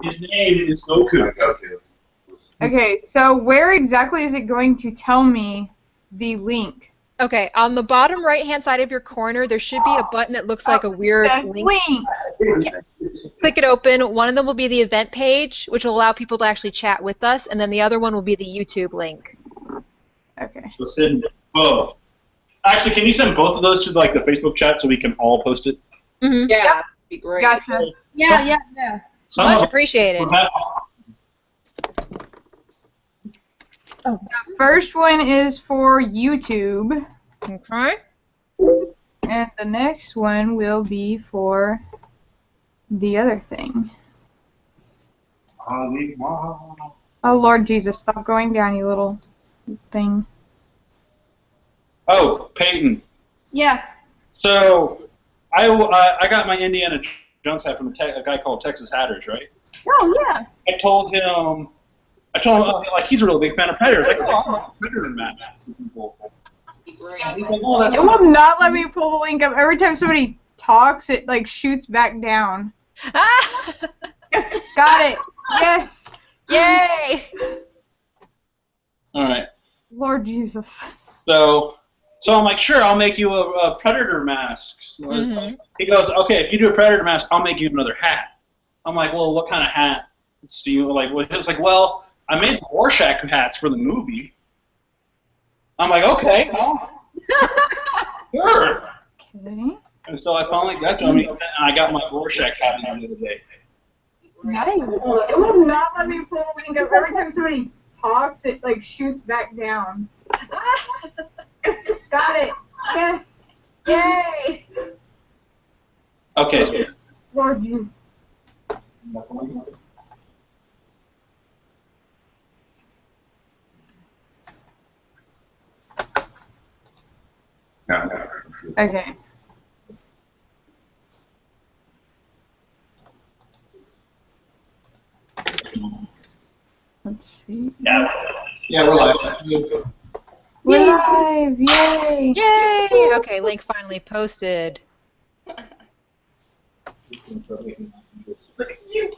His name is Goku. Okay, so where exactly is it going to tell me the link? Okay, on the bottom right-hand side of your corner, there should be a button that looks like a weird link. Yeah. Click it open. One of them will be the event page, which will allow people to actually chat with us, and then the other one will be the YouTube link. Okay. So send both. Actually, can you send both of those to like the Facebook chat so we can all post it? Mm-hmm. Yeah, that'd be great. Gotcha. Yeah. Much appreciated. The first one is for YouTube. Okay. And the next one will be for the other thing. Oh, Lord Jesus, stop going down, you little thing. Oh, Peyton. Yeah. So, I got my Indiana Jones hat from a guy called Texas Hatters, right? Oh, yeah. I told him, like, he's a really big fan of Predators. I got Predator masks for people. It will not let me pull the link up. Every time somebody talks, it like shoots back down. Got it. Yes. Yay! All right. Lord Jesus. So I'm like, sure, I'll make you a Predator mask. So he goes, okay, if you do a Predator mask, I'll make you another hat. I'm like, well, what kind of hat do you like? It was like, well, I made the Rorschach hats for the movie. I'm like, okay, well, sure. Okay. And so I finally got to him, and I got my Rorschach hat the other day. Nice. It will not let me pull the link up. Every time somebody talks, it like shoots back down. Got it. Yes. Yay. Okay. So, Lord Jesus. Okay. Let's see. yeah, we're live. We're live! Yay! Yay! Okay, link finally posted. Look at you.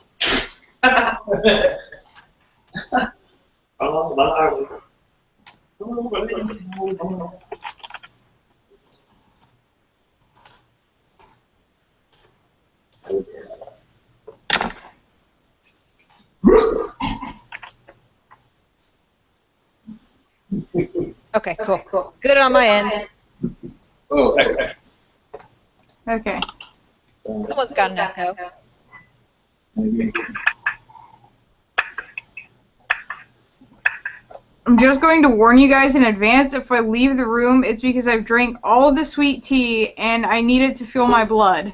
Okay, cool. Good on my end. Oh, okay. Okay. Someone's got an echo. I'm just going to warn you guys in advance, if I leave the room, it's because I've drank all of the sweet tea and I need it to fuel my blood.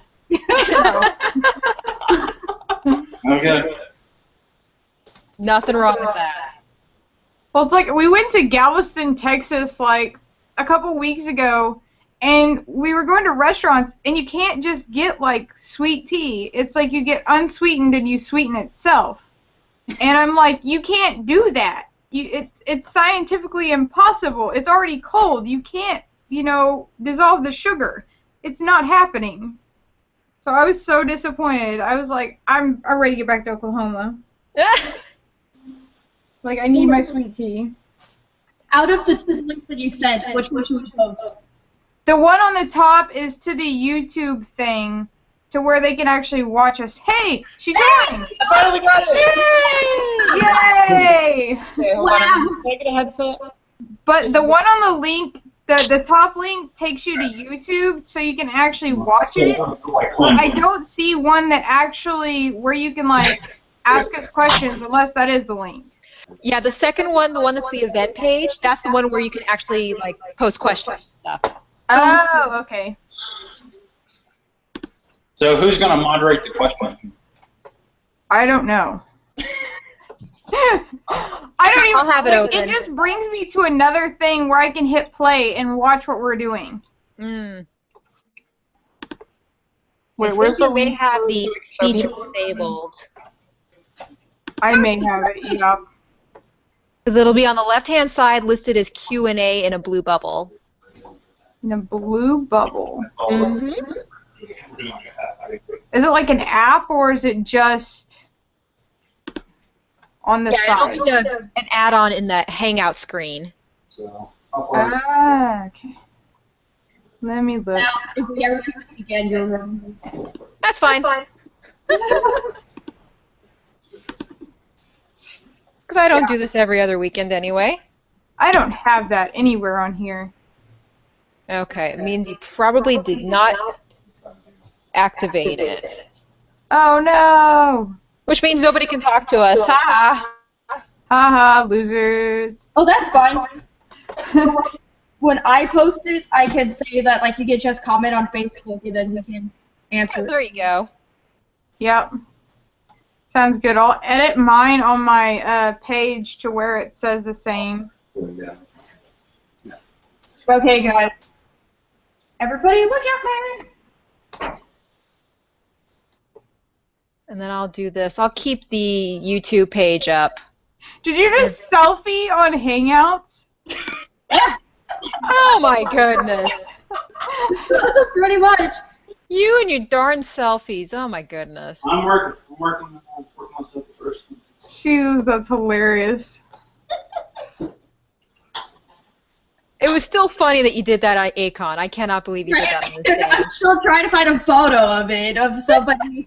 Okay. Nothing wrong with that. Well, it's like we went to Galveston, Texas, like a couple weeks ago, and we were going to restaurants, and you can't just get like sweet tea. It's like you get unsweetened and you sweeten it itself. And I'm like, you can't do that. It's scientifically impossible. It's already cold. You can't, dissolve the sugar. It's not happening. So I was so disappointed. I was like, I'm ready to get back to Oklahoma. Like, I need my sweet tea. Out of the two links that you sent, which one should we post? The one on the top is to the YouTube thing, to where they can actually watch us. Hey, she's joining! I finally got it! Yay! Okay, hold on. I'm taking a headset. But the one on the link, the top link takes you to YouTube, so you can actually watch it. But I don't see one that actually, where you can, like, ask us questions, unless that is the link. Yeah, the second one, the one that's the event page, that's the one where you can actually like post questions and stuff. Oh, okay. So who's going to moderate the question? I don't know. I don't even. I'll have it open. It just brings me to another thing where I can hit play and watch what we're doing. Mm. Wait, I where's think the you may link have for the feature disabled. I may have it. Yeah. Because it'll be on the left-hand side listed as Q&A in a blue bubble. In a blue bubble. Mm-hmm. Is it like an app or is it just? on the Yeah, side. it'll be an add-on in that Hangout screen. So, Okay. Let me look. Now, if we ever do this again, you're wrong. That's fine. Because I don't do this every other weekend anyway. I don't have that anywhere on here. Okay, it means you probably did not activate it. Oh no! Which means nobody can talk to us. Ha! Haha, losers. Oh, that's fine. When I post it, I can say that like you can just comment on Facebook and then we can answer. There you go. Yep. Sounds good. I'll edit mine on my page to where it says the same. Okay, guys. Everybody, look out there. And then I'll do this. I'll keep the YouTube page up. Did you just selfie on Hangouts? Oh my goodness. Pretty much. You and your darn selfies. Oh my goodness. I'm working on stuff first. Jesus, that's hilarious. It was still funny that you did that at Akon. I cannot believe you did that on the stage. I'm still trying to find a photo of it, of somebody.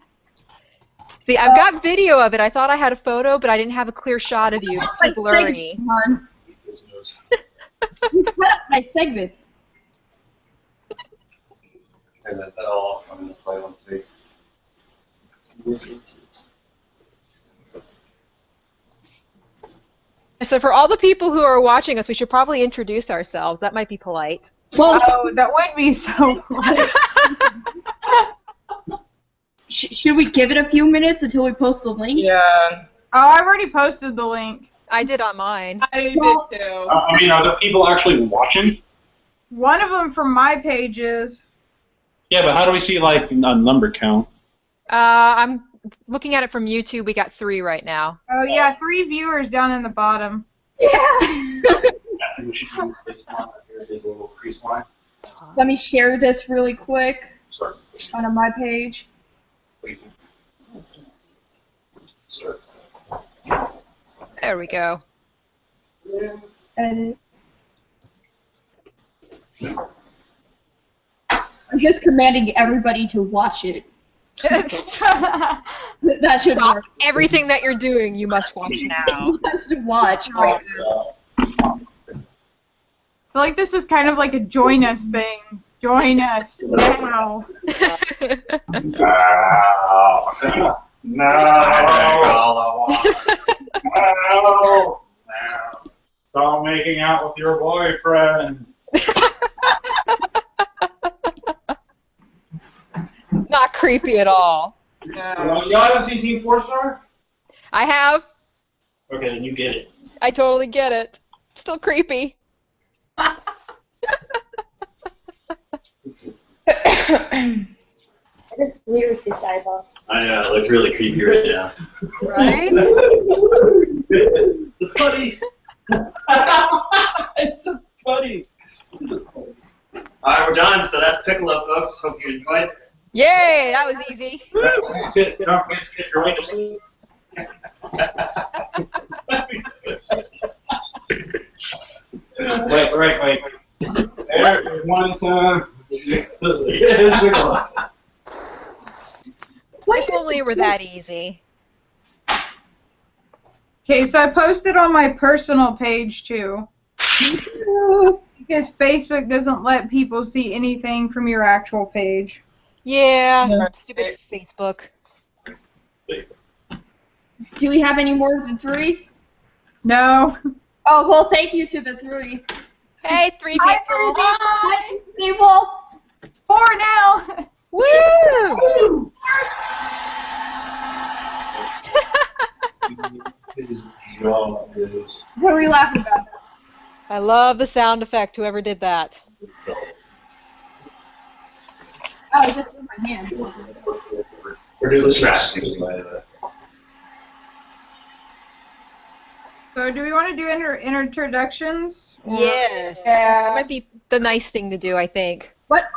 See, I've got video of it. I thought I had a photo, but I didn't have a clear shot of you. It's too blurry. You cut up my segment. And that'll all come into play once we. So for all the people who are watching us, we should probably introduce ourselves. That might be polite. Well, Oh, that would be so funny. should we give it a few minutes until we post the link? Yeah. Oh, I've already posted the link. I did on mine. I Well- did too. I mean, are there people actually watching? One of them from my page is. Yeah, but how do we see, like, a number count? I'm looking at it from YouTube. We got 3 right now. Oh yeah, 3 viewers down in the bottom. Yeah. I think we should do this one. Here is a little crease line. Let me share this really quick Sorry. on my page. What do you think? Sorry. There we go. Edit. I'm just commanding everybody to watch it. That should Stop work. everything that you're doing. You must watch now. Just watch. So like this is kind of like a join us thing. Join us now. No! Stop making out with your boyfriend. Not creepy at all. No. You haven't seen Team 4-Star? I have. Okay, then you get it. I totally get it. Still creepy. It's weird with this eyeball. I know, it looks really creepy right now. Right? It's funny. It's so funny. Alright, we're done, so that's Piccolo, folks. Hope you enjoyed. Yay! That was easy. Don't forget to get your right to sleep. Wait. There, one time. If only it were that easy. Okay, so I posted on my personal page too. Because Facebook doesn't let people see anything from your actual page. Yeah, stupid Facebook. Do we have any more than 3? No. Oh, well, thank you to the 3. Hey, 3 people. Hi, people. 4 now. Woo! His jaw is. What are we laughing about? I love the sound effect, whoever did that. Oh, I just moved my hand. We're doing the scratch, by the way. So do we want to do introductions? Yes. That might be the nice thing to do, I think. What?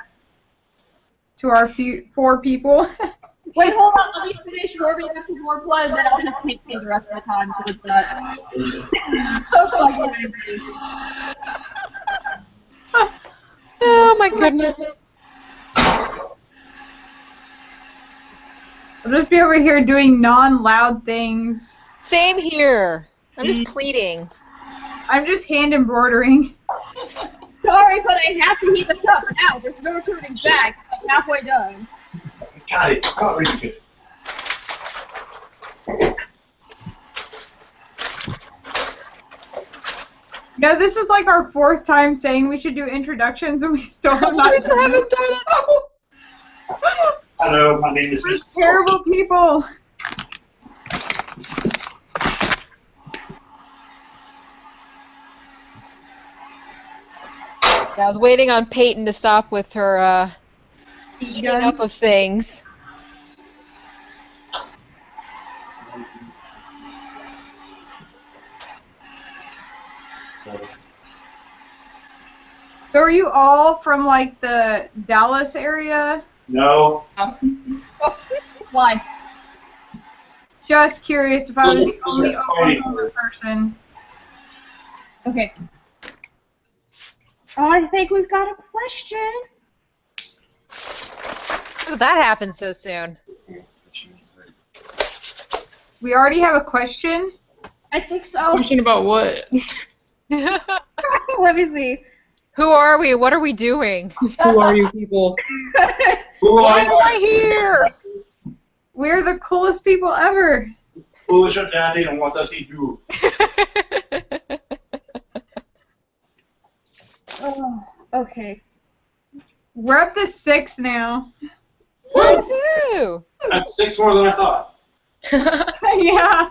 To our 4 people? Wait, hold on. Let me finish warming up some more blood, then I'll just paint the rest of the time, so it's not. So fucking angry. Oh my goodness. I'll just be over here doing non-loud things. Same here. I'm just pleading. I'm just hand embroidering. Sorry, but I have to heat this up now. There's no turning back. I'm halfway done. Got it. Oh, really good. No, this is like our 4th time saying we should do introductions, and we still have not We haven't done it. Hello, my name is We're Mr. terrible people. I was waiting on Peyton to stop with her heating up of things. So are you all from like the Dallas area? No. Why? Just curious if I was the only Oklahoma person. Okay. I think we've got a question. How did that happen so soon? We already have a question. I think so. Question about what? Let me see. Who are we? What are we doing? Who are you people? Why am I here? We're the coolest people ever. Who is your daddy and what does he do? Oh, okay. We're up to 6 now. Woohoo! That's 6 more than I thought. Yeah.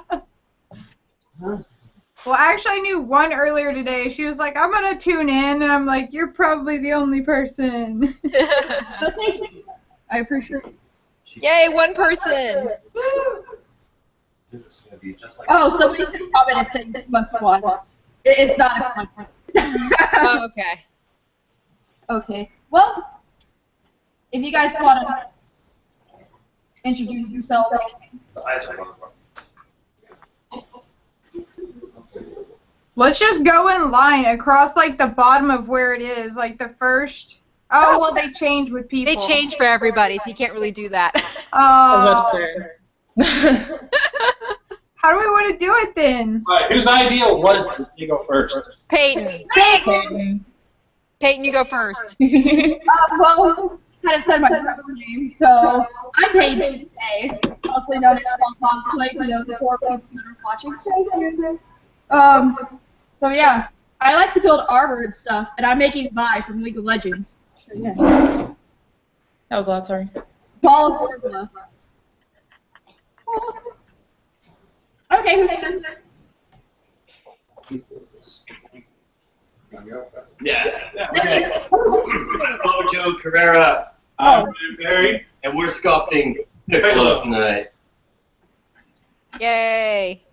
Well, actually, I knew one earlier today. She was like, I'm going to tune in. And I'm like, you're probably the only person. But thank you. I appreciate it. Yay, one person! Oh, somebody just commented saying must watch. It's not a comment. Oh, okay. Okay. Well, if you guys want to introduce yourselves. Let's just go in line across, like, the bottom of where it is. Like, the first... Oh, well, they change with people. They change for everybody, so you can't really do that. Oh. How do we want to do it, then? All right, whose idea was this? You go first. Peyton. Peyton! Peyton, you go first. Well, kind of said my name, so I'm Peyton today, mostly known as Cosplay to the 4 people that are watching. So yeah, I like to build armor and stuff, and I'm making Vi from League of Legends. So, yeah. That was loud, sorry. Ball formula. Okay, who's next? Yeah. Okay. Boba Joe Carrera. I'm Barry, and we're sculpting Piccolo tonight. Yay.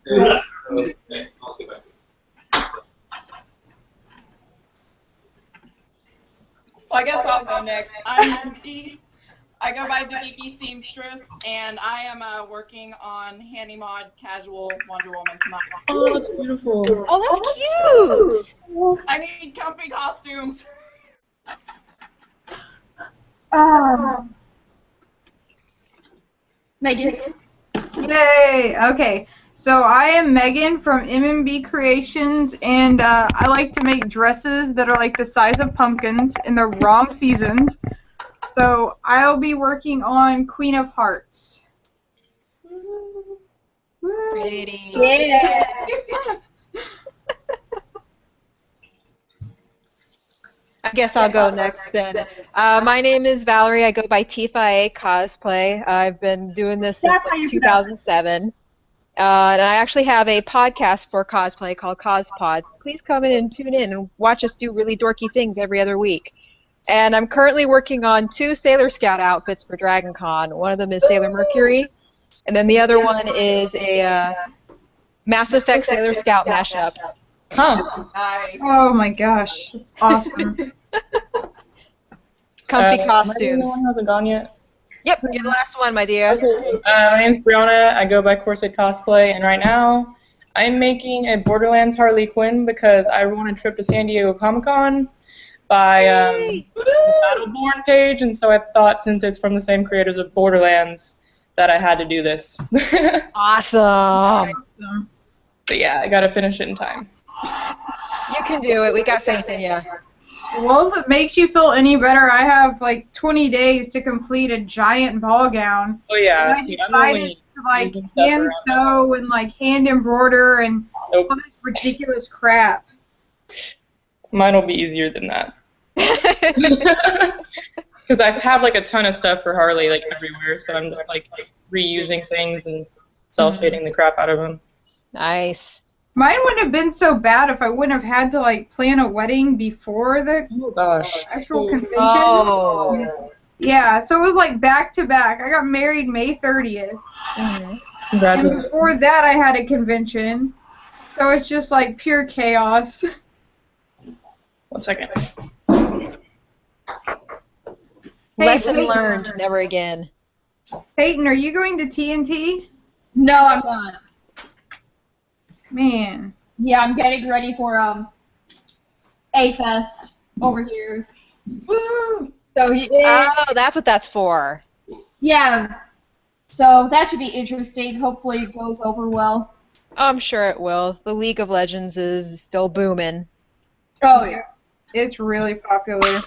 Okay, I'll sit back. Well, I guess I'll go next. I'm Lindsay. I go by the Geeky Seamstress, and I am working on Handy Mod Casual Wonder Woman tonight. Oh, that's beautiful. Oh, that's cute! I need comfy costumes. Megan. Yay! Okay, so I am Megan from MMB Creations, and I like to make dresses that are like the size of pumpkins in the wrong seasons. So I'll be working on Queen of Hearts. Pretty. Yeah. I guess I'll go next then. My name is Valerie. I go by Tifa Cosplay. I've been doing this since like 2007. And I actually have a podcast for cosplay called CosPod. Please come in and tune in and watch us do really dorky things every other week. And I'm currently working on 2 Sailor Scout outfits for Dragon Con. One of them is Sailor Mercury, and then the other one is a Mass Effect Sailor Scout mashup. Huh. Nice. Oh my gosh, awesome. Comfy Am I the costumes. one who hasn't gone yet? Yep, you're the last one, my dear. Okay. My name's Brianna. I go by Corset Cosplay, and right now I'm making a Borderlands Harley Quinn because I won a trip to San Diego Comic-Con by the Battleborn page, and so I thought since it's from the same creators of Borderlands that I had to do this. Awesome. But yeah, I gotta finish it in time. You can do it. We got faith in you. Well, if it makes you feel any better, I have like 20 days to complete a giant ball gown. Oh yeah, And see, I I'm decided only to like using stuff hand around sew and like hand embroider and Nope. all this ridiculous crap. Mine will be easier than that. Because I have like a ton of stuff for Harley like everywhere, so I'm just like reusing things and self-shading the crap out of them. Nice. Mine wouldn't have been so bad if I wouldn't have had to like plan a wedding before the Oh gosh. actual convention. Oh. Yeah, so it was like back to back. I got married May 30th. And Congratulations. before that I had a convention. So it's just like pure chaos. 1 second. Lesson Peyton. learned. Never again. Peyton, are you going to TNT? No, I'm not. Man. Yeah, I'm getting ready for A-Fest over here. Woo! So Oh, that's what that's for. yeah, so that should be interesting. Hopefully it goes over well. Oh, I'm sure it will. The League of Legends is still booming. Oh yeah, It's really popular.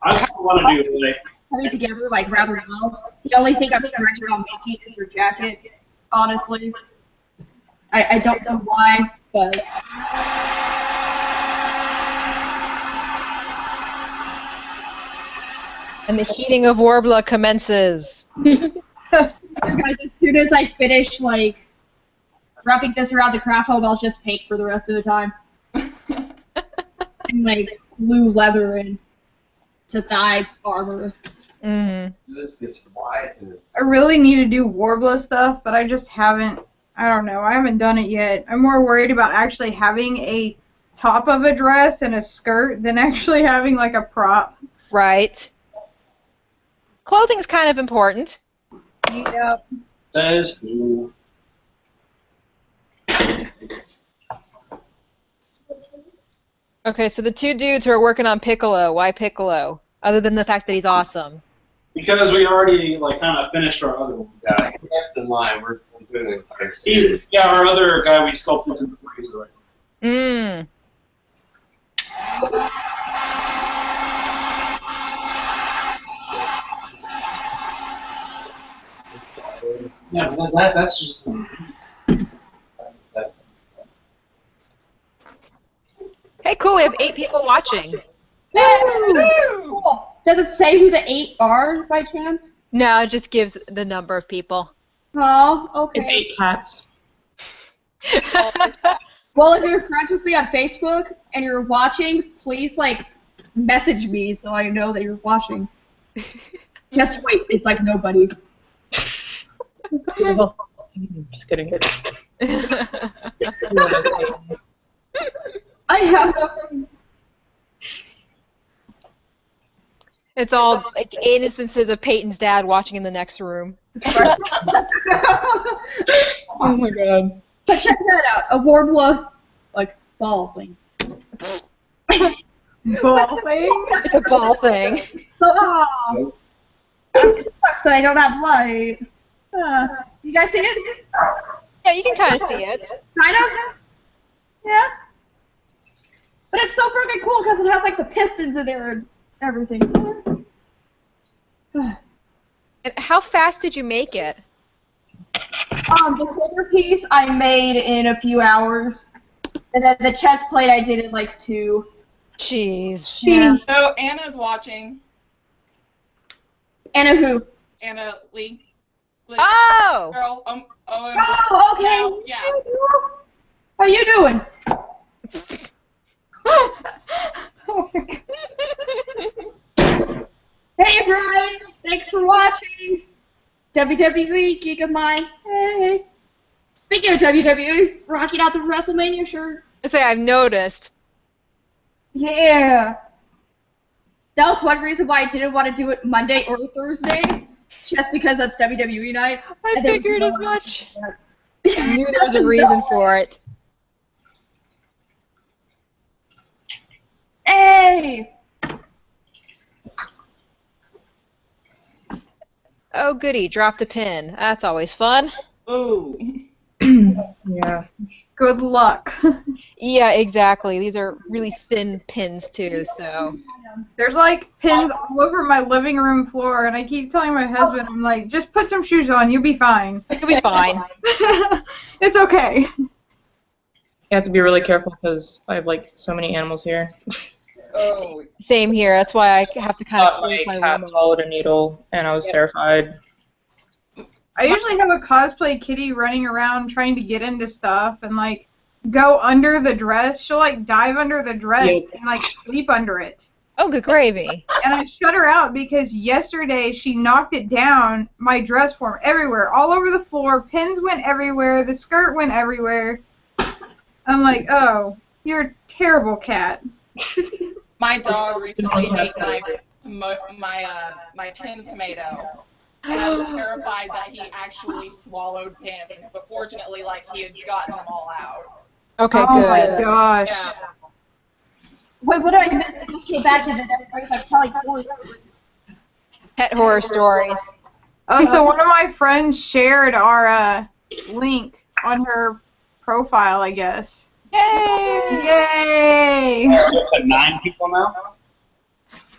I kind of want to do like coming together like rather well. The only thing I'm dreading on making is your jacket. Honestly, I don't know why, but And the heating of Warbler commences. guys, as soon as I finish like wrapping this around the craft home, I'll just paint for the rest of the time. And like glue leather and to thigh armor. Mm-hmm. This gets wide. I really need to do Warbler stuff, but I just haven't. I don't know. I haven't done it yet. I'm more worried about actually having a top of a dress and a skirt than actually having like a prop. Right. Clothing's kind of important. Yep. says who. Okay, so the two dudes who are working on Piccolo, why Piccolo? Other than the fact that he's awesome. Because we already like kind of finished our other one. Yeah, next in line, we're doing an entire series. Yeah, our other guy we sculpted to the freezer right now. Mmm. Yeah, but that's just. Hey, cool, we have 8 people watching. Cool. Does it say who the 8 are by chance? No, it just gives the number of people. Oh, It's okay. 8 cats. Well, if you're friends with me on Facebook and you're watching, please like message me so I know that you're watching. Just wait, it's like nobody. Just kidding. I have nothing. It's all like instances of Peyton's dad watching in the next room. Oh my god. But check that out, a Warbler, like, ball thing. Ball thing? It's a ball thing. Oh, it just sucks that I don't have light. You guys see it? Yeah, you can kind of see it. Kind of? Yeah. But it's so freaking cool because it has like the pistons in there and everything. And how fast did you make it? The figure piece I made in a few hours, and then the chest plate I did in like 2. Jeez. Yeah. So Anna's watching. Anna who? Anna Lee. Oh! Girl. Oh, okay. Now, yeah. How you doing? Oh my God. Hey Brian, thanks for watching. WWE Geek of Mine. Hey. Speaking of WWE, rocking out the WrestleMania shirt. I say I've noticed. Yeah. That was one reason why I didn't want to do it Monday or Thursday. just because that's WWE night. I figured as much. I knew there was a reason for it. Hey! Oh, goody, dropped a pin. That's always fun. Ooh. Yeah. Good luck. Yeah, exactly. These are really thin pins, too, so... There's like pins all over my living room floor, and I keep telling my husband, I'm like, just put some shoes on, you'll be fine. You'll be fine. It's okay. You have to be really careful because I have like so many animals here. Oh. Same here. That's why I have to kind of close My my cat window. swallowed a needle, and I was terrified. I usually have a cosplay kitty running around trying to get into stuff and like go under the dress. She'll like dive under the dress and like sleep under it. Oh, good gravy. And I shut her out because yesterday she knocked it down, my dress form, everywhere, all over the floor. Pins went everywhere. The skirt went everywhere. I'm like, oh, you're a terrible cat. My dog recently ate my pin tomato, and I was terrified that he actually swallowed pins, but fortunately, like, he had gotten them all out. Okay, Oh good. my gosh. Yeah. Wait, what did I miss? I just came back and then everybody's like telling stories. Pet horror stories. Oh, so one of my friends shared our link on her profile, I guess. Yay! Yay! We're up to 9 people now?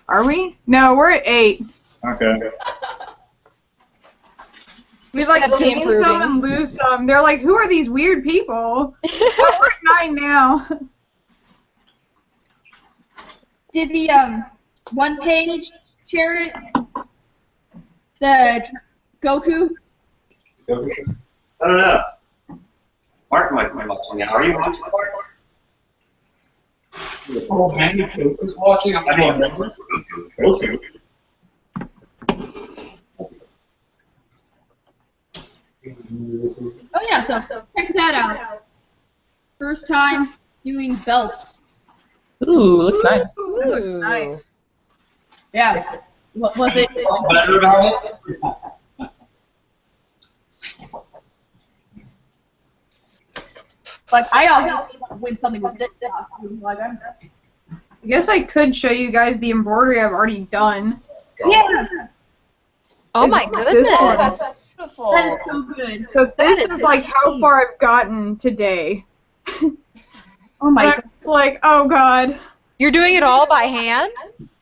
Are we? No, we're at 8. Okay. We like Steadily gain improving. some and lose some. They're like, who are these weird people? Well, we're at 9 now. Did the one page share it? The Goku? I don't know. Mark might be watching now. Are you watching, Mark? Oh, man, who's watching? I mean, Okay. Oh yeah, so check that out. First time doing belts. Ooh, looks nice. Ooh. Nice. Yeah. What was it? Better about it? Like I obviously want to win something with this costume. Like I'm. I guess I could show you guys the embroidery I've already done. Yeah. Oh my This one. goodness. That's beautiful. That is so good. So this That is is like how far I've gotten today. Oh my But god. it's like, oh god. You're doing it all by hand?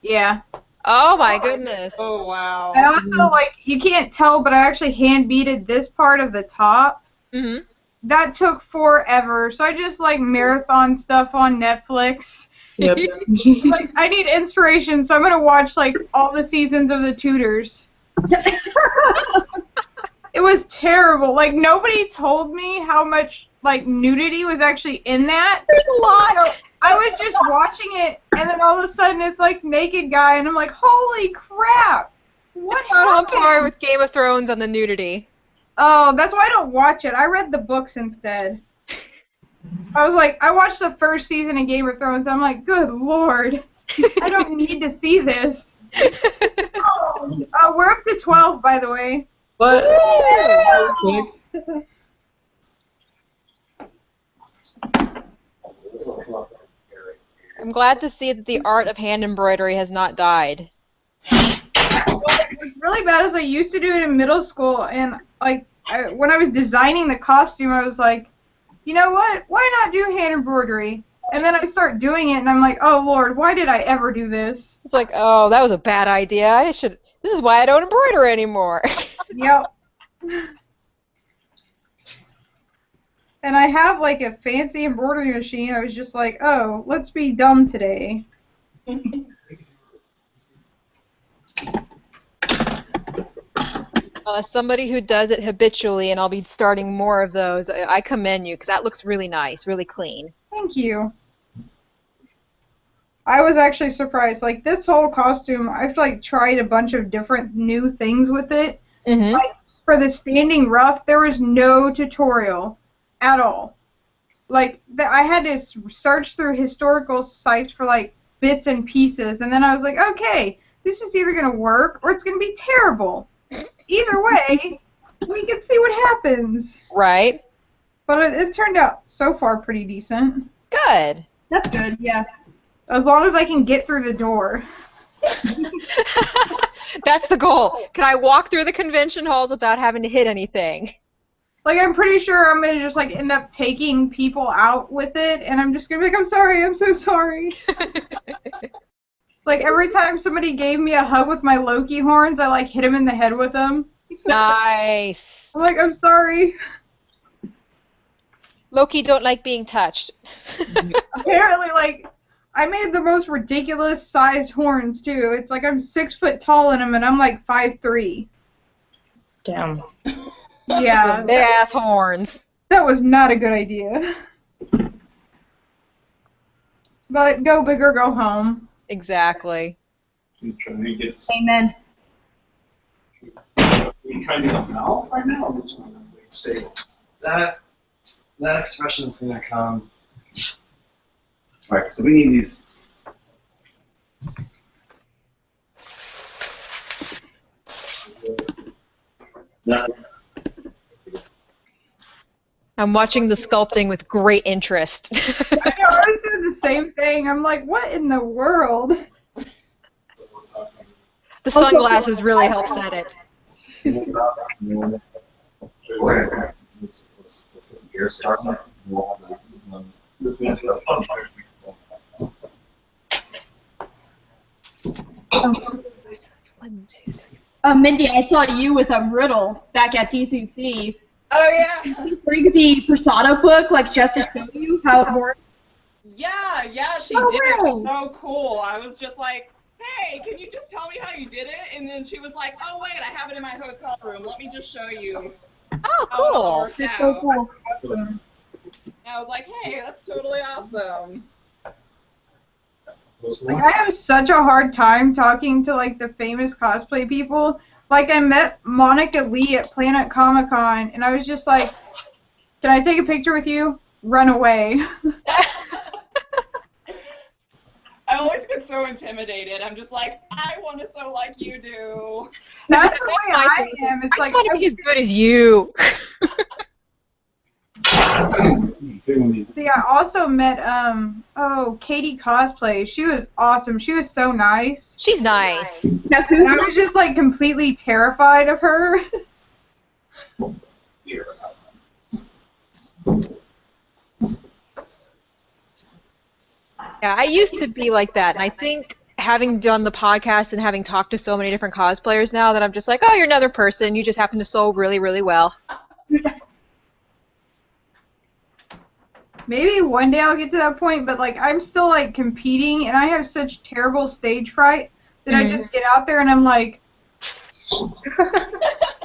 Yeah. Oh my goodness. Oh, wow. I also, like, you can't tell, but I actually hand beaded this part of the top. hmm That took forever, so I just, like, marathon stuff on Netflix. Yep. Like, I need inspiration, so I'm gonna watch, like, all the seasons of The Tudors. It was terrible. Like, nobody told me how much, like, nudity was actually in that. There's a lot. So I was just watching it, and then all of a sudden it's, like, naked guy, and I'm like, holy crap! What Not on par happened? with Game of Thrones on the nudity. Oh, that's why I don't watch it. I read the books instead. I was like, I watched the first season of Game of Thrones, and I'm like, good lord. I don't need to see this. We're up to 12, by the way. What? That was quick. I'm glad to see that the art of hand embroidery has not died. What's really bad is I used to do it in middle school, and like when I was designing the costume, I was like, you know what? Why not do hand embroidery? And then I start doing it, and I'm like, oh lord, why did I ever do this? It's like, oh, that was a bad idea. This is why I don't embroider anymore. Yep. And I have like a fancy embroidery machine. I was just like, oh, let's be dumb today. As somebody who does it habitually, and I'll be starting more of those, I commend you, because that looks really nice, really clean. Thank you. I was actually surprised. Like, this whole costume, I've, like, tried a bunch of different new things with it. Mm-hmm. Like, for the standing ruff, there was no tutorial at all. Like, I had to search through historical sites for, like, bits and pieces, and then I was like, okay, this is either going to work or it's going to be terrible. either way, we can see what happens. Right. But it turned out so far pretty decent. Good. That's good, yeah. As long as I can get through the door. That's the goal. Can I walk through the convention halls without having to hit anything? Like, I'm pretty sure I'm going to just, like, end up taking people out with it, and I'm just going to be like, I'm sorry, I'm so sorry. Like, every time somebody gave me a hug with my Loki horns, I, like, hit him in the head with them. Nice. I'm like, I'm sorry. Loki don't like being touched. Apparently, like, I made the most ridiculous sized horns, too. It's like I'm 6 foot tall in them, and I'm, like, 5'3". Damn. Yeah. Big ass horns. That was not a good idea. But go big or go home. Exactly. You trying to get Amen. you trying to get now right now? Or just say That expression's gonna come. Alright, so we need these. No. I'm watching the sculpting with great interest. I know, I was doing the same thing. I'm like, what in the world? The sunglasses really help set it. Let's get the gear started. Mindy, I saw you with a riddle back at DCC. Oh yeah. Bring the persona book, like, just to show you how it works. Yeah, she Oh, did really? it so cool. I was just like, hey, can you just tell me how you did it? And then she was like, oh wait, I have it in my hotel room. Let me just show you Oh, how it all cool. worked It's so out. cool. And I was like, hey, that's totally awesome. Like, I have such a hard time talking to, like, the famous cosplay people. Like, I met Monica Lee at Planet Comic Con, and I was just like, can I take a picture with you? Run away. I always get so intimidated. I'm just like, I want to sew like you do. That's the way I am. It's I like, just want to be as good as you. see, I also met, Katie Cosplay. She was awesome. She was so nice. She's nice. Now, And who's I was just, like, completely terrified of her. Yeah, I used to be like that, and I think having done the podcast and having talked to so many different cosplayers now that I'm just like, oh, you're another person. You just happen to sew really, really well. Maybe one day I'll get to that point, but, like, I'm still, like, competing, and I have such terrible stage fright that I just get out there and I'm like, what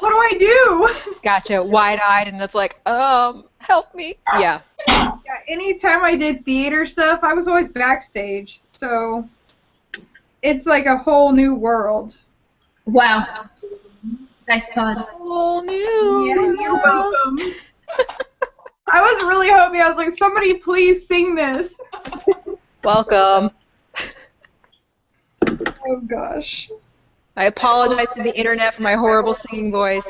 do I do? Gotcha. Wide-eyed, and it's like, help me. Yeah. Yeah, anytime I did theater stuff, I was always backstage, so it's like a whole new world. Wow. Nice pun. Whole new Yeah, you're world. welcome. I was really hoping, I was like, somebody please sing this. Welcome. Oh gosh. I apologize to the internet for my horrible singing voice.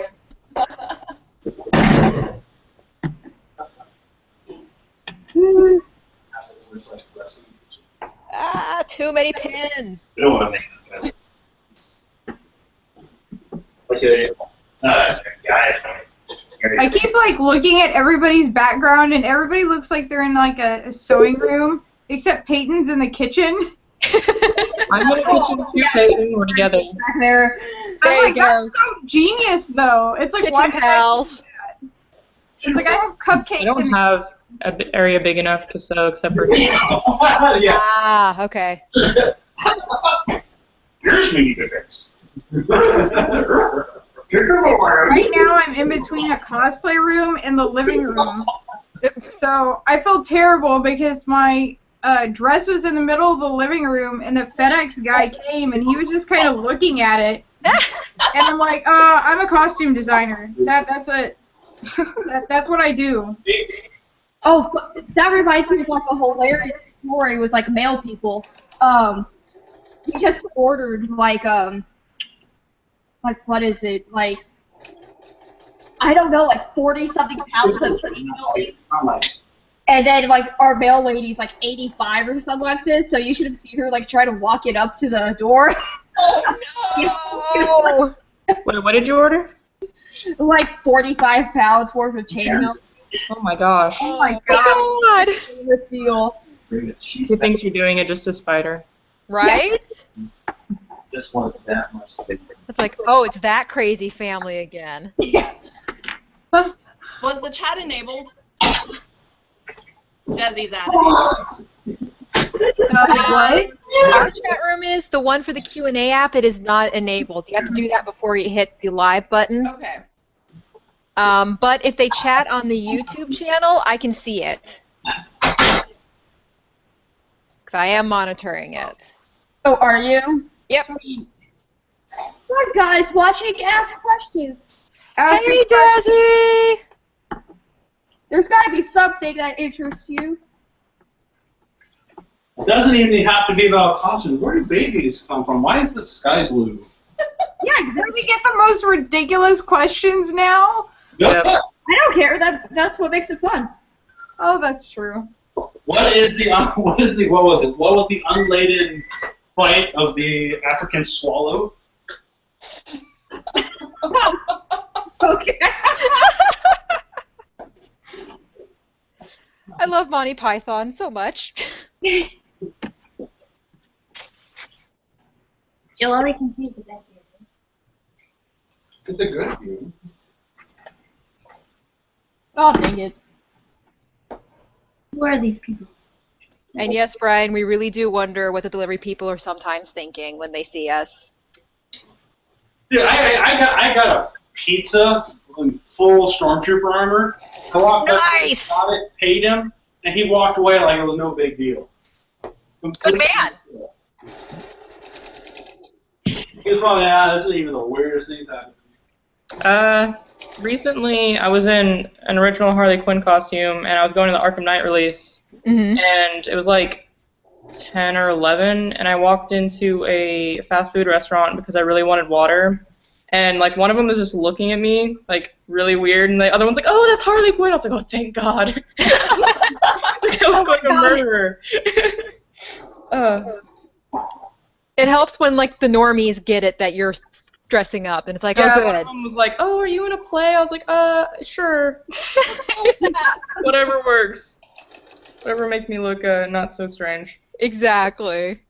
Ah, too many pins. We don't want to make this good. Okay. Guy. I keep, like, looking at everybody's background, and everybody looks like they're in, like, a sewing room, except Peyton's in the kitchen. I'm in the kitchen too, Peyton. We're together. Back there. There I'm like, you go. that's so genius, though. It's like, why Kitchen did I do pals. that? It's like I have cupcakes I don't in have an area big enough to sew except for Yeah. Ah, okay. Yours may need to fix. Right now, I'm in between a cosplay room and the living room. So I feel terrible because my dress was in the middle of the living room, and the FedEx guy came, and he was just kind of looking at it. And I'm like, I'm a costume designer. That's what I do. Oh, that reminds me of, like, a hilarious story with, like, male people. We just ordered, like, like, what is it? Like, I don't know, like 40-something pounds of female. And then, like, our male lady's, like, 85 or something like this, so you should have seen her, like, try to walk it up to the door. Oh, no! Wait, what did you order? Like, 45 pounds worth of chainmail. Oh my gosh. Oh my God! The steal. She thinks you're doing it just to spite her. Right? Just wanted that much. It's like, oh, it's that crazy family again. Was the chat enabled? Desi's asking. What? Our chat room is. The one for the Q&A app, it is not enabled. You have to do that before you hit the live button. Okay. But if they chat on the YouTube channel, I can see it. Because I am monitoring it. Oh, are you? Yep. What guys watching ask questions? Hey, Desi! There's gotta be something that interests you. It doesn't even have to be about costumes. Where do babies come from? Why is the sky blue? Yeah, exactly. We get the most ridiculous questions now. Yep. I don't care. That's what makes it fun. Oh, that's true. What was the unladen flight of the African swallow? Okay. I love Monty Python so much. You only can see the back here. It's a good view. Oh, dang it. Who are these people? And yes, Brian, we really do wonder what the delivery people are sometimes thinking when they see us. Dude, I got a pizza in full stormtrooper armor. I walked up, got it, paid him, and he walked away like it was no big deal. Good man. He was probably, this is even the weirdest things happened. Recently I was in an original Harley Quinn costume, and I was going to the Arkham Knight release, and it was like 10 or 11, and I walked into a fast food restaurant because I really wanted water. And, like, one of them was just looking at me, like, really weird, and the other one's like, oh, that's Harley Quinn. I was like, oh, thank God. Like, I look like a murderer. It helps when, like, the normies get it that you're dressing up, and it's like, yeah, oh, good. One of them was like, oh, are you in a play? I was like, sure. Whatever works. Whatever makes me look not so strange. Exactly.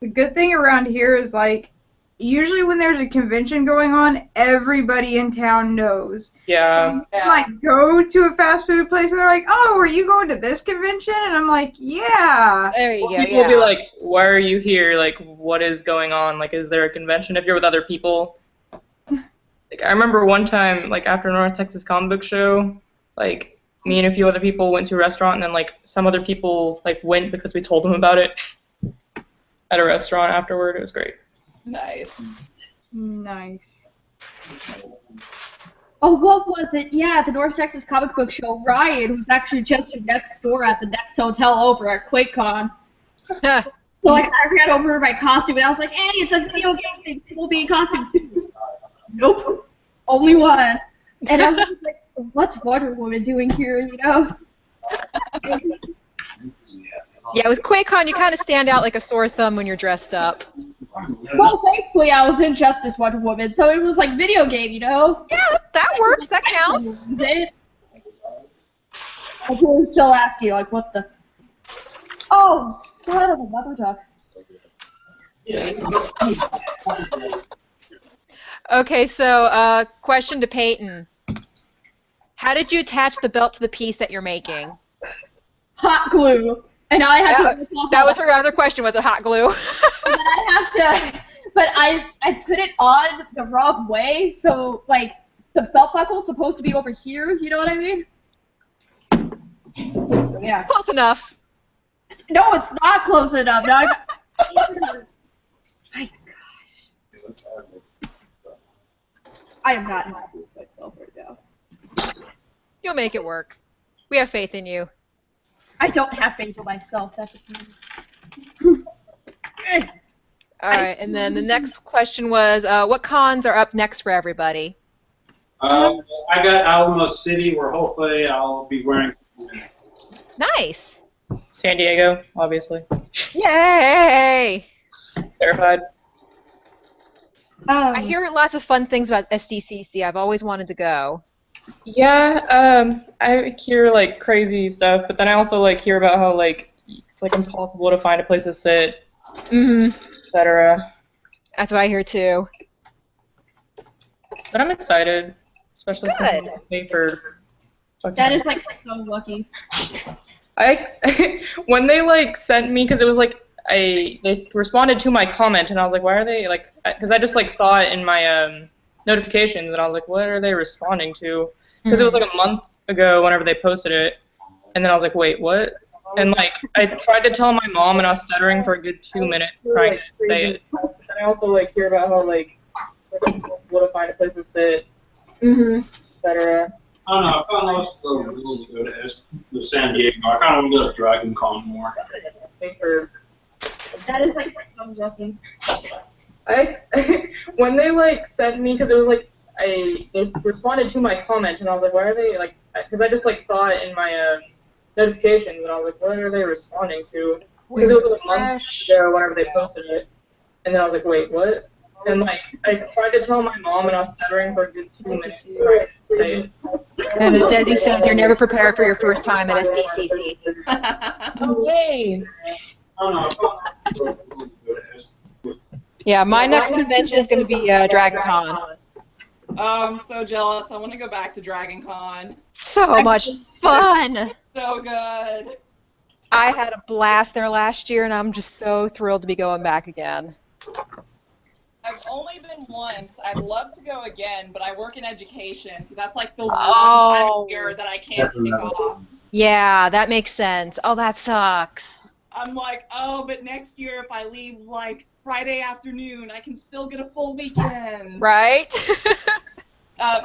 The good thing around here is, like, usually when there's a convention going on, everybody in town knows. Yeah. So you can, like, go to a fast food place and they're like, oh, are you going to this convention? And I'm like, yeah. There you go, People will be like, why are you here? Like, what is going on? Like, is there a convention? If you're with other people. Like, I remember one time, like, after North Texas Comic Book Show, like, me and a few other people went to a restaurant, and then, like, some other people, like, went because we told them about it at a restaurant afterward. It was great. Nice. Nice. Oh, what was it? Yeah, the North Texas Comic Book Show. Ryan was actually just next door at the next hotel over at QuakeCon. So, like, I ran over my costume, and I was like, hey, it's a video game thing. People be in costume, too. Nope. Only one. And I was like, what's Wonder Woman doing here, you know? Yeah, with QuakeCon, you kind of stand out like a sore thumb when you're dressed up. Well, thankfully, I was in Justice Wonder Woman, so it was like video game, you know? Yeah, that works. That counts. I can still ask you, like, what the... Oh, son of a mother duck. Okay, so question to Peyton. How did you attach the belt to the piece that you're making? Hot glue. And I had to... That was her other question, was it hot glue? And then I have to... But I put it on the wrong way, so, like, the belt buckle's supposed to be over here, you know what I mean? Yeah. Close enough. No, it's not close enough. Now my gosh. I am not happy with myself right now. You'll make it work. We have faith in you. I don't have faith in myself. That's a problem. All right, and then the next question was, what cons are up next for everybody? I got Alamo City, where hopefully I'll be wearing. Nice. San Diego, obviously. Yay! Terrified. I hear lots of fun things about SDCC. I've always wanted to go. Yeah, I hear like crazy stuff, but then I also like hear about how like it's like impossible to find a place to sit, etc. That's what I hear too. But I'm excited, especially since I'm paying for. That is like so lucky. When they like sent me, because it was like they responded to my comment, and I was like, why are they like? Because I just like saw it in my notifications, and I was like, what are they responding to? Because it was like a month ago whenever they posted it, and then I was like, wait, what? And like I tried to tell my mom, and I was stuttering for a good 2 minutes trying to say it. And I also like hear about how like what to find a place to sit, etc. I don't know. I kind of lost the will to go to San Diego. I kind of want to go to Dragon Con more. That is like so lucky. When they like sent me, because it was like they responded to my comment, and I was like, why are they like? Because I just like saw it in my notifications, and I was like, what are they responding to? Because it was a month ago whenever they posted it, and then I was like, wait, what? And like I tried to tell my mom, and I was stuttering for a good 2 minutes. And Desi says you're never prepared for your first time at SDCC. Oh, yay! Yeah, my next convention is going to be Dragon Con. Oh, I'm so jealous. I want to go back to Dragon Con. So much fun! So good. I had a blast there last year, and I'm just so thrilled to be going back again. I've only been once. I'd love to go again, but I work in education, so that's like the one time a year that I can't take off. Yeah, that makes sense. Oh, that sucks. I'm like, oh, but next year if I leave like Friday afternoon, I can still get a full weekend. Right?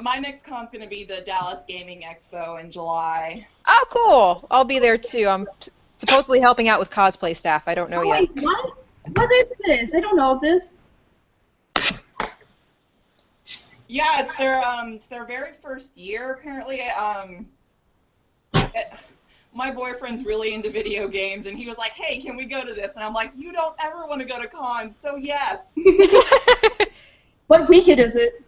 My next con's going to be the Dallas Gaming Expo in July. Oh, cool. I'll be there too. I'm supposedly helping out with cosplay staff. I don't know yet. Wait, what? What is this? I don't know this. Yeah, it's their very first year apparently. My boyfriend's really into video games, and he was like, "Hey, can we go to this?" And I'm like, "You don't ever want to go to cons, so yes." What weekend is it?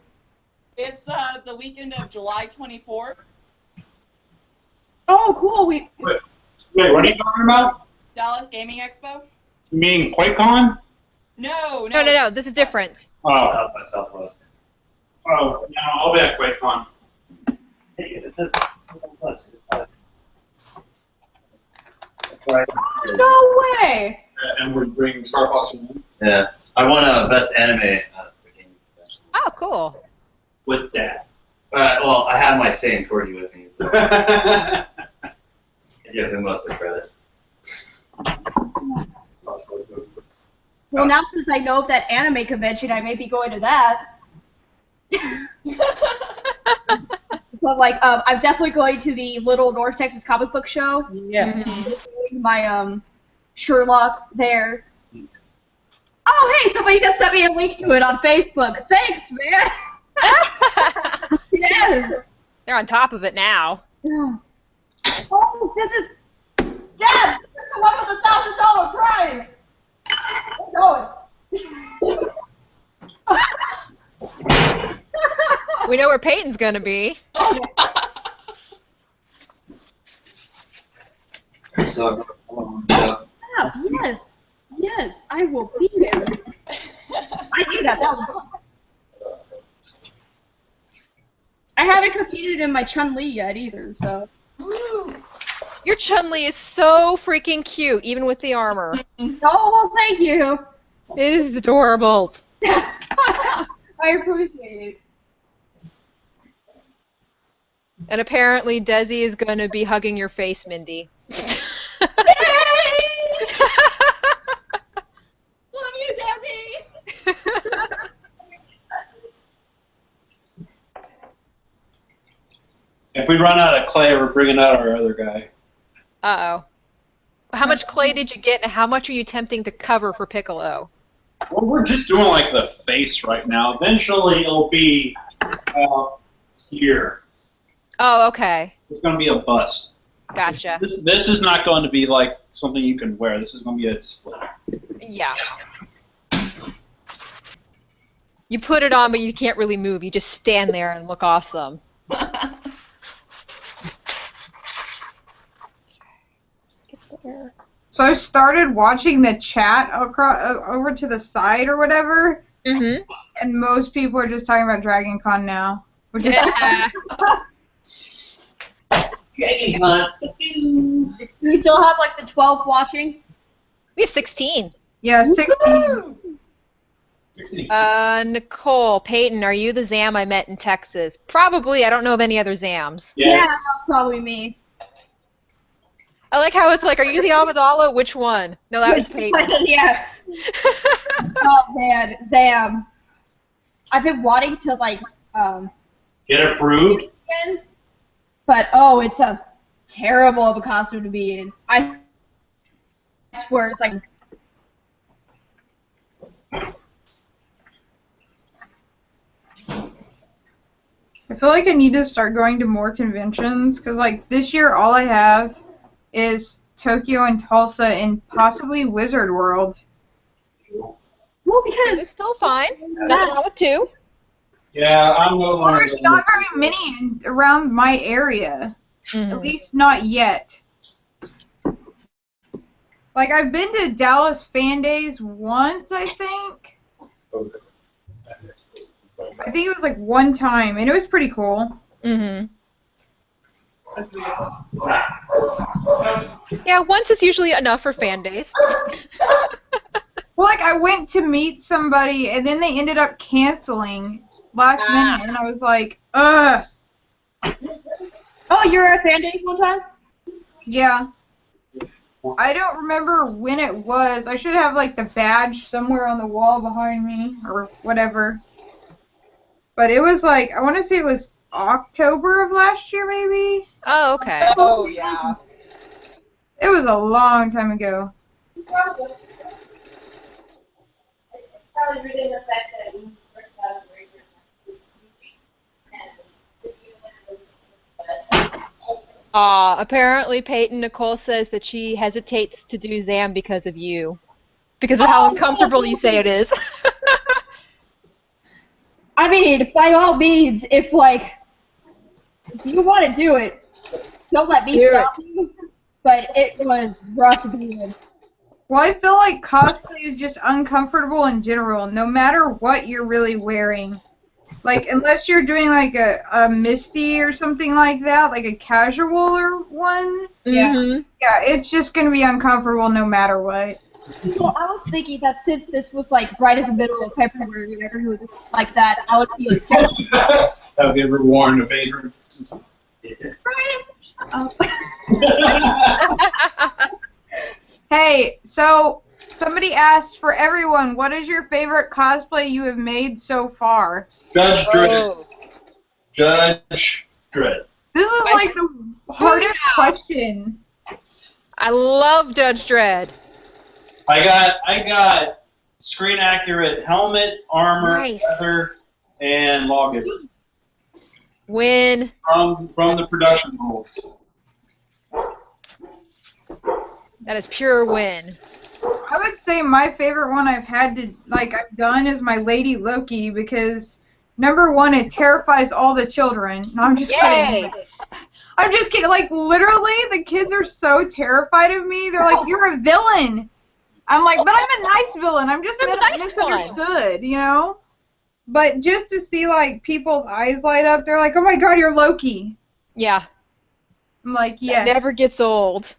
It's the weekend of July 24th. Oh, cool. Wait, what are you talking about? Dallas Gaming Expo. You mean QuakeCon? No. No. This is different. Oh. South by Southwest. Oh, no, I'll be at QuakeCon. It's a plus. No way! And we're bringing Star Fox in. Yeah, I won best anime at the gaming convention. Oh, cool. With that. Well, I had my saying Cordy with me, so I give him most of the credit. Well, now since I know of that anime convention, I may be going to that. But like, I'm definitely going to the Little North Texas Comic Book Show. Yeah. My Sherlock there. Oh, hey, somebody just sent me a link to it on Facebook. Thanks, man. Yes. They're on top of it now. Oh, this is Dad. This is the one with the $1,000 prize. Going. We know where Peyton's gonna be. So, Yes, I will be there. I knew that. That was fun. I haven't competed in my Chun-Li yet either, so. Your Chun-Li is so freaking cute, even with the armor. Oh, thank you. It is adorable. I appreciate it. And apparently Desi is going to be hugging your face, Mindy. Love you, Desi! If we run out of clay, we're bringing out our other guy. Uh-oh. How much clay did you get, and how much are you attempting to cover for Piccolo? Well, we're just doing like the face right now. Eventually, it'll be here. Oh, okay. It's going to be a bust. Gotcha. This is not going to be like something you can wear. This is going to be a display. Yeah. You put it on, but you can't really move. You just stand there and look awesome. So I started watching the chat across, over to the side or whatever, Mm-hmm. and most people are just talking about Dragon Con now. Which is Dragon Con. Do we still have like the 12 watching? We have 16. yeah, 16. Nicole, Peyton, are you the Zam I met in Texas? Probably. I don't know of any other Zams. Yeah, that's probably me. I like how it's like, are you the Amidala? Which one? No, that was Peyton. Yeah. Oh man, Zam. I've been wanting to like Get approved? again, but oh, it's a terrible of a costume to be in. I swear it's like. I feel like I need to start going to more conventions, because like this year all I have is Tokyo and Tulsa and possibly Wizard World. Well, because It's still fine. Nothing wrong with 2. Yeah, I'm no Well, longer. there's not very many around my area. At least not yet. Like, I've been to Dallas Fan Days once, I think. I think it was like one time, and it was pretty cool. Mm-hmm. Yeah, once is usually enough for fan days. Well, like, I went to meet somebody, and then they ended up canceling last minute, and I was like, ugh. oh, you were at Fan Days one time? Yeah. I don't remember when it was. I should have, like, the badge somewhere on the wall behind me, or whatever. But it was, like, I want to say it was October of last year, maybe? Oh, okay. Oh, yeah. It was a long time ago. Apparently Peyton Nicole says that she hesitates to do Zam because of you. Because of how uncomfortable you say it is. I mean, by all means, if you want to do it, don't let me stop you. But it was rough to be in. Well, I feel like cosplay is just uncomfortable in general, no matter what you're really wearing. Like, unless you're doing, like, a Misty or something like that, like a casual one. Mm-hmm. Yeah, it's just going to be uncomfortable no matter what. Well, I was thinking that since this was, like, right in the middle of February and everything was like that, I would be like, Have you ever worn a Vader? Hey, so somebody asked for everyone, what is your favorite cosplay you have made so far? Judge Dredd. Oh. Judge Dredd. This is like the hardest question. I love Judge Dredd. I got screen accurate helmet, armor, Nice. leather, and lawgiver Win. from the production rules. That is pure win. I would say my favorite one I've done is my Lady Loki, because number one, it terrifies all the children. No, I'm just kidding. I'm just kidding. Like, literally, the kids are so terrified of me. They're like, you're a villain. I'm like, but I'm a nice villain. I'm just misunderstood, you know? But just to see, like, people's eyes light up, they're like, oh my god, you're Loki. Yeah. I'm like, yes. It never gets old.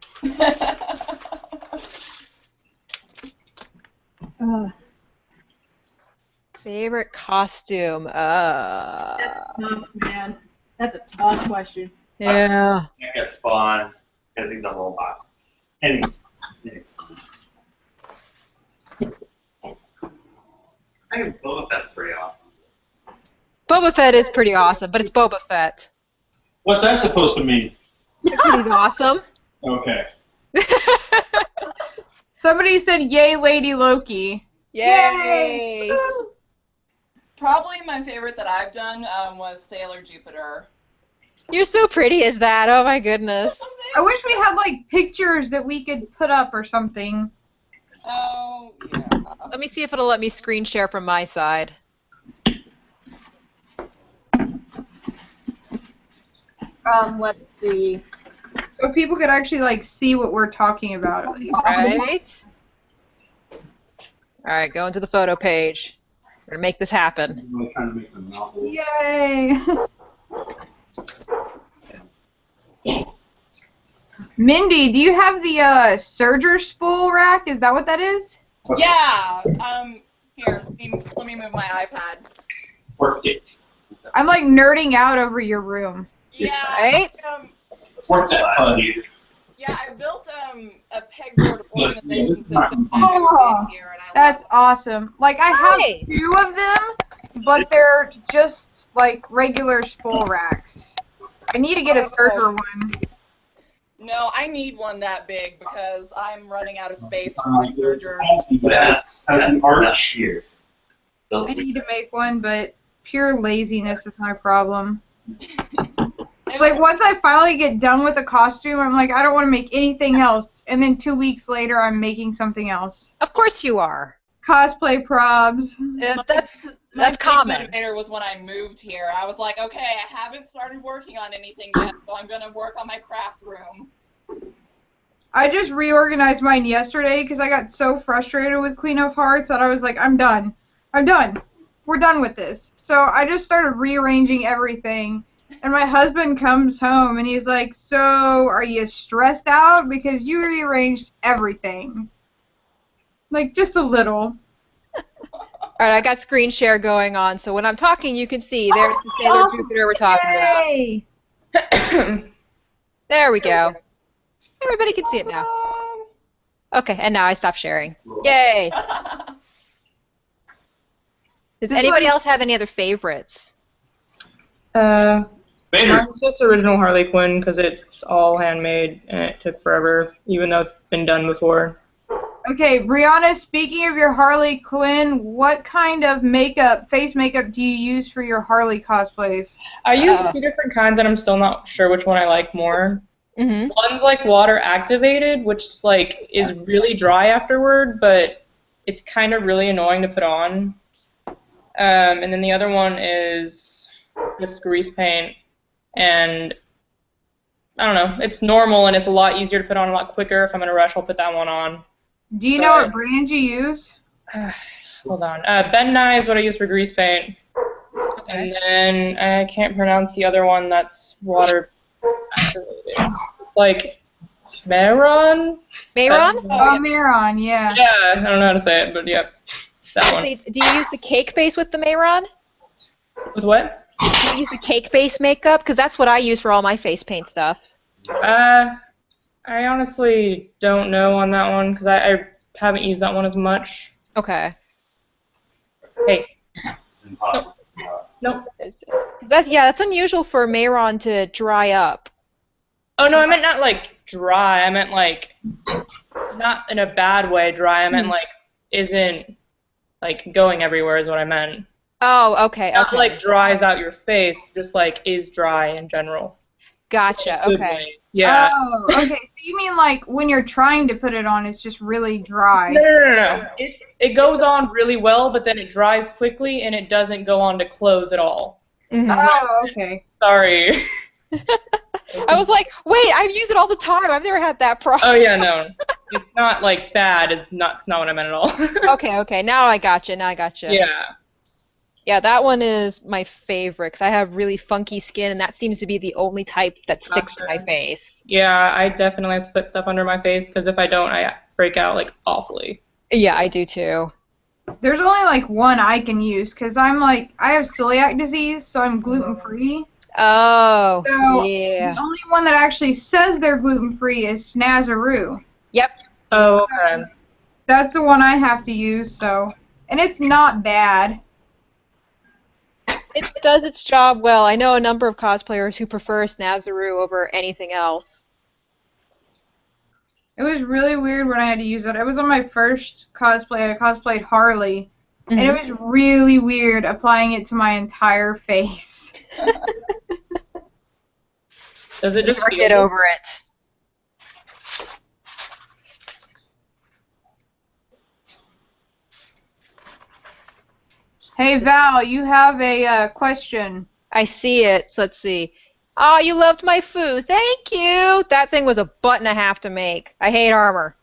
Favorite costume? that's tough, man. That's a tough question. Yeah. I guess Spawn, because he's a robot. And he's I think Boba Fett's pretty awesome. Boba Fett is pretty awesome, but it's Boba Fett. What's that supposed to mean? He's awesome. Okay. Somebody said, yay, Lady Loki. Yay! Probably my favorite that I've done was Sailor Jupiter. You're so pretty as that. Oh my goodness. I wish we had like pictures that we could put up or something. Oh, yeah. Let me see if it'll let me screen share from my side. Let's see. So people could actually like see what we're talking about. Right? Alright, go into the photo page. We're gonna make this happen. I'm really trying to make them novel. Yay! Mindy, do you have the Surger spool rack? Is that what that is? Yeah. Here, let me move my iPad. Perfect. I'm like nerding out over your room. Yeah. Right? Work that, buddy. Yeah, I built a pegboard organization system Oh, that moved in here, and I That's love awesome. Like I have Nice. 2 of them, but they're just like regular spool racks. I need to get a Surger one. it. No, I need one that big because I'm running out of space for my Surger. That's an arch here. I need to make one, but pure laziness is my problem. It's like once I finally get done with a costume, I'm like, I don't want to make anything else. And then 2 weeks later, I'm making something else. Of course you are. Cosplay probs. That's common. My big motivator was when I moved here. I was like, okay, I haven't started working on anything yet, so I'm going to work on my craft room. I just reorganized mine yesterday because I got so frustrated with Queen of Hearts that I was like, I'm done. I'm done. We're done with this. So I just started rearranging everything. And my husband comes home and he's like, so are you stressed out because you rearranged everything? Like, just a little. Alright, I got screen share going on, so when I'm talking you can see there's the Sailor Awesome. Jupiter we're talking Yay. about. There we go. Everybody can see it now. Okay, and now I stop sharing. Yay! Does This anybody one- else have any other favorites? Vader. Mine's just original Harley Quinn because it's all handmade and it took forever, even though it's been done before. Okay, Brianna, speaking of your Harley Quinn, what kind of makeup, face makeup, do you use for your Harley cosplays? I use 2 different kinds, and I'm still not sure which one I like more. Mm-hmm. One's like water activated, which like is really dry afterward, but it's kind of really annoying to put on. And then the other one is just grease paint, and I don't know, it's normal and it's a lot easier to put on a lot quicker. If I'm in a rush, I'll put that one on. Do you know what brand you use? Hold on. Ben Nye is what I use for grease paint. And then I can't pronounce the other one that's water activated. Like Mayron? Mayron? Oh, Miron, yeah. Yeah, I don't know how to say it, but yep. That one. Actually, do you use the cake base with the Mayron? With what? Do you use the cake base makeup? Because that's what I use for all my face paint stuff. I honestly don't know on that one because I haven't used that one as much. Okay. Hey. It's impossible. Nope. That's unusual for Mayron to dry up. Oh no, I meant not like dry. I meant like not in a bad way dry. I meant like isn't like going everywhere is what I meant. Oh, okay, Not okay. like dries out your face, just like is dry in general. Gotcha, Good okay. way. Yeah. Oh, okay. So you mean like when you're trying to put it on, it's just really dry? No. It goes on really well, but then it dries quickly and it doesn't go on to clothes at all. Mm-hmm. Oh, okay. Sorry. I was like, wait, I use it all the time. I've never had that problem. Oh yeah, no. It's not like bad. It's not what I meant at all. Okay. Now I gotcha. Yeah. Yeah, that one is my favorite because I have really funky skin, and that seems to be the only type that sticks to my face. Yeah, I definitely have to put stuff under my face because if I don't, I break out like awfully. Yeah, I do too. There's only like one I can use because I have celiac disease, so I'm gluten free. Oh, So yeah. the only one that actually says they're gluten free is Snazaroo. Yep. Oh, okay. That's the one I have to use. So, and it's not bad. It does its job well. I know a number of cosplayers who prefer Snazaroo over anything else. It was really weird when I had to use it. It was on my first cosplay. I cosplayed Harley. And it was really weird applying it to my entire face. Does it just get over it? Hey, Val, you have a question. I see it. So let's see. Oh, you loved my foo. Thank you. That thing was a butt and a half to make. I hate armor.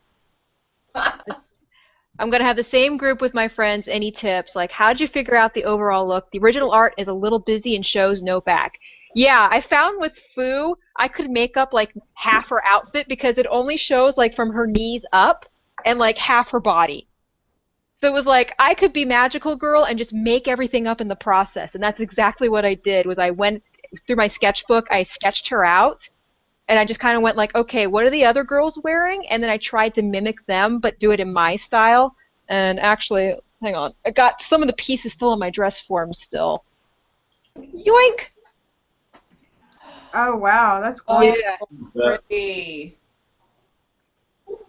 I'm going to have the same group with my friends. Any tips? Like, how'd you figure out the overall look? The original art is a little busy and shows no back. Yeah, I found with Foo, I could make up, like, half her outfit because it only shows, like, from her knees up and, like, half her body. So it was like, I could be Magical Girl and just make everything up in the process. And that's exactly what I did, was I went through my sketchbook, I sketched her out, and I just kind of went like, okay, what are the other girls wearing? And then I tried to mimic them, but do it in my style. And actually, hang on, I got some of the pieces still in my dress form still. Yoink! Oh, wow, that's cool. Yeah. Pretty.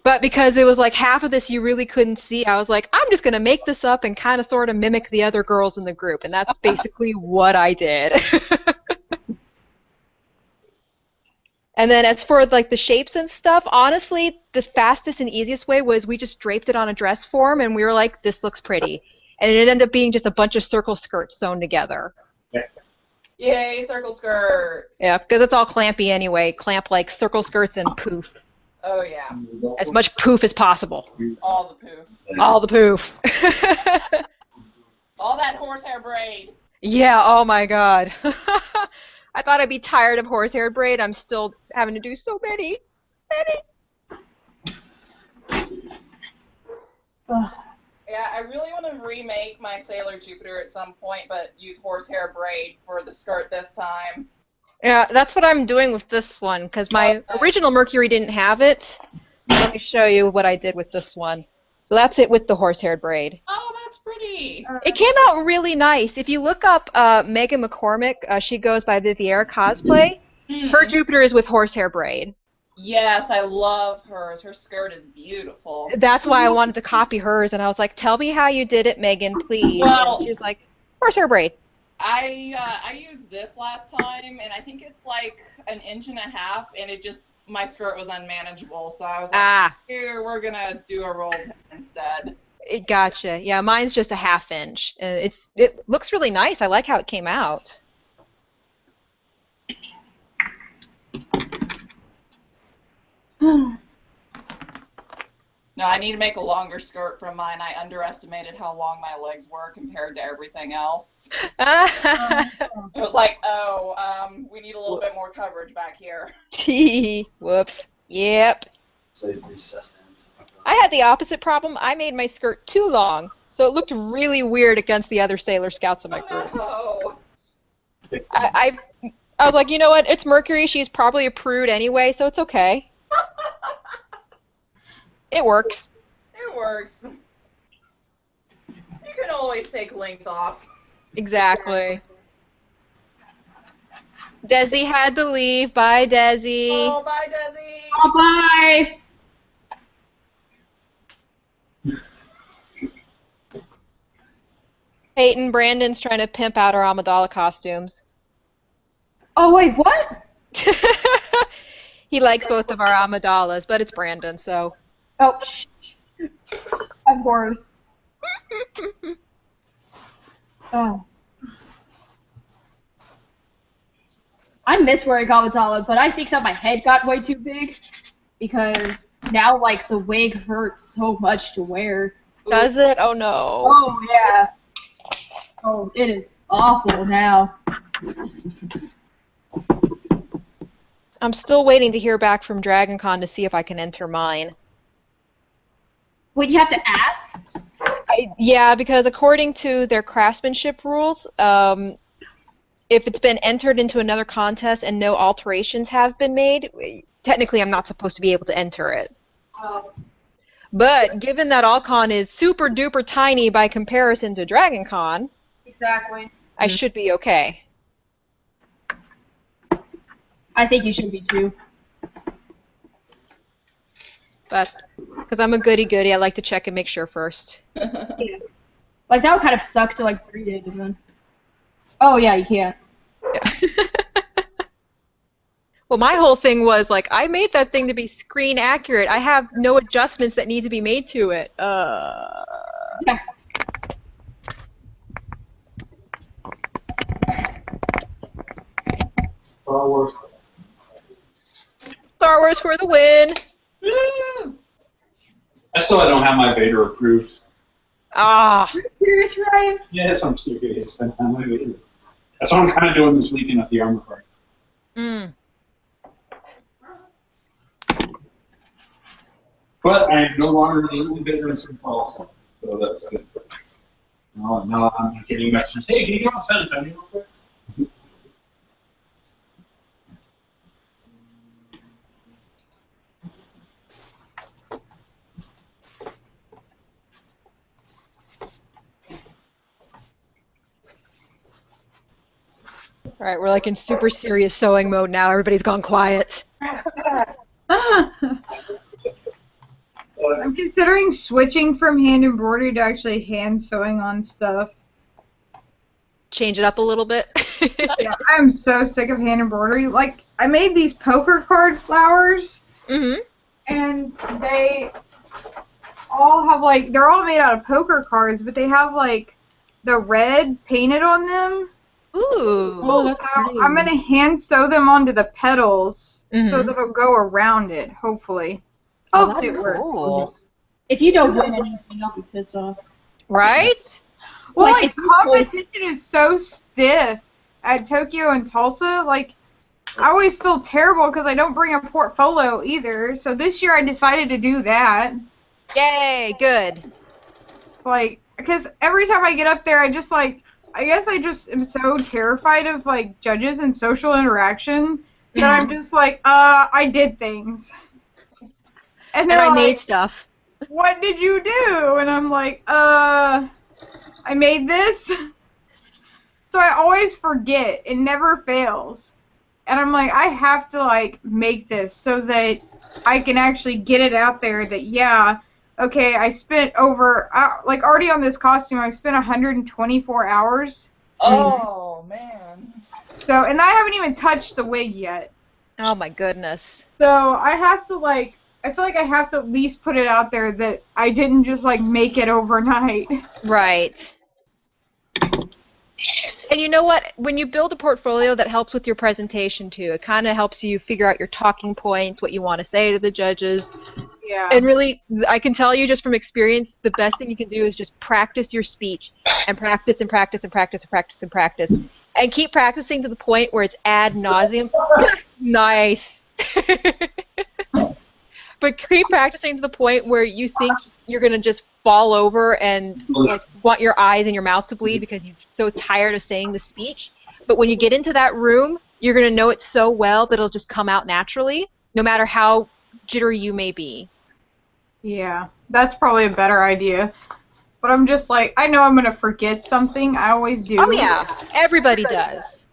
But because it was like half of this you really couldn't see, I was like, I'm just going to make this up and kind of sort of mimic the other girls in the group. And that's basically what I did. And then as for like the shapes and stuff, honestly, the fastest and easiest way was we just draped it on a dress form and we were like, this looks pretty. And it ended up being just a bunch of circle skirts sewn together. Yay, circle skirts. Yeah, because it's all clampy anyway. Clamp like circle skirts and poof. Oh, yeah. As much poof as possible. All the poof. All the poof. All that horsehair braid. Yeah, oh my god. I thought I'd be tired of horsehair braid. I'm still having to do so many. Yeah, I really want to remake my Sailor Jupiter at some point, but use horsehair braid for the skirt this time. Yeah, that's what I'm doing with this one, because my original Mercury didn't have it. Let me show you what I did with this one. So that's it with the horsehair braid. Oh, that's pretty. It came out really nice. If you look up Megan McCormick, she goes by Viviera Cosplay. Her Jupiter is with horsehair braid. Yes, I love hers. Her skirt is beautiful. That's why I wanted to copy hers, and I was like, tell me how you did it, Megan, please. Well, and she was like, horsehair braid. I used this last time, and I think it's like 1.5 inches, and it just, my skirt was unmanageable, so I was like, here, we're gonna do a rolled instead. Gotcha. Yeah, mine's just a 1/2 inch. It looks really nice. I like how it came out. No, I need to make a longer skirt from mine. I underestimated how long my legs were compared to everything else. It was like, we need a little bit more coverage back here. Whoops. Yep. I had the opposite problem. I made my skirt too long, so it looked really weird against the other Sailor Scouts in my group. Oh. I was like, you know what? It's Mercury. She's probably a prude anyway, so it's okay. It works. It works. You can always take length off. Exactly. Desi had to leave. Bye, Desi. Oh, bye, Desi. Oh, bye. Peyton, Brandon's trying to pimp out our Amidala costumes. Oh, wait, what? He likes both of our Amidalas, but it's Brandon, so. Oh, shh. Of course. Oh. I miss wearing Amidala, but I think that my head got way too big because now, like, the wig hurts so much to wear. Does it? Oh, no. Oh, yeah. Oh, it is awful now. I'm still waiting to hear back from Dragon Con to see if I can enter mine. Wait, you have to ask? Yeah, because according to their craftsmanship rules, if it's been entered into another contest and no alterations have been made, technically I'm not supposed to be able to enter it. Oh. But given that Alcon is super duper tiny by comparison to Dragon Con, Exactly. I should be okay. I think you should be too. But because I'm a goody-goody, I like to check and make sure first. Yeah. Like, that would kind of suck to, like, read it and then... Oh, yeah, you can't. Yeah. Well, my whole thing was, like, I made that thing to be screen accurate. I have no adjustments that need to be made to it. Yeah. Star Wars. Star Wars for the win! Woo! I still don't have my Vader approved. Ah. Are you serious, Ryan? Yes, I'm serious. I don't have my Vader. That's what I'm kind of doing this weekend at the armor park. Mm. But I am no longer the only Vader in St. Paul, so that's good. No, I'm getting messages. Hey, can you go on San Antonio real quick? Alright, we're like in super serious sewing mode now. Everybody's gone quiet. I'm considering switching from hand embroidery to actually hand sewing on stuff. Change it up a little bit. Yeah, I'm so sick of hand embroidery. Like, I made these poker card flowers, Mm-hmm. and they all have, like, they're all made out of poker cards, but they have, like, the red painted on them. Ooh. Oh, that's So pretty. I'm going to hand sew them onto the petals so Mhm. that it'll go around it, hopefully. Oh, Hopefully that's it works. cool. If you don't win anything, I'll be pissed off. Right? Well, Like, like, if you competition is so stiff at Tokyo and Tulsa. Like, I always feel terrible because I don't bring a portfolio either. So this year I decided to do that. Yay, good. Like, because every time I get up there, I just, like, I guess I just am so terrified of, like, judges and social interaction that I'm just like, I did things. And they're And I like, made stuff. what did you do? And I'm like, I made this. So I always forget. It never fails. And I'm like, I have to, like, make this so that I can actually get it out there that, yeah, okay, I spent over, like, already on this costume, I spent 124 hours. Oh, man. So, and I haven't even touched the wig yet. Oh my goodness. So I have to, like, I feel like I have to at least put it out there that I didn't just, like, make it overnight. Right. And you know what? When you build a portfolio, that helps with your presentation too. It kind of helps you figure out your talking points, what you want to say to the judges. Yeah. And really, I can tell you just from experience, the best thing you can do is just practice your speech and practice and practice and practice and practice and practice. And keep practicing to the point where it's ad nauseum. Nice. But keep practicing to the point where you think you're going to just fall over and like want your eyes and your mouth to bleed because you're so tired of saying the speech. But when you get into that room, you're going to know it so well that it'll just come out naturally, no matter how jittery you may be. Yeah, that's probably a better idea. But I'm just like, I know I'm going to forget something. I always do. Oh, yeah. Everybody does.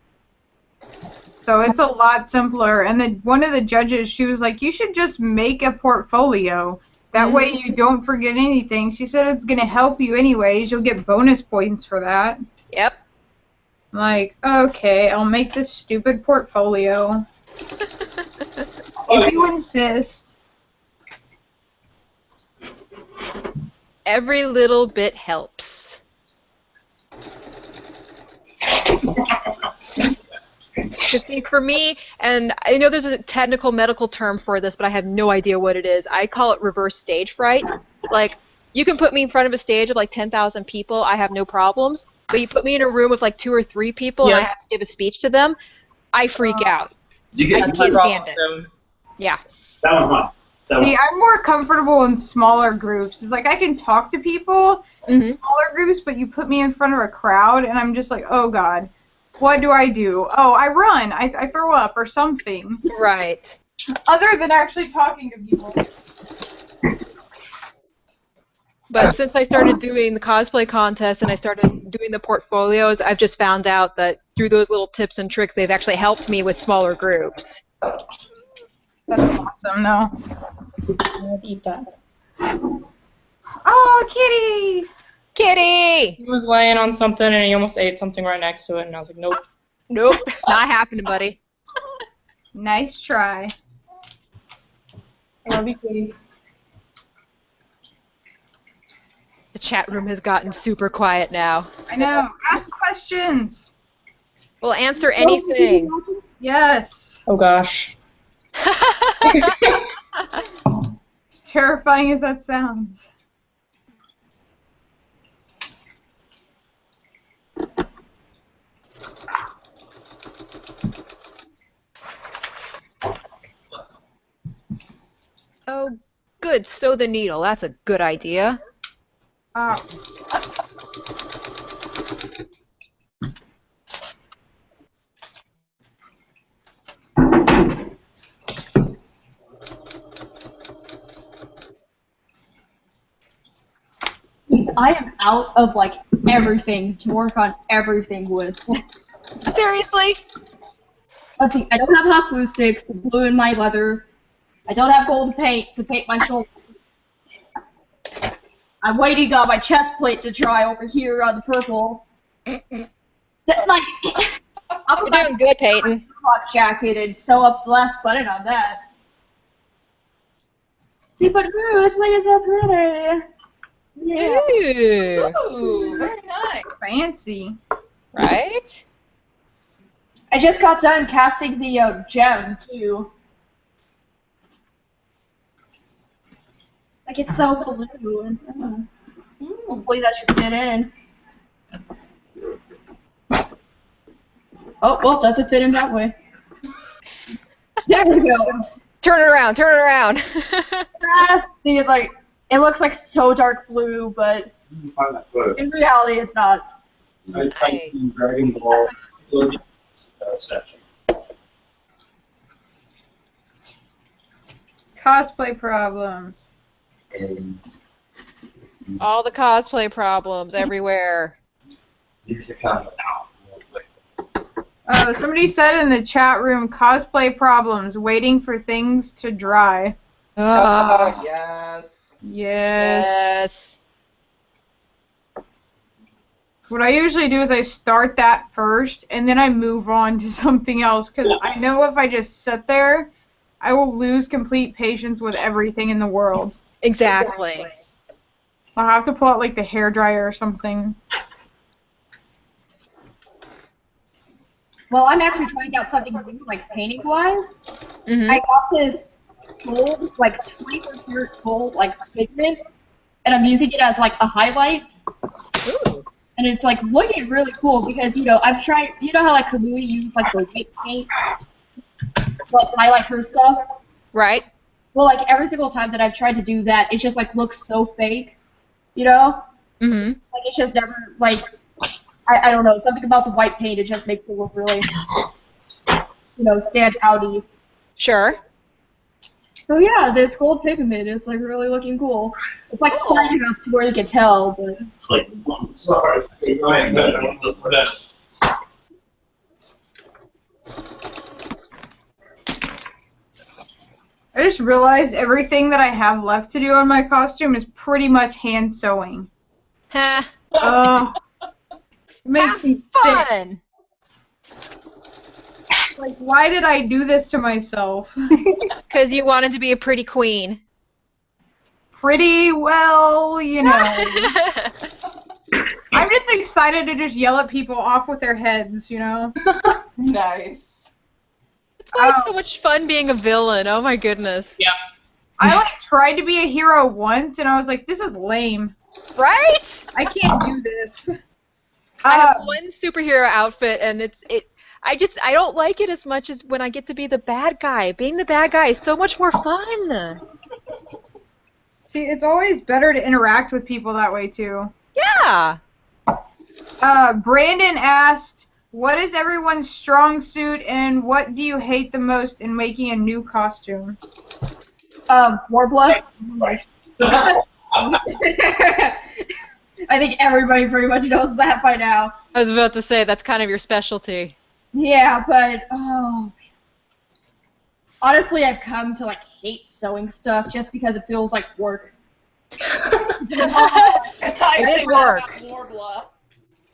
So it's a lot simpler. And then one of the judges, she was like, you should just make a portfolio. That way you don't forget anything. She said it's going to help you anyways. You'll get bonus points for that. Yep. I'm like, okay, I'll make this stupid portfolio. If you insist. Every little bit helps. Because see, for me, and I know there's a technical medical term for this, but I have no idea what it is. I call it reverse stage fright. Like, you can put me in front of a stage of like 10,000 people, I have no problems. But you put me in a room with like 2 or 3 people and I have to give a speech to them, I freak out. I just can't stand it. Yeah. That one's mine. See, I'm more comfortable in smaller groups. It's like I can talk to people in smaller groups, but you put me in front of a crowd, and I'm just like, oh, God. What do I do? Oh, I run. I throw up or something. Right. Other than actually talking to people. But since I started doing the cosplay contest and I started doing the portfolios, I've just found out that through those little tips and tricks, they've actually helped me with smaller groups. That's awesome, though. I'd eat that. Oh, kitty! Kitty! He was laying on something and he almost ate something right next to it, and I was like, nope. Nope, not happening, buddy. Nice try. I love you, kitty. The chat room has gotten super quiet now. I know. Ask questions. We'll answer anything. Yes. Oh gosh. Terrifying as that sounds. Oh, good. Sew the needle. That's a good idea. I am out of like everything to work on everything with. Seriously? Let's see, I don't have hot glue sticks to glue in my leather. I don't have gold paint to paint my shoulder. I'm waiting on my chest plate to dry over here on the purple. Like, You're doing good, Peyton. Jacket and sew up the last button on that. See, but ooh, it's like it's so pretty. Yeah. Ooh, very nice. Fancy. Right? I just got done casting the gem too. Like it's so blue. And, hopefully that should fit in. Oh, well, it doesn't fit in that way. There we go. Turn it around, turn it around. See, it's like, it looks like so dark blue, but in reality it's not. I typed in Dragon Ball section. Cosplay problems. All the cosplay problems everywhere. Needs to come out. Somebody said in the chat room, cosplay problems, waiting for things to dry. Oh, yes. Yes. What I usually do is I start that first, and then I move on to something else, because I know if I just sit there, I will lose complete patience with everything in the world. Exactly. I'll have to pull out, like, the hairdryer or something. Well, I'm actually trying out something new, like painting-wise. Mm-hmm. I got this gold, like 20% gold, like pigment, and I'm using it as like a highlight. Ooh. And it's like looking really cool because I've tried. You know how like Kamui uses like the white paint, like highlight her stuff. Right. Well, like every single time that I've tried to do that, it just like looks so fake. Mm-hmm. Like it's just never like. I don't know, something about the white paint, it just makes it look really, stand outy. Sure. So yeah, this gold pigment, it's like really looking cool. It's like sliding up to where you can tell, but... Like, sorry. I just realized everything that I have left to do on my costume is pretty much hand sewing. Ha. It makes me fun. sick. Like, why did I do this to myself? Because you wanted to be a pretty queen. Pretty well, I'm just excited to just yell at people off with their heads, Nice. That's why it's so much fun being a villain. Oh my goodness. Yeah. I tried to be a hero once, and I was like, this is lame. Right? I can't do this. I have one superhero outfit, and I don't like it as much as when I get to be the bad guy. Being the bad guy is so much more fun. See, it's always better to interact with people that way, too. Yeah. Brandon asked, what is everyone's strong suit, and what do you hate the most in making a new costume? Warbler. I think everybody pretty much knows that by now. I was about to say, that's kind of your specialty. Yeah, but, Honestly, I've come to like hate sewing stuff just because it feels like work. It is work.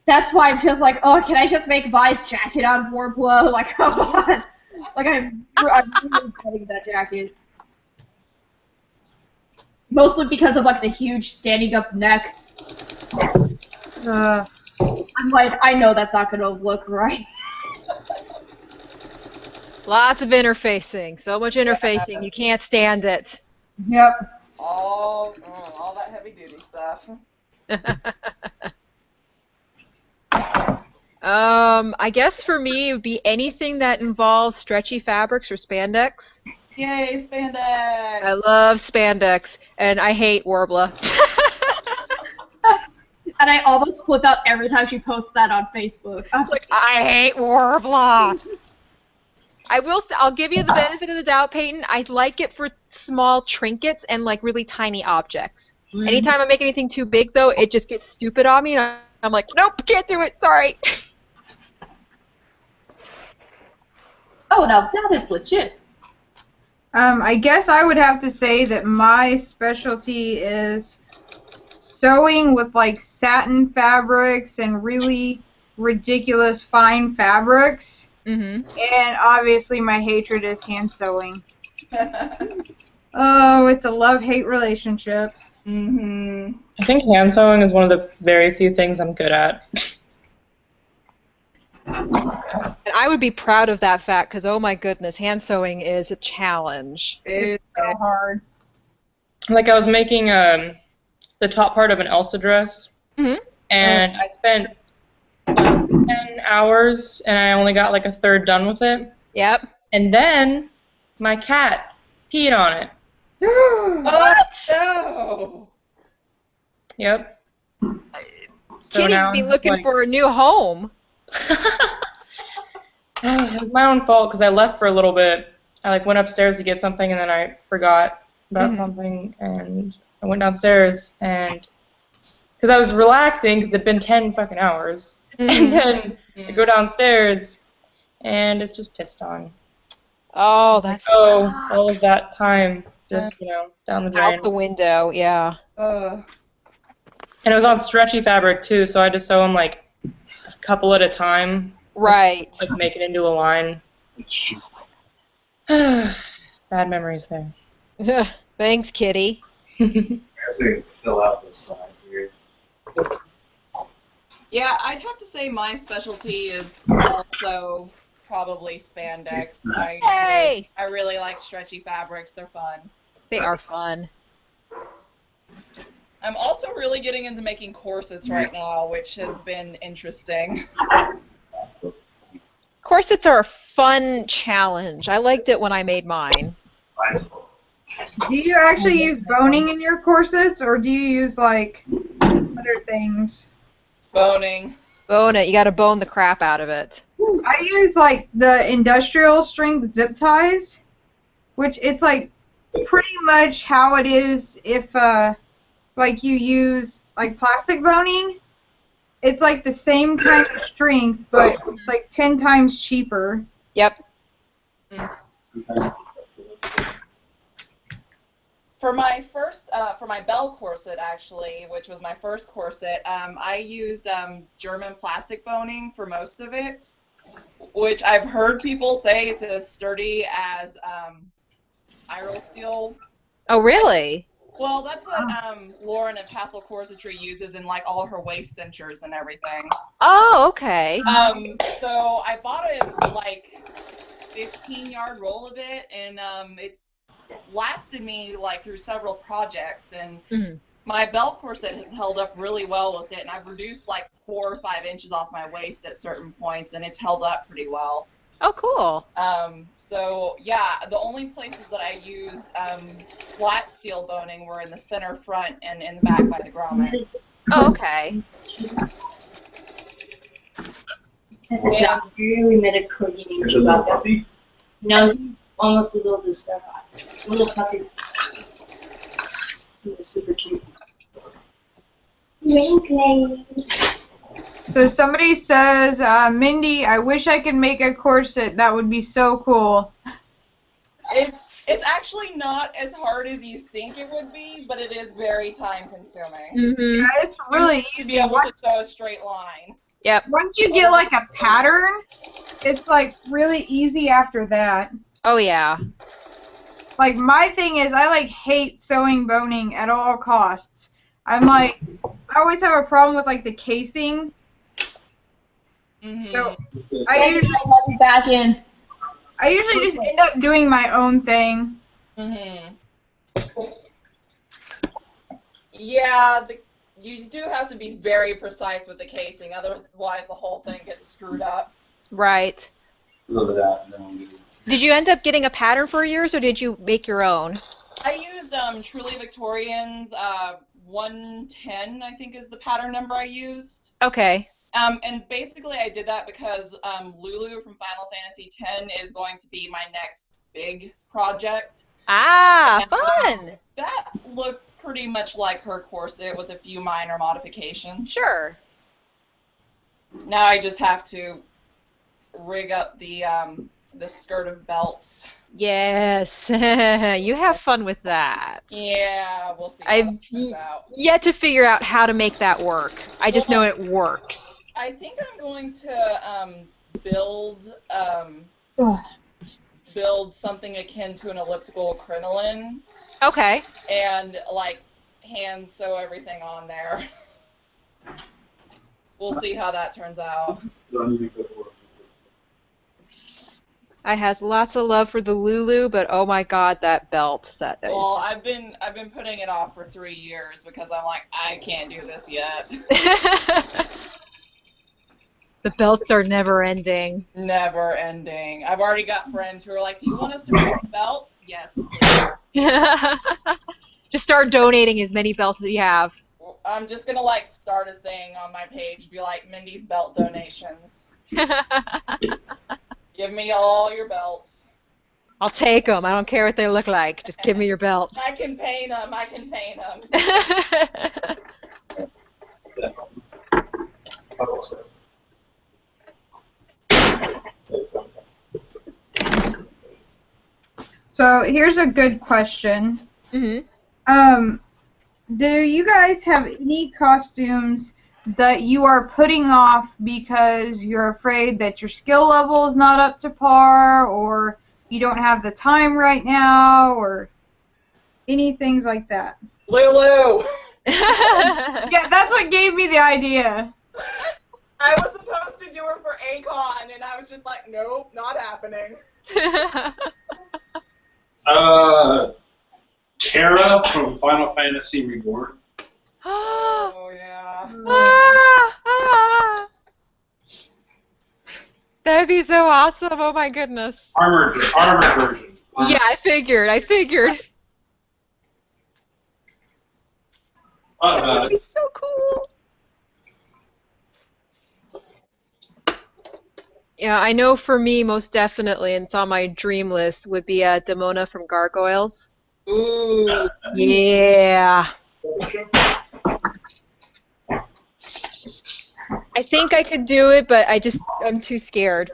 That's why I'm just like, oh, can I just make Vi's jacket out of Warblow? Like, come on. Like, I'm really sweating that jacket. Mostly because of like the huge standing up neck. I'm like, I know that's not gonna look right. Lots of interfacing. So much interfacing. You can't stand it. Yep. All that heavy duty stuff. I guess for me it would be anything that involves stretchy fabrics or spandex. Yay, spandex! I love spandex, and I hate Warbler. And I almost flip out every time she posts that on Facebook. I'm like, I hate Warbler. I'll give you the benefit of the doubt, Peyton. I like it for small trinkets and like really tiny objects. Anytime I make anything too big, though, it just gets stupid on me, and I'm like, nope, can't do it. Sorry. oh, now that is legit. I guess I would have to say that my specialty is sewing with like satin fabrics and really ridiculous fine fabrics. And obviously my hatred is hand sewing. Oh, it's a love-hate relationship. I think hand sewing is one of the very few things I'm good at. And I would be proud of that fact because, oh my goodness, hand sewing is a challenge. It's so hard. Like I was making the top part of an Elsa dress, and I spent like 10 hours, and I only got like a third done with it. Yep. And then my cat peed on it. What? No! Yep. Can't even be looking for a new home. It was my own fault because I left for a little bit. I like went upstairs to get something and then I forgot about something and I went downstairs and because I was relaxing because it'd been 10 fucking hours and then I go downstairs and it's just pissed on. Oh, that's all of that time just down the drain. Out the window, yeah. And it was on stretchy fabric too, so I just sew them like a couple at a time. Right. Like make it into a line. Bad memories there. Thanks, Kitty. Fill out this side here. Yeah, I'd have to say my specialty is also probably spandex. I really like stretchy fabrics. They're fun. They are fun. I'm also really getting into making corsets right now, which has been interesting. Corsets are a fun challenge. I liked it when I made mine. Do you actually use boning in your corsets, or do you use, like, other things? Boning. Bone it. You gotta bone the crap out of it. I use, like, the industrial strength zip ties, which it's, like, pretty much how it is if, like, you use, like, plastic boning. It's, like, the same kind of strength, but, like, 10 times cheaper. Yep. For my first, for my bell corset, actually, which was my first corset, I used German plastic boning for most of it, which I've heard people say it's as sturdy as spiral steel. Oh, really? Well, that's what Lauren of Castle Corsetry uses in like all her waist cinchers and everything. Oh, okay. So I bought a like 15-yard roll of it, and it's lasted me like through several projects, and my bell corset has held up really well with it, and I've reduced like 4 or 5 inches off my waist at certain points, and it's held up pretty well. Oh, cool. So yeah, the only places that I used flat steel boning were in the center front and in the back by the grommets. Oh, okay. Yeah, we met a coordinator about that. No, he's almost as old as Stefan. Little puppy. He was super cute. Okay. So somebody says, Mindy, I wish I could make a corset. That would be so cool. It's actually not as hard as you think it would be, but it is very time consuming. Yeah, it's really easy to be able to show a straight line. Yep. Once you get like a pattern, it's like really easy after that. Oh yeah. Like my thing is, I like hate sewing boning at all costs. I'm like, I always have a problem with like the casing. So I usually let it back in. I usually just end up doing my own thing. Yeah, you do have to be very precise with the casing, otherwise the whole thing gets screwed up. Right. A little bit of that, and then we'll use. Did you end up getting a pattern for yours, or did you make your own? I used Truly Victorian's 110, I think is the pattern number I used. Okay. And basically I did that because Lulu from Final Fantasy X is going to be my next big project. Ah, fun! That looks pretty much like her corset with a few minor modifications. Sure. Now I just have to rig up the skirt of belts. Yes, you have fun with that. Yeah, we'll see. I've yet to figure out how to make that work. I just know it works. I think I'm going to build something akin to an elliptical crinoline. Okay. And like hand sew everything on there. We'll see how that turns out. I has lots of love for the Lulu, but oh my god, that belt set. Well, I've been putting it off for 3 years because I'm like, I can't do this yet. The belts are never ending. Never ending. I've already got friends who are like, do you want us to make belts? Yes, please. Just start donating as many belts as you have. I'm just gonna like start a thing on my page, be like Mindy's belt donations. Give me all your belts. I'll take them. I don't care what they look like. Just give me your belts. I can paint them. I can paint them. So here's a good question. Do you guys have any costumes that you are putting off because you're afraid that your skill level is not up to par, or you don't have the time right now, or any things like that? Lulu! Yeah, that's what gave me the idea. I was supposed to do her for Akon, and I was just like, nope, not happening. Terra from Final Fantasy Reborn. Oh, yeah. That'd be so awesome. Oh, my goodness. Armored version. Yeah, I figured. That would be so cool. Yeah, I know for me, most definitely, and it's on my dream list, would be Demona from Gargoyles. Ooh. Yeah. I think I could do it, but I'm too scared.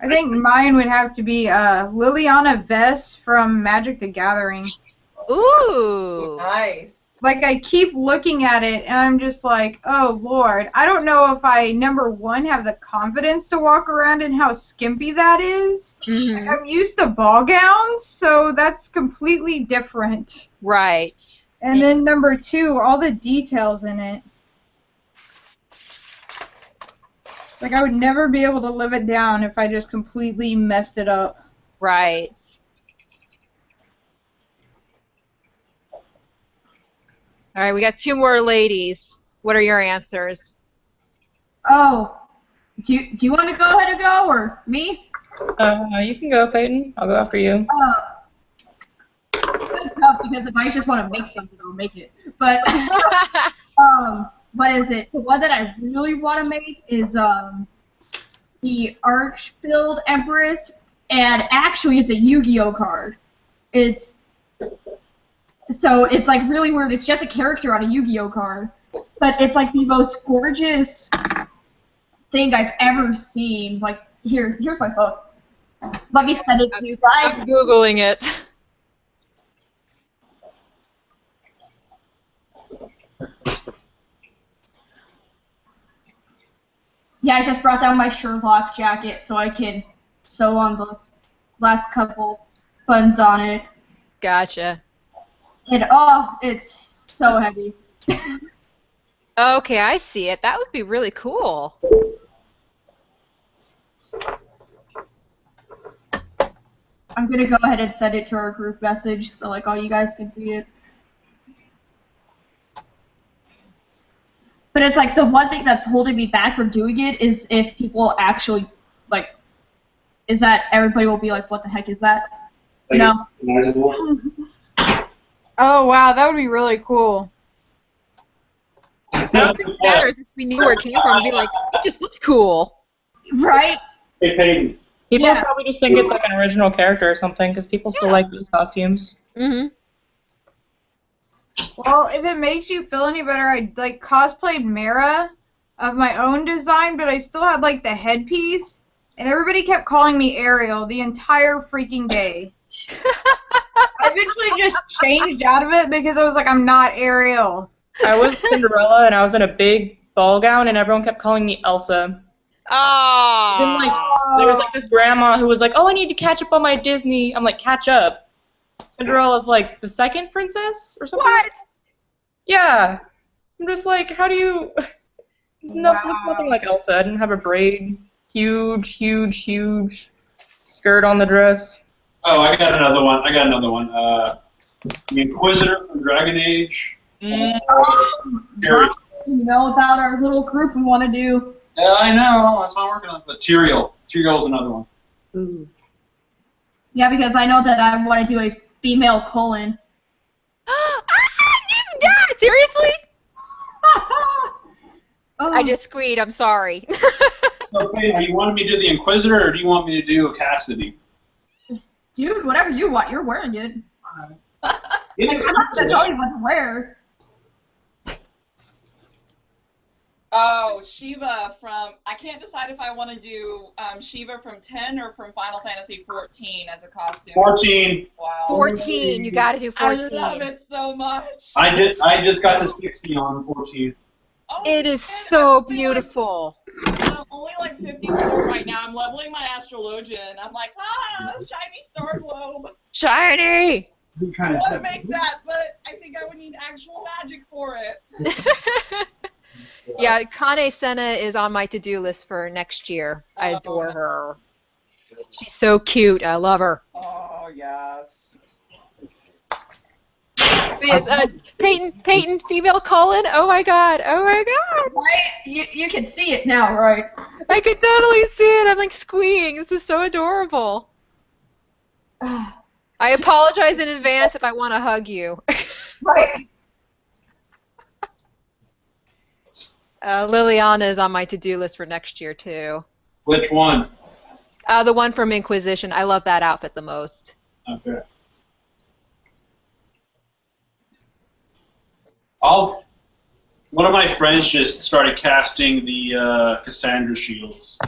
I think mine would have to be Liliana Vess from Magic the Gathering. Ooh. Nice. Like, I keep looking at it, and I'm just like, oh, Lord. I don't know if I, number one, have the confidence to walk around in how skimpy that is. Like, I'm used to ball gowns, so that's completely different. Right. And then number two, all the details in it. Like, I would never be able to live it down if I just completely messed it up. Right. All right, we got 2 more ladies. What are your answers? Oh, do you want to go ahead and go, or me? You can go, Peyton. I'll go after you. It's tough because if I just want to make something, I'll make it. But what is it? The one that I really want to make is the Arch-filled Empress, and actually it's a Yu-Gi-Oh card. It's like really weird. It's just a character on a Yu-Gi-Oh card, but it's like the most gorgeous thing I've ever seen. Like here's my book. Let me send it to you guys. I'm Googling it. Yeah, I just brought down my Sherlock jacket so I can sew on the last couple buttons on it. Gotcha. And oh, it's so heavy. Okay, I see it. That would be really cool. I'm gonna go ahead and send it to our group message so like all you guys can see it. But it's like the one thing that's holding me back from doing it is if people actually like, is that everybody will be like, what the heck is that? You know? Oh wow, that would be really cool. I don't think it matters if we knew where it came from and be like, it just looks cool. Right? Hey, Peyton. People probably just think it's like an original character or something, because people still like those costumes. Mm-hmm. Well, if it makes you feel any better, I like cosplayed Mara of my own design, but I still had like the headpiece, and everybody kept calling me Ariel the entire freaking day. I eventually just changed out of it because I was like, I'm not Ariel. I was Cinderella, and I was in a big ball gown, and everyone kept calling me Elsa. Oh. Then, like, there was like this grandma who was like, "Oh, I need to catch up on my Disney." I'm like, "Catch up." Cinderella's like the second princess or something. What? Yeah. I'm just like, how do you? Nothing like Elsa. I didn't have a braid. Huge skirt on the dress. Oh, I got another one. The Inquisitor from Dragon Age. You know about our little group we want to do. Yeah, I know. That's what I'm working on. But Tyrael. Tyrael's another one. Ooh. Yeah, because I know that I want to do a female Cullen. Seriously? Oh. I just squeed. I'm sorry. Okay, are you wanting me to do the Inquisitor, or do you want me to do Cassidy? Dude, whatever you want. You're wearing it. I'm not going to tell you what to wear. Oh, Shiva from... I can't decide if I want to do Shiva from 10 or from Final Fantasy 14 as a costume. 14. Wow. 14. You got to do 14. I love it so much. I just got to 60 on 14. Oh, it is so beautiful. I'm only like 54 right now. I'm leveling my astrologian. I'm like, shiny star globe. Shiny! I want to make that, but I think I would need actual magic for it. Yeah, Kane Senna is on my to-do list for next year. I adore her. She's so cute. I love her. Oh, yes. But yes, Peyton, female Cullen. Oh my god. Right? You can see it now, right? I could totally see it. I'm like squeeing. This is so adorable. I apologize in advance if I want to hug you. Right. Liliana is on my to-do list for next year, too. Which one? The one from Inquisition. I love that outfit the most. Okay. One of my friends just started casting the Cassandra shields.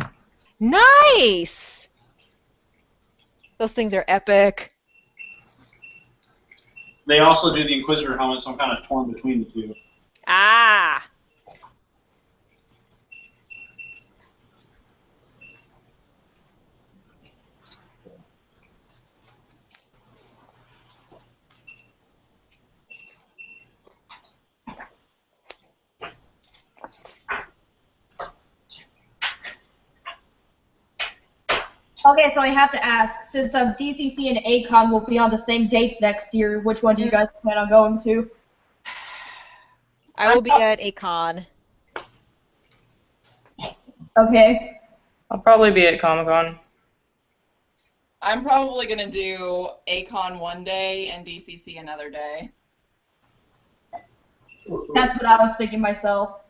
Nice! Those things are epic. They also do the Inquisitor helmet, so I'm kind of torn between the two. Ah! Okay, so I have to ask, since DCC and ACON will be on the same dates next year, which one do you guys plan on going to? I will be at ACON. Okay. I'll probably be at Comic-Con. I'm probably going to do ACON one day and DCC another day. That's what I was thinking myself.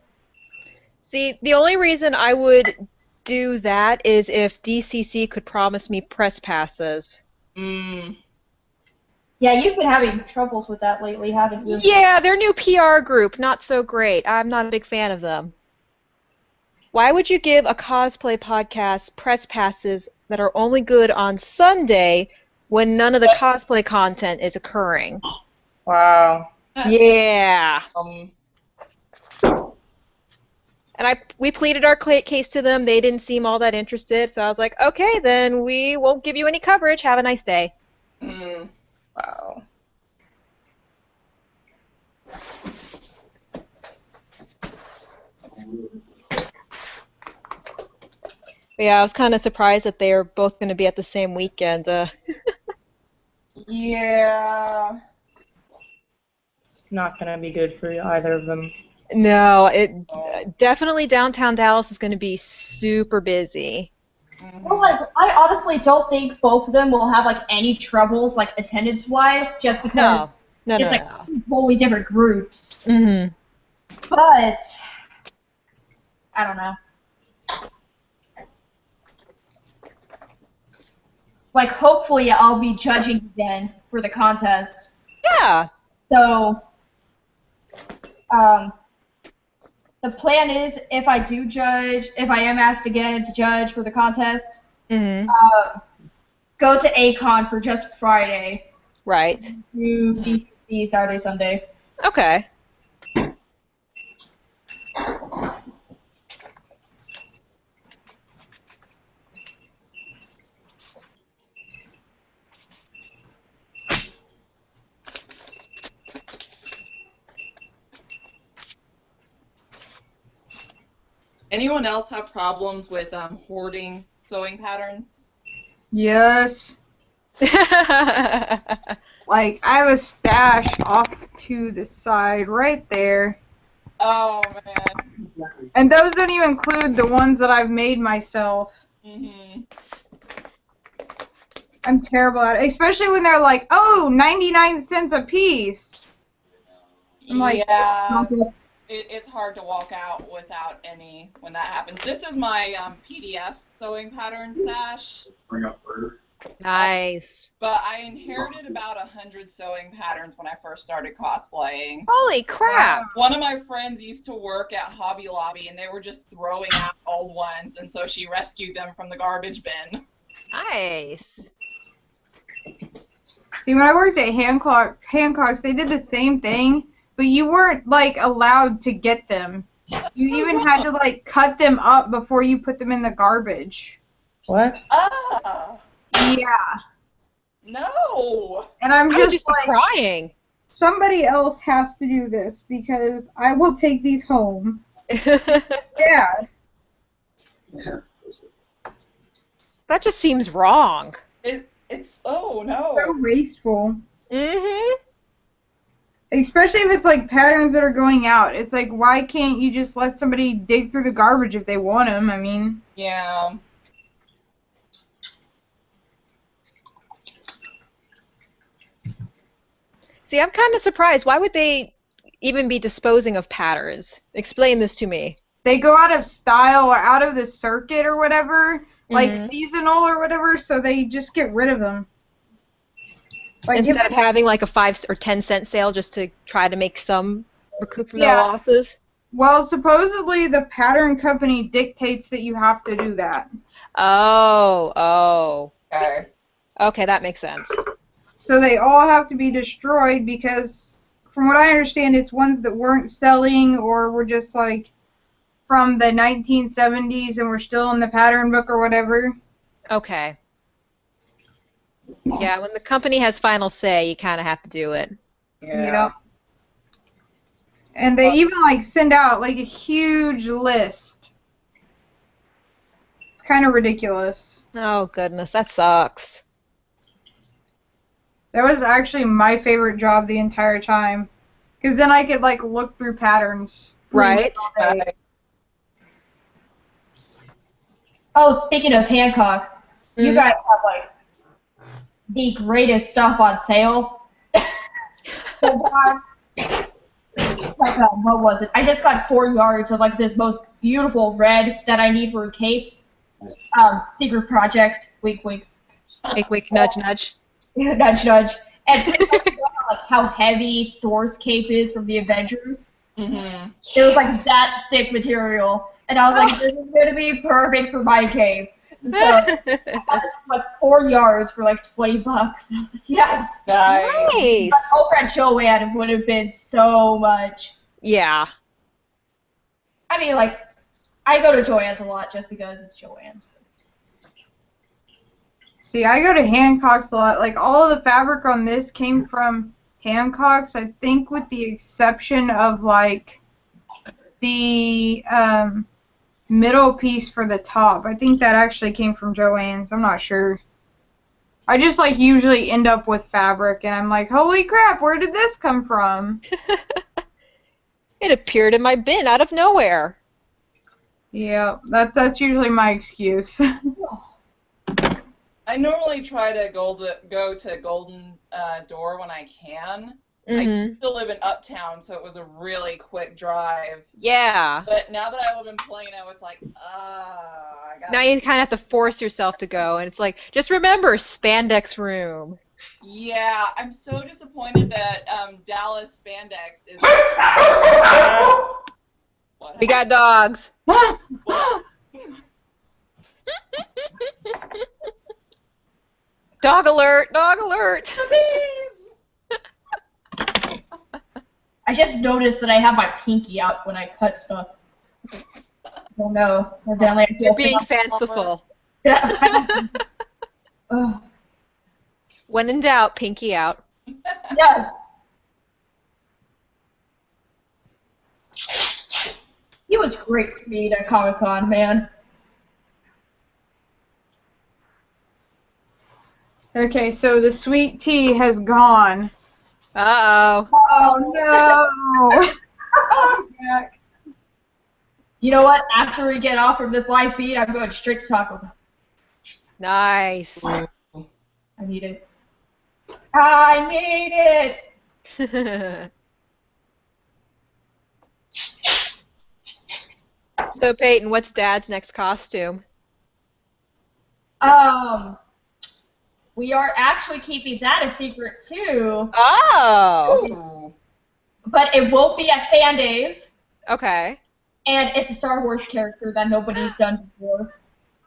See, the only reason I would do that is if DCC could promise me press passes. Mm. Yeah, you've been having troubles with that lately, haven't you? Yeah, their new PR group, not so great. I'm not a big fan of them. Why would you give a cosplay podcast press passes that are only good on Sunday when none of the cosplay content is occurring. Wow. Yeah. And we pleaded our case to them. They didn't seem all that interested, so I was like, okay, then we won't give you any coverage. Have a nice day. Wow. But yeah, I was kind of surprised that they were both going to be at the same weekend. Yeah. It's not going to be good for either of them. No, definitely downtown Dallas is going to be super busy. Well, like, I honestly don't think both of them will have, like, any troubles, like, attendance-wise, just because it's totally different groups. Mm-hmm. But, I don't know. Like, hopefully I'll be judging again for the contest. Yeah. So, the plan is, if I do judge, if I am asked again to judge for the contest, go to A-Con for just Friday. Right. Do DCC Saturday, Sunday. Okay. Anyone else have problems with hoarding sewing patterns? Yes. Like, I have a stash off to the side right there. Oh, man. And those don't even include the ones that I've made myself. Mm-hmm. I'm terrible at it, especially when they're like, oh, 99 cents a piece. I'm like, yeah. It's hard to walk out without any when that happens. This is my PDF sewing pattern stash. Bring up further. Nice. But I inherited about 100 sewing patterns when I first started cosplaying. Holy crap! One of my friends used to work at Hobby Lobby, and they were just throwing out old ones, and so she rescued them from the garbage bin. Nice. See, when I worked at Hancock's, they did the same thing, but you weren't, like, allowed to get them. You even had to, like, cut them up before you put them in the garbage. What? Ah! Yeah. No! And I'm just like, crying. Somebody else has to do this because I will take these home. Yeah. That just seems wrong. It's oh no. So wasteful. Mm-hmm. Especially if it's like patterns that are going out. It's like, why can't you just let somebody dig through the garbage if they want them? I mean. Yeah. See, I'm kind of surprised. Why would they even be disposing of patterns? Explain this to me. They go out of style or out of the circuit or whatever, like seasonal or whatever, so they just get rid of them. Like instead of having like a 5 or 10 cent sale just to try to make some recoup from their losses? Well, supposedly the pattern company dictates that you have to do that. Oh. Okay. Okay, that makes sense. So they all have to be destroyed because, from what I understand, it's ones that weren't selling or were just like from the 1970s and were still in the pattern book or whatever. Okay. Yeah, when the company has final say, you kind of have to do it. Yeah. And they even like send out like a huge list. It's kind of ridiculous. Oh goodness, that sucks. That was actually my favorite job the entire time, because then I could like look through patterns. Right. Oh, speaking of Hancock, you guys have like the greatest stuff on sale. What was it? I just got 4 yards of like this most beautiful red that I need for a cape. Secret project. Wink, wink. Wink, wink. Nudge, nudge. Nudge, nudge. And like how heavy Thor's cape is from the Avengers. Mm-hmm. It was like that thick material, and I was like, "This is gonna be perfect for my cape." So I bought like 4 yards for like $20. And I was like, yes. Nice. But over at Joanne, it would have been so much. Yeah. I mean, like, I go to Joann's a lot just because it's Joann's. See, I go to Hancock's a lot. Like, all of the fabric on this came from Hancock's, I think, with the exception of, like, the middle piece for the top. I think that actually came from Joann's. I'm not sure. I just, like, usually end up with fabric, and I'm like, holy crap, where did this come from? It appeared in my bin out of nowhere. Yeah, that's usually my excuse. I normally try to go to Golden Door when I can. Mm-hmm. I still live in Uptown, so it was a really quick drive. Yeah. But now that I live in Plano, it's like, I gotta... Now you kind of have to force yourself to go, and it's like, just remember, spandex room. Yeah, I'm so disappointed that Dallas Spandex is... We got dogs. Dog alert! Dog alert! I just noticed that I have my pinky out when I cut stuff. Oh no. You're being fanciful. When in doubt, pinky out. Yes. He was great to meet at Comic-Con, man. Okay, so the sweet tea has gone. Uh-oh. Oh, no. You know what? After we get off from this live feed, I'm going straight to Taco Bell. Nice. I need it. I need it! So, Peyton, what's Dad's next costume? We are actually keeping that a secret, too. Oh! But it won't be at Fan Days. Okay. And it's a Star Wars character that nobody's done before.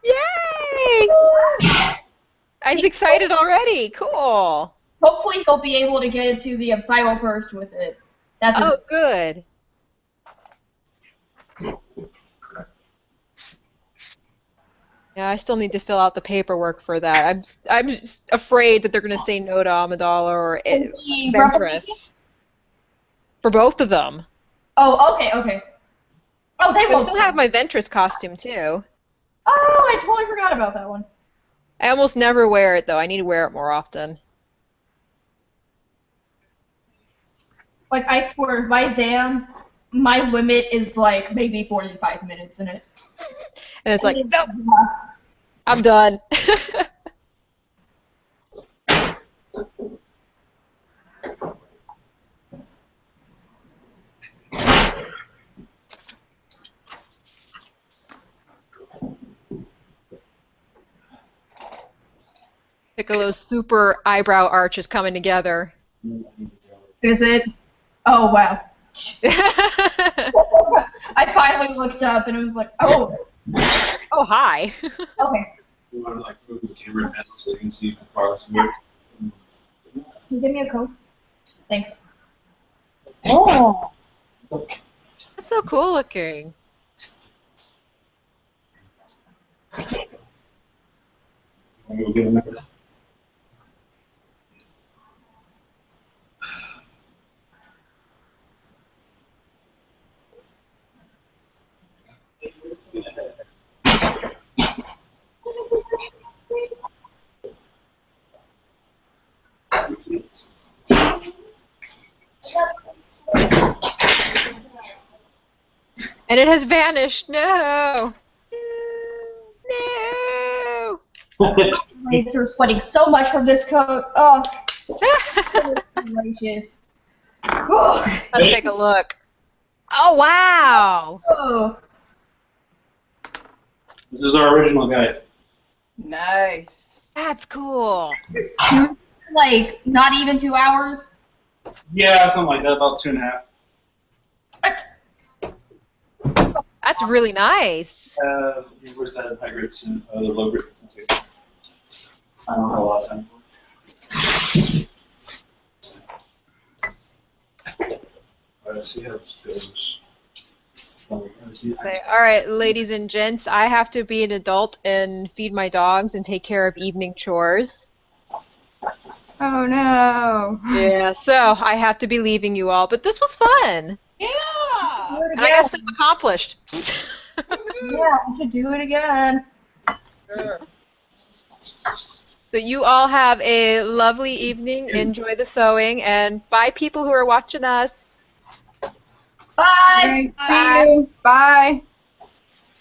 Yay! I'm excited already. Cool. Hopefully he'll be able to get into the final first with it. That's his good. Yeah, I still need to fill out the paperwork for that. I'm just afraid that they're going to say no to Amidala or Ventress. For both of them. Oh, okay. Oh, they I still have my Ventress costume, too. Oh, I totally forgot about that one. I almost never wear it, though. I need to wear it more often. Like, I swear, my Zam, my limit is, like, maybe 45 minutes in it. And it's like, nope, I'm done. Piccolo's super eyebrow arch is coming together. Is it? Oh, wow. I finally looked up and it was like, oh. Oh, hi. Okay. You want to like move the camera down so you can see how far this moves? Can you give me a code? Thanks. Oh. That's so cool looking. We'll get another. And it has vanished. No. No. They're sweating so much from this coat. Oh. Delicious. Let's take a look. Oh, wow. Oh. This is our original guy. Nice. That's cool. Just like, not even 2 hours? Yeah, something like that, about 2.5. That's really nice. Where's that in high grade soon? The low grade soon too. I don't have a lot of time for it. Let's see how this goes. Okay, all right, ladies and gents, I have to be an adult and feed my dogs and take care of evening chores. Oh no. Yeah, so I have to be leaving you all, but this was fun. Yeah. And I got stuff accomplished. Yeah, we should do it again. Sure. So you all have a lovely evening. Enjoy the sewing, and bye, people who are watching us. Bye. Alright, see you. Bye.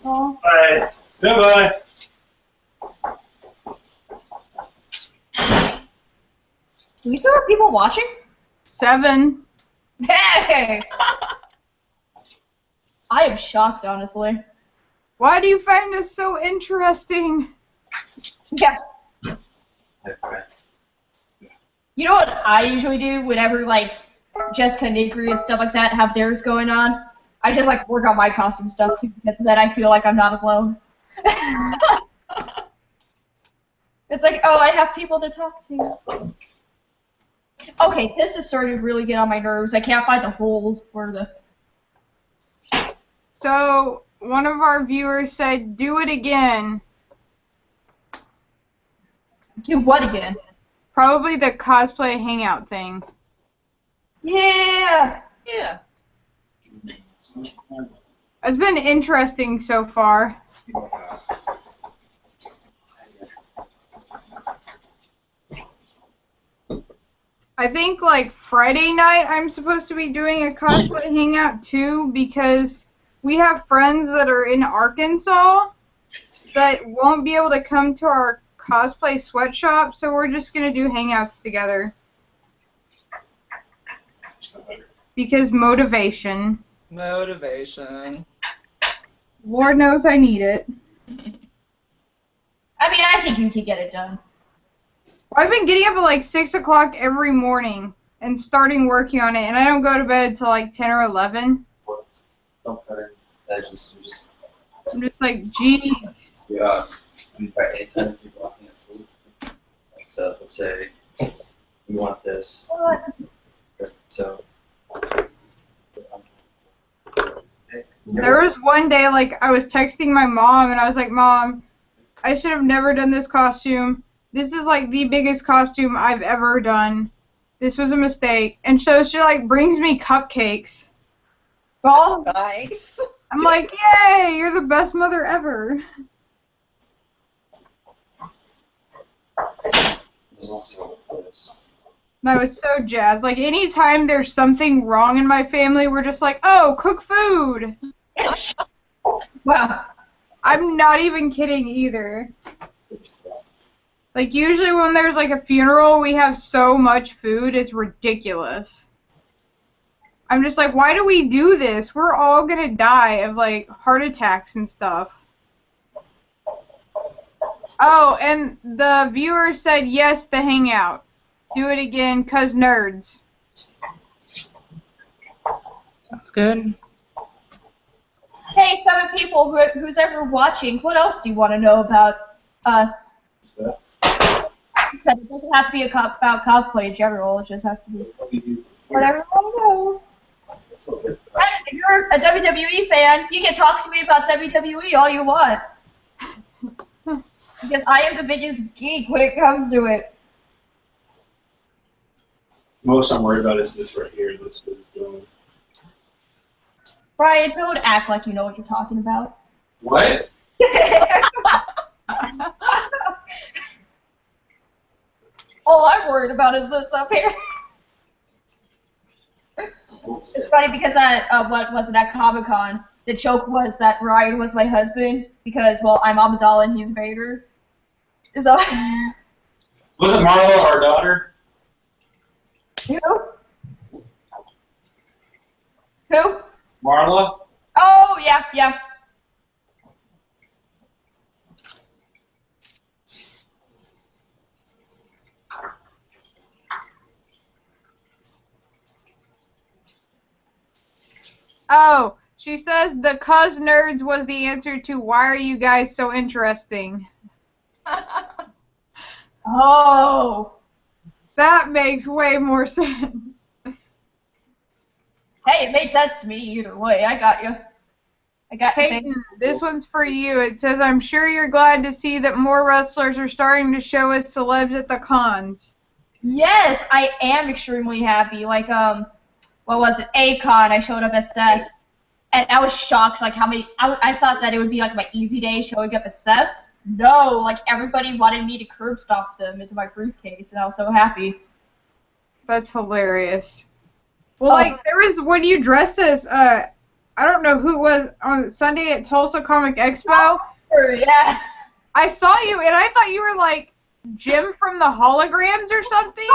Oh. Bye. Goodbye. Do we still have people watching? 7. Hey! I am shocked, honestly. Why do you find this so interesting? Yeah. You know what I usually do whenever, like, Jessica and Nigri and stuff like that have theirs going on? I just, like, work on my costume stuff, too, because then I feel like I'm not alone. It's like, oh, I have people to talk to. Okay, this is starting to really get on my nerves. I can't find the holes for the... So, one of our viewers said, do it again. Do what again? Probably the Cosplay Hangout thing. Yeah! Yeah. It's been interesting so far. I think, like, Friday night I'm supposed to be doing a Cosplay Hangout, too, because we have friends that are in Arkansas that won't be able to come to our cosplay sweatshop, so we're just going to do Hangouts together. Because motivation. Motivation. Lord knows I need it. I mean, I think you could get it done. I've been getting up at like 6 o'clock every morning and starting working on it, and I don't go to bed till like 10 or 11. Don't cut in edges. I'm just like, geez. Yeah. By anytime people walking into it. So let's say we want this. So. There was one day, like, I was texting my mom, and I was like, Mom, I should have never done this costume. This is, like, the biggest costume I've ever done. This was a mistake. And so she, like, brings me cupcakes. Oh, Nice. I'm like, yay, you're the best mother ever. There's also this. And I was so jazzed. Like, anytime there's something wrong in my family, we're just like, oh, cook food. wow. I'm not even kidding either. Like, usually when there's, like, a funeral, we have so much food, it's ridiculous. I'm just like, why do we do this? We're all gonna die of, like, heart attacks and stuff. Oh, and the viewer said, yes, the Hangout. Do it again, 'cause nerds. Sounds good. Hey, 7 people who's ever watching, what else do you want to know about us? Like I said, it doesn't have to be about cosplay in general, it just has to be whatever you want to know. And if you're a WWE fan, you can talk to me about WWE all you want. Because I am the biggest geek when it comes to it. Most I'm worried about is this right here. This is doing. Brian, don't act like you know what you're talking about. What? All I'm worried about is this up here. It's funny because at, what was it, at Comic-Con, the joke was that Ryan was my husband because, well, I'm Amidala and he's Vader. So, Was it Marla, our daughter? who? Who? Marla? Oh, yeah, yeah. Oh, She says the Cos Nerds was the answer to why are you guys so interesting? Oh. That makes way more sense. Hey, it made sense to me either way. I got you. I got you. Peyton, this one's for you. It says, I'm sure you're glad to see that more wrestlers are starting to show as celebs at the cons. Yes, I am extremely happy. Like, what was it? A-Con, I showed up as Seth. And I was shocked, like, how many... I thought that it would be, like, my easy day showing up as Seth. No, like, everybody wanted me to curb stomp them into my briefcase, and I was so happy. That's hilarious. Well, like, there was... When you dressed as, I don't know who it was, on Sunday at Tulsa Comic Expo. Yeah. I saw you, and I thought you were, like, Jim from the Holograms or something.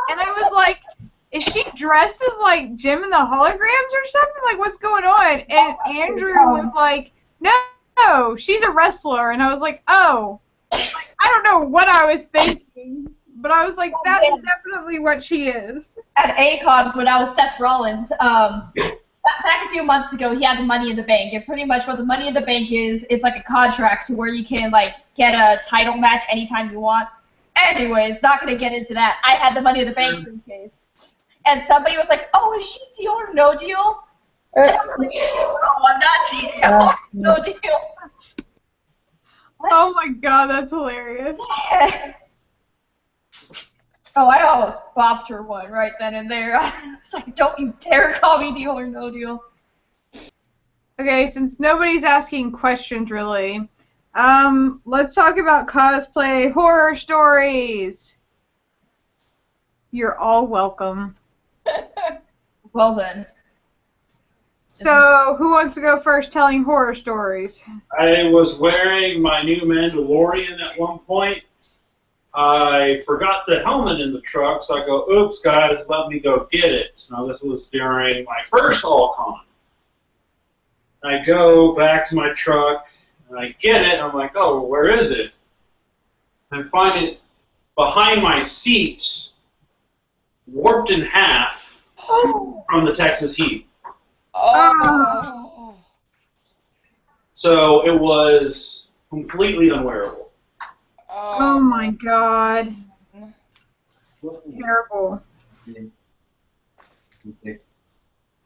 And I was like... Is she dressed as, like, Jim in the Holograms or something? Like, what's going on? And Andrew was like, no, she's a wrestler. And I was like, oh. Like, I don't know what I was thinking, but I was like, that's definitely what she is. At A-Con, when I was Seth Rollins, back a few months ago, he had the Money in the Bank. And pretty much what the Money in the Bank is, it's like a contract to where you can, like, get a title match anytime you want. Anyways, not going to get into that. I had the Money in the Bank briefcase. And somebody was like, oh, is she Deal or No Deal? And I was like, no, I'm not Deal. No Deal. Oh my god, that's hilarious. Yeah. Oh, I almost bopped her one right then and there. I was like, don't you dare call me Deal or No Deal. Okay, since nobody's asking questions really, let's talk about cosplay horror stories. You're all welcome. Well then. So, who wants to go first telling horror stories? I was wearing my new Mandalorian at one point. I forgot the helmet in the truck, so I go, oops, guys, let me go get it. Now, this was during my first All-Con. I go back to my truck, and I get it, and I'm like, oh, where is it? I find it behind my seat, warped in half from the Texas heat. Oh. So it was completely unwearable. Oh my god. Terrible.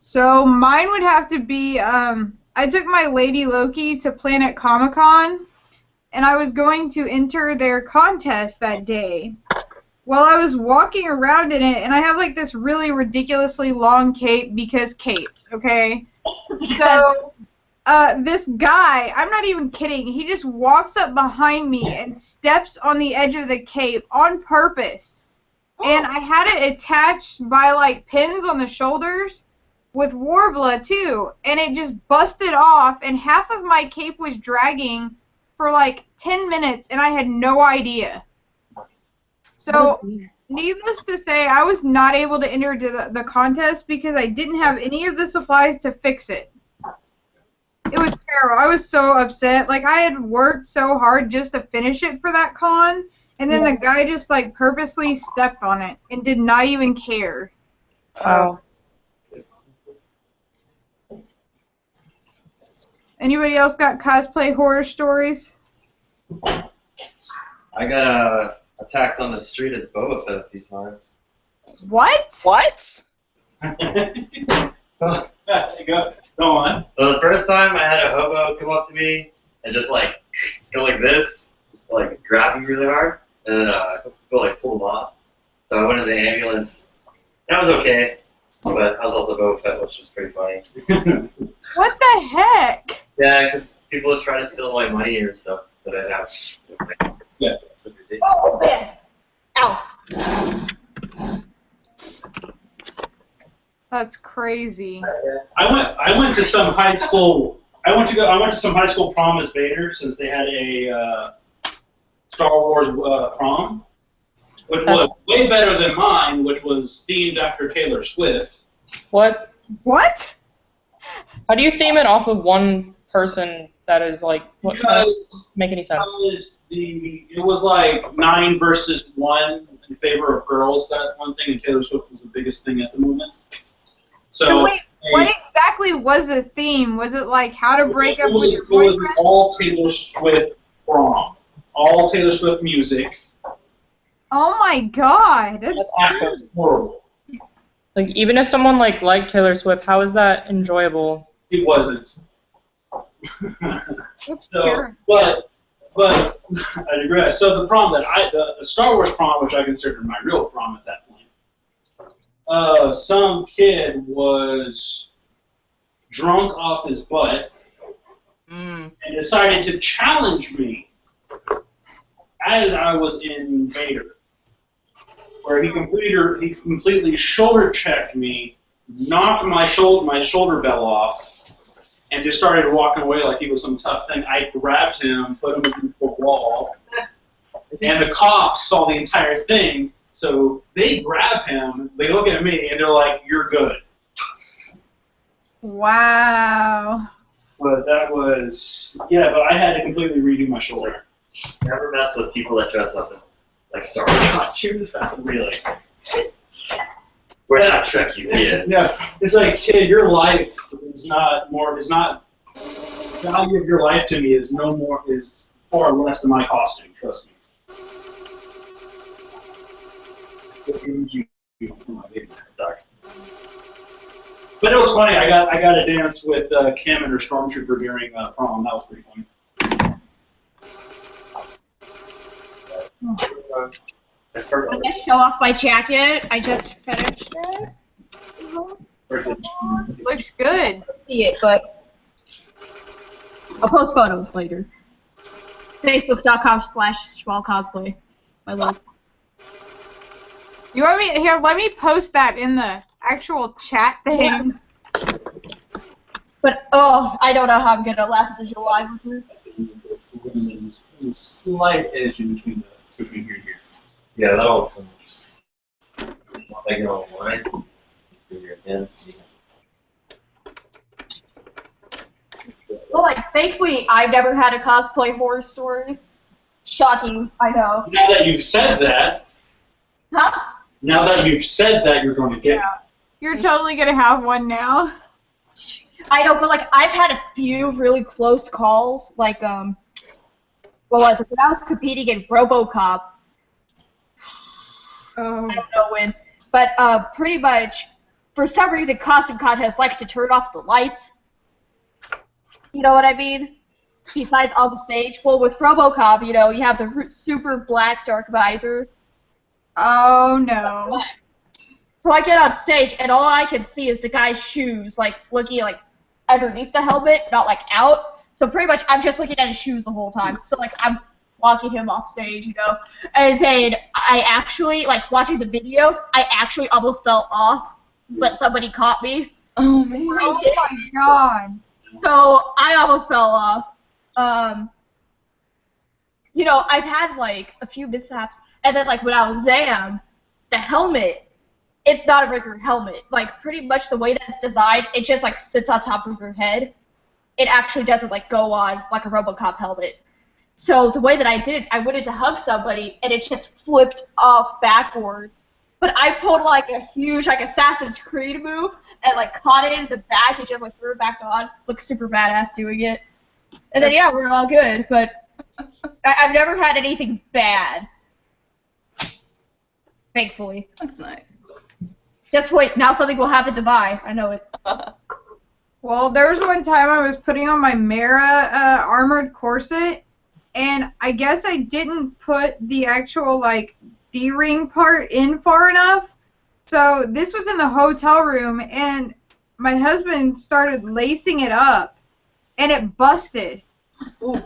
So mine would have to be, I took my Lady Loki to Planet Comic-Con, and I was going to enter their contest that day. Well, I was walking around in it, and I have, like, this really ridiculously long cape because capes, okay? So, this guy, I'm not even kidding, he just walks up behind me and steps on the edge of the cape on purpose. And I had it attached by, like, pins on the shoulders with Warbler, too. And it just busted off, and half of my cape was dragging for, like, 10 minutes, and I had no idea. So, needless to say, I was not able to enter the contest because I didn't have any of the supplies to fix it. It was terrible. I was so upset. Like, I had worked so hard just to finish it for that con, and then the guy just, like, purposely stepped on it and did not even care. Oh. Anybody else got cosplay horror stories? I got attacked on the street as Boba Fett a few times. What? What? Go on. So the first time I had a hobo come up to me and just like go like this, like grab me really hard, and then go like pull him off. So I went to the ambulance. That was okay, but I was also Boba Fett, which was pretty funny. What the heck? Yeah, because people would try to steal my money or stuff that I have. Yeah. Oh, man. Ow. That's crazy. I went to some high school. I went to some high school prom as Vader since they had a Star Wars prom, which was way better than mine, which was themed after Taylor Swift. What? What? How do you theme it off of one person that is like, what doesn't make any sense? It was like 9 versus 1 in favor of girls, that one thing, and Taylor Swift was the biggest thing at the moment. So wait, What exactly was the theme? Was it like how to break up with your It was boyfriend? all Taylor Swift prom. All Taylor Swift music. Oh my god, that's horrible. Like, even if someone liked Taylor Swift, how is that enjoyable? It wasn't. That's So, terrible. but I digress. So the prom that the Star Wars prom, which I considered my real prom at that point, some kid was drunk off his butt and decided to challenge me as I was in Vader, where he completely shoulder checked me, knocked my shoulder bell off, and just started walking away like he was some tough thing. I grabbed him, put him against the wall, and the cops saw the entire thing. So they grab him, they look at me, and they're like, "You're good." Wow. But that was but I had to completely redo my shoulder. Never mess with people that dress up in like Star Wars costumes. Really. We're not Trekkies yet. Yeah, it's like, kid, your life is not the value of your life to me is far less than my costume. Trust me. But it was funny. I got to dance with Kim and her stormtrooper during prom. That was pretty funny. I just show off my jacket. I just finished it. Looks good. See it, but I'll post photos later. Facebook.com/smallcosplay. My love. You want me here? Let me post that in the actual chat thing. But I don't know how I'm gonna last a July with this. There's a slight edge in between here and here. Yeah, that'll come. Once I get online, Well, thankfully, I've never had a cosplay horror story. Shocking, I know. Now that you've said that, Huh? Now that you've said that, you're going to get it. You're totally gonna have one now. I know, but I've had a few really close calls. What was it? When I was competing in RoboCop. Oh. I don't know when, but pretty much, for some reason, costume contests like to turn off the lights. You know what I mean? Besides on the stage. Well, with RoboCop, you have the super black dark visor. Oh no. So I get on stage, and all I can see is the guy's shoes, looking underneath the helmet, not out. So pretty much, I'm just looking at his shoes the whole time. So I'm walking him off stage, And then I actually, watching the video, I actually almost fell off, but somebody caught me. Oh man. Oh my god. So I almost fell off. I've had a few mishaps, and then when I was Zam, the helmet, it's not a regular helmet. Pretty much the way that it's designed, it just sits on top of your head. It actually doesn't go on like a RoboCop helmet. So the way that I did it, I went in to hug somebody, and it just flipped off backwards. But I pulled a huge Assassin's Creed move, and caught it in the back, and just threw it back on. Looked super badass doing it. And then we're all good. But I've never had anything bad. Thankfully. That's nice. Just wait, now something will happen to Vi. I know it. Well, there was one time I was putting on my Mara armored corset, and I guess I didn't put the actual D-ring part in far enough. So this was in the hotel room, and my husband started lacing it up, and it busted. Ooh.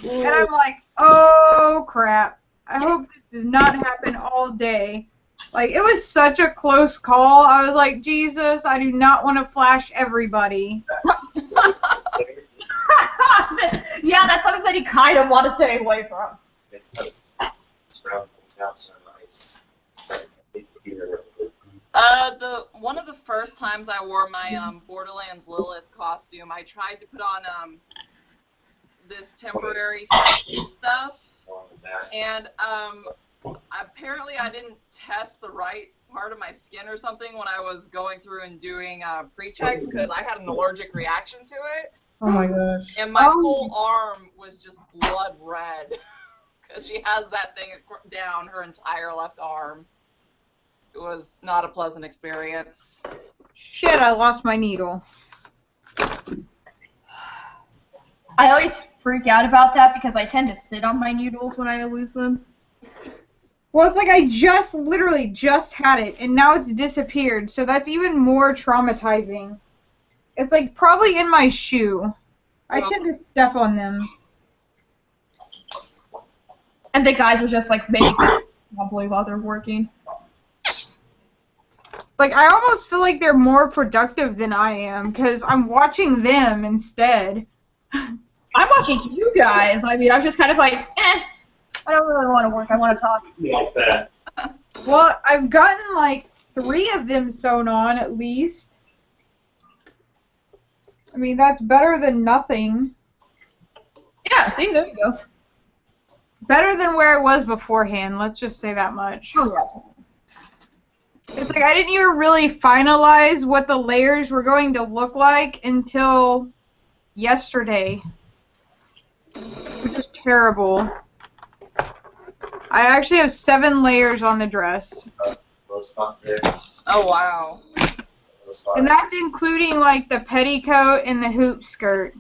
And I'm like, oh crap. I hope this does not happen all day. It was such a close call. I was like, Jesus, I do not want to flash everybody. Yeah, that's something that you kind of want to stay away from. One of the first times I wore my Borderlands Lilith costume, I tried to put on this temporary tattoo stuff, and apparently I didn't test the right part of my skin or something when I was going through and doing pre-checks because I had an allergic reaction to it. Oh my gosh. And my whole arm was just blood red because she has that thing down her entire left arm. It was not a pleasant experience. Shit, I lost my needle. I always freak out about that because I tend to sit on my needles when I lose them. Well, it's like I literally just had it, and now it's disappeared, so that's even more traumatizing. It's like probably in my shoe. I tend to step on them. And the guys were just like making wobbly while they're working. Like, I almost feel like they're more productive than I am, because I'm watching them instead. I'm watching you guys. I mean, I'm just kind of like, I don't really want to work. I want to talk. Like that. Well, I've gotten like 3 of them sewn on at least. I mean, that's better than nothing. Yeah, see, there you go. Better than where I was beforehand, let's just say that much. Oh, yeah. It's like I didn't even really finalize what the layers were going to look like until yesterday. Which is terrible. I actually have 7 layers on the dress. Oh, wow. And that's including, like, the petticoat and the hoop skirt.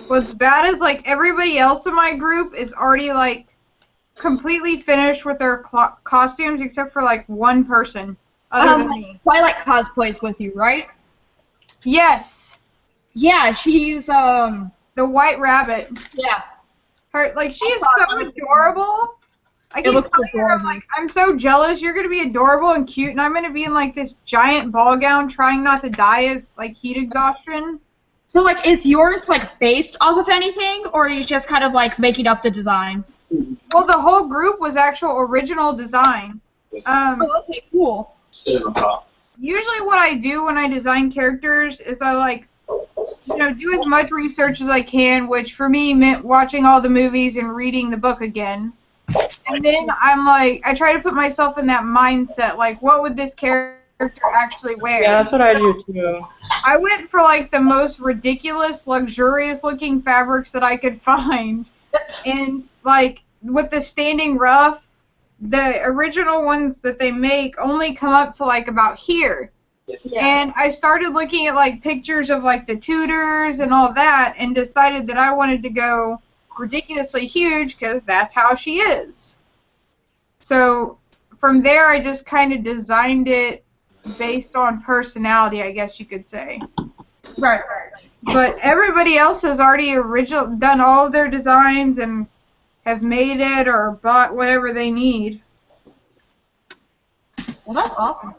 What's bad is, like, everybody else in my group is already, like, completely finished with their costumes except for, like, one person other than me. Twilight cosplays with you, right? Yes. Yeah, she's, the White Rabbit. Yeah. Her, like, she is so adorable. I keep looks telling her, I'm like, I'm so jealous. You're going to be adorable and cute, and I'm going to be in, like, this giant ball gown trying not to die of, like, heat exhaustion. So, like, is yours, like, based off of anything, or are you just kind of, like, making up the designs? Well, the whole group was actual original design. Oh, okay, cool. Usually what I do when I design characters is I, like, you know, do as much research as I can, which for me meant watching all the movies and reading the book again. And then I'm like, I try to put myself in that mindset, like, what would this character actually wear? Yeah, that's what I do too. I went for, like, the most ridiculous, luxurious-looking fabrics that I could find. And, like, with the standing ruff, the original ones that they make only come up to, like, about here. Yeah. And I started looking at, like, pictures of, like, the tutors and all that and decided that I wanted to go ridiculously huge because that's how she is. So from there, I just kind of designed it based on personality, I guess you could say. Right. But everybody else has already done all of their designs and have made it or bought whatever they need. Well, that's awesome.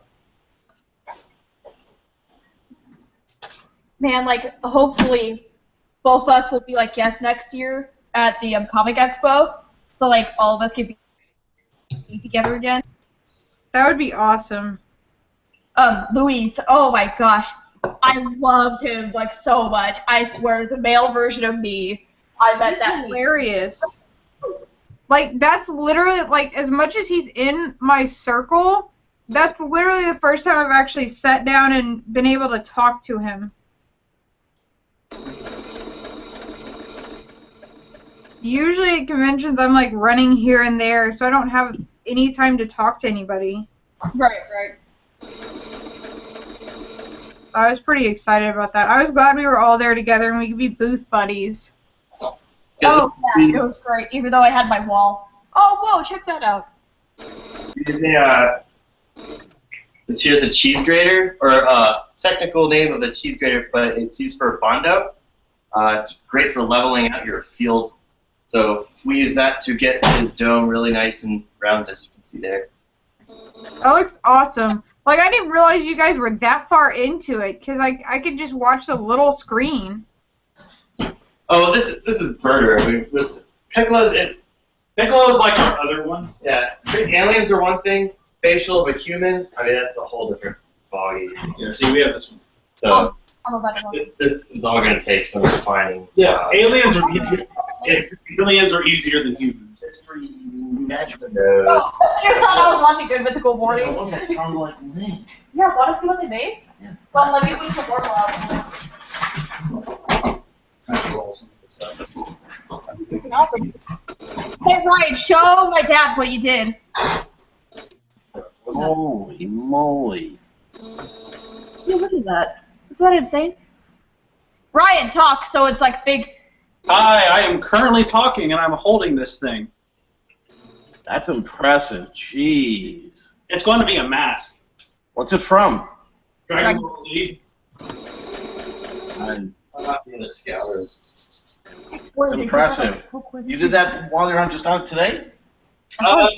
Man, like, hopefully both of us will be, like, guests next year at the Comic Expo, so, like, all of us can be together again. That would be awesome. Luis, oh my gosh, I loved him, like, so much. I swear, the male version of me, I bet that hilarious. Like, that's literally, like, as much as he's in my circle, that's literally the first time I've actually sat down and been able to talk to him. Usually at conventions, I'm, like, running here and there, so I don't have any time to talk to anybody. Right. I was pretty excited about that. I was glad we were all there together and we could be booth buddies. Oh, yeah, it was great, even though I had my wall. Oh, whoa, check that out. This here's a cheese grater, or technical name of the cheese grater, but it's used for Bondo. It's great for leveling out your field. So we use that to get his dome really nice and round, as you can see there. That looks awesome. Like, I didn't realize you guys were that far into it, because I could just watch the little screen. Oh, this is Birder. Piccolo's like our other one. Yeah, aliens are one thing. Facial of a human, I mean, that's a whole different ballgame. Yeah, see, we have this one. So I'm about to This is all going to take some refining. Yeah, aliens are easier than humans. It's for imaginary. Oh, you thought I was watching Good Mythical Morning? One that sounded like Link. Yeah, want to see what they made? Yeah. Well, let me wait for more while. Awesome. Hey, Ryan, show my dad what you did. Holy moly. Yeah, look at that. Is that insane? Ryan, talk, so it's like big. Hi, I am currently talking and I'm holding this thing. That's impressive. Jeez. It's going to be a mask. What's it from? Dragon Ball Z. I'm not being a scouter. It's impressive. You did that while you're on just on today? No,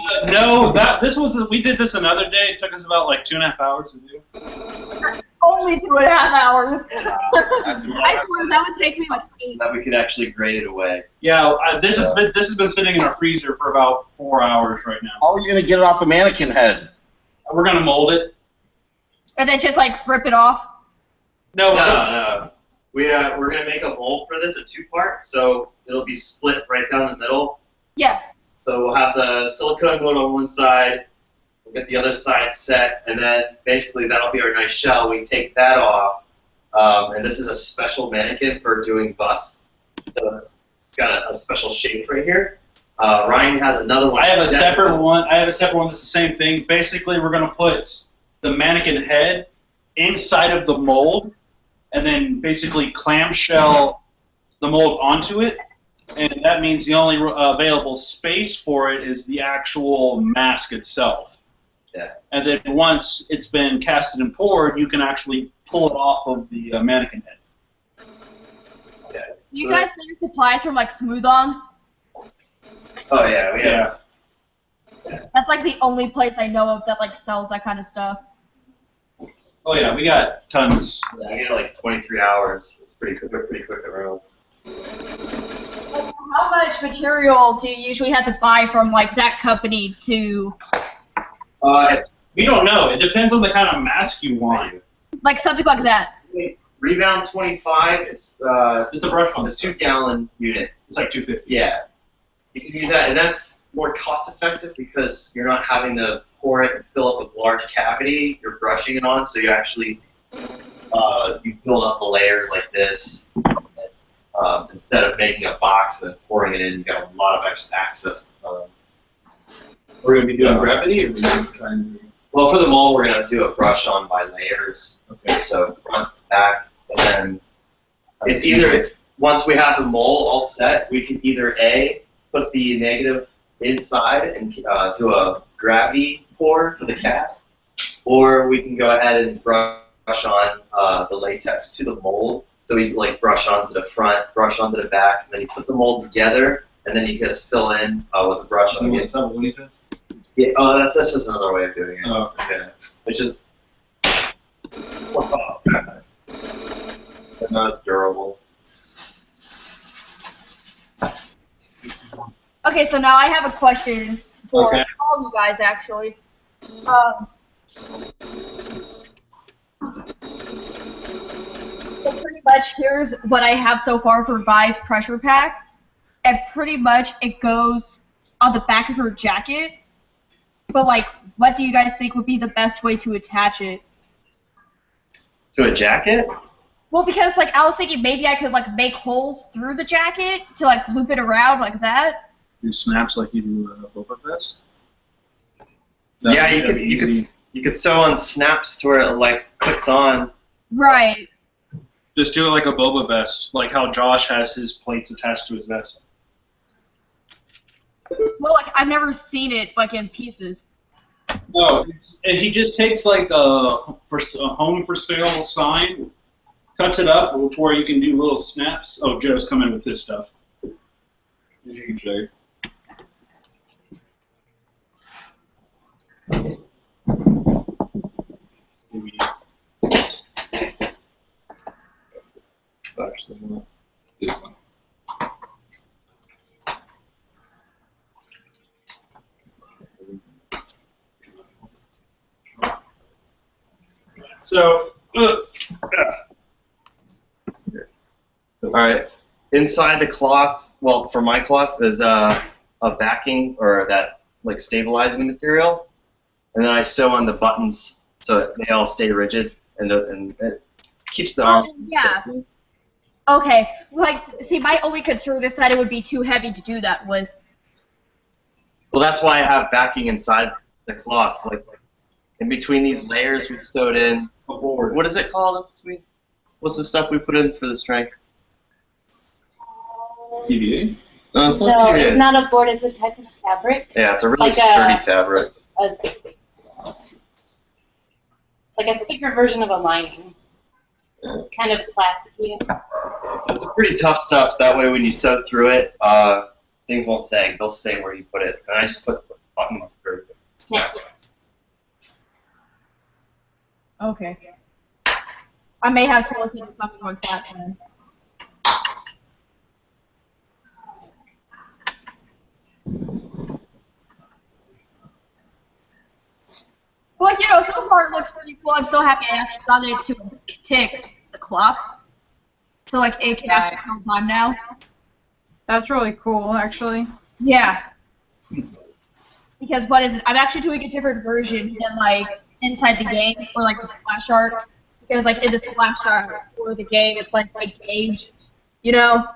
we did this another day. It took us about like 2.5 hours to do. Only 2.5 hours. That's I swear that would take me like 8. That we could actually grade it away. Yeah, this has been sitting in our freezer for about 4 hours right now. How are you going to get it off the mannequin head? We're gonna mold it. And then just like rip it off. No. We're gonna make a mold for this, a 2-part, so it'll be split right down the middle. Yeah. So we'll have the silicone mold on one side, we'll get the other side set, and then basically that'll be our nice shell. We take that off, and this is a special mannequin for doing busts. So it's got a special shape right here. Ryan has another one. I have a separate one. That's the same thing. Basically, we're gonna put the mannequin head inside of the mold, and then basically clamshell the mold onto it. And that means the only available space for it is the actual mask itself. Yeah. And then once it's been casted and poured, you can actually pull it off of the mannequin head. Yeah. You guys get your supplies from like Smooth On? Oh yeah, we have. That's like the only place I know of that like sells that kind of stuff. Oh yeah, we got tons. Yeah, I get like 23 hours. It's pretty quick. We're pretty quick at rails. How much material do you usually have to buy from like that company to? We don't know. It depends on the kind of mask you want. Like something like that. Rebound 25. It's the brush one. The 2-gallon unit. It's like 250. Yeah. You can use that, and that's more cost-effective because you're not having to pour it and fill up a large cavity. You're brushing it on, so you actually you build up the layers like this. Instead of making a box and then pouring it in, you got a lot of extra access. We're going to be doing gravity, or we're trying to... Well, for the mold, we're going to do a brush on by layers. Okay. So front, back, and then it's either, once we have the mold all set, we can either A, put the negative inside and do a gravity pour for the cast, or we can go ahead and brush on the latex to the mold. So we like brush onto the front, brush onto the back, and then you put the mold together, and then you just fill in with a brush. So what's up, what do you think? Yeah, that's just another way of doing it. Oh, okay. Which is more cost effective. But no, it's durable. Okay, so now I have a question for all you guys, actually. So pretty much, here's what I have so far for Vi's pressure pack, and pretty much it goes on the back of her jacket. But like, what do you guys think would be the best way to attach it? To a jacket? Well, because like I was thinking maybe I could like make holes through the jacket to like loop it around like that. Do snaps like you do a Boba vest? Yeah, you could sew on snaps to where it like clicks on. Right. Just do it like a Boba vest, like how Josh has his plates attached to his vest. Well, like I've never seen it like in pieces. No, and he just takes like a home for sale sign, cuts it up to where you can do little snaps. Oh, Joe's coming with his stuff. You can show you. So, Alright. Inside the cloth, well, for my cloth, is a backing or that like stabilizing material, and then I sew on the buttons so they all stay rigid and it keeps the arm. Yeah. Okay. Like, see, my only concern is that it would be too heavy to do that with. Well, that's why I have backing inside the cloth, like in between these layers we sewed in. What is it called? What's the stuff we put in for the strength? PVA? No, it's not No, PVA. it's not a board. It's a type of fabric. Yeah, it's a really Like sturdy fabric. Like a thicker version of a lining. It's kind of plasticky. It's a pretty tough stuff, so that way when you sew through it, things won't sag. They'll stay where you put it. And I just put buttons through it. Snaps. Okay. I may have to look into something like that then. Well, like, you know, so far it looks pretty cool. I'm so happy I actually got it to tick the clock. So, like, it can actually tell time now. That's really cool, actually. Yeah. Because what is it? I'm actually doing a different version than, like, inside the game, or, like, the splash art. Because, like, in the splash art or the game, it's, like, by gauge, you know?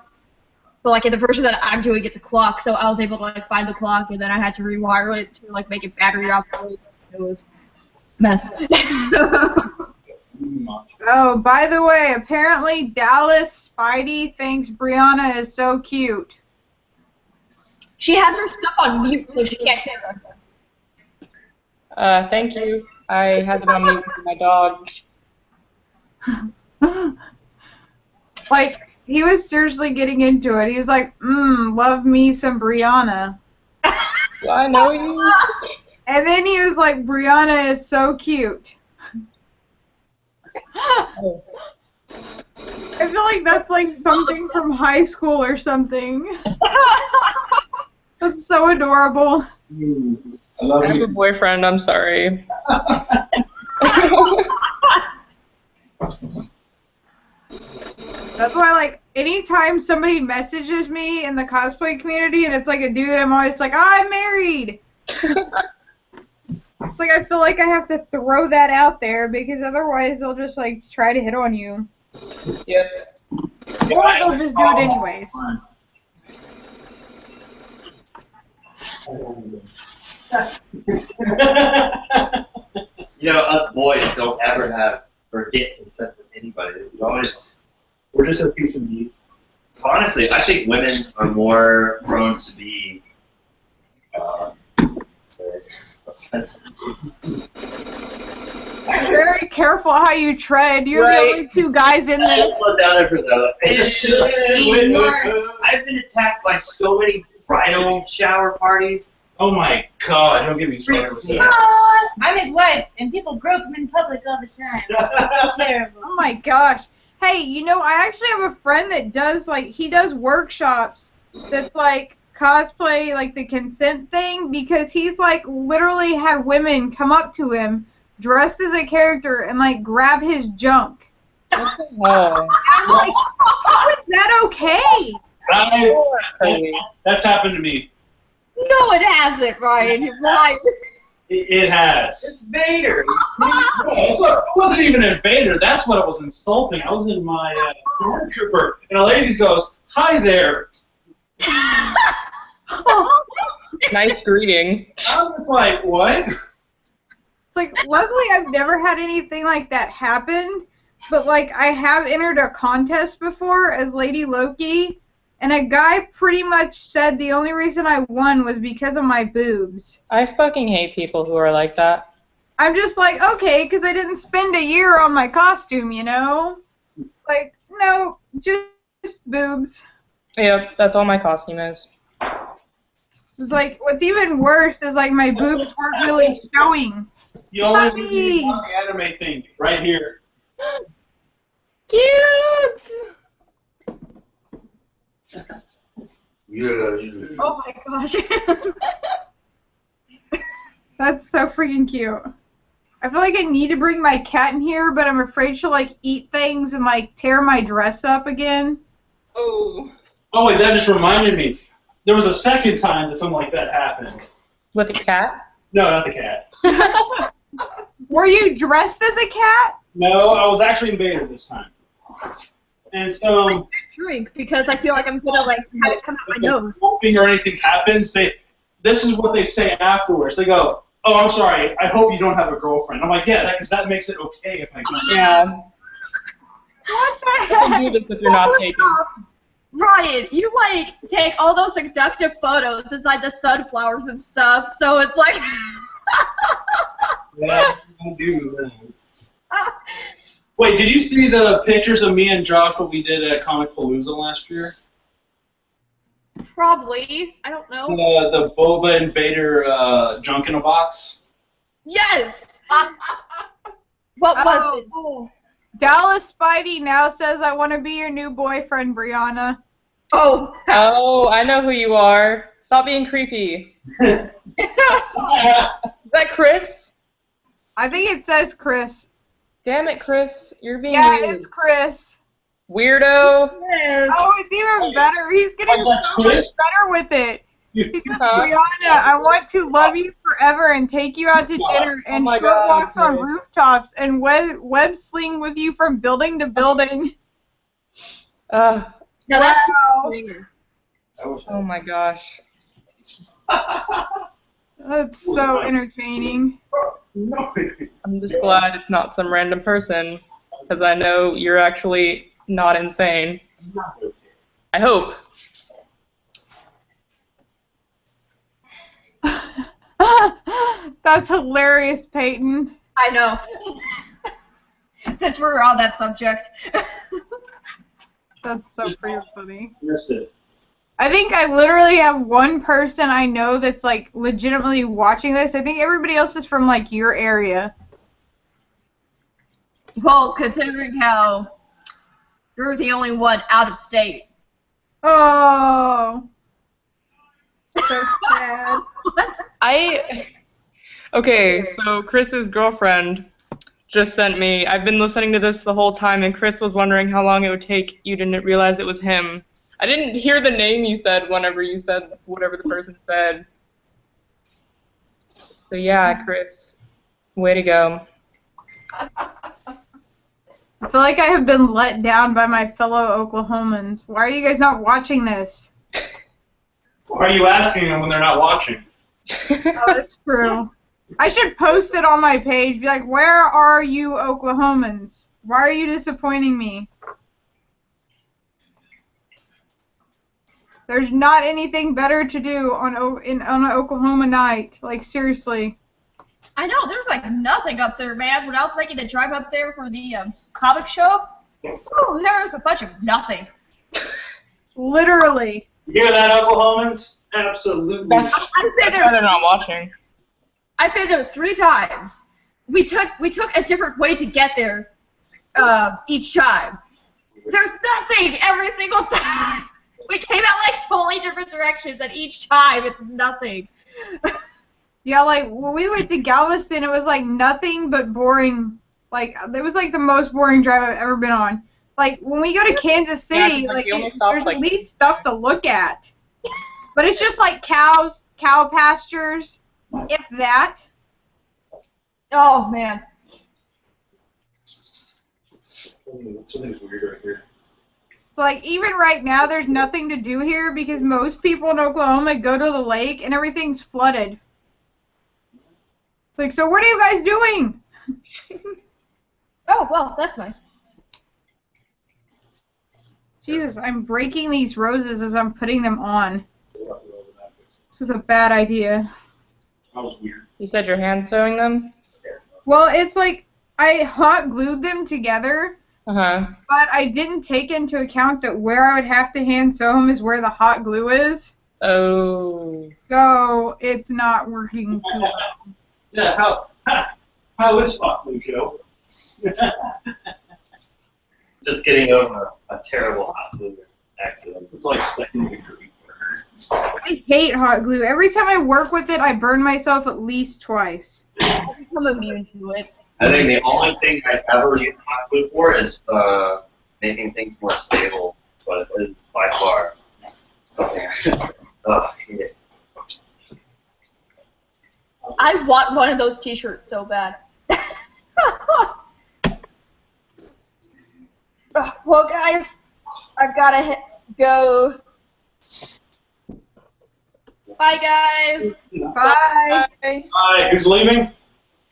But, like, in the version that I'm doing, it's a clock, so I was able to, like, find the clock, and then I had to rewire it to, like, make it battery operated. It was mess. Oh, by the way, apparently Dallas Spidey thinks Brianna is so cute. She has her stuff on mute, so she can't hear us. Thank you. I had it on mute for my dog. Like, he was seriously getting into it. He was like, love me some Brianna. Do I know you? And then he was like, Brianna is so cute. Oh. I feel like that's like something from high school or something. That's so adorable. I have a boyfriend, I'm sorry. That's why, like, anytime somebody messages me in the cosplay community and it's like a dude, I'm always like, I'm married. It's like I feel like I have to throw that out there because otherwise they'll just like try to hit on you. Yep. Or they'll just do it anyways. You know, us boys don't ever have or get consent from anybody. We're just a piece of meat. Honestly, I think women are more prone to be Very careful how you tread. You're the only two guys in there. Slow down there for a second. I've been attacked by so many bridal shower parties. Oh my god, don't get me started with that. I'm his wife, and people grope him in public all the time. Terrible. Oh my gosh. Hey, you know, I actually have a friend that does, like, he does workshops that's, like, cosplay, like, the consent thing, because he's, like, literally had women come up to him dressed as a character and, like, grab his junk. Oh. I'm like, how is that okay? That's happened to me. No, it hasn't, Ryan. You're lying. It has. It's Vader. It wasn't even a Vader. That's what it was insulting. I was in my stormtrooper, and a lady goes, "Hi there." Nice greeting. I was like, what? It's like, luckily I've never had anything like that happen, but, like, I have entered a contest before as Lady Loki, and a guy pretty much said the only reason I won was because of my boobs. I fucking hate people who are like that. I'm just like, okay, because I didn't spend a year on my costume, you know? Like, no, just boobs. Yep, that's all my costume is. It's like, what's even worse is, like, my boobs weren't really showing. You only need one anime thing right here. Cute! Yeah. Oh my gosh. That's so freaking cute. I feel like I need to bring my cat in here, but I'm afraid she'll, like, eat things and, like, tear my dress up again. Oh. Oh wait, that just reminded me. There was a second time that something like that happened. With a cat? No, not the cat. Were you dressed as a cat? No, I was actually in Vader this time. And so. I drink because I feel like I'm gonna like have it come out my nose. Or anything happens, this is what they say afterwards. They go, "Oh, I'm sorry. I hope you don't have a girlfriend." I'm like, "Yeah, because that makes it okay if I don't." Yeah. What the You can do this if you're not taken. Ryan, you like take all those seductive photos inside the sunflowers and stuff, so it's like. Yeah, I do. Wait, did you see the pictures of me and Josh what we did at Comic Palooza last year? Probably. I don't know. The Boba and Vader junk in a box? Yes! What was it? Oh. Dallas Spidey now says, "I want to be your new boyfriend, Brianna." Oh. Oh, I know who you are. Stop being creepy. Is that Chris? I think it says Chris. Damn it, Chris. You're being Yeah, weird. it's Chris. Weirdo. Yes. Oh, it's even better. He's getting so much better with it. He says, "Brianna, I want to love you forever and take you out to dinner and short walks on rooftops and web sling with you from building to building." No, that's Oh my gosh. That's so entertaining. I'm just glad it's not some random person, because I know you're actually not insane. I hope. That's hilarious, Peyton. I know. Since we're on that subject. That's so pretty funny. Missed it. I think I literally have one person I know that's like legitimately watching this. I think everybody else is from like your area. Well, considering how you're the only one out of state. Oh. So sad. What? Okay, so Chris's girlfriend just sent me, I've been listening to this the whole time, and Chris was wondering how long it would take you to realize it was him. I didn't hear the name you said whenever you said whatever the person said. So yeah, Chris, way to go. I feel like I have been let down by my fellow Oklahomans. Why are you guys not watching this? Why are you asking them when they're not watching? Oh, that's true. I should post it on my page. Be like, "Where are you Oklahomans? Why are you disappointing me?" There's not anything better to do on an Oklahoma night. Like, seriously. I know, there's like nothing up there, man. When I was making the drive up there for the comic show, oh, there was a bunch of nothing. Literally. You hear that, Oklahomans? Absolutely. I've been there. They're not watching. I've been there 3 times. We took a different way to get there each time. There's nothing every single time. We came out like totally different directions, and each time it's nothing. Yeah, like, when we went to Galveston, it was like nothing but boring. Like, it was like the most boring drive I've ever been on. Like, when we go to Kansas City, Yeah, like, there's at least stuff to look at. But it's just like cows, cow pastures, if that. Oh, man. Something's weird right here. So, like, even right now, there's nothing to do here because most people in Oklahoma go to the lake and everything's flooded. It's like, so what are you guys doing? Oh, well, that's nice. Jesus, I'm breaking these roses as I'm putting them on. This was a bad idea. That was weird. You said your hand sewing them? Well, it's like I hot glued them together, Uh-huh. but I didn't take into account that where I would have to hand sew them is where the hot glue is. Oh. So it's not working too well. Yeah, how is hot glue, Joe? Just getting over a terrible hot glue accident. It's like second degree. I hate hot glue. Every time I work with it, I burn myself at least twice. I become immune to it. I think the only thing I've ever used hot glue for is making things more stable. But it's Oh, yeah. I want one of those T-shirts so bad. Well, guys, I've gotta go. Bye, guys. Bye. Hi, who's leaving?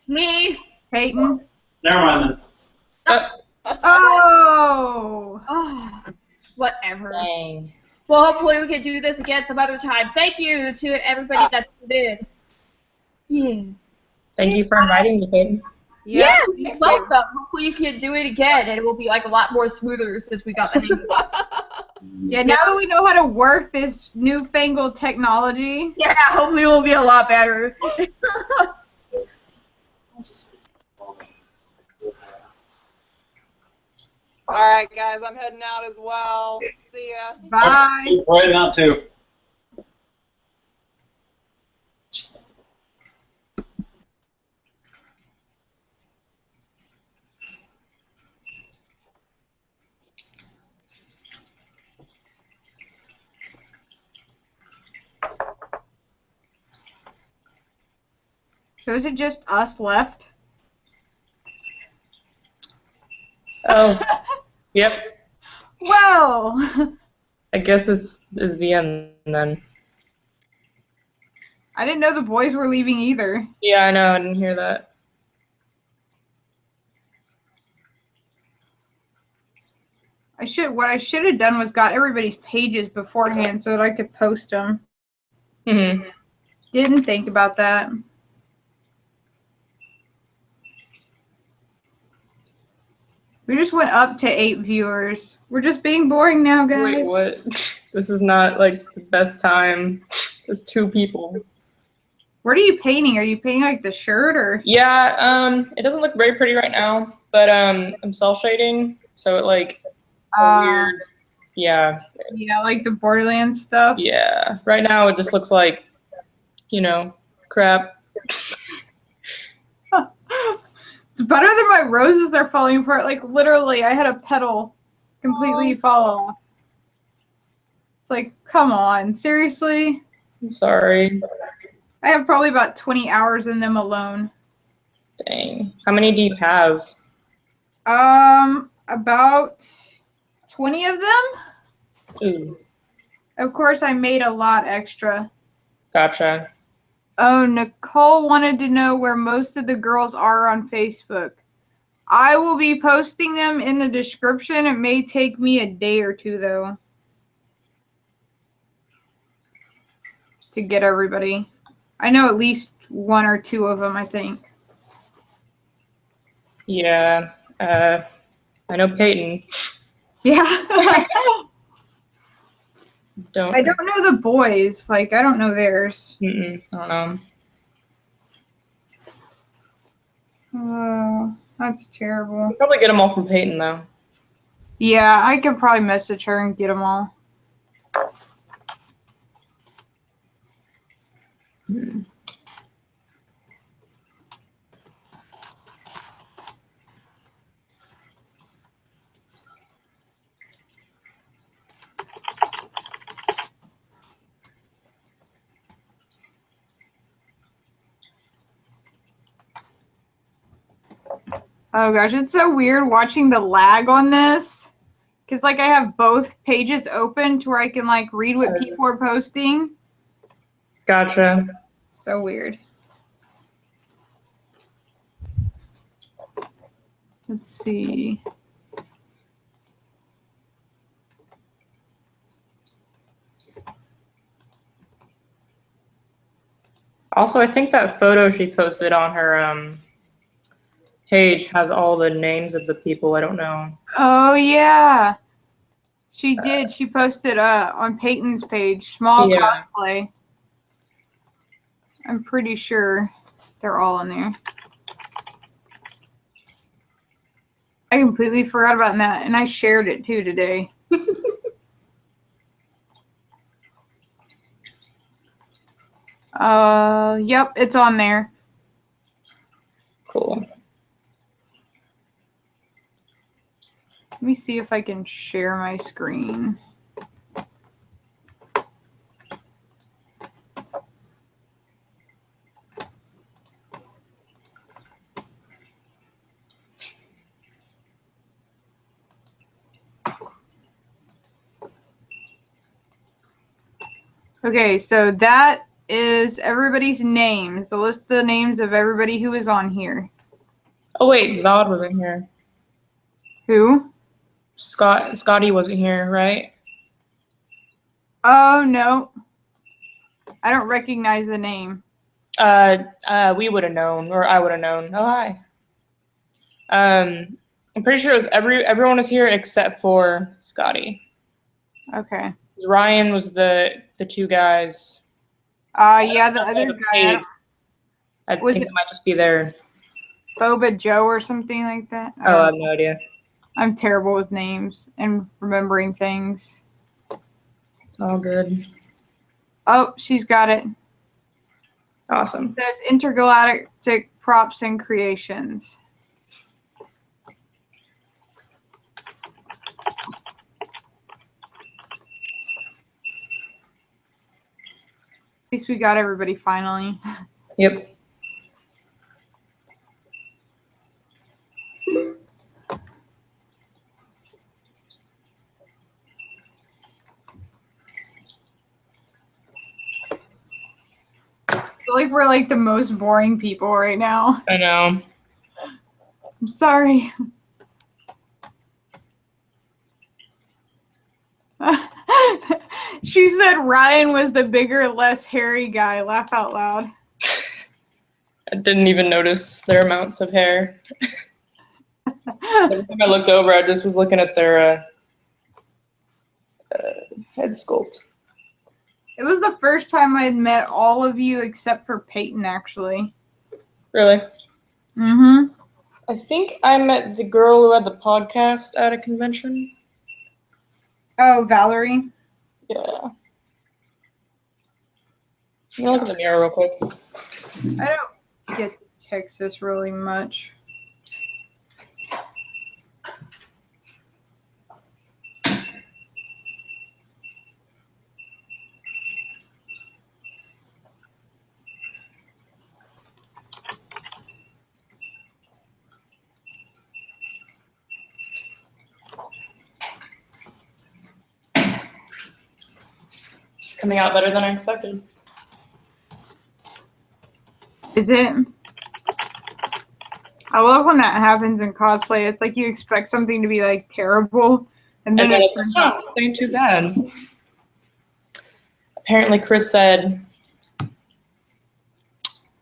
Me. Peyton. Never mind then. Oh. Oh, whatever. Dang. Well, hopefully we can do this again some other time. Thank you to everybody that tuned in. Yeah. Thank you for inviting me, Peyton. Yeah, you're welcome. Hopefully you can do it again, and it will be like a lot more smoother since we got the hang of it. Yeah, now that we know how to work this newfangled technology. Yeah, hopefully it will be a lot better. Alright, guys, I'm heading out as well. See ya. Bye. We're heading out too. So is it just us left? Oh, yep. Well. I guess this is the end then. I didn't know the boys were leaving either. Yeah, I know. I didn't hear that. What I should have done was got everybody's pages beforehand so that I could post them. Mm-hmm. Didn't think about that. We just went up to 8 viewers. We're just being boring now, guys. Wait, what? This is not like the best time. There's 2 people. What are you painting? Are you painting like the shirt or? Yeah, it doesn't look very pretty right now, but I'm cel shading, so it like weird. Yeah. Yeah, like the Borderlands stuff. Yeah. Right now it just looks like, crap. It's better than my roses are falling apart. Like literally, I had a petal completely fall off. It's like, come on, seriously? I'm sorry. I have probably about 20 hours in them alone. Dang. How many do you have? About 20 of them. Ooh. Of course, I made a lot extra. Gotcha. Oh, Nicole wanted to know where most of the girls are on Facebook. I will be posting them in the description. It may take me a day or two, though, to get everybody. I know at least 1 or 2 of them, I think. Yeah. I know Peyton. Yeah. I don't know the boys. Like, I don't know theirs. I don't know. Oh, that's terrible. I'll probably get them all from Peyton, though. Yeah, I could probably message her and get them all. Oh gosh, it's so weird watching the lag on this. Because like I have both pages open to where I can like read what people are posting. Gotcha. So weird. Let's see. Also, I think that photo she posted on her page has all the names of the people. I don't know. Oh yeah. She did. She posted on Peyton's page, small cosplay. I'm pretty sure they're all in there. I completely forgot about that, and I shared it too today. Yep, it's on there. Cool. Let me see if I can share my screen. Okay, so that is everybody's names. The list of the names of everybody who is on here. Oh wait, Zod wasn't here. Who? Scotty wasn't here, right? Oh no. I don't recognize the name. We would have known, or I would have known. Oh hi. I'm pretty sure it was everyone was here except for Scotty. Okay. Ryan was the two guys. Yeah, the other guy. I think it might just be there. Boba Joe or something like that. Oh, I have no idea. I'm terrible with names and remembering things. It's all good. Oh, she's got it. Awesome. It says Intergalactic Props and Creations. At least we got everybody finally. Yep. I feel like we're like the most boring people right now. I know. I'm sorry. She said Ryan was the bigger, less hairy guy. Laugh out loud. I didn't even notice their amounts of hair. Every time I looked over, I just was looking at their head sculpt. It was the first time I had met all of you except for Peyton, actually. Really? Mm-hmm. I think I met the girl who had the podcast at a convention. Oh, Valerie? Yeah. Can you look at the mirror real quick? I don't get to Texas really much. It's coming out better than I expected. Is it? I love when that happens in cosplay. It's like you expect something to be like terrible, and then it turns out it ain't too bad. Apparently, Chris said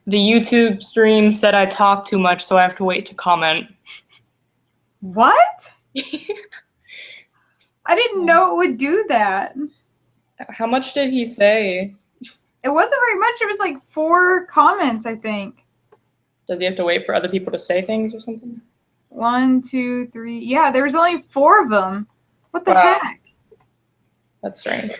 the YouTube stream said I talk too much, so I have to wait to comment. What? I didn't know it would do that. How much did he say? It wasn't very much. It was like 4 comments, I think. Does he have to wait for other people to say things or something? 1, 2, 3. Yeah, there was only 4 of them. What the Wow. heck? That's strange.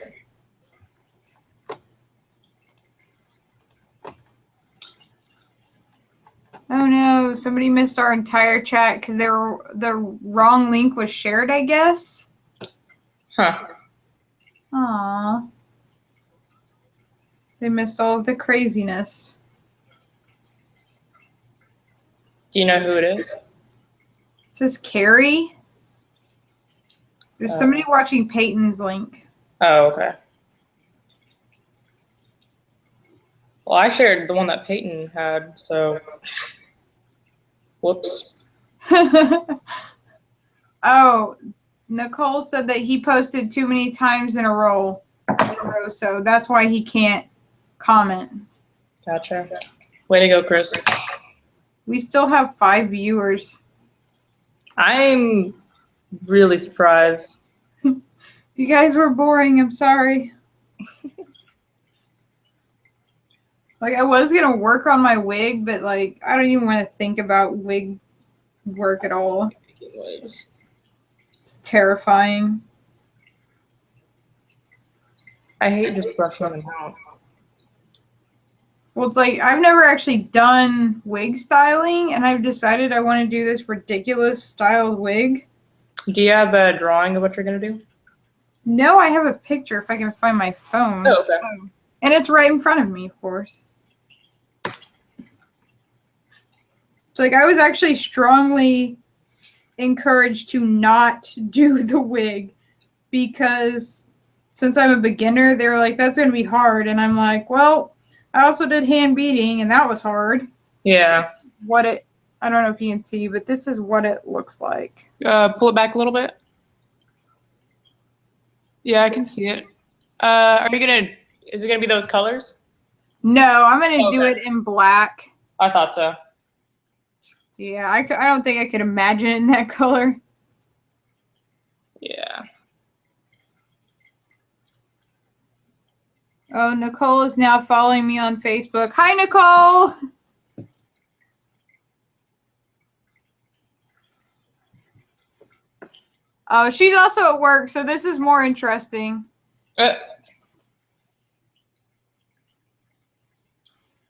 Oh no, somebody missed our entire chat because the wrong link was shared, I guess. Huh. Aww. They missed all of the craziness. Do you know who it is? It says Carrie. There's somebody watching Peyton's link. Oh, okay. Well, I shared the one that Peyton had, so whoops. Oh, Nicole said that he posted too many times in a row, so that's why he can't comment. Gotcha. Way to go, Chris. We still have 5 viewers. I'm really surprised. You guys were boring. I'm sorry. Like, I was going to work on my wig, but, like, I don't even want to think about wig work at all. It's terrifying. I hate just brushing them out. Well, it's like, I've never actually done wig styling, and I've decided I want to do this ridiculous styled wig. Do you have a drawing of what you're going to do? No, I have a picture if I can find my phone. Oh, okay. And it's right in front of me, of course. It's like I was actually strongly encouraged to not do the wig because since I'm a beginner, they were like, that's going to be hard. And I'm like, well, I also did hand beading, and that was hard. Yeah. I don't know if you can see, but this is what it looks like. Pull it back a little bit. Yeah, I can see it. Is it gonna be those colors? No, I'm going to do it in black. I thought so. Yeah, I don't think I could imagine it in that color. Yeah. Oh, Nicole is now following me on Facebook. Hi, Nicole! Oh, she's also at work, so this is more interesting.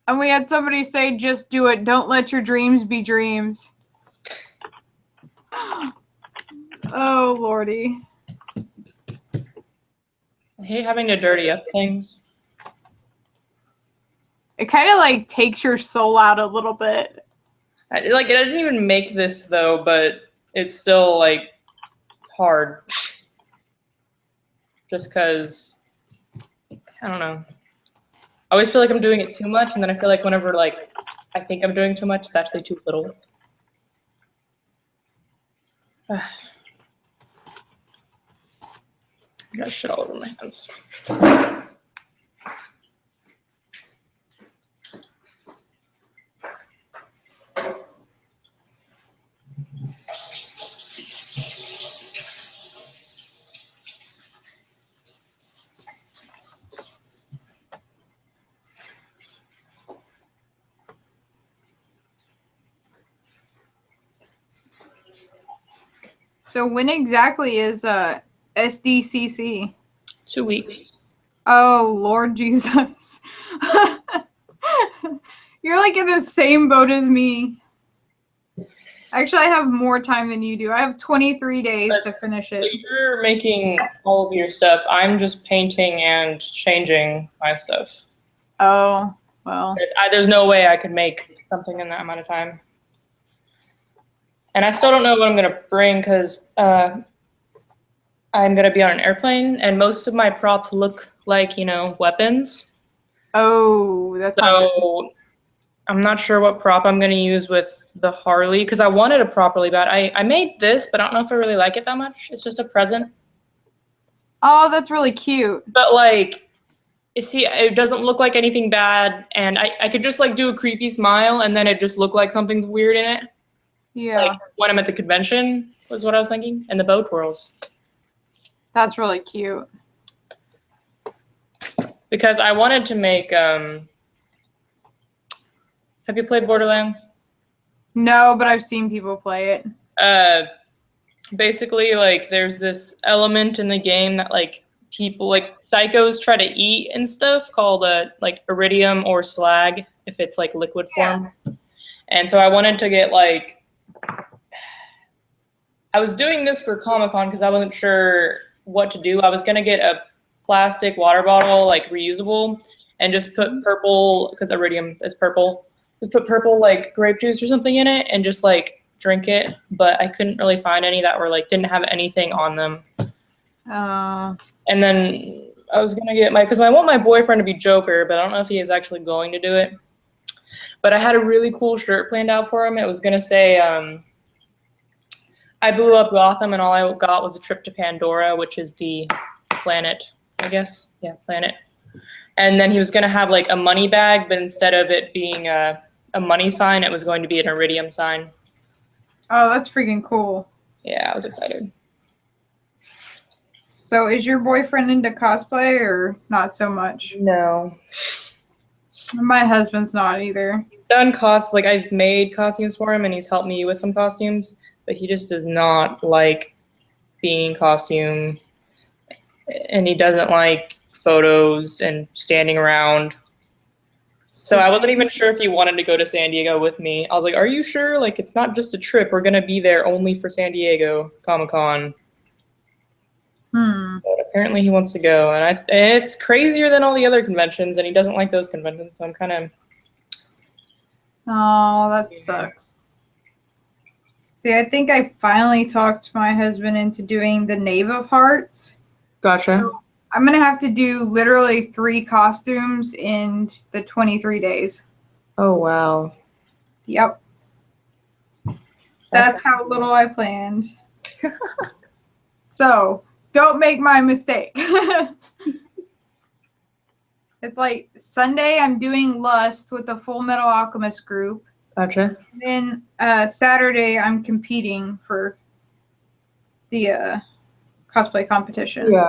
And we had somebody say, just do it. Don't let your dreams be dreams. Oh, Lordy. I hate having to dirty up things. It kind of like takes your soul out a little bit. I didn't even make this though, but it's still like hard. Just because, I don't know. I always feel like I'm doing it too much, and then I feel like whenever like I think I'm doing too much, it's actually too little. I got shit all over my hands. So when exactly is SDCC? 2 weeks. Oh, Lord Jesus. You're like in the same boat as me. Actually, I have more time than you do. I have 23 days to finish it. You're making all of your stuff. I'm just painting and changing my stuff. Oh, well. There's no way I could make something in that amount of time. And I still don't know what I'm going to bring because I'm going to be on an airplane, and most of my props look like, weapons. Oh, that's so I'm not sure what prop I'm going to use with the Harley because I wanted it properly bad. I made this, but I don't know if I really like it that much. It's just a present. Oh, that's really cute. But you see, it doesn't look like anything bad, and I could just do a creepy smile, and then it just looked like something's weird in it. Yeah. When I'm at the convention was what I was thinking, and the bow twirls. That's really cute. Because I wanted to make, have you played Borderlands? No, but I've seen people play it. Basically, there's this element in the game that, people, psychos try to eat and stuff called, iridium or slag, if it's, liquid form. And so I wanted to get, I was doing this for Comic-Con because I wasn't sure what to do. I was going to get a plastic water bottle, reusable, and just put purple, because iridium is purple, just put purple, grape juice or something in it and just, drink it. But I couldn't really find any that were, didn't have anything on them. And then I was going to get because I want my boyfriend to be Joker, but I don't know if he is actually going to do it. But I had a really cool shirt planned out for him. It was going to say, I blew up Gotham, and all I got was a trip to Pandora, which is the planet, I guess. Yeah, planet. And then he was going to have, a money bag, but instead of it being a money sign, it was going to be an iridium sign. Oh, that's freaking cool. Yeah, I was excited. So is your boyfriend into cosplay, or not so much? No. My husband's not either. Done I've made costumes for him, and he's helped me with some costumes, but he just does not like being in costume, and he doesn't like photos and standing around. So I wasn't even sure if he wanted to go to San Diego with me. I was like, are you sure? It's not just a trip. We're going to be there only for San Diego Comic-Con. But apparently he wants to go, and it's crazier than all the other conventions, and he doesn't like those conventions, so I'm kind of... Oh, that sucks. See, I think I finally talked my husband into doing the Knave of Hearts. Gotcha. I'm gonna have to do literally 3 costumes in the 23 days. Oh wow. Yep. That's how little I planned. So don't make my mistake. It's like Sunday I'm doing Lust with the Full Metal Alchemist group. Gotcha. Then Saturday I'm competing for the cosplay competition. Yeah.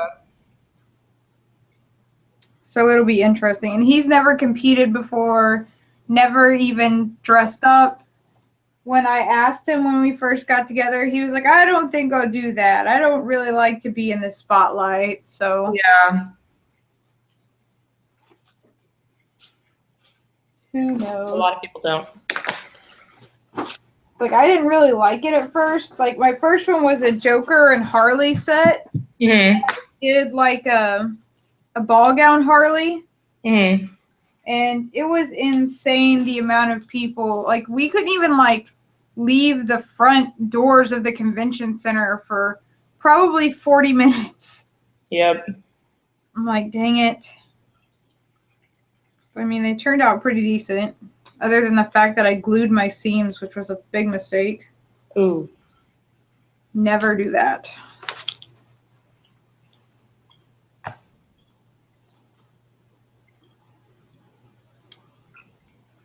So it'll be interesting. And he's never competed before, never even dressed up. When I asked him when we first got together, he was like, I don't think I'll do that. I don't really like to be in the spotlight. So yeah. Who knows? A lot of people don't. Like, I didn't really like it at first. Like, my first one was a Joker and Harley set. Mm-hmm. Did like a ball gown Harley. Mm-hmm. And it was insane the amount of people. Like, we couldn't even like leave the front doors of the convention center for probably 40 minutes. Yep. I'm like, dang it. I mean, they turned out pretty decent, other than the fact that I glued my seams, which was a big mistake. Ooh. Never do that.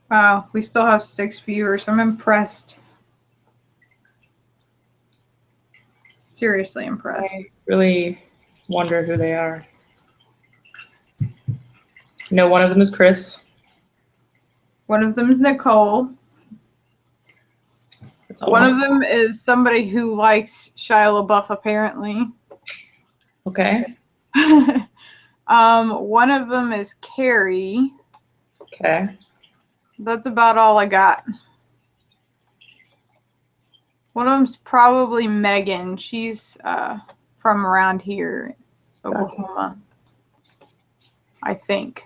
Wow, we still have 6 viewers. I'm impressed. Seriously impressed. I really wonder who they are. No, one of them is Chris. One of them is Nicole. One of them is somebody who likes Shia LaBeouf, apparently. Okay. One of them is Carrie. Okay. That's about all I got. One of them's probably Megan. She's from around here, Oklahoma. I think.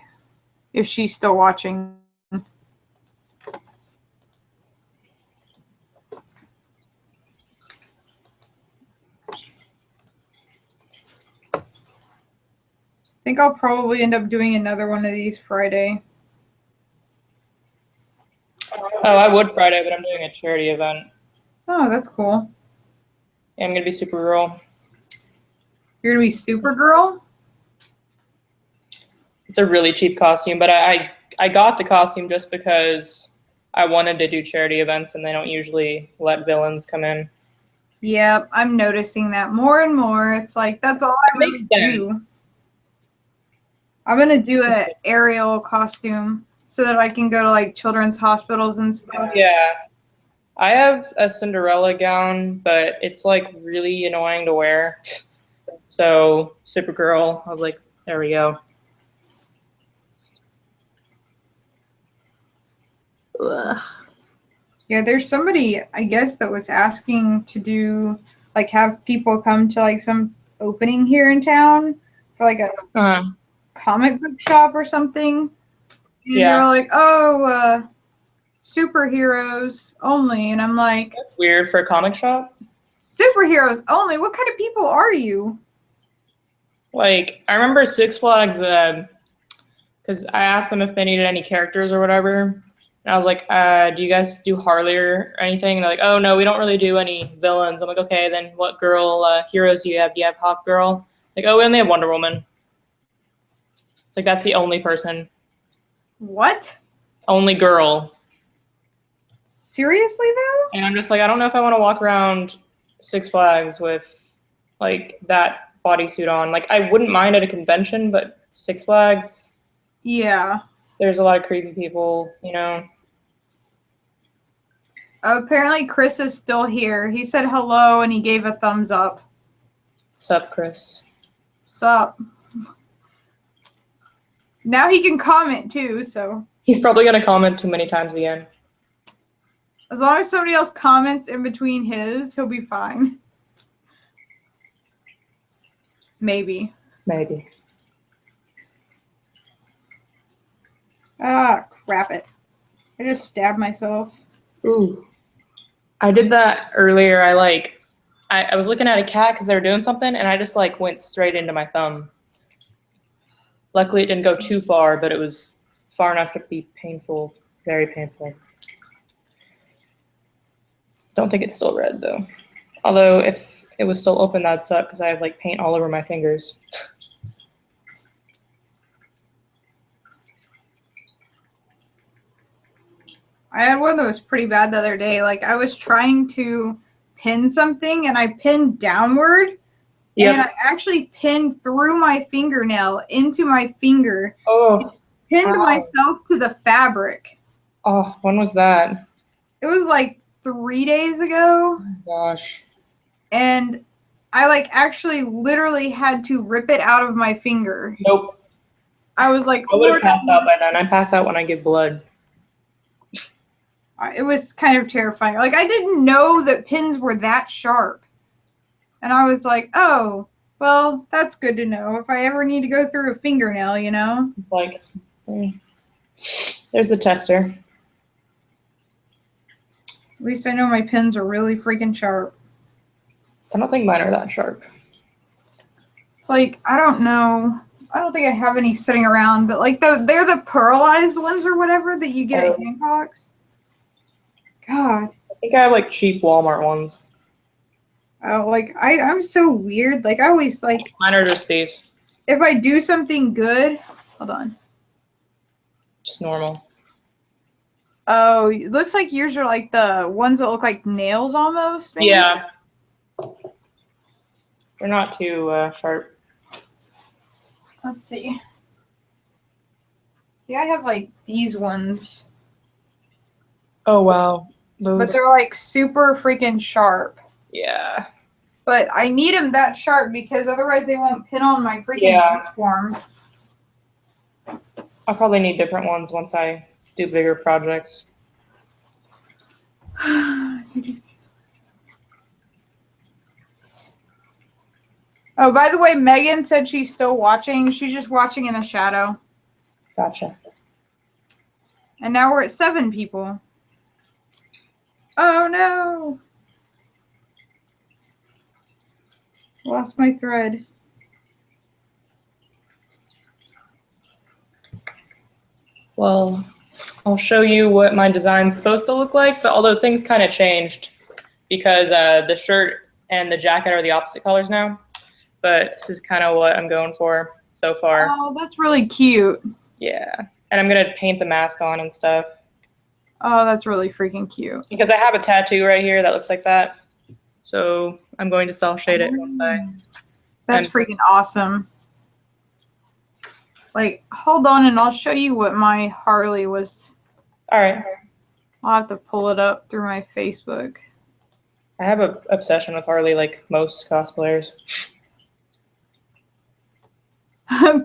If she's still watching. I think I'll probably end up doing another one of these Friday. Oh, I would Friday, but I'm doing a charity event. Oh, that's cool. Yeah, I'm gonna be Supergirl. You're gonna be Supergirl? It's a really cheap costume, but I got the costume just because I wanted to do charity events, and they don't usually let villains come in. Yep, I'm noticing that more and more. It's like, that's all I really do. I'm going to do an Ariel costume so that I can go to, like, children's hospitals and stuff. Yeah. I have a Cinderella gown, but it's, like, really annoying to wear. So, Supergirl, I was like, there we go. Ugh. Yeah, there's somebody, I guess, that was asking to do, like, have people come to, like, some opening here in town for, like, a comic book shop or something. And they were like, oh, superheroes only. And I'm like... That's weird for a comic shop. Superheroes only? What kind of people are you? Like, I remember Six Flags, because I asked them if they needed any characters or whatever. And I was like, do you guys do Harley or anything? And they're like, oh, no, we don't really do any villains. I'm like, okay, then what girl heroes do you have? Do you have Hawk Girl? Like, oh, we only have Wonder Woman. It's like, that's the only person. What? Only girl. Seriously, though? And I'm just like, I don't know if I want to walk around Six Flags with, like, that bodysuit on. Like, I wouldn't mind at a convention, but Six Flags... Yeah. There's a lot of creepy people, you know. Apparently Chris is still here. He said hello and he gave a thumbs up. Sup, Chris? Sup. Now he can comment too, so. He's probably going to comment too many times again. As long as somebody else comments in between his, he'll be fine. Maybe. Maybe. Ah, crap it. I just stabbed myself. Ooh. I did that earlier. I was looking at a cat because they were doing something, and I just, like, went straight into my thumb. Luckily, it didn't go too far, but it was far enough to be painful, very painful. Don't think it's still red, though. Although, if it was still open, that'd suck, because I have, like, paint all over my fingers. I had one that was pretty bad the other day. Like, I was trying to pin something, and I pinned downward, and I actually pinned through my fingernail into my finger. Oh. Pinned myself to the fabric. Oh, when was that? It was like 3 days ago. Oh my gosh. And I like actually literally had to rip it out of my finger. Nope. I was like, I would have passed out by then. I pass out when I give blood. It was kind of terrifying. Like, I didn't know that pins were that sharp. And I was like, oh, well, that's good to know if I ever need to go through a fingernail, you know? Like, there's the tester. At least I know my pins are really freaking sharp. I don't think mine are that sharp. It's like, I don't know. I don't think I have any sitting around, but like they're the pearlized ones or whatever that you get at Hancock's. God. I think I have like cheap Walmart ones. Oh, like I'm so weird. Like I always like. Mine are just these. If I do something good, hold on. Just normal. Oh, it looks like yours are like the ones that look like nails almost. Maybe? Yeah. They're not too sharp. Let's see. See, I have like these ones. Oh, wow. But they're like super freaking sharp. Yeah. But I need them that sharp because otherwise they won't pin on my freaking form. I'll probably need different ones once I do bigger projects. Oh, by the way, Megan said she's still watching. She's just watching in the shadow. Gotcha. And now we're at 7 people. Oh, no. Lost my thread. Well, I'll show you what my design's supposed to look like, but although things kind of changed because the shirt and the jacket are the opposite colors now. But this is kind of what I'm going for so far. Oh, that's really cute. Yeah. And I'm going to paint the mask on and stuff. Oh, that's really freaking cute. Because I have a tattoo right here that looks like that. So I'm going to self-shade it once I... That's freaking awesome. Like, hold on and I'll show you what my Harley was. All right. I'll have to pull it up through my Facebook. I have an obsession with Harley like most cosplayers.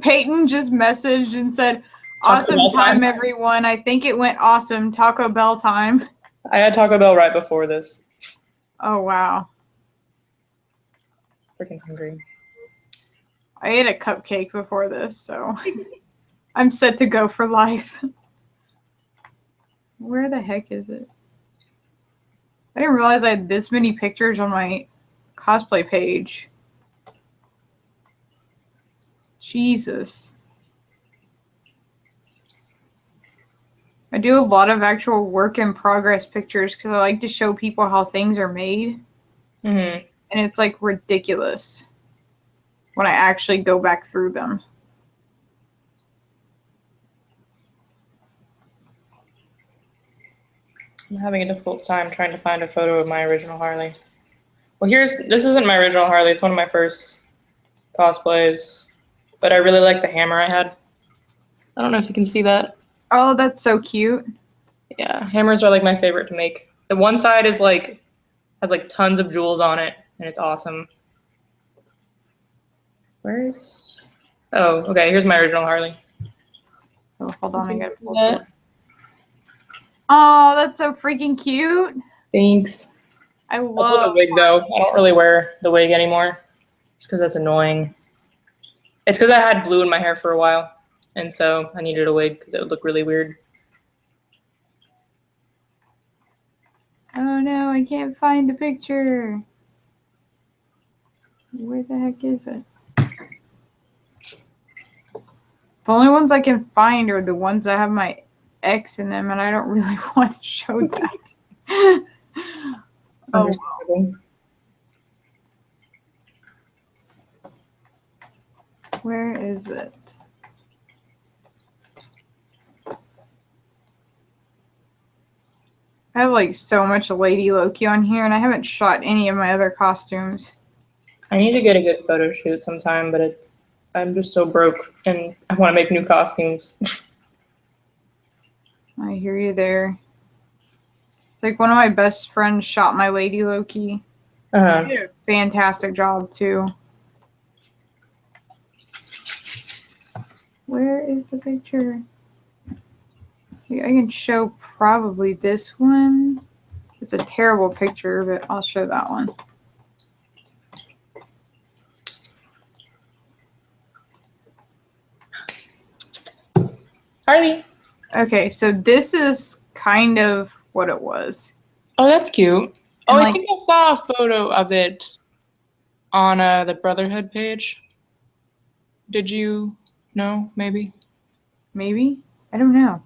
Peyton just messaged and said, awesome time, everyone. I think it went awesome. Taco Bell time. I had Taco Bell right before this. Oh, wow. Freaking hungry. I ate a cupcake before this, so I'm set to go for life. Where the heck is it? I didn't realize I had this many pictures on my cosplay page. Jesus. I do a lot of actual work in progress pictures because I like to show people how things are made. Mm-hmm. And it's like ridiculous when I actually go back through them. I'm having a difficult time trying to find a photo of my original Harley. Well, this isn't my original Harley. It's one of my first cosplays. But I really like the hammer I had. I don't know if you can see that. Oh, that's so cute. Yeah, hammers are like my favorite to make. The one side is like, has like tons of jewels on it, and it's awesome. Where's, oh, okay, here's my original Harley. Oh, hold on, I gotta pull it. Oh, that's so freaking cute. Thanks. I put love the wig though. I don't really wear the wig anymore, just because that's annoying. It's because I had blue in my hair for a while, and so I needed a wig because it would look really weird. Oh no, I can't find the picture. Where the heck is it? The only ones I can find are the ones that have my X in them, and I don't really want to show that. Oh. Where is it? I have like so much Lady Loki on here, and I haven't shot any of my other costumes. I need to get a good photo shoot sometime, but I'm just so broke, and I want to make new costumes. I hear you there. It's like one of my best friends shot my Lady Loki. He did a fantastic job too. Where is the picture? I can show probably this one. It's a terrible picture, but I'll show that one. Harley. Okay, so this is kind of what it was. Oh, that's cute. Oh, And I think I saw a photo of it on the Brotherhood page. Did you know? Maybe? Maybe? I don't know.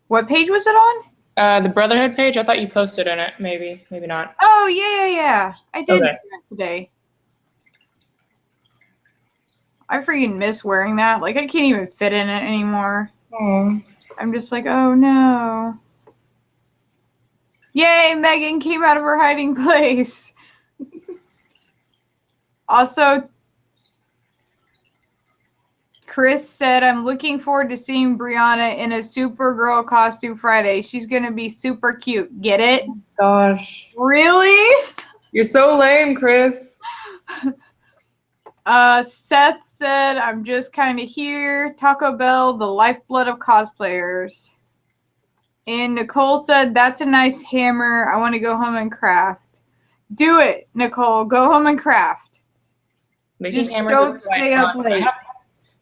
What page was it on? The Brotherhood page? I thought you posted in it. Maybe. Maybe not. Oh, yeah. I did do Okay. that today. I freaking miss wearing that. Like, I can't even fit in it anymore. Oh. I'm just like, oh no. Yay, Megan came out of her hiding place. Also, Chris said, I'm looking forward to seeing Brianna in a Supergirl costume Friday. She's going to be super cute. Get it? Gosh. Really? You're so lame, Chris. Seth said, I'm just kind of here. Taco Bell, the lifeblood of cosplayers. And Nicole said, that's a nice hammer. I want to go home and craft. Do it, Nicole. Go home and craft. Making just hammers don't is quite stay up fun. late. I have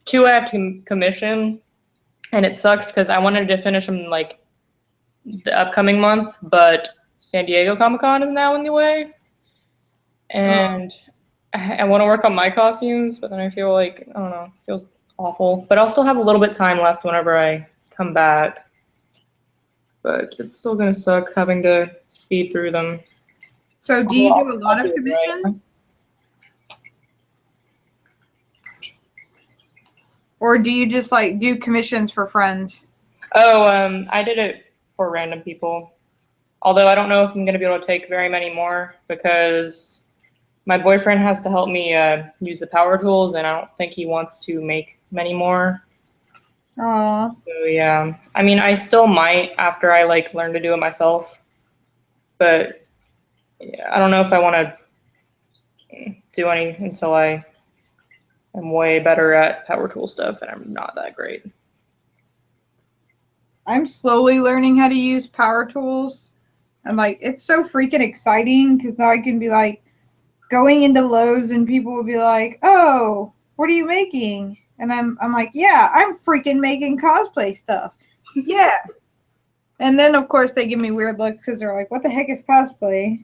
two I have to commission, and it sucks because I wanted to finish them like the upcoming month, but San Diego Comic-Con is now in the way. And I want to work on my costumes, but then I feel like, I don't know, it feels awful. But I'll still have a little bit of time left whenever I come back. But it's still going to suck having to speed through them. So do you do a lot of commissions? Or do you just like do commissions for friends? Oh, I did it for random people. Although I don't know if I'm going to be able to take very many more because my boyfriend has to help me use the power tools, and I don't think he wants to make many more. Aww. So yeah, I mean, I still might after I like learn to do it myself, but yeah, I don't know if I want to do any until I am way better at power tool stuff, and I'm not that great. I'm slowly learning how to use power tools. And like, it's so freaking exciting because now I can be like going into Lowe's and people will be like, oh, what are you making? And I'm like, yeah, I'm freaking making cosplay stuff. Yeah. And then, of course, they give me weird looks because they're like, what the heck is cosplay?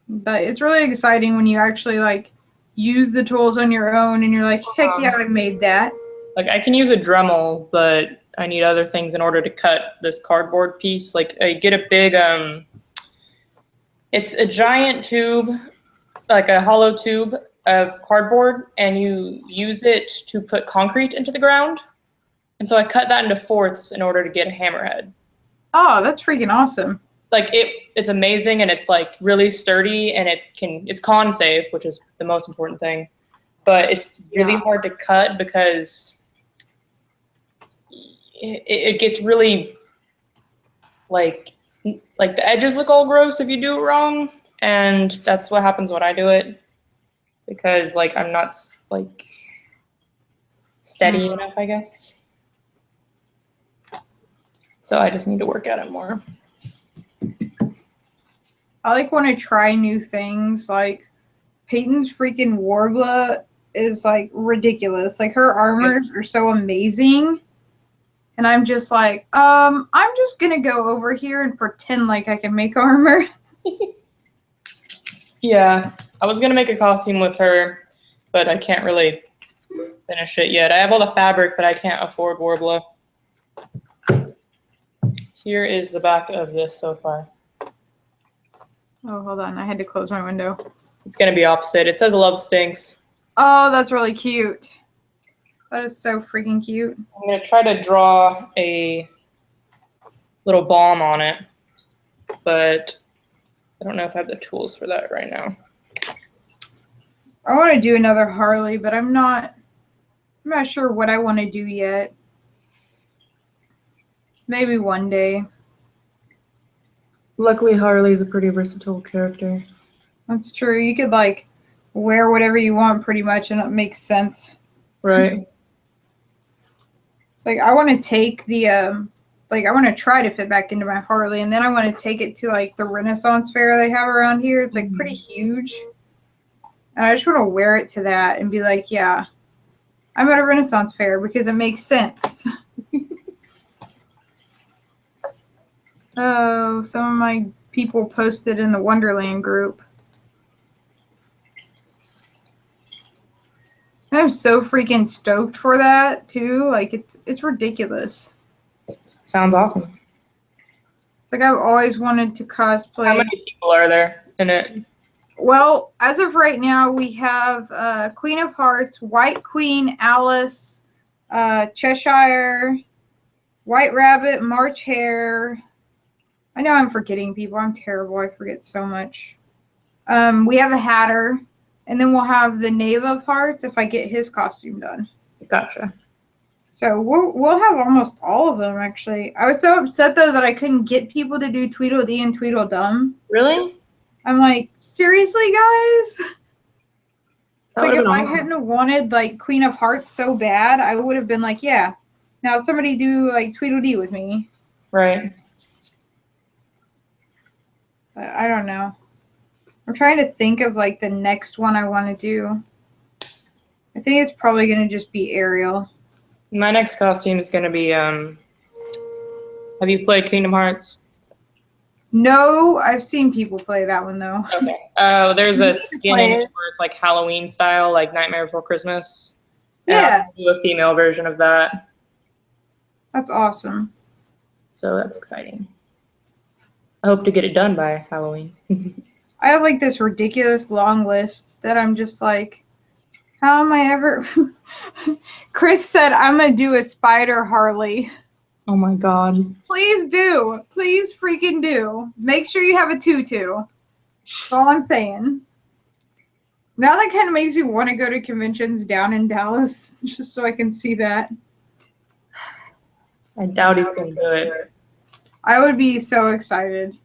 But it's really exciting when you actually, like, use the tools on your own and you're like, heck yeah, I made that. Like, I can use a Dremel, but I need other things in order to cut this cardboard piece. Like, I get a big, it's a giant tube, like a hollow tube of cardboard, and you use it to put concrete into the ground. And so I cut that into fourths in order to get a hammerhead. Oh, that's freaking awesome. Like, it's amazing, and it's like really sturdy, and it's con safe, which is the most important thing. But it's really hard to cut because it gets really like the edges look all gross if you do it wrong, and that's what happens when I do it because like I'm not like steady enough, I guess. So I just need to work at it more. I like want to try new things. Like Peyton's freaking Warbler is like ridiculous. Like her armors are so amazing. And I'm just like, I'm just gonna go over here and pretend like I can make armor. Yeah, I was gonna make a costume with her, but I can't really finish it yet. I have all the fabric, but I can't afford Warbler. Here is the back of this so far. Oh, hold on. I had to close my window. It's going to be opposite. It says love stinks. Oh, that's really cute. That is so freaking cute. I'm going to try to draw a little bomb on it, but I don't know if I have the tools for that right now. I want to do another Harley, but I'm not sure what I want to do yet. Maybe one day. Luckily, Harley is a pretty versatile character. That's true. You could like wear whatever you want pretty much, and it makes sense. Right. It's like I want to take the I want to try to fit back into my Harley, and then I want to take it to like the Renaissance fair they have around here. It's like pretty huge, and I just want to wear it to that and be like, yeah, I'm at a Renaissance fair because it makes sense. Oh, some of my people posted in the Wonderland group. I'm so freaking stoked for that too. Like it's ridiculous. Sounds awesome. It's like I've always wanted to cosplay. How many people are there in it? Well, as of right now, we have Queen of Hearts, White Queen, Alice, Cheshire, White Rabbit, March Hare. I know I'm forgetting people. I'm terrible. I forget so much. We have a Hatter, and then we'll have the Knave of Hearts if I get his costume done. Gotcha. So we'll have almost all of them, actually. I was so upset, though, that I couldn't get people to do Tweedledee and Tweedledum. Really? I'm like, seriously, guys? Like, if I awesome. hadn't wanted, like, Queen of Hearts so bad, I would have been like, yeah. Now somebody do, like, Tweedledee with me. Right. I don't know. I'm trying to think of, like, the next one I want to do. I think it's probably going to just be Ariel. My next costume is going to be, have you played Kingdom Hearts? No, I've seen people play that one, though. Okay. There's a skin in it where it's, like, Halloween style, like Nightmare Before Christmas. Yeah. I'll do a female version of that. That's awesome. So that's exciting. I hope to get it done by Halloween. I have like this ridiculous long list that I'm just like, how am I ever? Chris said I'm gonna do a spider Harley. Oh my god. Please do. Please freaking do. Make sure you have a tutu. That's all I'm saying. Now that kind of makes me want to go to conventions down in Dallas just so I can see that. I doubt he's gonna do it. I would be so excited.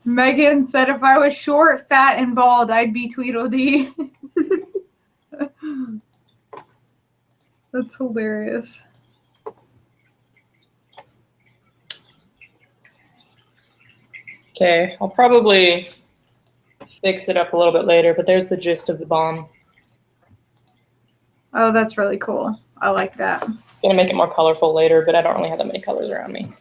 Megan said if I was short, fat, and bald, I'd be Tweedledee. That's hilarious. Okay, I'll probably fix it up a little bit later, but there's the gist of the bomb. Oh, that's really cool. I like that. I'm gonna make it more colorful later, but I don't really have that many colors around me.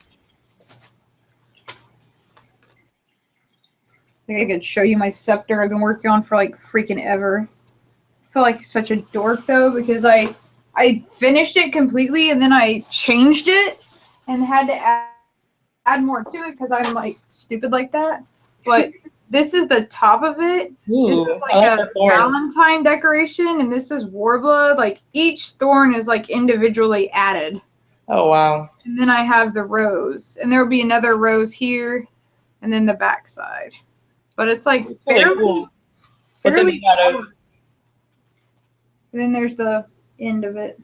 I think I could show you my scepter I've been working on for like freaking ever. I feel like such a dork though because I finished it completely and then I changed it and had to add more to it because I'm like stupid like that. But this is the top of it. Ooh, this is like a Valentine decoration and this is Warbler. Like each thorn is like individually added. Oh wow. And then I have the rose. And there will be another rose here and then the back side. But it's like fairly cool. And then there's the end of it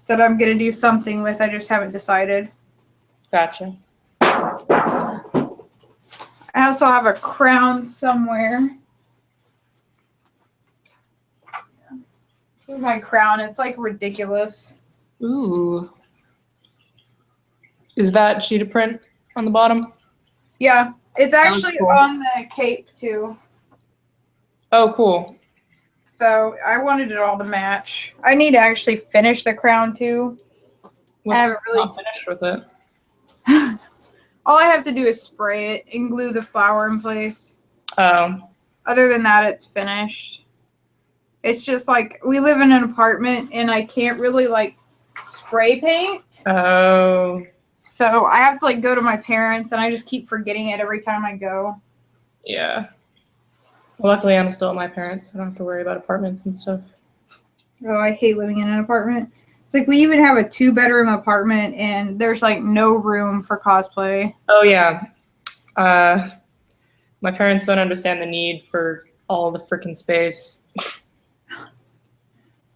that I'm going to do something with. I just haven't decided. Gotcha. I also have a crown somewhere. This is my crown. It's like ridiculous. Ooh. Is that cheetah print on the bottom? Yeah. It's actually cool. on the cape too. Oh, cool. So I wanted it all to match. I need to actually finish the crown too. I haven't really finished with it. All I have to do is spray it and glue the flower in place. Other than that, it's finished. It's just like we live in an apartment and I can't really like spray paint. Oh. So I have to like go to my parents and I just keep forgetting it every time I go. Yeah. Well, luckily I'm still at my parents'. I don't have to worry about apartments and stuff. Oh, I hate living in an apartment. It's like we even have a 2-bedroom apartment and there's like no room for cosplay. Oh yeah. My parents don't understand the need for all the freaking space.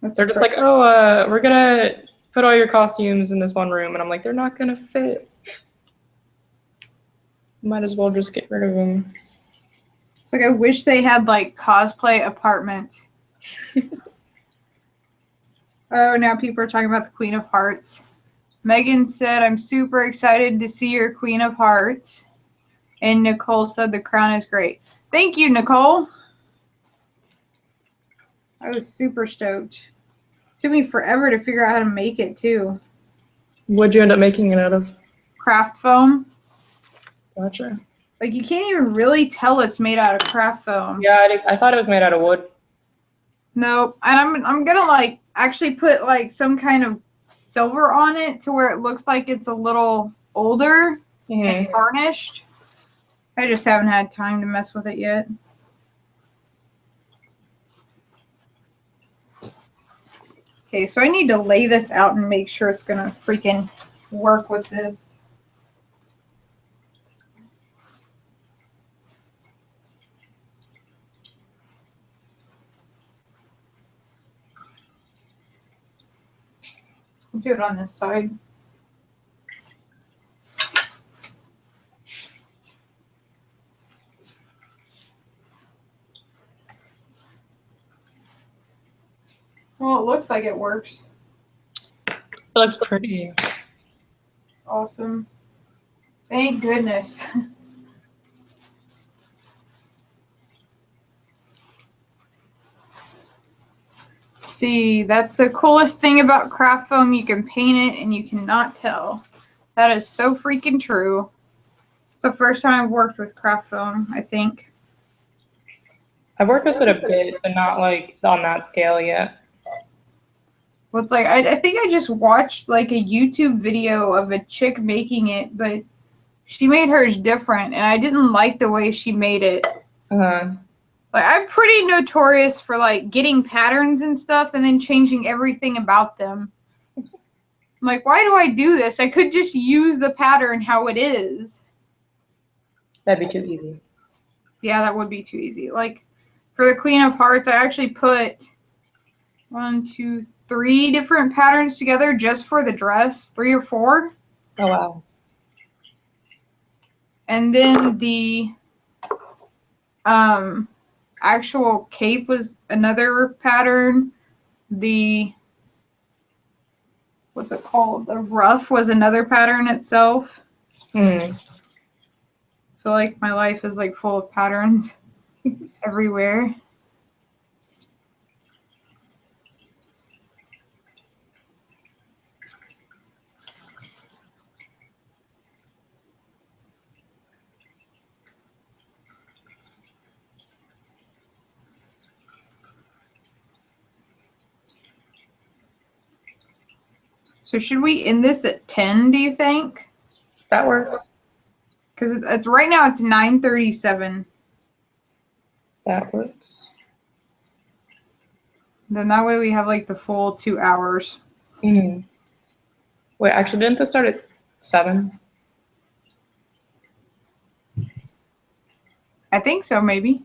They're just like, oh, we're gonna put all your costumes in this one room, and I'm like, they're not gonna fit. Might as well just get rid of them. It's like I wish they had like cosplay apartments. Oh, now people are talking about the Queen of Hearts. Megan said, I'm super excited to see your Queen of Hearts. And Nicole said the crown is great. Thank you, Nicole. I was super stoked. Took me forever to figure out how to make it, too. What'd you end up making it out of? Craft foam. Gotcha. Like, you can't even really tell it's made out of craft foam. Yeah, I thought it was made out of wood. Nope. And I'm gonna, like, actually put, like, some kind of silver on it to where it looks like it's a little older and tarnished. I just haven't had time to mess with it yet. Okay, so I need to lay this out and make sure it's gonna freaking work with this. I'll do it on this side. Well, it looks like it works. It looks pretty. Awesome. Thank goodness. See, that's the coolest thing about craft foam. You can paint it and you cannot tell. That is so freaking true. It's the first time I've worked with craft foam, I think. I've worked with it a bit, but not like on that scale yet. Well, it's like, I think I just watched like a YouTube video of a chick making it, but she made hers different, and I didn't like the way she made it. Like, I'm pretty notorious for like getting patterns and stuff and then changing everything about them. I'm like, why do I do this? I could just use the pattern how it is. That'd be too easy. Yeah, that would be too easy. Like, for the Queen of Hearts, I actually put 1, 2, 3 different patterns together just for the dress. 3 or 4. Oh, wow. And then the actual cape was another pattern. The, what's it called? The ruff was another pattern itself. I feel like my life is like full of patterns everywhere. So should we end this at 10, do you think? That works. Because it's right now it's 9:37. That works. Then that way we have like the full 2 hours. Wait, actually, didn't this start at 7? I think so, maybe.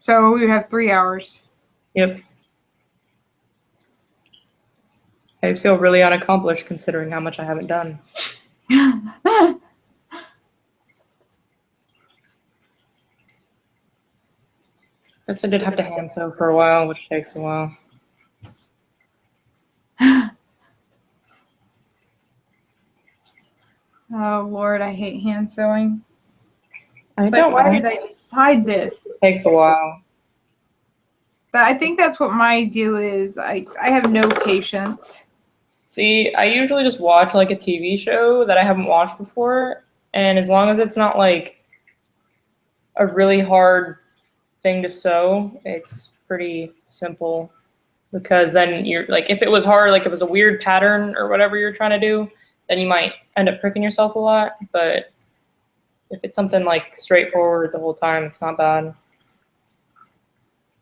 So we would have 3 hours. Yep. I feel really unaccomplished considering how much I haven't done. Guess I did have to hand sew for a while, which takes a while. Oh Lord, I hate hand sewing. I It's don't like, why mind. did I decide this? It takes a while. But I think that's what my deal is. I have no patience. See, I usually just watch like a TV show that I haven't watched before, and as long as it's not like a really hard thing to sew. It's pretty simple because then you're like, if it was hard, like if it was a weird pattern or whatever you're trying to do, then you might end up pricking yourself a lot. But if it's something like straightforward the whole time, it's not bad.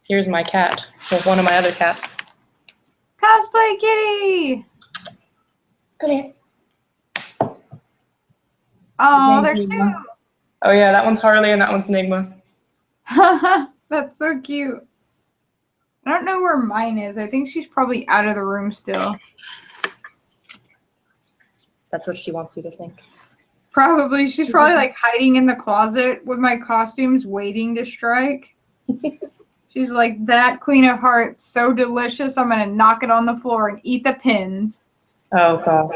Here's my cat. Well, one of my other cats. Cosplay kitty! Come here. Oh, there's two. Oh yeah, that one's Harley and that one's Enigma. That's so cute. I don't know where mine is. I think she's probably out of the room still. That's what she wants you to think. Probably. She's probably like hiding in the closet with my costumes waiting to strike. She's like, that Queen of Hearts, so delicious, I'm going to knock it on the floor and eat the pins. Oh, God.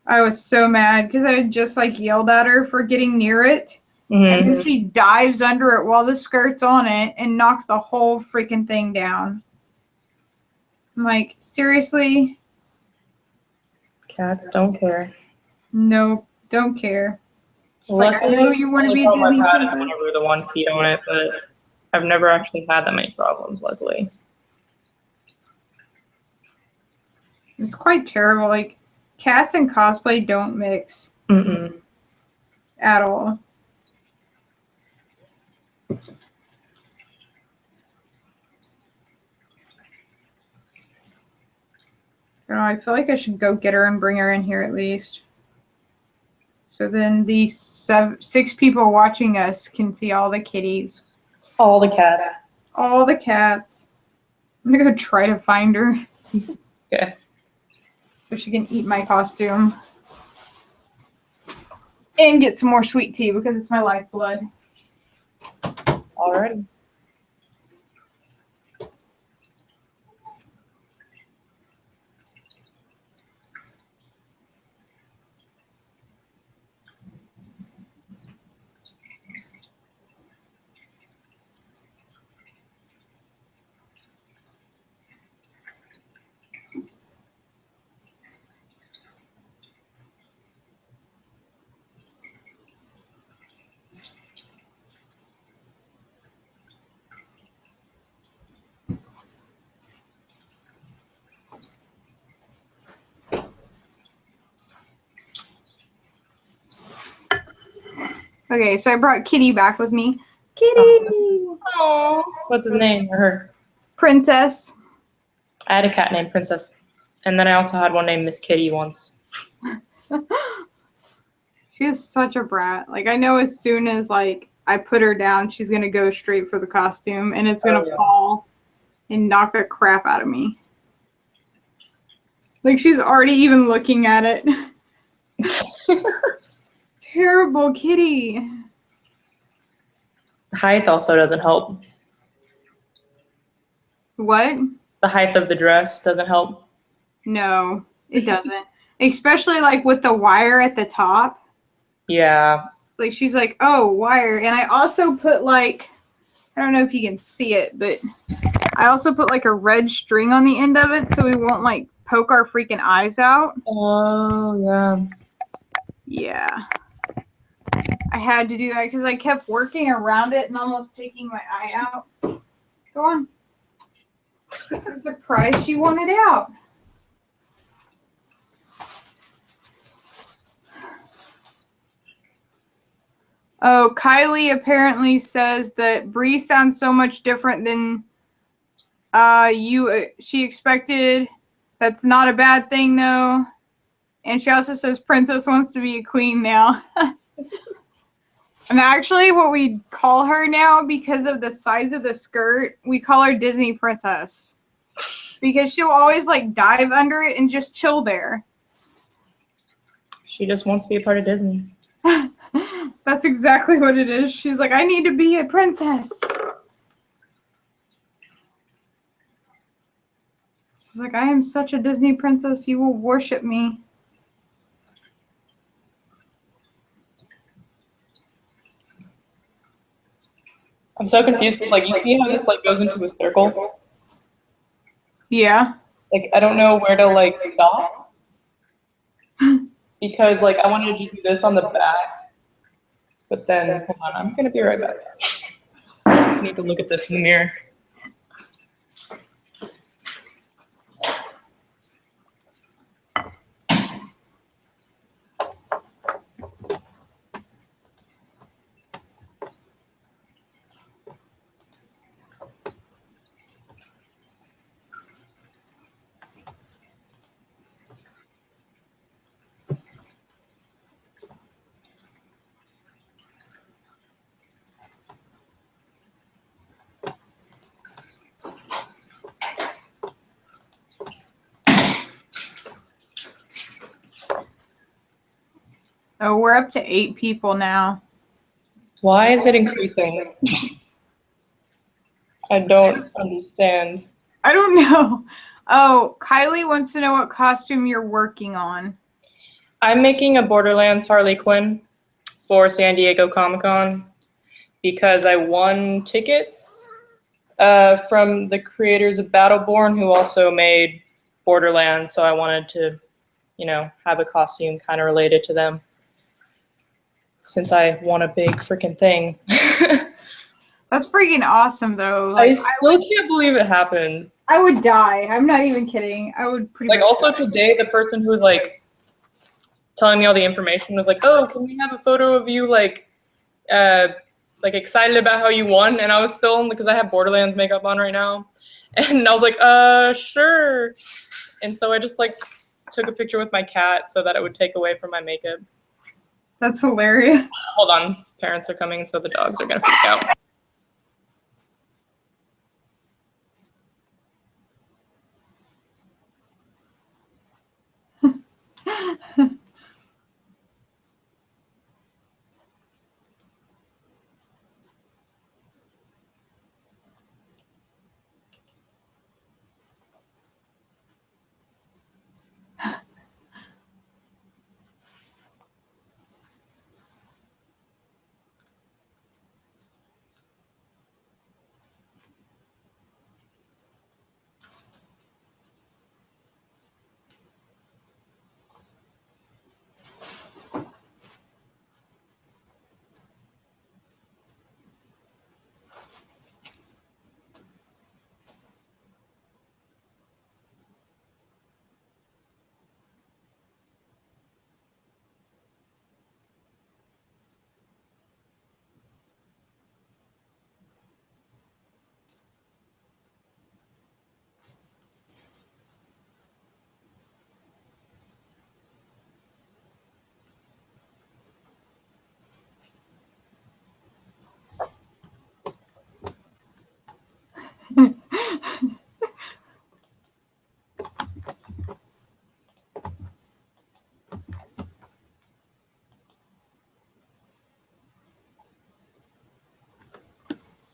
I was so mad because I had just like yelled at her for getting near it. And then she dives under it while the skirt's on it and knocks the whole freaking thing down. I'm like, seriously? Cats don't care. Nope, don't care. It's Luckily, like, I know you want to be a Disney princess. Whenever the one peed on it, but I've never actually had that many problems, luckily. It's quite terrible. Like, cats and cosplay don't mix. At all. I feel like I should go get her and bring her in here at least. So then the 6 people watching us can see all the kitties. All the cats. All the cats. I'm going to go try to find her. Okay. So she can eat my costume. And get some more sweet tea because it's my lifeblood. Alrighty. Okay, so I brought Kitty back with me. Kitty! Aww. What's his name or her? Princess. I had a cat named Princess. And then I also had one named Miss Kitty once. She is such a brat. Like, I know as soon as, like, I put her down, she's going to go straight for the costume, and it's going to fall and knock the crap out of me. Like, she's already even looking at it. Terrible kitty. The height also doesn't help. What? The height of the dress doesn't help. No, it doesn't. Especially, like, with the wire at the top. Yeah. Like, she's like, oh, wire. And I also put, like, I don't know if you can see it, but I also put, like, a red string on the end of it so we won't, like, poke our freaking eyes out. Oh, yeah. Yeah. I had to do that because I kept working around it and almost taking my eye out. Go on. I'm surprised she wanted out. Oh, Kylie apparently says that Bree sounds so much different than she expected. That's not a bad thing, though. And she also says Princess wants to be a queen now. And actually, what we call her now, because of the size of the skirt, we call her Disney Princess. Because she'll always, like, dive under it and just chill there. She just wants to be a part of Disney. That's exactly what it is. She's like, I need to be a princess. She's like, I am such a Disney princess, you will worship me. I'm so confused. Like, you see how this, like, goes into a circle? Yeah. Like, I don't know where to, like, stop. Because, like, I wanted to do this on the back. But then, hold on, I'm gonna be right back. I need to look at this in the mirror. Oh, we're up to 8 people now. Why is it increasing? I don't understand. I don't know. Oh, Kylie wants to know what costume you're working on. I'm making a Borderlands Harley Quinn for San Diego Comic-Con because I won tickets from the creators of Battleborn, who also made Borderlands, so I wanted to, you know, have a costume kind of related to them since I won a big freaking thing. That's freaking awesome, though. Like, I still can't believe it happened. I would die. I'm not even kidding. I would pretty like much also die. Today, the person who was like telling me all the information was like, "Oh, can we have a photo of you like excited about how you won?" And I was still, because I have Borderlands makeup on right now, and I was like, sure." And so I just like took a picture with my cat so that it would take away from my makeup. That's hilarious. Hold on, parents are coming, so the dogs are gonna freak out.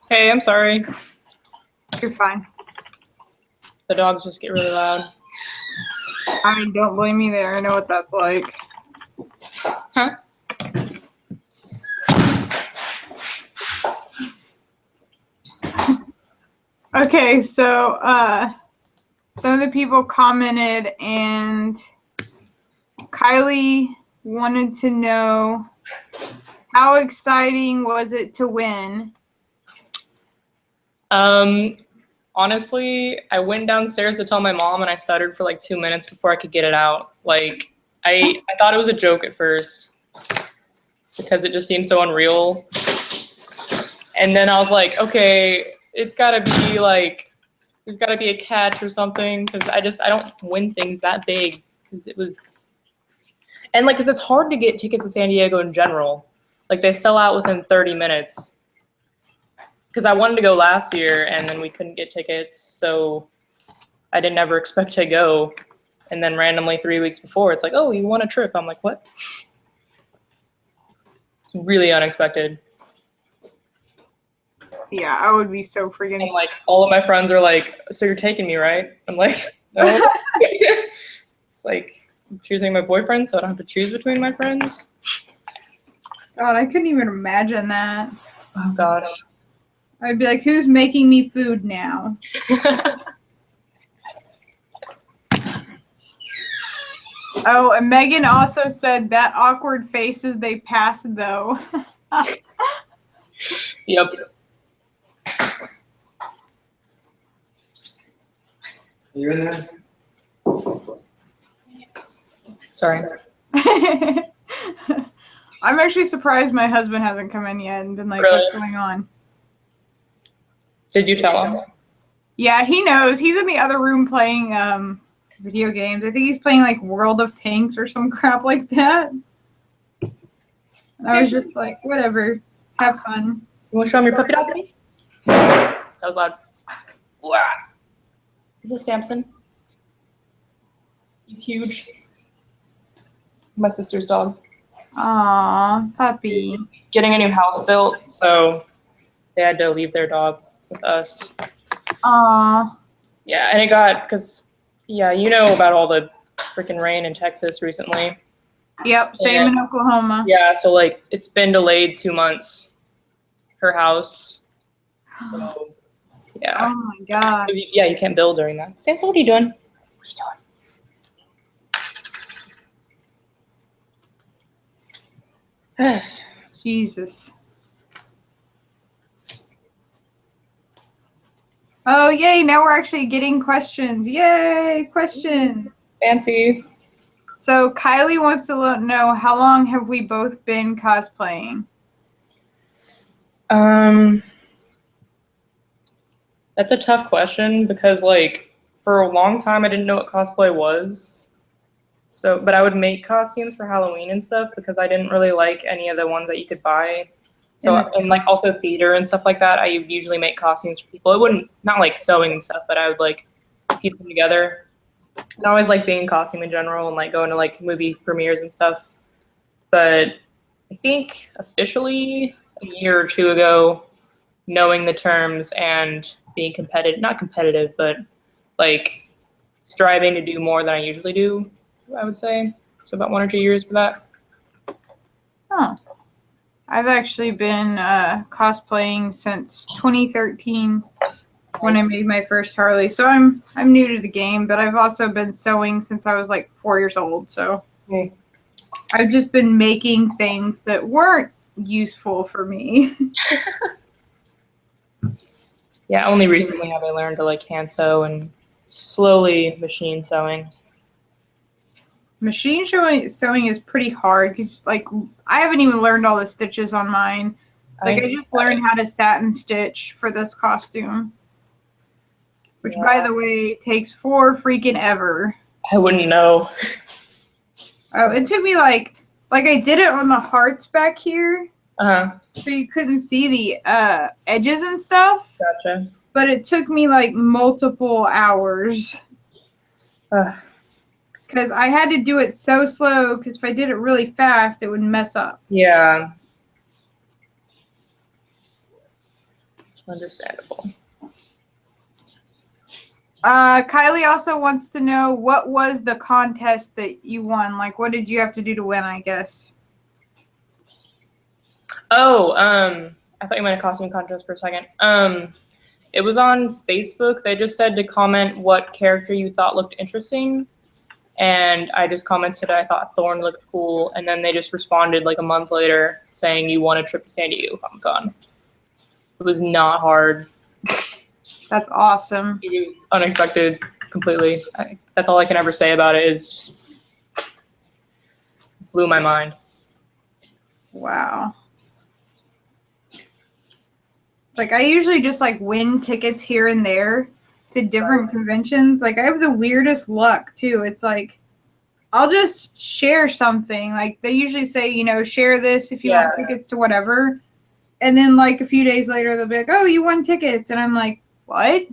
Hey, I'm sorry. You're fine. The dogs just get really loud. I mean, don't blame me there. I know what that's like. Huh? Okay, so some of the people commented, and Kylie wanted to know, how exciting was it to win? Honestly, I went downstairs to tell my mom, and I stuttered for like 2 minutes before I could get it out. Like, I thought it was a joke at first because it just seemed so unreal. And then I was like, okay, it's gotta be like, there's gotta be a catch or something, because I don't win things that big. Cause it was, and like, cause it's hard to get tickets to San Diego in general. Like, they sell out within 30 minutes. Because I wanted to go last year, and then we couldn't get tickets, so I didn't ever expect to go. And then randomly 3 weeks before, it's like, oh, you won a trip. I'm like, what? Really unexpected. Yeah, I would be so freaking. And like, all of my friends are like, so you're taking me, right? I'm like, no. It's like, I'm choosing my boyfriend, so I don't have to choose between my friends. God, I couldn't even imagine that. Oh, gosh. I'd be like, who's making me food now? Oh, and Megan also said that awkward faces they passed, though. Yep. You in there? Sorry. I'm actually surprised my husband hasn't come in yet and been like, Really? what's going on? Did you tell him? Yeah, he knows. He's in the other room playing video games. I think he's playing like World of Tanks or some crap like that. And I was just like, whatever, have fun. You want to show him your puppy dog? That was loud. Wow. Is this Samson? He's huge. My sister's dog. Aw, puppy. Getting a new house built, so they had to leave their dog with us. Aw. Yeah, and it got, because, yeah, you know about all the freaking rain in Texas recently. Yep, same in Oklahoma. Yeah, so, like, it's been delayed 2 months, her house. So, yeah. Oh, my God. Yeah, you can't build during that. Samson, what are you doing? What are you doing? Jesus. Oh, yay, now we're actually getting questions. Yay, questions. Fancy. So Kylie wants to know, how long have we both been cosplaying? That's a tough question because, like, for a long time I didn't know what cosplay was. So, but I would make costumes for Halloween and stuff because I didn't really like any of the ones that you could buy. So, and like also theater and stuff like that, I would usually make costumes for people. It wouldn't, not like sewing and stuff, but I would like piece them together. And I always like being in costume in general and like going to like movie premieres and stuff. But I think officially a year or two ago, knowing the terms and being competitive, not competitive, but like striving to do more than I usually do, I would say. So about 1 or 2 years for that. Oh. I've actually been cosplaying since 2013 when I made my first Harley. So I'm new to the game, but I've also been sewing since I was like 4 years old. So I've just been making things that weren't useful for me. Yeah, only recently have I learned to like hand sew and slowly machine sewing. Machine sewing is pretty hard because, like, I haven't even learned all the stitches on mine. Like, I just learned how to satin stitch for this costume, which, by the way, takes 4 freaking ever. I wouldn't know. Oh, it took me like I did it on the hearts back here, so you couldn't see the edges and stuff. Gotcha. But it took me like multiple hours. Because I had to do it so slow, because if I did it really fast, it would mess up. Yeah. Understandable. Kylie also wants to know, what was the contest that you won? Like, what did you have to do to win, I guess? Oh, I thought you meant a costume contest for a second. It was on Facebook. They just said to comment what character you thought looked interesting. And I just commented I thought Thorn looked cool. And then they just responded like a month later saying you won a trip to San Diego Comic-Con. It was not hard. That's awesome. It was unexpected completely. That's all I can ever say about it is just blew my mind. Wow. Like, I usually just, like, win tickets here and there to different conventions. Like, I have the weirdest luck, too. It's like, I'll just share something. Like, they usually say, you know, share this if you want tickets to whatever. And then, like, a few days later, they'll be like, oh, you won tickets. And I'm like, what?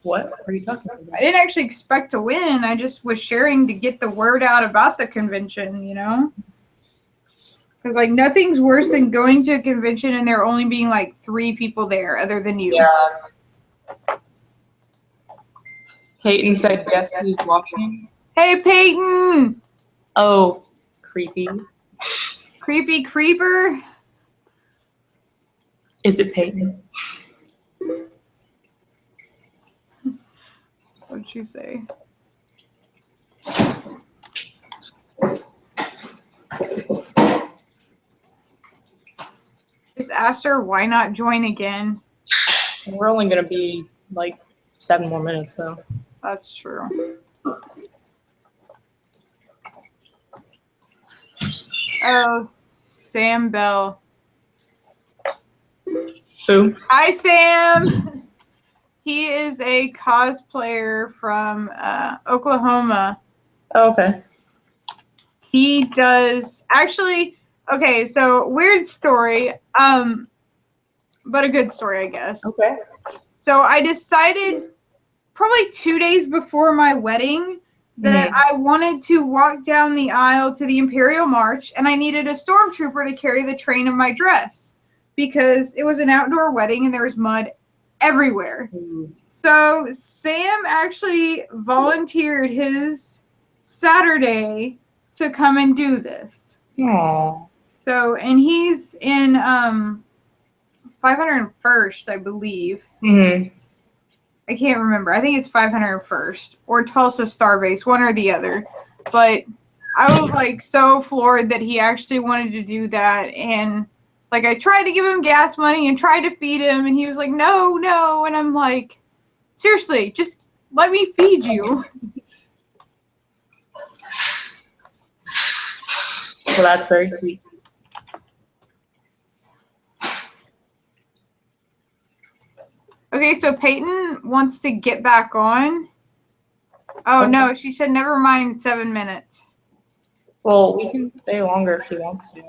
What are you talking about? I didn't actually expect to win. I just was sharing to get the word out about the convention, you know? Because, like, nothing's worse than going to a convention and there only being, like, 3 people there other than you. Yeah. Peyton said yes, he's watching. Hey, Peyton! Oh, creepy. Creepy creeper? Is it Peyton? What'd you say? Just asked her why not join again. We're only gonna be like 7 more minutes, though. That's true. Oh, Sam Bell. Who? Hi, Sam. He is a cosplayer from Oklahoma. Oh, okay. He does actually. Okay, so weird story. But a good story, I guess. Okay. So I decided probably 2 days before my wedding that I wanted to walk down the aisle to the Imperial March, and I needed a stormtrooper to carry the train of my dress because it was an outdoor wedding and there was mud everywhere. So Sam actually volunteered his Saturday to come and do this. Aww. So, and he's in 501st, I believe. I can't remember. I think it's 501st or Tulsa Starbase, one or the other. But I was like so floored that he actually wanted to do that. And like I tried to give him gas money and tried to feed him, and he was like, no, no. And I'm like, seriously, just let me feed you. Well, that's very sweet. Okay, so Peyton wants to get back on. Oh, no, she said never mind 7 minutes. Well, we can stay longer if she wants to.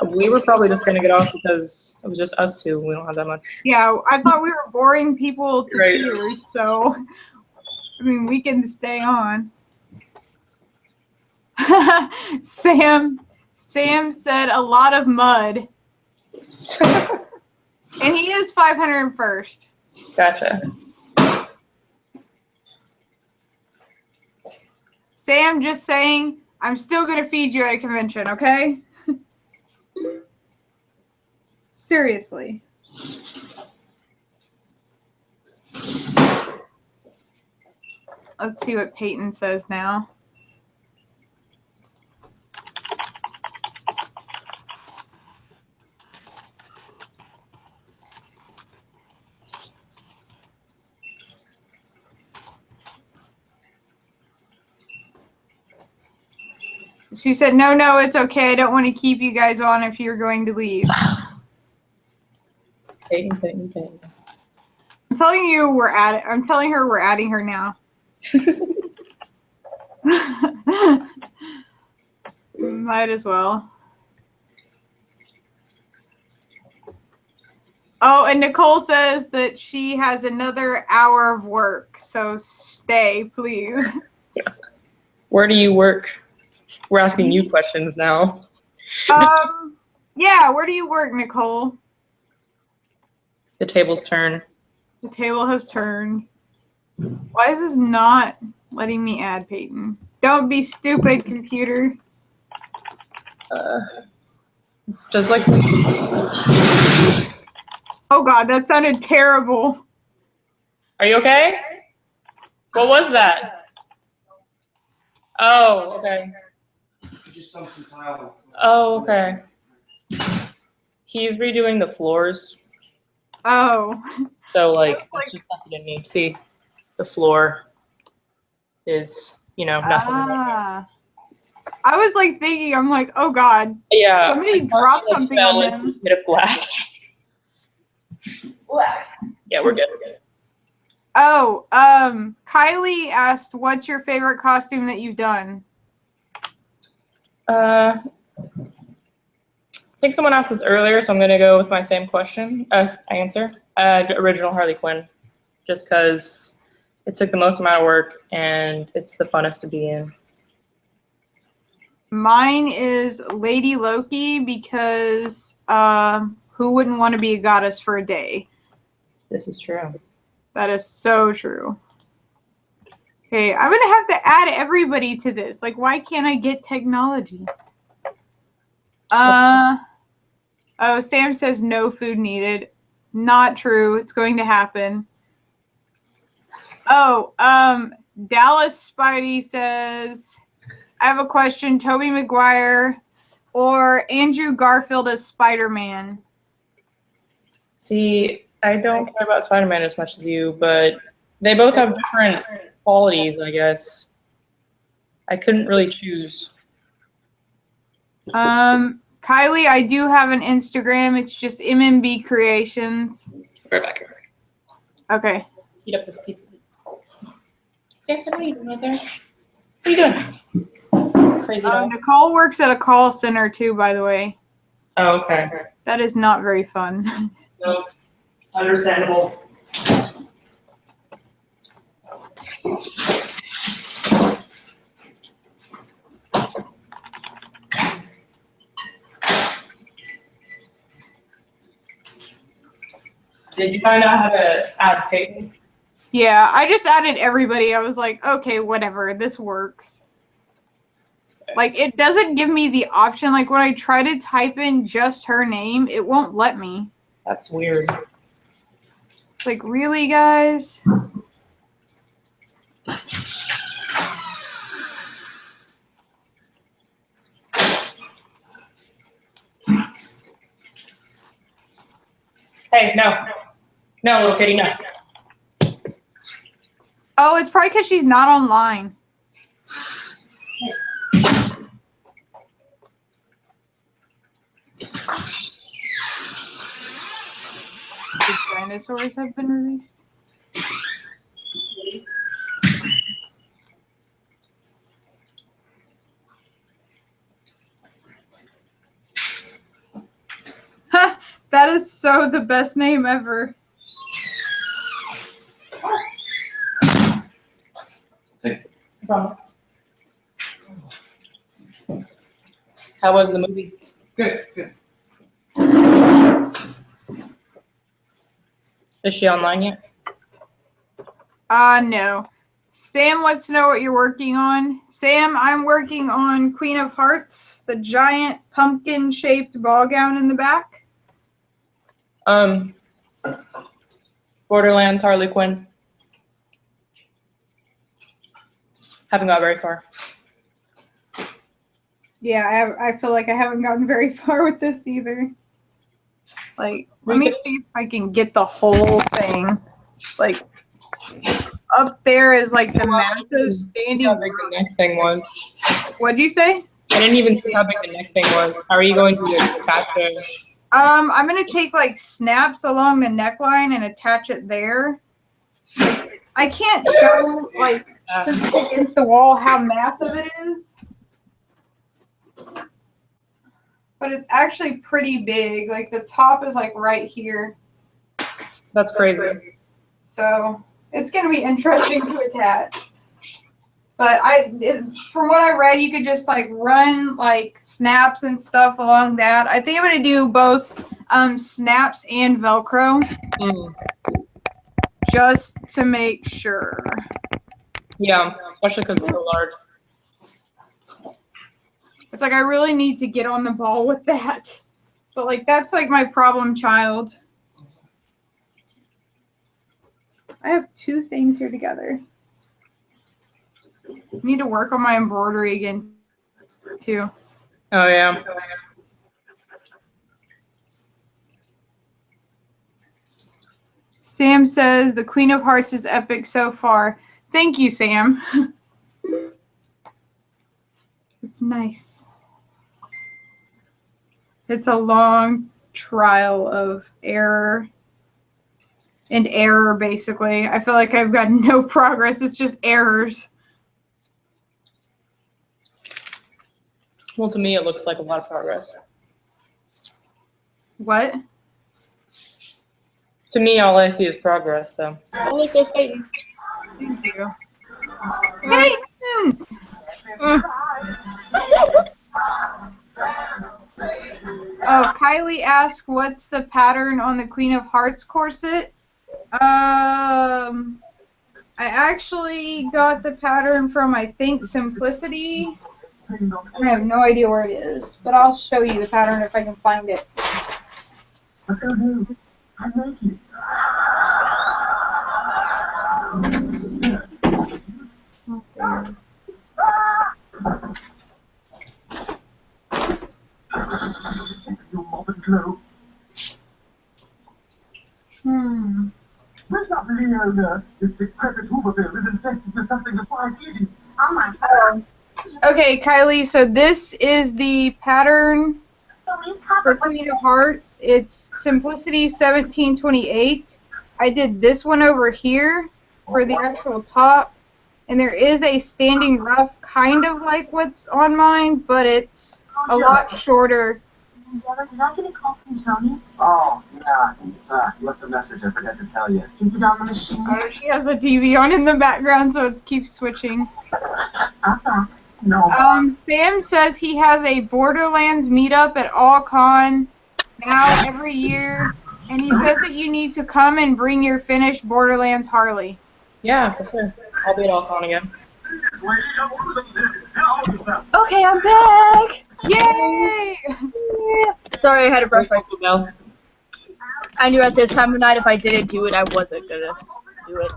We were probably just going to get off because it was just us two. We don't have that much. Yeah, I thought we were boring people to tears, so, I mean, we can stay on. Sam said a lot of mud. And he is 501st. Gotcha. Sam, just saying, I'm still going to feed you at a convention, okay? Seriously. Let's see what Peyton says now. She said, no, it's okay. I don't want to keep you guys on if you're going to leave. Peyton. I'm telling you I'm telling her we're adding her now. Might as well. Oh, and Nicole says that she has another hour of work, so stay, please. Where do you work? We're asking you questions now. Yeah, where do you work, Nicole? The table's turn. The table has turned. Why is this not letting me add Peyton? Don't be stupid, computer. Just like... Oh god, that sounded terrible. Are you okay? What was that? Oh, okay. Oh, okay. He's redoing the floors. Oh. So, like, that's just nothing to me. See, the floor is, nothing. I was, like, thinking, I'm like, oh, God. Yeah. Somebody dropped something on them. A bit of glass. Yeah, we're good. Oh, Kylie asked, what's your favorite costume that you've done? I think someone asked this earlier, so I'm going to go with my same question, answer. Original Harley Quinn, just because it took the most amount of work and it's the funnest to be in. Mine is Lady Loki because who wouldn't want to be a goddess for a day? This is true. That is so true. Okay, I'm going to have to add everybody to this. Like, why can't I get technology? Oh, Sam says no food needed. Not true. It's going to happen. Oh, Dallas Spidey says, I have a question. Tobey Maguire or Andrew Garfield as Spider-Man? See, I don't care about Spider-Man as much as you, but they both have different qualities, I guess. I couldn't really choose. Kylie, I do have an Instagram. It's just MMB Creations. Right back here. Okay. Heat up this pizza. Samson, what are you doing right there? What are you doing? Crazy dog. Nicole works at a call center too, by the way. Oh, okay. That is not very fun. No, understandable. Did you find out how to add Peyton? Yeah, I just added everybody. I was like, okay, whatever, this works. Like, it doesn't give me the option. Like, when I try to type in just her name, it won't let me. That's weird. Like, really, guys? Hey, no. No, little kitty, no. Oh, it's probably because she's not online. The dinosaurs have been released. Ha! That is so the best name ever. How was the movie? Good, good. Is she online yet? No. Sam wants to know what you're working on. Sam, I'm working on Queen of Hearts, the giant pumpkin-shaped ball gown in the back. Borderlands Harley Quinn. Haven't got very far. Yeah, I feel like I haven't gotten very far with this either. Like, let me see if I can get the whole thing. Like, up there is like the massive standing. How big the neck thing was. What'd you say? I didn't even see how big the neck thing was. How are you going to attach it? I'm gonna take like snaps along the neckline and attach it there. Like, I can't show like against the wall how massive it is, but it's actually pretty big. Like the top is like right here. That's crazy. So it's gonna be interesting to attach. But from what I read, you could just like run like snaps and stuff along that. I think I'm gonna do both snaps and Velcro, just to make sure. Yeah, especially because it's so large. It's like I really need to get on the ball with that. But like that's like my problem child. I have two things here together. I need to work on my embroidery again, too. Oh, yeah. Sam says, the Queen of Hearts is epic so far. Thank you, Sam. It's nice. It's a long trial of error and error, basically. I feel like I've got no progress. It's just errors. Well, to me, it looks like a lot of progress. What? To me, all I see is progress, so. Oh, look, there's Peyton. Thank you. Peyton! Oh, Kylie asked, what's the pattern on the Queen of Hearts corset? I actually got the pattern from, I think, Simplicity. I have no idea where it is, but I'll show you the pattern if I can find it. Let's not believe this decrepit Hooverville is infested with something the fly eating. Oh my God. Okay, Kylie, so this is the pattern for Queen of Hearts. It's Simplicity 1728. I did this one over here for the actual top. And there is a standing ruff kind of like what's on mine, but it's a lot shorter. Did I get a call from Tony? Oh, yeah. Left a message. I forgot to tell you. Is it on the machine? She has the TV on in the background, so it keeps switching. No. Sam says he has a Borderlands meetup at AllCon now every year, and he says that you need to come and bring your finished Borderlands Harley. Yeah, for sure. I'll be at AllCon again. Okay, I'm back! Yay! Sorry, I had to brush my teeth now. I knew at this time of night if I didn't do it, I wasn't gonna do it.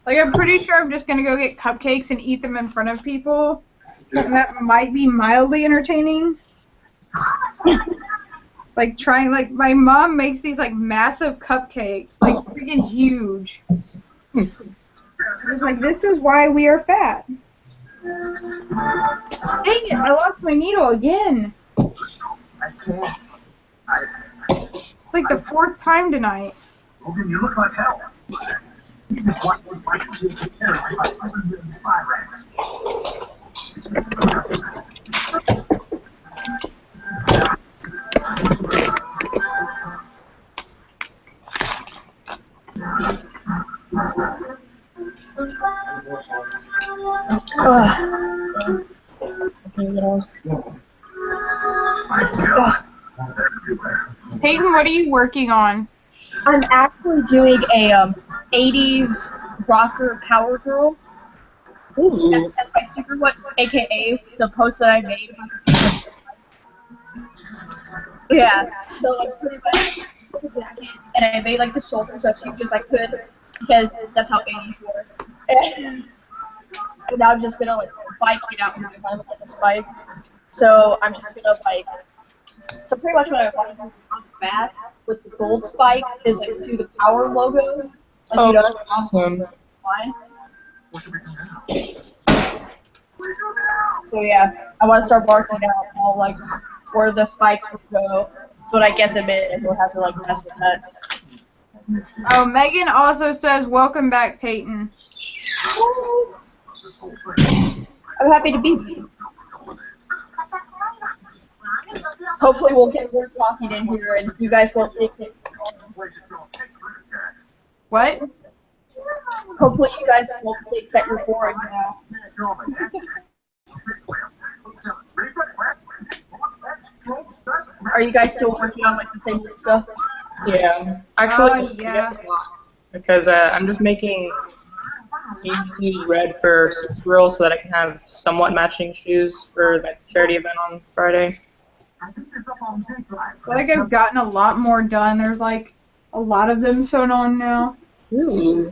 Like, I'm pretty sure I'm just gonna go get cupcakes and eat them in front of people. And that might be mildly entertaining. Like, my mom makes these, like, massive cupcakes. Like, freaking huge. It's like, this is why we are fat. Dang it, I lost my needle again. It's like the 4th time tonight. Logan, you look like hell. You just want to fight to take care of my 705 rats. Peyton, what are you working on? I'm actually doing a 80s rocker power girl. Ooh. That's my secret one, aka the post that I made about the Yeah, so like pretty much the jacket, and I made like the shoulders as huge as I could because that's how 80s were. And now I'm just gonna like spike it out with like the spikes. So I'm just gonna like. So pretty much what I want to do on the back with the gold spikes is like do the power logo. Like, Oh, that's awesome. Line. So yeah, I want to start marking out all like where the spikes will go, so when I get them in, I don't have to like mess with that. Oh, Megan also says, "Welcome back, Peyton." I'm happy to be here. Hopefully we'll get more talking in here and you guys won't think that. What? Hopefully you guys won't think that you're boring now. Are you guys still working on like the same stuff? Yeah. Actually, yeah. Because I'm just making these red for Supergirl so that I can have somewhat matching shoes for that charity event on Friday. I feel like I've gotten a lot more done. There's like a lot of them sewn on now. Ooh.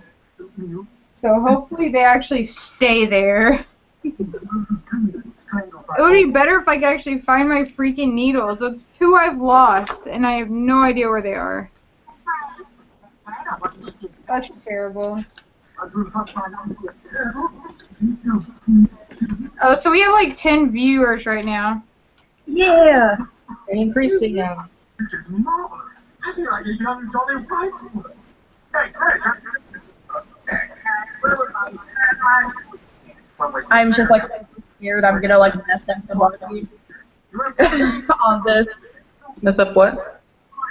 So hopefully they actually stay there. It would be better if I could actually find my freaking needles. It's 2 I've lost, and I have no idea where they are. That's terrible. Oh, so we have like 10 viewers right now. Yeah! They increased it now. I'm just like scared I'm gonna like mess up the marking on this. Mess up what?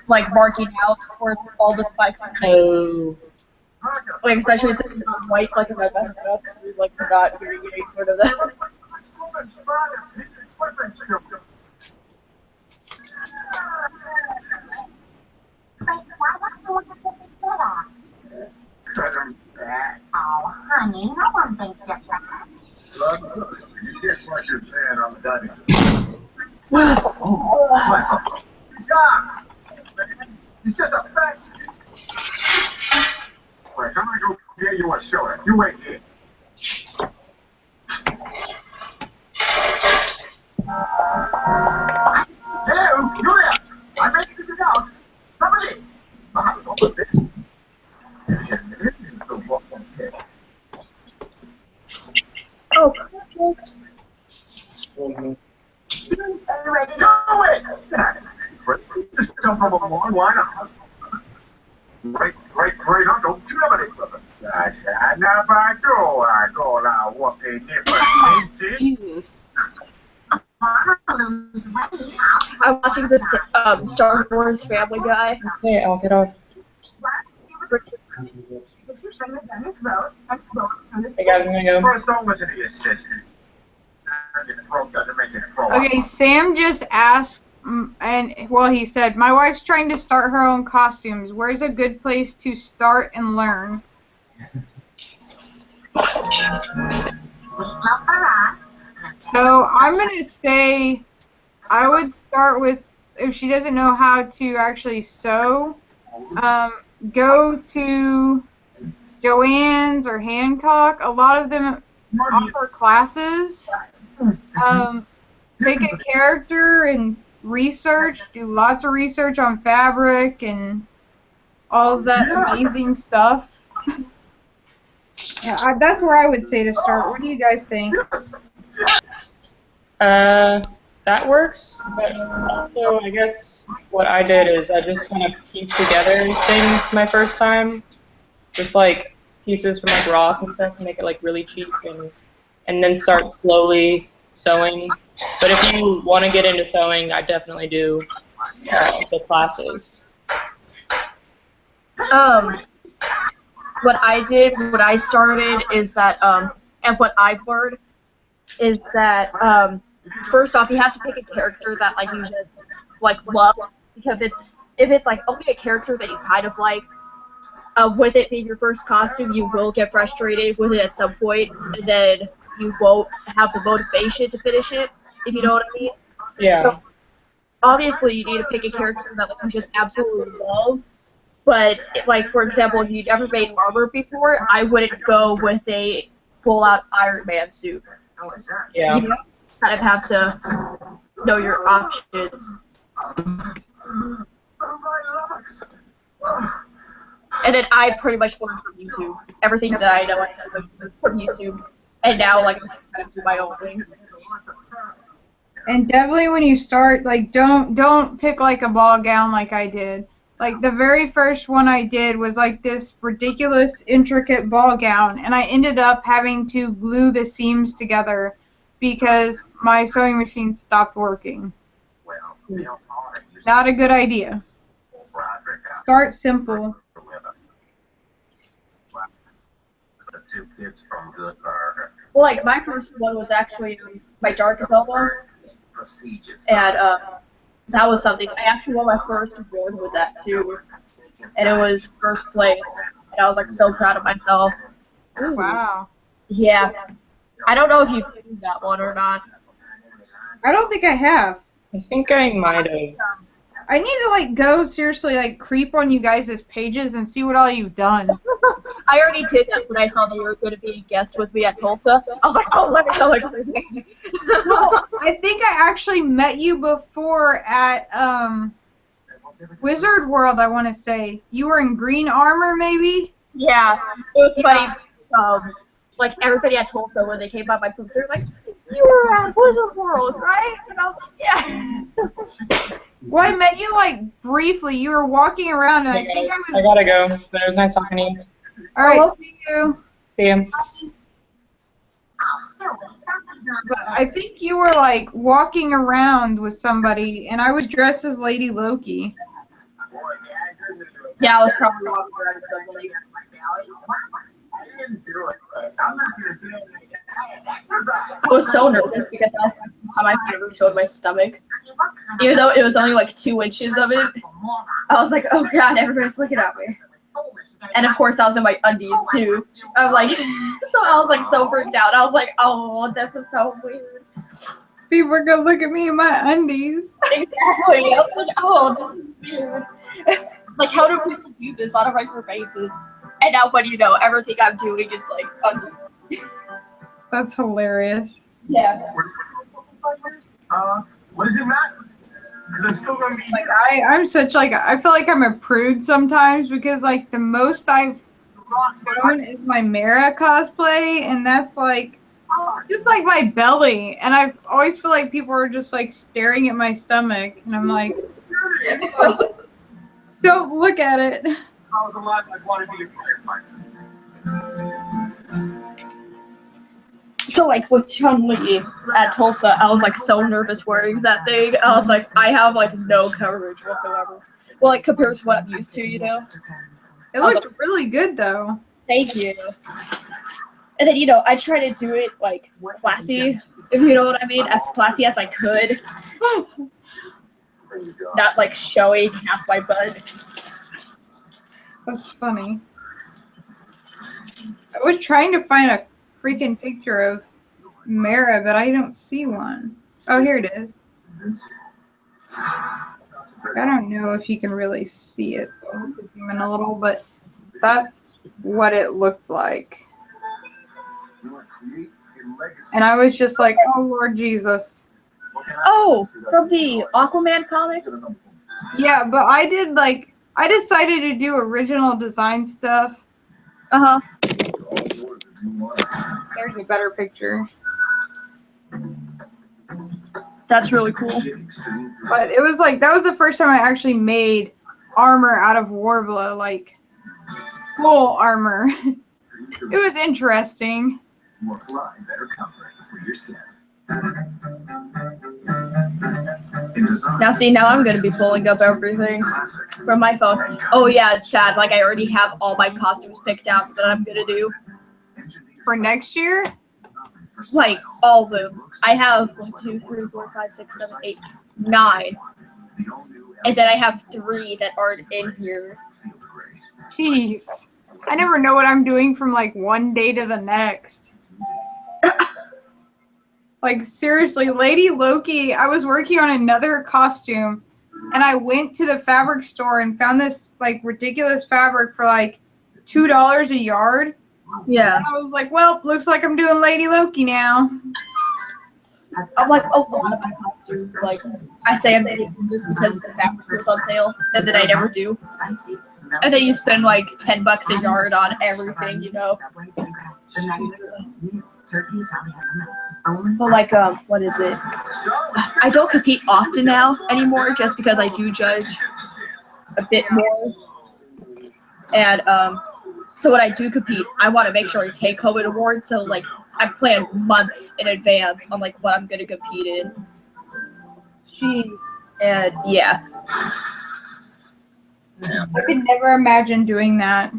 Like marking out for all the spikes. Oh. Like especially since it's white, like if I mess it up, it's like not getting rid of that. Oh, honey, no one thinks you're fat. You can't flush your pan on the dining He's just a fat. Wait, I'm gonna go get you a soda. You wait here. Hello, you're Are you ready to do it? Just come from a long line of great uncle Germany. I never do. I go now walking different. Jesus. I'm watching this Star Wars Family Guy. Okay, I'll get off. Hey guys, I'm gonna go. First, don't listen to your sister. Doesn't make it throw up. Okay, Sam just asked, and well, he said, my wife's trying to start her own costumes. Where's a good place to start and learn? So I'm gonna say, I would start with, if she doesn't know how to actually sew, go to Joann's or Hancock. A lot of them offer classes. Pick a character and research. Do lots of research on fabric and all of that amazing stuff. Yeah, that's where I would say to start. What do you guys think? That works. But also, I guess what I did is I just kind of pieced together things my first time, just like pieces from like Ross and stuff, and make it like really cheap, and then start slowly sewing. But if you want to get into sewing, I definitely do the classes. What I did when I started is that, and what I've learned is that, first off, you have to pick a character that like you just like love, because if it's like only a character that you kind of like, with it being your first costume, you will get frustrated with it at some point, and then you won't have the motivation to finish it, if you know what I mean. Yeah. So obviously, you need to pick a character that like, you just absolutely love. But like, for example, if you've never made armor before, I wouldn't go with a full-out Iron Man suit. Yeah. You kind of have to know your options. And then I pretty much learned from YouTube. Everything that I know I learned from YouTube. And now, like, I'm kind of do my own thing. And definitely when you start, like, don't pick like a ball gown like I did. Like, the very first one I did was like this ridiculous, intricate ball gown, and I ended up having to glue the seams together because my sewing machine stopped working. Not a good idea. Start simple. Well, like, my first one was actually my Dark Zelda, and that was something. I actually won my first award with that too, and it was first place, and I was like so proud of myself. Ooh, wow. Yeah. I don't know if you've seen that one or not. I don't think I have. I think I might have. I need to like go seriously like creep on you guys' pages and see what all you've done. I already did that when I saw that you were going to be a guest with me at Tulsa. I was like, oh, let me know everything. Well, I think I actually met you before at Wizard World, I want to say. You were in green armor, maybe? Yeah, it was funny. Like, everybody at Tulsa, when they came by my booth, they were like, you were at Wizard World, right? And I was like, yeah. Well, I met you, like, briefly. You were walking around, and I think I was... I gotta go. But it was nice talking to you. All right, see you. See you. But I think you were, like, walking around with somebody, and I was dressed as Lady Loki. Yeah, I was probably walking around with somebody. I was so nervous because that was the first time I ever showed my stomach. Even though it was only like 2 inches of it, I was like, oh god, everybody's looking at me. And of course I was in my undies too. I'm like, so I was like so freaked out. I was like, oh, this is so weird. People are gonna look at me in my undies. Exactly. I was like, oh, this is weird. Like, how do people do this on a regular basis? And now, what do you know? Everything I'm doing is like undies. That's hilarious. Yeah. What is it, Matt? Because I'm still gonna be like I'm such like I feel like I'm a prude sometimes because like the most I've done is my Mara cosplay, and that's like just like my belly, and I always feel like people are just like staring at my stomach, and I'm like, don't look at it. I was alive, I'd want to be a firefighter. So like with Chun-Li at Tulsa, I was like so nervous wearing that thing. I was like, I have like no coverage whatsoever. Well, like compared to what I'm used to, you know. It looked really good though. Thank you. And then, you know, I try to do it, like, classy, if you know what I mean, as classy as I could. Not, like, showing half my butt. That's funny. I was trying to find a freaking picture of Mara, but I don't see one. Oh, here it is. I don't know if you can really see it, so I'll zoom in a little, but that's what it looked like. And I was just like, oh, Lord Jesus. Oh, from the Aquaman comics? Yeah, but I decided to do original design stuff. Uh-huh. There's a better picture. That's really cool. But it was like, that was the first time I actually made armor out of Warbler, like full armor. It was interesting. More fly, better comfort for your skin. Now see, now I'm going to be pulling up everything from my phone. Oh yeah, it's sad. Like I already have all my costumes picked out that I'm going to do. For next year? Like all of them. I have 1, 2, 3, 4, 5, 6, 7, 8, 9. And then I have 3 that aren't in here. Jeez. I never know what I'm doing from like one day to the next. Like seriously, Lady Loki, I was working on another costume and I went to the fabric store and found this like ridiculous fabric for like $2 a yard. Yeah. And I was like, well, looks like I'm doing Lady Loki now. I'm like a lot of my costumes. Like I say I'm getting this because the fabric was on sale and then I never do. And then you spend like $10 a yard on everything, you know. But like, what is it? I don't compete often now anymore just because I do judge a bit more. And so when I do compete, I want to make sure I take home an award. So like, I plan months in advance on like what I'm gonna compete in. And yeah. I could never imagine doing that.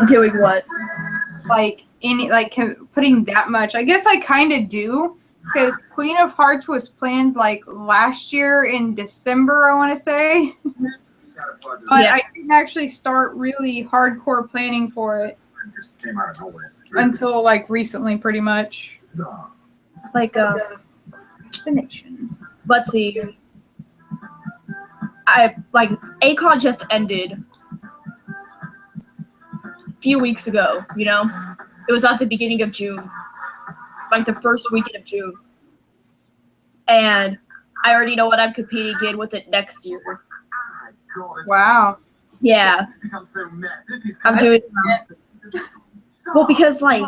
Doing what? Like putting that much. I guess I kind of do, because Queen of Hearts was planned like last year in December, I want to say. But yeah. I didn't actually start really hardcore planning for it until like recently, pretty much. Like let's see. A-Con just ended a few weeks ago, you know? It was at the beginning of June. Like the first weekend of June. And I already know what I'm competing in with it next year. Wow. Yeah. I'm doing well because like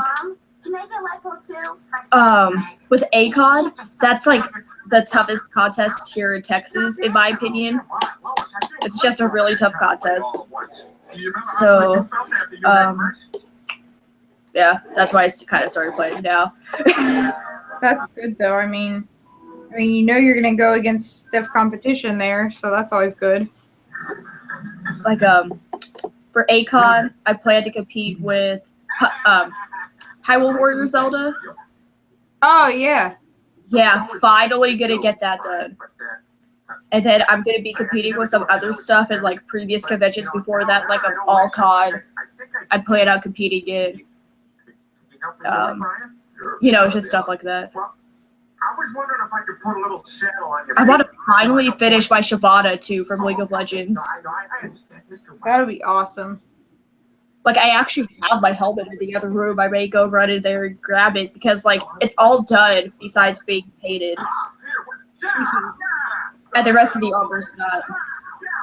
with A-Con, that's like the toughest contest here in Texas, in my opinion. It's just a really tough contest. So, yeah, that's why I kind of started playing now. That's good, though. I mean, you know you're gonna go against stiff competition there, so that's always good. Like, for A-Con, I plan to compete with Hyrule Warrior Zelda. Oh yeah. Yeah, finally gonna get that done. And then I'm gonna be competing with some other stuff in like previous conventions before that, like an all-con. I plan on competing in, you know, just stuff like that. I was wondering if I could put a little shadow on your I want to finally finish my Shabata too from League of Legends. That would be awesome. Like, I actually have my helmet in the other room. I may go run in there and grab it because, like, it's all done besides being painted. And the rest of the armor's not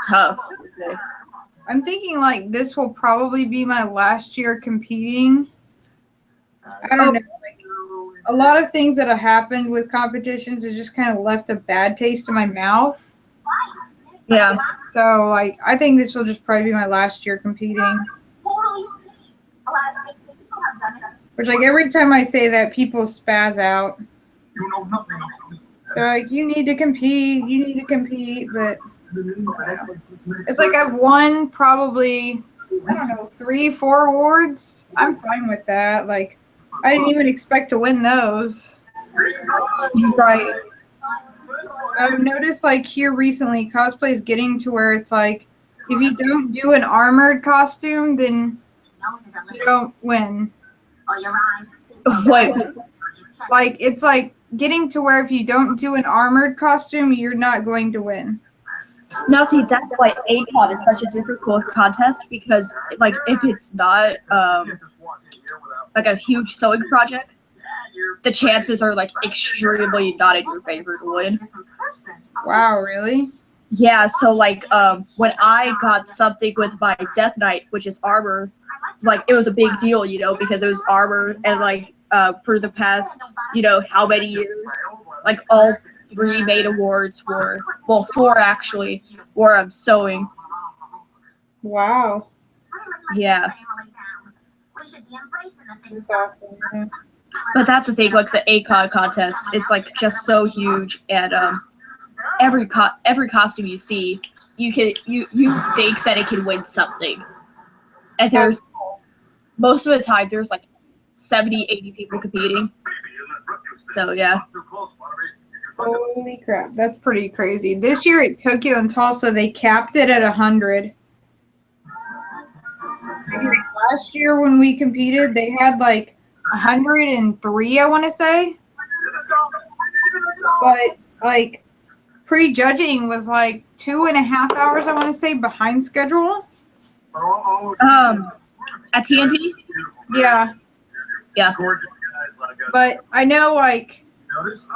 tough, I would say. I'm thinking, like, this will probably be my last year competing. I don't know. Like, a lot of things that have happened with competitions has just kind of left a bad taste in my mouth. Yeah. So, like, I think this will just probably be my last year competing. Which, like, every time I say that, people spaz out. They're like, you need to compete, but it's like I've won probably, I don't know, 3, 4 awards. I'm fine with that. Like, I didn't even expect to win those. Right. I've noticed, like, here recently, cosplay is getting to where it's like, if you don't do an armored costume, then you don't win. What? Like, it's like getting to where if you don't do an armored costume, you're not going to win. Now, see, that's why ACON is such a difficult contest, because, like, if it's not, like, a huge sewing project, the chances are, like, extremely not in your favor to win. Wow, really? Yeah, so, like, when I got something with my Death Knight, which is armor, like, it was a big deal, you know, because it was armor, and, like, for the past, you know, how many years, like, all 3 main awards were, well, 4 actually, were sewing. Wow. Yeah. But that's the thing, like, the ACON contest, it's, like, just so huge, and, every costume you see, you think that it can win something. And there's, most of the time, there's, like, 70, 80 people competing. So, yeah. Holy crap, that's pretty crazy. This year at Tokyo and Tulsa, they capped it at 100. Last year when we competed, they had, like, 103, I want to say. But, like, pre-judging was, like, 2.5 hours, I want to say, behind schedule. At TNT? Yeah. Yeah. But I know, like,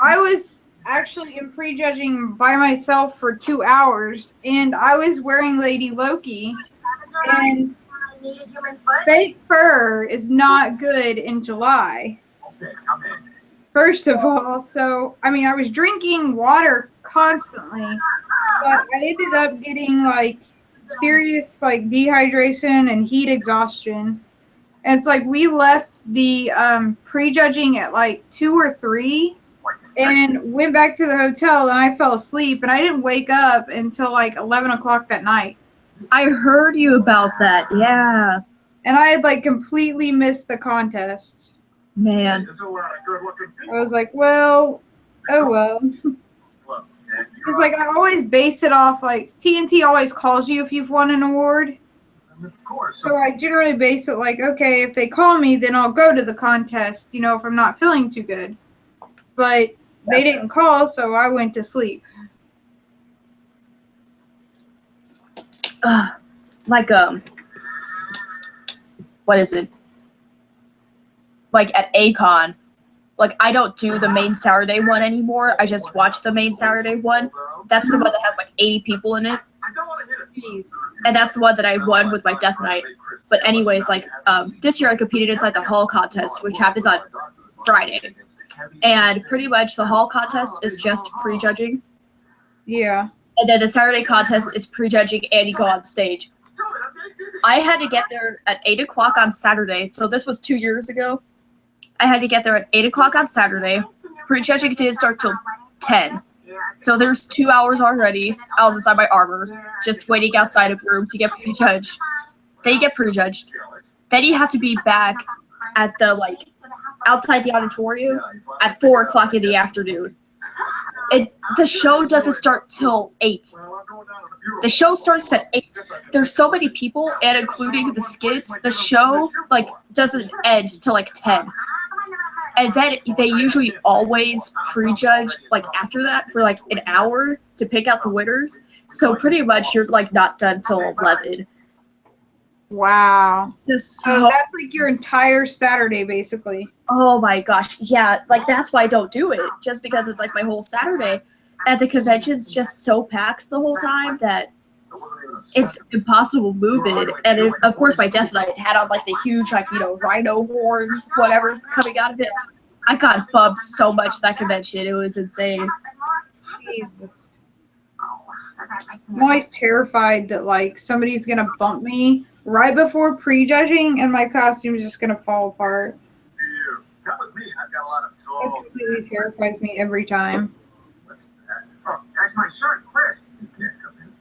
I was actually in prejudging by myself for 2 hours, and I was wearing Lady Loki, and fake fur is not good in July. First of all, so, I mean, I was drinking water constantly, but I ended up getting, like, serious, like, dehydration and heat exhaustion. And it's like we left the prejudging at, like, 2 or 3 and went back to the hotel, and I fell asleep, and I didn't wake up until, like, 11 o'clock that night. I heard you about that, yeah. And I had, like, completely missed the contest. Man. I was like, well, oh well. It's like I always base it off, like, TNT always calls you if you've won an award. So I generally base it like, okay, if they call me, then I'll go to the contest, you know, if I'm not feeling too good. But they didn't call, so I went to sleep. Like, what is it? Like, at ACON, like, I don't do the main Saturday one anymore. I just watch the main Saturday one. That's the one that has, like, 80 people in it. And that's the one that I won with my Death Knight. But anyways, like, this year I competed inside the Hall contest, which happens on Friday. And pretty much the Hall contest is just prejudging. Yeah. And then the Saturday contest is prejudging and you go on stage. I had to get there at 8 o'clock on Saturday, so this was 2 years ago. I had to get there at 8 o'clock on Saturday. Prejudging didn't start till 10. So there's 2 hours already. I was inside my armor, just waiting outside of the room to get prejudged. Then you get prejudged. Then you have to be back at the, like, outside the auditorium at 4 o'clock in the afternoon. The show doesn't start till 8. The show starts at 8. There's so many people, and including the skits, the show, like, doesn't end till, like, 10. And then they usually always prejudge, like, after that for, like, an hour to pick out the winners. So pretty much you're, like, not done till 11. Wow. So that's, like, your entire Saturday, basically. Oh, my gosh. Yeah, like, that's why I don't do it. Just because it's, like, my whole Saturday. And the convention's just so packed the whole time that it's impossible to move it. And it, of course, my death knight had on like the huge, like, you know, rhino horns, whatever, coming out of it. I got bumped so much that convention. It was insane. Jesus. I'm always terrified that like somebody's gonna bump me right before prejudging and my costume is just gonna fall apart. That completely terrifies me every time. That's my son, Chris. He can't come in.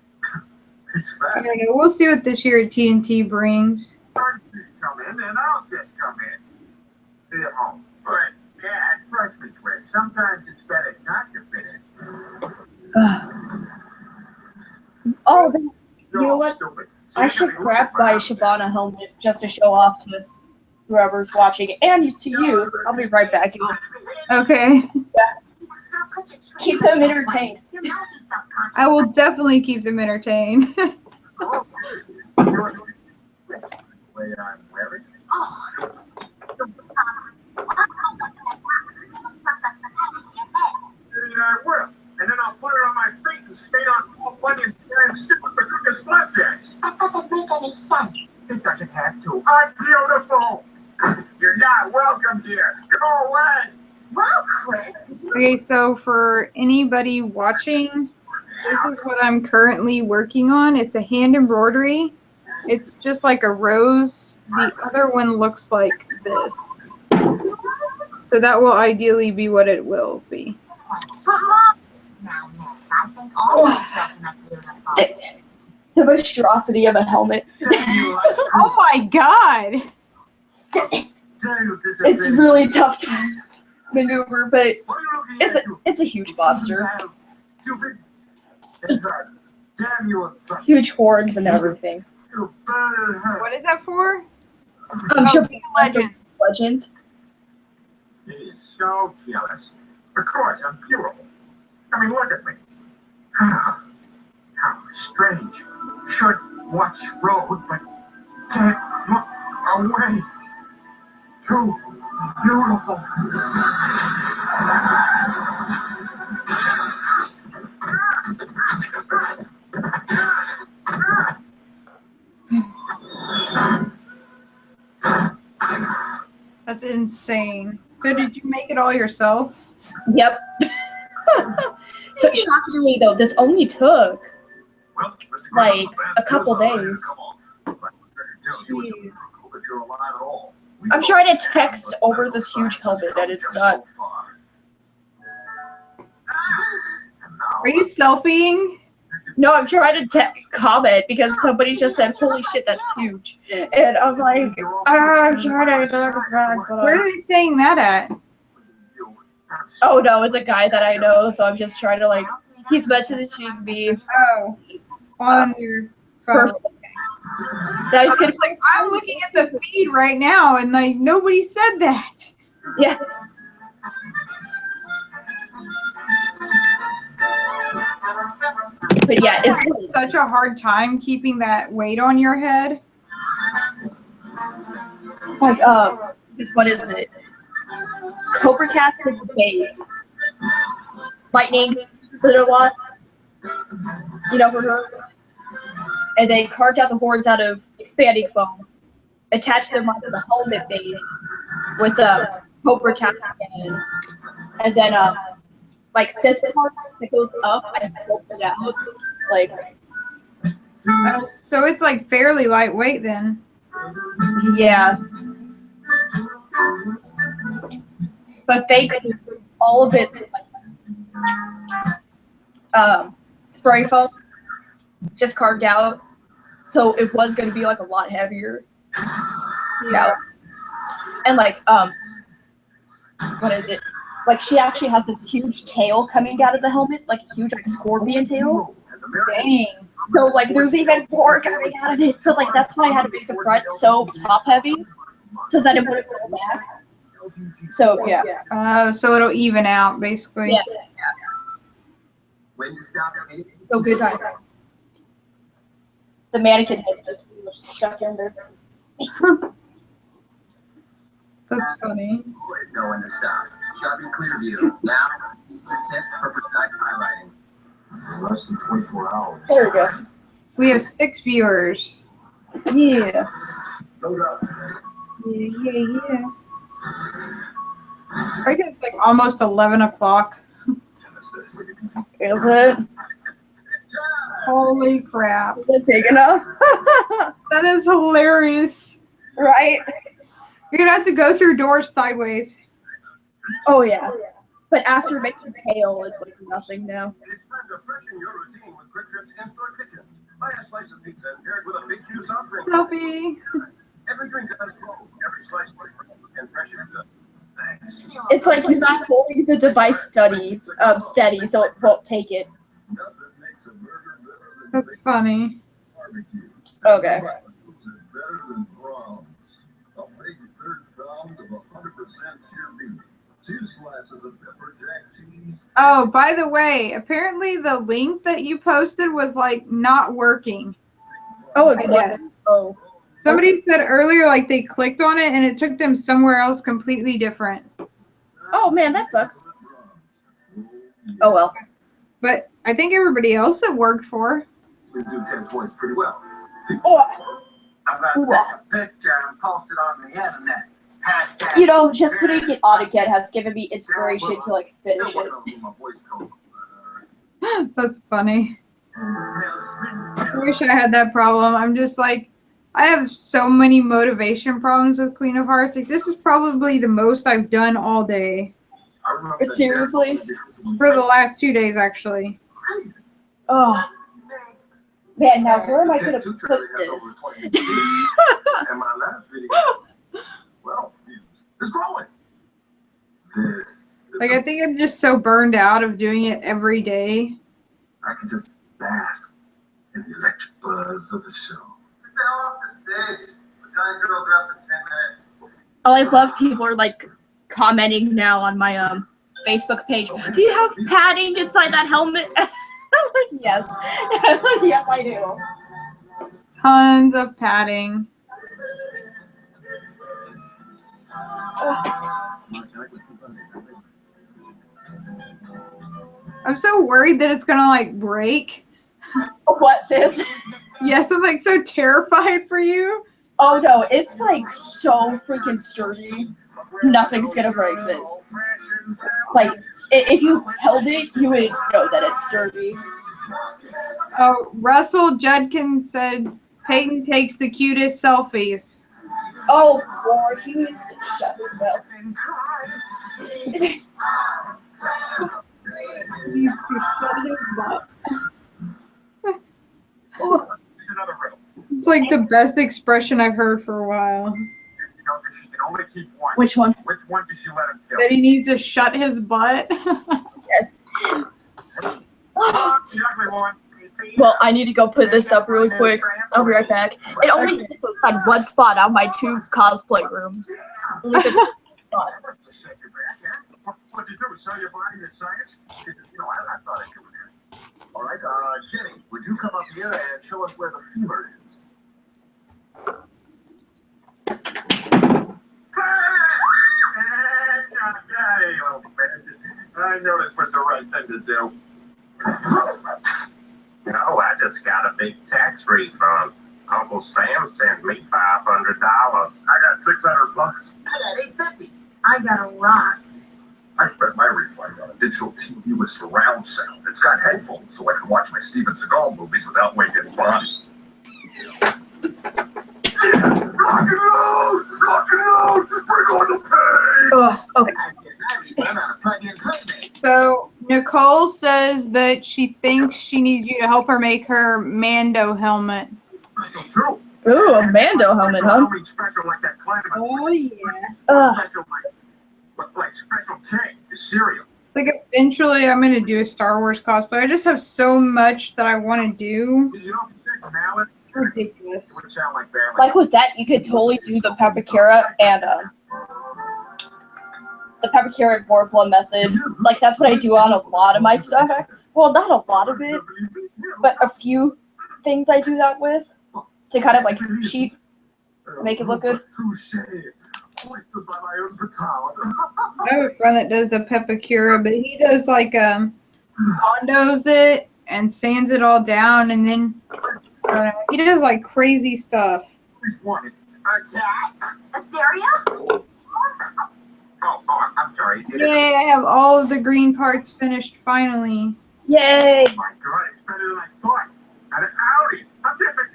I don't know. We'll see what this year at TNT brings. Come in, and I'll just come in. Stay at home. But, yeah, trust me, Chris. Sometimes it's better not to fit in. Oh, you know what? I should grab my Shyvana helmet just to show off to whoever's watching, and to you. I'll be right back. Okay. Keep them entertained. I will definitely keep them entertained. I will. And then I'll put it on my feet and stay on all funny and stick with the quickest flapjacks. That doesn't make any sense. It doesn't have to. I'm beautiful. You're not welcome here. Go away. Well, Chris. Okay, so for anybody watching, this is what I'm currently working on. It's a hand embroidery. It's just like a rose. The other one looks like this. So that will ideally be what it will be. The monstrosity of a helmet. Oh my god! It's really tough to maneuver, but it's a huge monster. Huge horns and everything. What is that for? I'm sure Legends. He is so jealous. Of course, I'm beautiful. I mean, look at me. How strange. Should watch road, but can't look away. Too beautiful. That's insane. So did you make it all yourself? Yep. So shockingly though, this only took like a couple days. Jeez. I'm trying to text over this huge helmet and it's not. Are you selfieing? No, I'm trying to comment because somebody just said, "Holy shit, that's huge," and I'm like, I'm trying to. Where are they saying that at? Oh no, it's a guy that I know, so I'm just trying to like. He's messaging me. Oh, on your phone. I'm looking at the feed right now, and like nobody said that. Yeah. But yeah, it's such a hard time keeping that weight on your head. Like, what is it? Cobra Cast is the base. Lightning uses it a lot. You know, for her. And they carved out the horns out of expanding foam, attached them onto the helmet base with a Cobra Cast again. And then, like this part that goes up, I sculpt it out. Like, so it's like fairly lightweight then. Yeah. But they could all of it like spray foam just carved out. So it was gonna be like a lot heavier. Yeah. And like what is it? Like she actually has this huge tail coming out of the helmet, like a huge like scorpion tail. Dang. So like there's even more coming out of it. But like that's why I had to make the front so top heavy, so that it wouldn't roll back. So yeah. So it'll even out basically. Yeah. So good time. The mannequin head's just stuck in there. That's funny. Always know when to stop. Shopping Clearview. Now, the tip for precise highlighting. Less than 24 hours. There we go. We have 6 viewers. Yeah. Yeah. I guess it's like almost 11 o'clock. Is it? Holy crap. Is it big enough? That is hilarious. Right? You're going to have to go through doors sideways. Oh, yeah. But after making pale, it's like nothing now. It's time to freshen your routine with Quick Trip's in-store kitchen. Buy a slice of pizza and pair it with a big juice soft drink. Selfie. Every drink has flow. Every slice and fresh and good. Thanks. It's like you're not holding the device steady, so it won't take it. That's funny. Okay. Oh, by the way, apparently the link that you posted was like not working. Oh, I guess. Oh. Somebody said earlier like they clicked on it and it took them somewhere else completely different. Oh man, that sucks. Oh well. But I think everybody else it worked for. We do tennis points pretty well. Oh. I'm going to take a picture and post it on the internet. Hashtag You know, just putting it on again has given me inspiration to like finish it. That's funny. I wish I had that problem. I'm just like, I have so many motivation problems with Queen of Hearts. Like, this is probably the most I've done all day. Seriously? For the last 2 days, actually. Oh. Man, now where am I going to put this? And my last video, well, it's growing. This. Like, I think I'm just so burned out of doing it every day. I can just bask in the electric buzz of the show. Fell off the stage. The giant girl dropped in 10 minutes. Oh, I love people are like commenting now on my Facebook page. Do you have padding inside that helmet? I'm like, yes. Yes, I do. Tons of padding. I'm so worried that it's gonna like break. What, this? Yes, I'm like so terrified for you. Oh no, it's like so freaking sturdy. Nothing's gonna break this. Like, if you held it, you would know that it's sturdy. Oh, Russell Judkins said Peyton takes the cutest selfies. Oh, Lord, he needs to shut his mouth. He needs to shut his butt. It's like the best expression I've heard for a while. Which one? Which one did she let him kill? That he needs to shut his butt. Yes. Well, I need to go put this up really quick. I'll be right back. It only fits inside one spot on my 2 cosplay rooms. Only fits in one spot. What did you do? Show your body the science? You know, I thought I could. All right, Jenny, would you come up here and show us where the femur is? I know this was the right thing to do. You know, I just got a big tax refund. Uncle Sam sent me $500. I got $600. I got $850. I got a lot. I spent my refund on a digital TV with surround sound. It's got headphones so I can watch my Steven Seagal movies without waking body. Rock and roll! Rock and roll! We're going to pay! Okay. So Nicole says that she thinks she needs you to help her make her Mando helmet. Ooh, a Mando helmet, huh? Oh yeah. Like eventually I'm gonna do a Star Wars cosplay. I just have so much that I want to do. Ridiculous. Like with that, you could totally do the Papakura and the Papakura and Warpla method. Like that's what I do on a lot of my stuff. Well, not a lot of it, but a few things I do that with to kind of like cheap, make it look good. I have a friend that does the Papakura, but he does like bondos it and sands it all down, and then He does like crazy stuff. A cat? A stereo? I'm sorry. Yay, I have all of the green parts finished finally. Yay! Oh my god, it's better than I thought. An Audi! I'm different.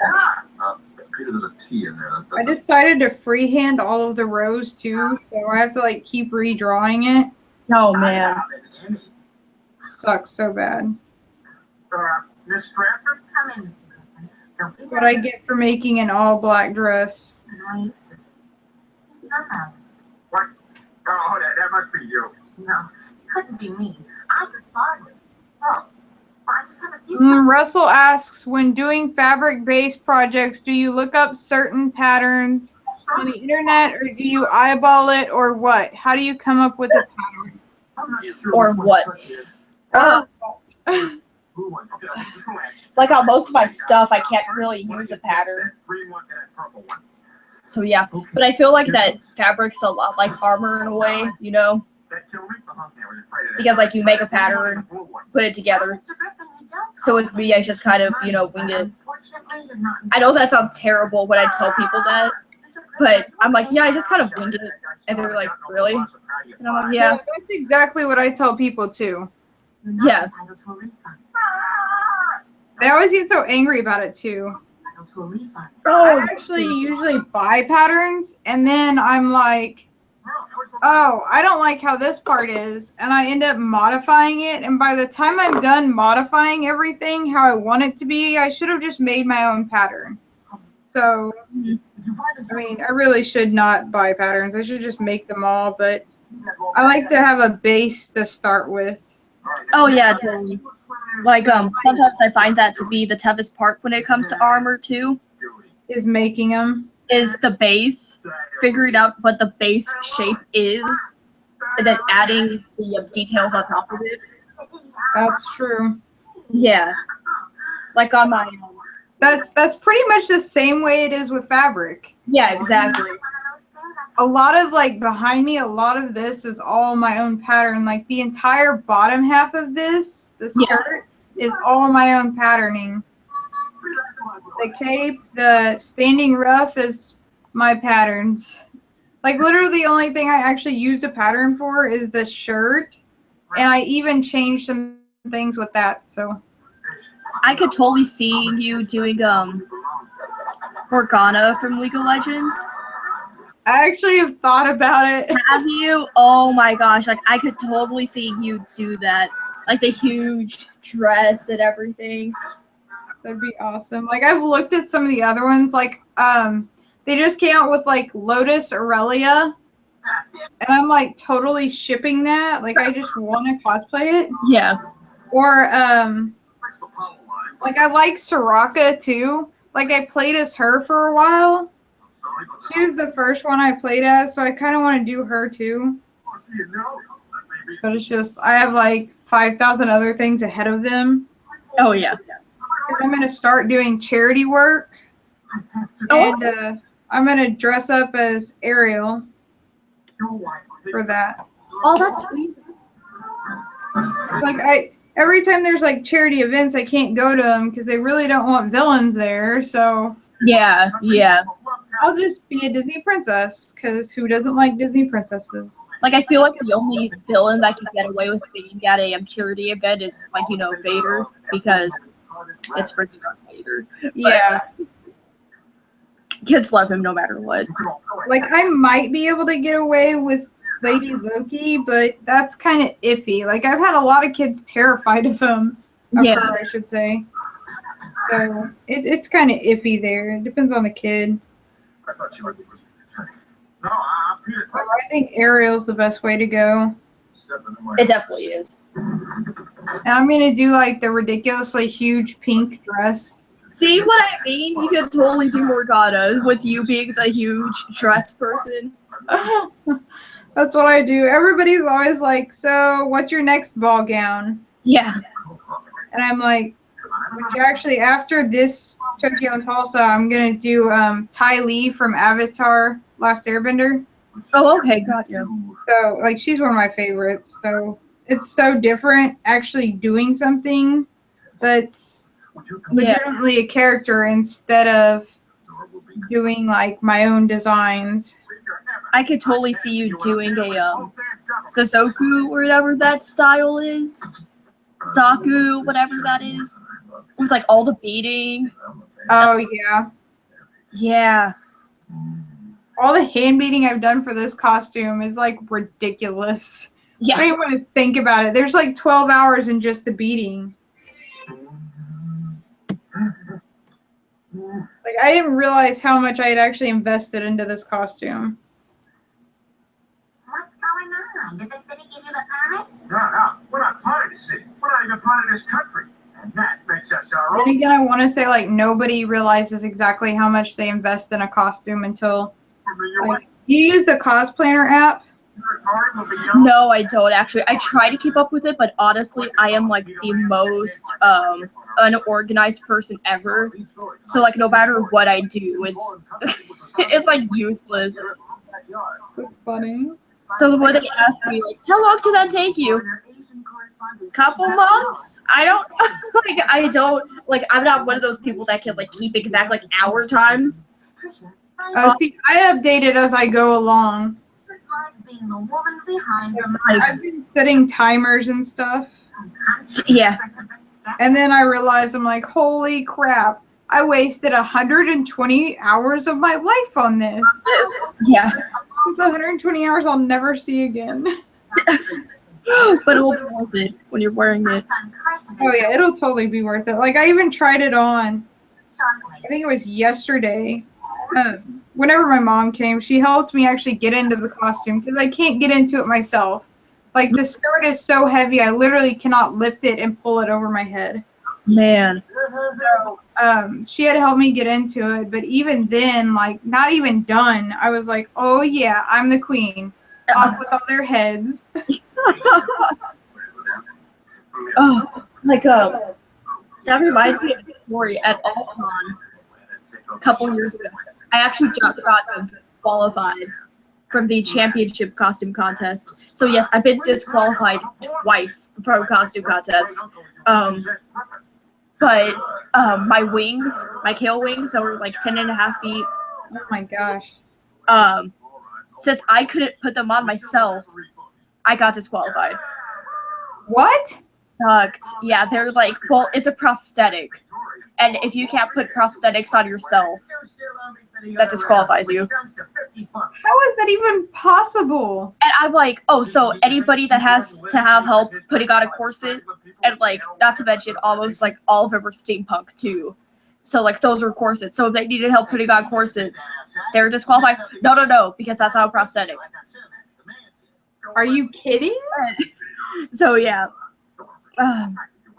Peter, there's a T in there. I decided to freehand all of the rows too, so I have to like keep redrawing it. Oh man. Sucks so bad. Miss Stratford? Come in, Mr. Griffin. Don't be What I get for making an all black dress. I used to. You smell nice. What? Oh, that must be you. No, it couldn't be me. I just bought it. Oh, I just have a few. Russell asks, when doing fabric-based projects, do you look up certain patterns on the internet, or do you eyeball it, or what? How do you come up with a pattern? Or what? Like on most of my stuff, I can't really use a pattern. So yeah, but I feel like that fabric's a lot like armor in a way, you know? Because like you make a pattern, put it together. So with me, I just kind of, you know, wing it. I know that sounds terrible when I tell people that, but I'm like, yeah, I just kind of winged it. And they're like, really? And I'm like, yeah. That's exactly what I tell people too. Yeah. They always get so angry about it too. Oh, I actually usually buy patterns, and then I'm like, oh, I don't like how this part is, and I end up modifying it, and by the time I'm done modifying everything how I want it to be, I should have just made my own pattern. So, I mean, I really should not buy patterns. I should just make them all, but I like to have a base to start with. Oh yeah, totally. Like sometimes I find that to be the toughest part when it comes to armor too. Is making them. Is the base, figuring out what the base shape is, and then adding the details on top of it. That's true. Yeah. Like on my. That's pretty much the same way it is with fabric. Yeah, exactly. A lot of like behind me, a lot of this is all my own pattern. Like the entire bottom half of this, the skirt, is all my own patterning. The cape, the standing ruff is my patterns. Like literally the only thing I actually use a pattern for is the shirt. And I even changed some things with that, so. I could totally see you doing Morgana from League of Legends. I actually have thought about it. Have you? Oh my gosh, like I could totally see you do that. Like the huge dress and everything. That'd be awesome. Like I've looked at some of the other ones, like they just came out with like Lotus Aurelia. And I'm like totally shipping that. Like I just want to cosplay it. Yeah. Or like I like Soraka too. Like I played as her for a while. She was the first one I played as, so I kind of want to do her too. But it's just, I have like 5,000 other things ahead of them. Oh, yeah. I'm going to start doing charity work. And I'm going to dress up as Ariel for that. Oh, that's sweet. It's like every time there's like charity events, I can't go to them because they really don't want villains there, so. Yeah, yeah. I'll just be a Disney princess, because who doesn't like Disney princesses? Like, I feel like the only villain that can get away with being at a charity event is, like, you know, Vader, because it's freaking Vader. Yeah. Kids love him no matter what. Like, I might be able to get away with Lady Loki, but that's kind of iffy. Like, I've had a lot of kids terrified of him. Yeah. Her, I should say. So, it's kind of iffy there. It depends on the kid. I think Ariel's the best way to go. It definitely is. And I'm going to do, like, the ridiculously huge pink dress. See what I mean? You could totally do Morgana with you being the huge dress person. That's what I do. Everybody's always like, so what's your next ball gown? Yeah. And I'm like, which actually, after this Tokyo and Tulsa, I'm going to do Ty Lee from Avatar Last Airbender. Oh, okay. Got you. So, like, she's one of my favorites. So, it's so different actually doing something that's, legitimately a character instead of doing like my own designs. I could totally see you doing a Suzoku or whatever that style is. Zaku, whatever that is. With like all the beading. Oh yeah. Yeah. All the hand beading I've done for this costume is like ridiculous. Yeah. I don't even want to think about it. There's like 12 hours in just the beading. Like, I didn't realize how much I had actually invested into this costume. What's going on? Did the city give you the permit? No, we're not part of the city. We're not even part of this country. And that makes us our Then own. again, I want to say, like, nobody realizes exactly how much they invest in a costume until, like, you use the Cosplanner app? No, I don't actually. I try to keep up with it, but honestly, I am like the most unorganized person ever. So like, no matter what I do, it's it's like useless. That's funny. So when they ask me like, how long did that take you? Couple months? I don't like I'm not one of those people that can like keep exact like hour times. See, I update it as I go along. Being the woman behind the I've been setting timers and stuff. Yeah. And then I realized, I'm like, holy crap. I wasted 120 hours of my life on this. Yeah. It's 120 hours I'll never see again. But it'll be worth it when you're wearing it. Oh yeah, it'll totally be worth it. Like, I even tried it on, I think it was yesterday. Whenever my mom came, she helped me actually get into the costume because I can't get into it myself. Like, the skirt is so heavy, I literally cannot lift it and pull it over my head. Man. So, she had helped me get into it, but even then, like, not even done, I was like, oh yeah, I'm the queen. Off with all their heads. Oh, like, that reminds me of a story at All-Con a couple years ago. I actually just got disqualified from the championship costume contest. So yes, I've been disqualified twice from costume contests. But my wings, my kale wings that were like 10.5 feet. Oh my gosh. Since I couldn't put them on myself, I got disqualified. What? Sucked. Yeah, they're like, well, it's a prosthetic. And if you can't put prosthetics on yourself, that disqualifies you. How is that even possible? And I'm like, oh, so anybody that has to have help putting on a corset, and like, not to mention, almost like all of them were steampunk too. So like, those were corsets. So if they needed help putting on corsets, they were disqualified. No, because that's not a prosthetic. Are you kidding? So yeah.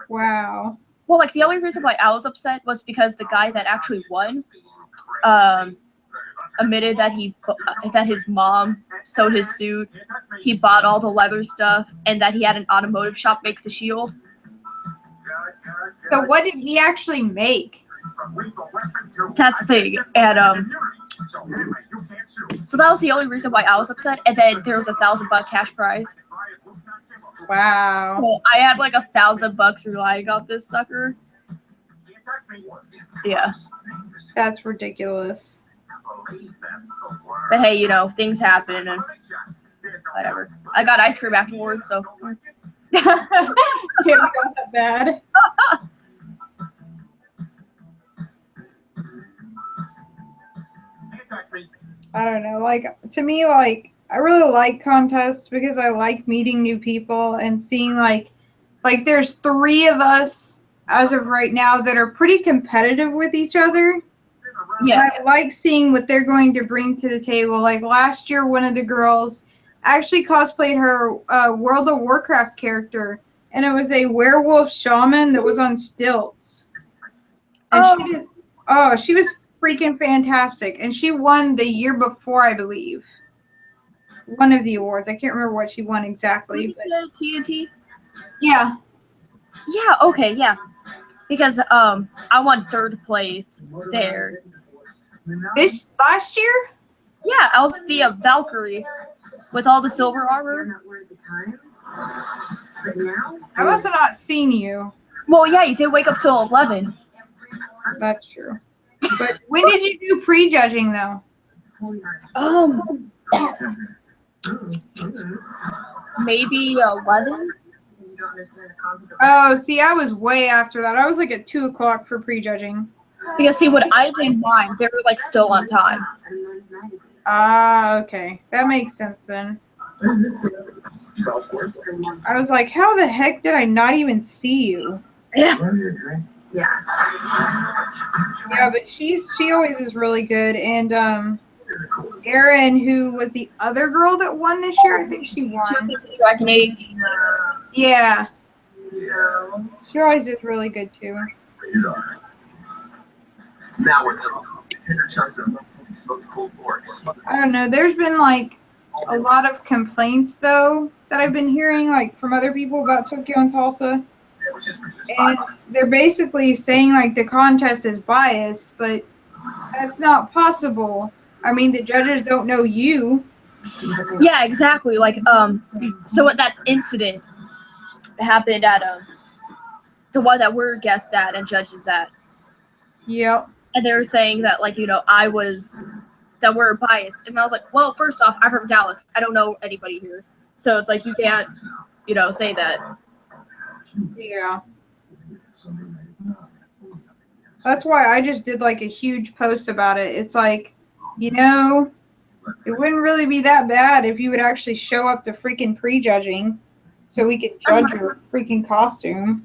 Wow. Well, like, the only reason why I was upset was because the guy that actually won admitted that that his mom sewed his suit, he bought all the leather stuff, and that he had an automotive shop make the shield. So what did he actually make? That's the thing. And so that was the only reason why I was upset. And then there was $1,000 cash prize. Wow. So I had like $1,000 relying on this sucker. Yeah. That's ridiculous. But hey, you know, things happen and whatever. I got ice cream afterwards, so. It wasn't that bad. I don't know. Like, to me, like, I really like contests because I like meeting new people and seeing, like there's 3 of us as of right now that are pretty competitive with each other. Yeah. I like seeing what they're going to bring to the table. Like, last year, one of the girls actually cosplayed her World of Warcraft character, and it was a werewolf shaman that was on stilts. And she was freaking fantastic. And she won the year before, I believe. One of the awards. I can't remember what she won exactly. But TNT? Yeah. Yeah, okay, yeah. Because I won 3rd place there. This last year? Yeah, I was the Valkyrie with all the silver armor. I must have not seen you. Well, yeah, you didn't wake up till 11. That's true. But when did you do prejudging though? Maybe 11. Oh, see, I was way after that. I was like at 2 o'clock for prejudging. Because see, when I did mine, they were like still on time. Ah, okay, that makes sense then. I was like, how the heck did I not even see you? Yeah. Yeah, but she always is really good. And Erin, who was the other girl that won this year, I think she won. Dragon Age. Yeah. She always is really good too. Now we're talking. Tender chunks of smoked pulled pork. I don't know. There's been like a lot of complaints though that I've been hearing like from other people about Tokyo and Tulsa. And they're basically saying like the contest is biased, but that's not possible. I mean, the judges don't know you. Yeah, exactly. Like, so what that incident happened at the one that we're guests at and judges at. Yep. And they were saying that, like, that we're biased. And I was like, well, first off, I'm from Dallas. I don't know anybody here. So it's like, you can't, say that. Yeah. That's why I just did like a huge post about it. It's like, it wouldn't really be that bad if you would actually show up to freaking prejudging so we could judge your freaking costume.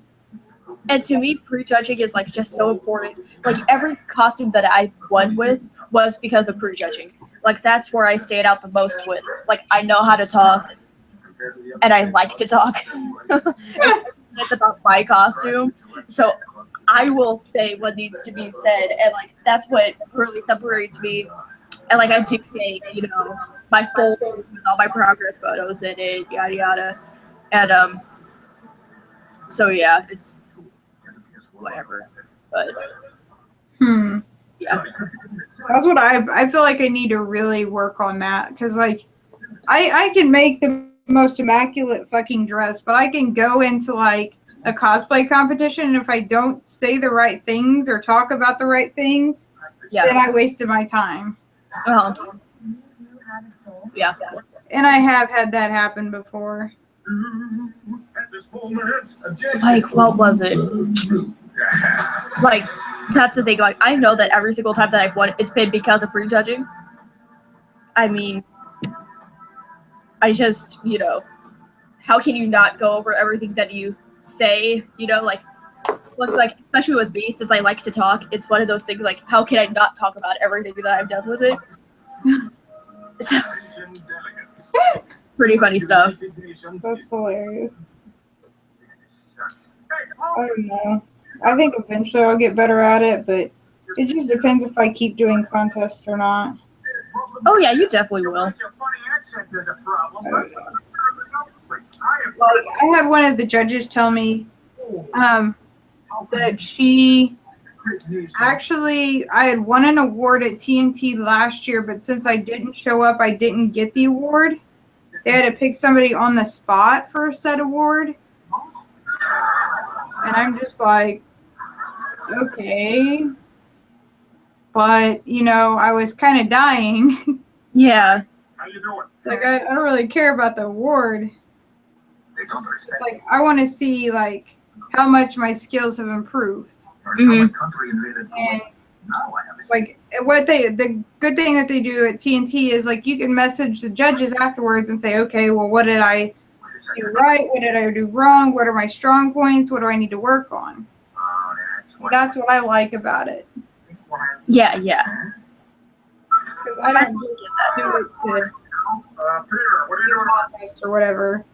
And to me, prejudging is like just so important. Like every costume that I won with was because of prejudging. Like that's where I stayed out the most with. Like I know how to talk, and I like to talk. It's about my costume, so I will say what needs to be said, and like that's what really separates me. And like I do take, my folder with all my progress photos in it, yada yada, and so yeah, it's whatever. But yeah, that's what I feel like I need to really work on that because like I can make the most immaculate fucking dress, but I can go into like a cosplay competition and if I don't say the right things or talk about the right things, then I wasted my time. Yeah. And I have had that happen before. Like, what was it? Like, that's the thing. Like, I know that every single time that I've won, it's been because of prejudging. I mean, I just, how can you not go over everything that you say? Like, especially with me, since I like to talk, it's one of those things. Like, how can I not talk about everything that I've done with it? So, pretty funny stuff. That's hilarious. I don't know. I think eventually I'll get better at it, but it just depends if I keep doing contests or not. Oh yeah, you definitely will. Like I had one of the judges tell me that she actually I had won an award at TNT last year, but since I didn't show up, I didn't get the award. They had to pick somebody on the spot for a said award. And I'm just like, okay. But, I was kind of dying. Yeah. How you doing? Like, I don't really care about the award. It's like, I want to see, like, how much my skills have improved. And, like, the good thing that they do at TNT is, like, you can message the judges afterwards and say, okay, well, what did I do right? What did I do wrong? What are my strong points? What do I need to work on? That's what I like about it. Yeah. Because I don't just do it to contest or whatever.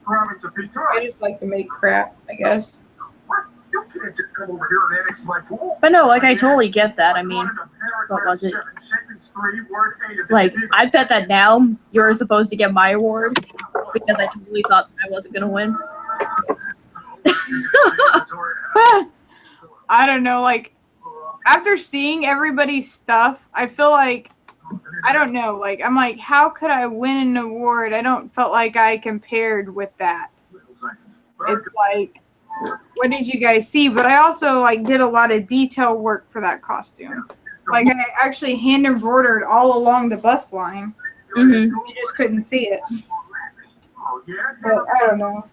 I just like to make crap, I guess. But no, like I totally get that. I mean, what was it? Like, I bet that now you're supposed to get my award because I totally thought I wasn't gonna win. I don't know, like, after seeing everybody's stuff, I feel like, I don't know, like, I'm like, how could I win an award? I don't felt like I compared with that. It's like, what did you guys see? But I also like did a lot of detail work for that costume. Like I actually hand embroidered all along the bust line. Mm-hmm. You just couldn't see it. But I don't know.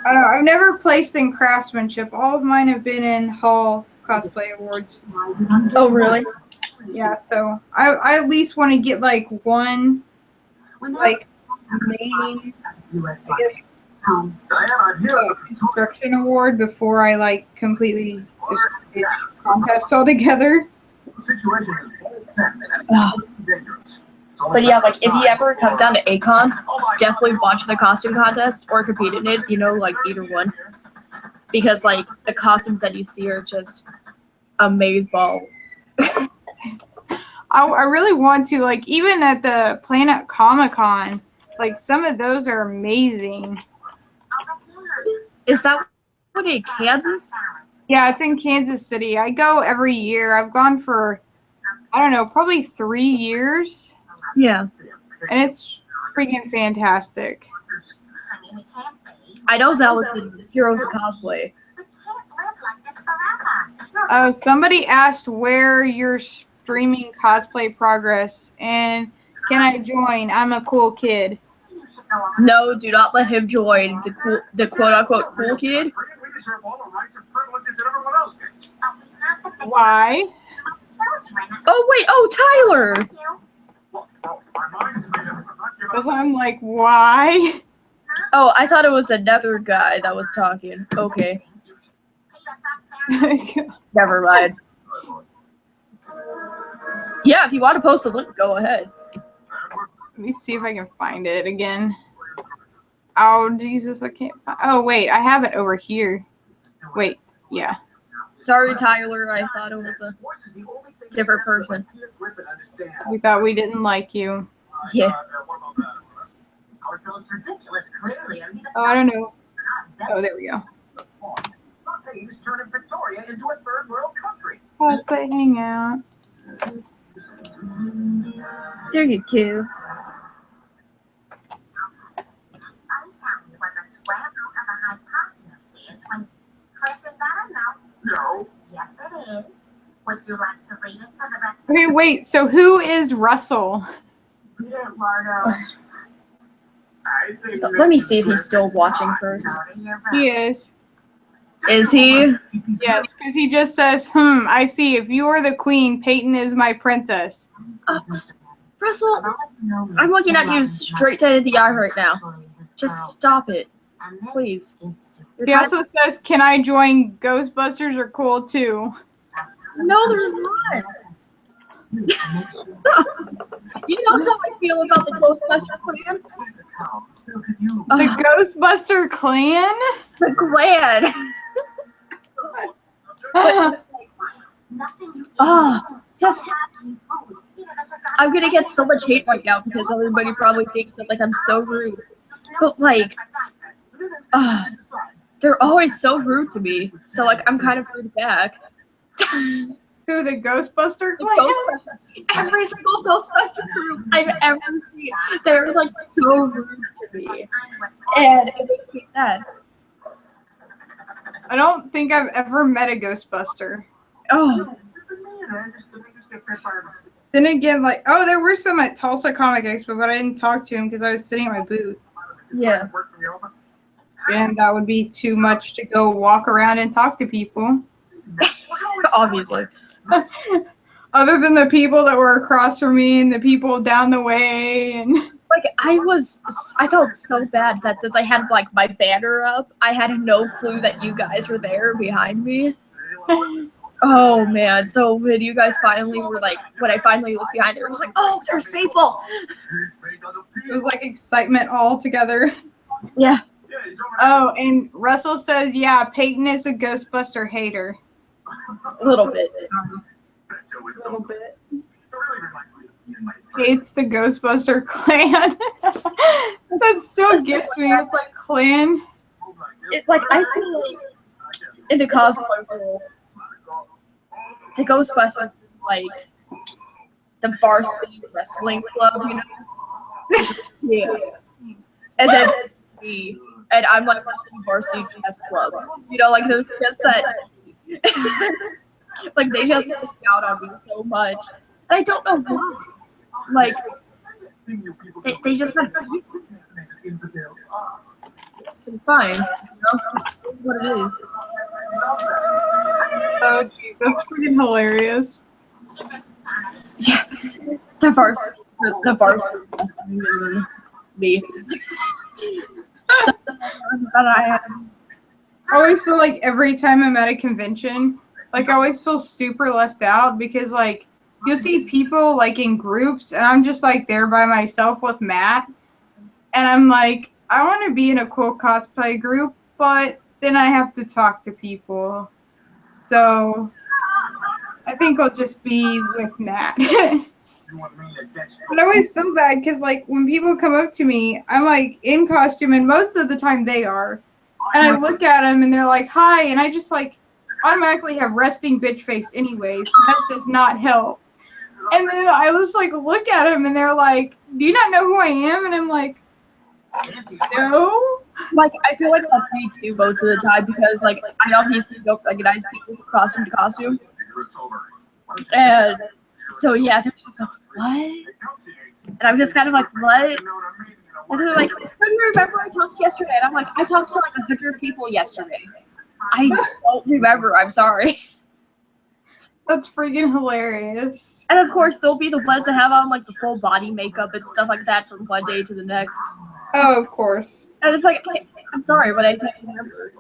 I don't know. I've never placed in craftsmanship. All of mine have been in Hall Cosplay Awards. Oh, really? Yeah, so I at least want to get like one, like main, I guess, construction award before I like completely just get contests altogether. But yeah, like if you ever come down to Acon, definitely watch the costume contest or compete in it. You know, like either one, because like the costumes that you see are just amazeballs. I really want to, like, even at the Planet Comic-Con, like some of those are amazing. Is that what in Kansas? Yeah, it's in Kansas City. I go every year. I've gone for, I don't know, probably 3 years. Yeah. And it's freaking fantastic. I know that was the Heroes of Cosplay. Oh, somebody asked where you're streaming cosplay progress, and can I join? I'm a cool kid. No, do not let him join the quote unquote cool kid. Why? Oh wait, oh Tyler. That's why I'm like, why? Oh, I thought it was another guy that was talking. Okay. Never mind. Yeah, if you want to post a link, go ahead. Let me see if I can find it again. Oh, Jesus, I can't find. Oh, wait, I have it over here. Wait, yeah. Sorry, Tyler, I thought it was a different person. We thought we didn't like you. Yeah. Oh, I don't know. Oh, there we go. Cosplay Hangout. There you go. No. Yes, it is. Would you like to read it for the rest of Okay, wait, so who is Russell? Let me see if he's still watching first. He is. Is he? Yes, because he just says, I see. If you are the queen, Peyton is my princess. Russell, I'm looking at you straight dead in the eye right now. Just stop it. Please. He also says, can I join Ghostbusters are cool too? No, they're not. You know how I feel about the Ghostbuster clan? The Ghostbuster clan? The clan. Just I'm gonna get so much hate right now because everybody probably thinks that like I'm so rude. But like they're always so rude to me. So like I'm kind of rude back. Who, the Ghostbuster clan? Ghostbusters. Every single Ghostbuster group I've ever seen, they're like so rude to me. And it makes me sad. I don't think I've ever met a Ghostbuster. Oh. Then again, like, oh, there were some at Tulsa Comic Expo, but I didn't talk to him because I was sitting at my booth. Yeah. And that would be too much to go walk around and talk to people. Obviously. Other than the people that were across from me and the people down the way, and like I felt so bad that since I had like my banner up, I had no clue that you guys were there behind me. Oh man! So when you guys finally were like, when I finally looked behind it, it was like, oh, there's people. It was like excitement all together. Yeah. Oh, and Russell says, yeah, Peyton is a Ghostbuster hater. A little bit. A little bit. Hates the Ghostbuster clan. That still gets me. It's like clan. It, like I feel like in the cosplay world, the Ghostbusters is like the varsity wrestling club, you know? Yeah. and then me, and I'm like the varsity chess club. You know, like there's just that. Like they just look out on me so much, and I don't know why. Like they just kind of. It's fine. You know? It's what it is. Oh jeez, that's freaking hilarious. Yeah, the varsity is me. But I always feel like every time I'm at a convention, like I always feel super left out because like you'll see people like in groups and I'm just like there by myself with Matt and I'm like, I want to be in a cool cosplay group, but then I have to talk to people. So I think I'll just be with Matt. But I always feel bad because like when people come up to me, I'm like in costume and most of the time they are. And I look at them and they're like, hi, and I just like automatically have resting bitch face anyway, so that does not help. And then I just like look at them and they're like, do you not know who I am? And I'm like, no. Like I feel like that's me too most of the time because like I obviously don't recognize people from costume to costume. And so yeah, they're just like, what? And I'm just kind of like, what? And they're like, don't you remember I talked yesterday? And I'm like, I talked to like 100 people yesterday. I don't remember. I'm sorry. That's freaking hilarious. And of course, there'll be the ones that have on like the full body makeup and stuff like that from one day to the next. Oh, of course. And it's like, I'm sorry, but I don't remember.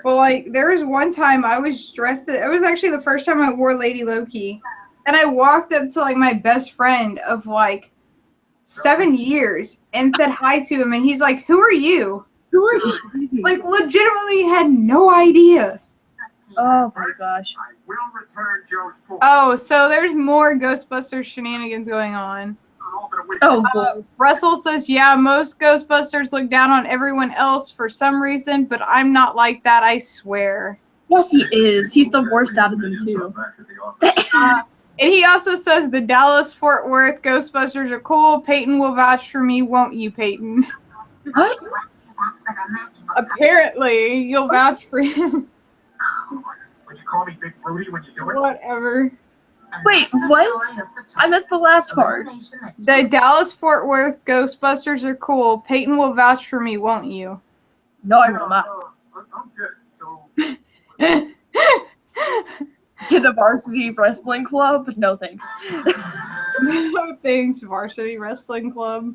Well, like, there was one time I was dressed, it was actually the first time I wore Lady Loki. And I walked up to, like, my best friend of, like, 7 years and said hi to him. And he's like, who are you? Who are you? Like, legitimately had no idea. Oh, my gosh. Oh, so there's more Ghostbusters shenanigans going on. Oh, Russell says, yeah, most Ghostbusters look down on everyone else for some reason, but I'm not like that, I swear. Yes, he is. He's the worst out of them, too. And he also says the Dallas-Fort Worth Ghostbusters are cool. Peyton will vouch for me, won't you, Peyton? What? Apparently, you'll vouch for him. Would you call me Big Rudy when you do it? Whatever. Wait, what? I missed the last part. The Dallas-Fort Worth Ghostbusters are cool. Peyton will vouch for me, won't you? No, I will not. I'm good. So. To the Varsity Wrestling Club? No, thanks. No, thanks, Varsity Wrestling Club.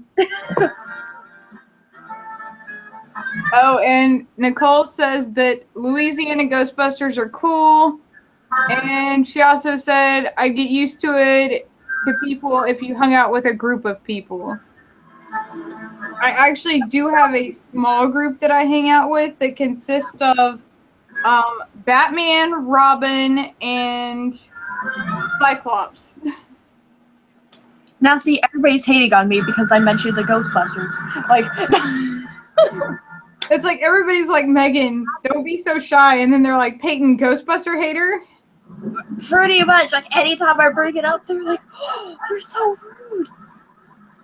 Oh, and Nicole says that Louisiana Ghostbusters are cool. And she also said, I'd get used to it to people if you hung out with a group of people. I actually do have a small group that I hang out with that consists of Batman, Robin, and Cyclops. Now, see, everybody's hating on me because I mentioned the Ghostbusters. Like, it's like everybody's like, Megan, don't be so shy. And then they're like, Peyton, Ghostbuster hater? Pretty much. Like, anytime I bring it up, they're like, oh, you're so rude.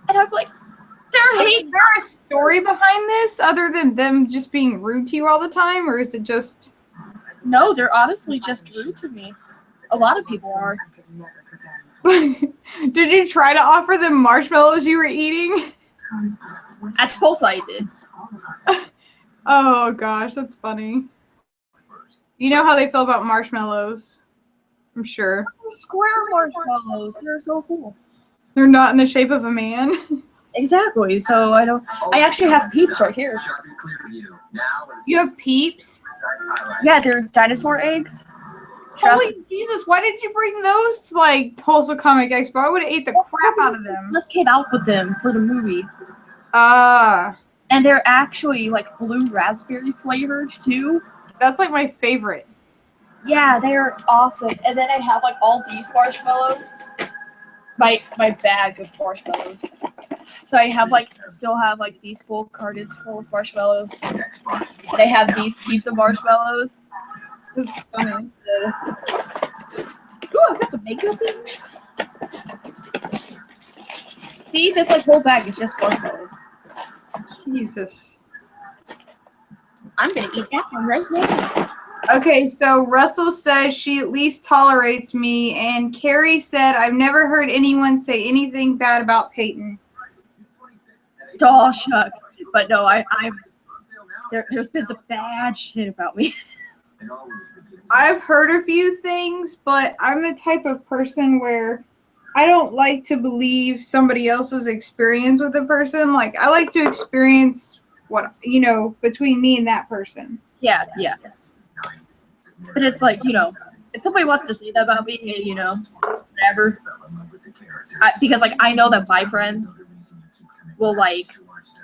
And I'm like, is there a story behind this other than them just being rude to you all the time? Or is it just... No, they're honestly just rude to me. A lot of people are. Did you try to offer them marshmallows you were eating? At Tulsa, I did. Oh, gosh, that's funny. You know how they feel about marshmallows. I'm sure. Square marshmallows. They're so cool. They're not in the shape of a man. Exactly. So I don't. I actually have peeps right here. You have peeps? Yeah, they're dinosaur eggs. Holy Jesus! Why did you bring those to like Tulsa Comic Expo? I would have ate the crap out of them. Just came out with them for the movie. And they're actually like blue raspberry flavored too. That's like my favorite. Yeah, they're awesome. And then I have like all these marshmallows. My bag of marshmallows. So I have like still have like these full cartons full of marshmallows. And I have these heaps of marshmallows. That's funny. Ooh, I've got some makeup in. See, this like whole bag is just marshmallows. Jesus. I'm gonna eat that one right now. Okay, so Russell says she at least tolerates me, and Carrie said I've never heard anyone say anything bad about Peyton. Oh shucks, but no, there's been some bad shit about me. I've heard a few things, but I'm the type of person where I don't like to believe somebody else's experience with a person. Like, I like to experience what, between me and that person. Yeah. But it's like, if somebody wants to say that about me, hey, whatever. Because, like, I know that my friends will, like,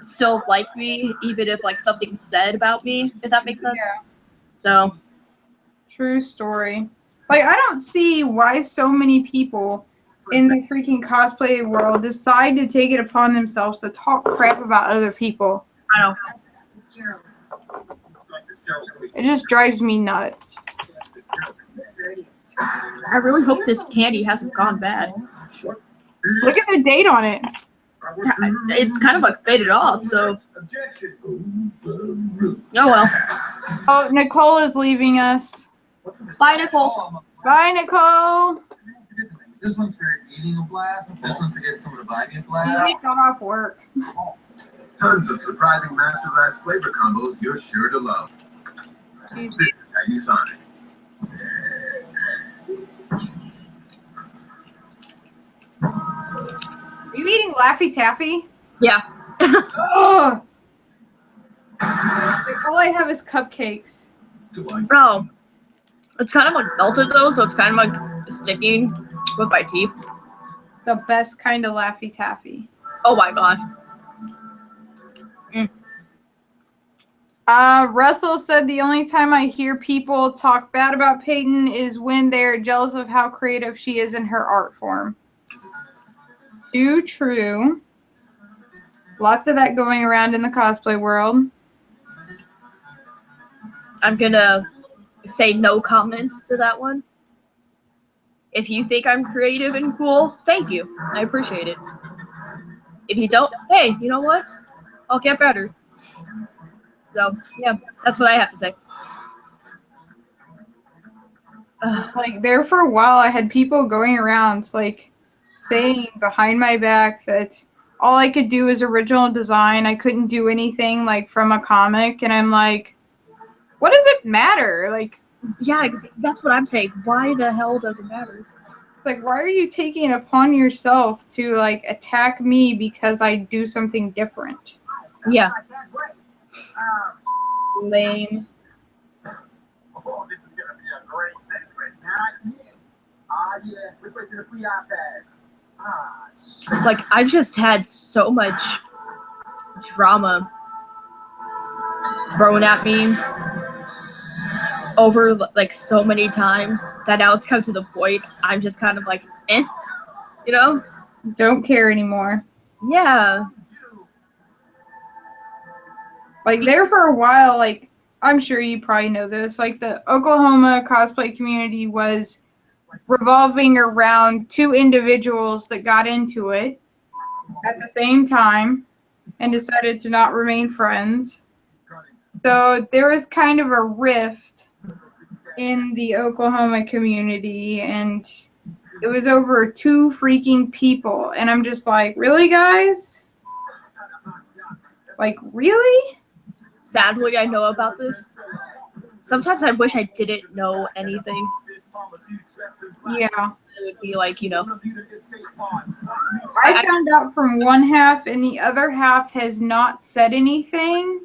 still like me, even if, like, something's said about me, if that makes sense. Yeah. So. True story. Like, I don't see why so many people in the freaking cosplay world decide to take it upon themselves to talk crap about other people. I know. It just drives me nuts. I really hope this candy hasn't gone bad. Look at the date on it. It's kind of like faded off, so. Oh well. Oh, Nicole is leaving us. Bye, Nicole. Bye, Nicole. This one's for eating a blast. This one's for getting someone to buy me a blast. He just got off work. Tons of surprising Master Blast flavor combos you're sure to love. Jeez. This is how you sign. Are you eating Laffy Taffy? Yeah. Oh. All I have is cupcakes. Oh. It's kind of like melted though, so it's kind of like sticking with my teeth. The best kind of Laffy Taffy. Oh my god. Russell said the only time I hear people talk bad about Peyton is when they're jealous of how creative she is in her art form. Too true. Lots of that going around in the cosplay world. I'm gonna say no comment to that one. If you think I'm creative and cool, thank you. I appreciate it. If you don't, hey, you know what? I'll get better. So, yeah, that's what I have to say. Like, there for a while, I had people going around, like, saying behind my back that all I could do is original design. I couldn't do anything, like, from a comic. And I'm like, what does it matter? Like, yeah, that's what I'm saying. Why the hell does it matter? Like, why are you taking it upon yourself to, like, attack me because I do something different? Yeah. Lame. Oh, this is gonna be a great segment. Not yet. Yeah. Let's wait till the free iPads. Like, I've just had so much drama thrown at me over, like, so many times that now it's come to the point I'm just kind of like, Don't care anymore. Yeah. Like, there for a while, like, I'm sure you probably know this, like, the Oklahoma cosplay community was revolving around two individuals that got into it at the same time and decided to not remain friends. So there was kind of a rift in the Oklahoma community, and it was over 2 freaking people. And I'm just like, really, guys? Like, really? Sadly, I know about this. Sometimes I wish I didn't know anything. Yeah. It would be like, I found out from one half, and the other half has not said anything.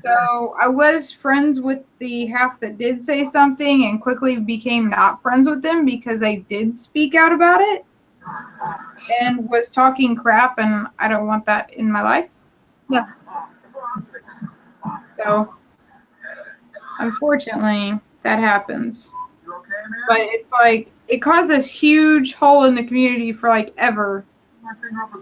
So I was friends with the half that did say something and quickly became not friends with them because I did speak out about it and was talking crap, and I don't want that in my life. Yeah. So, unfortunately, that happens. But it's like, it caused this huge hole in the community for like ever.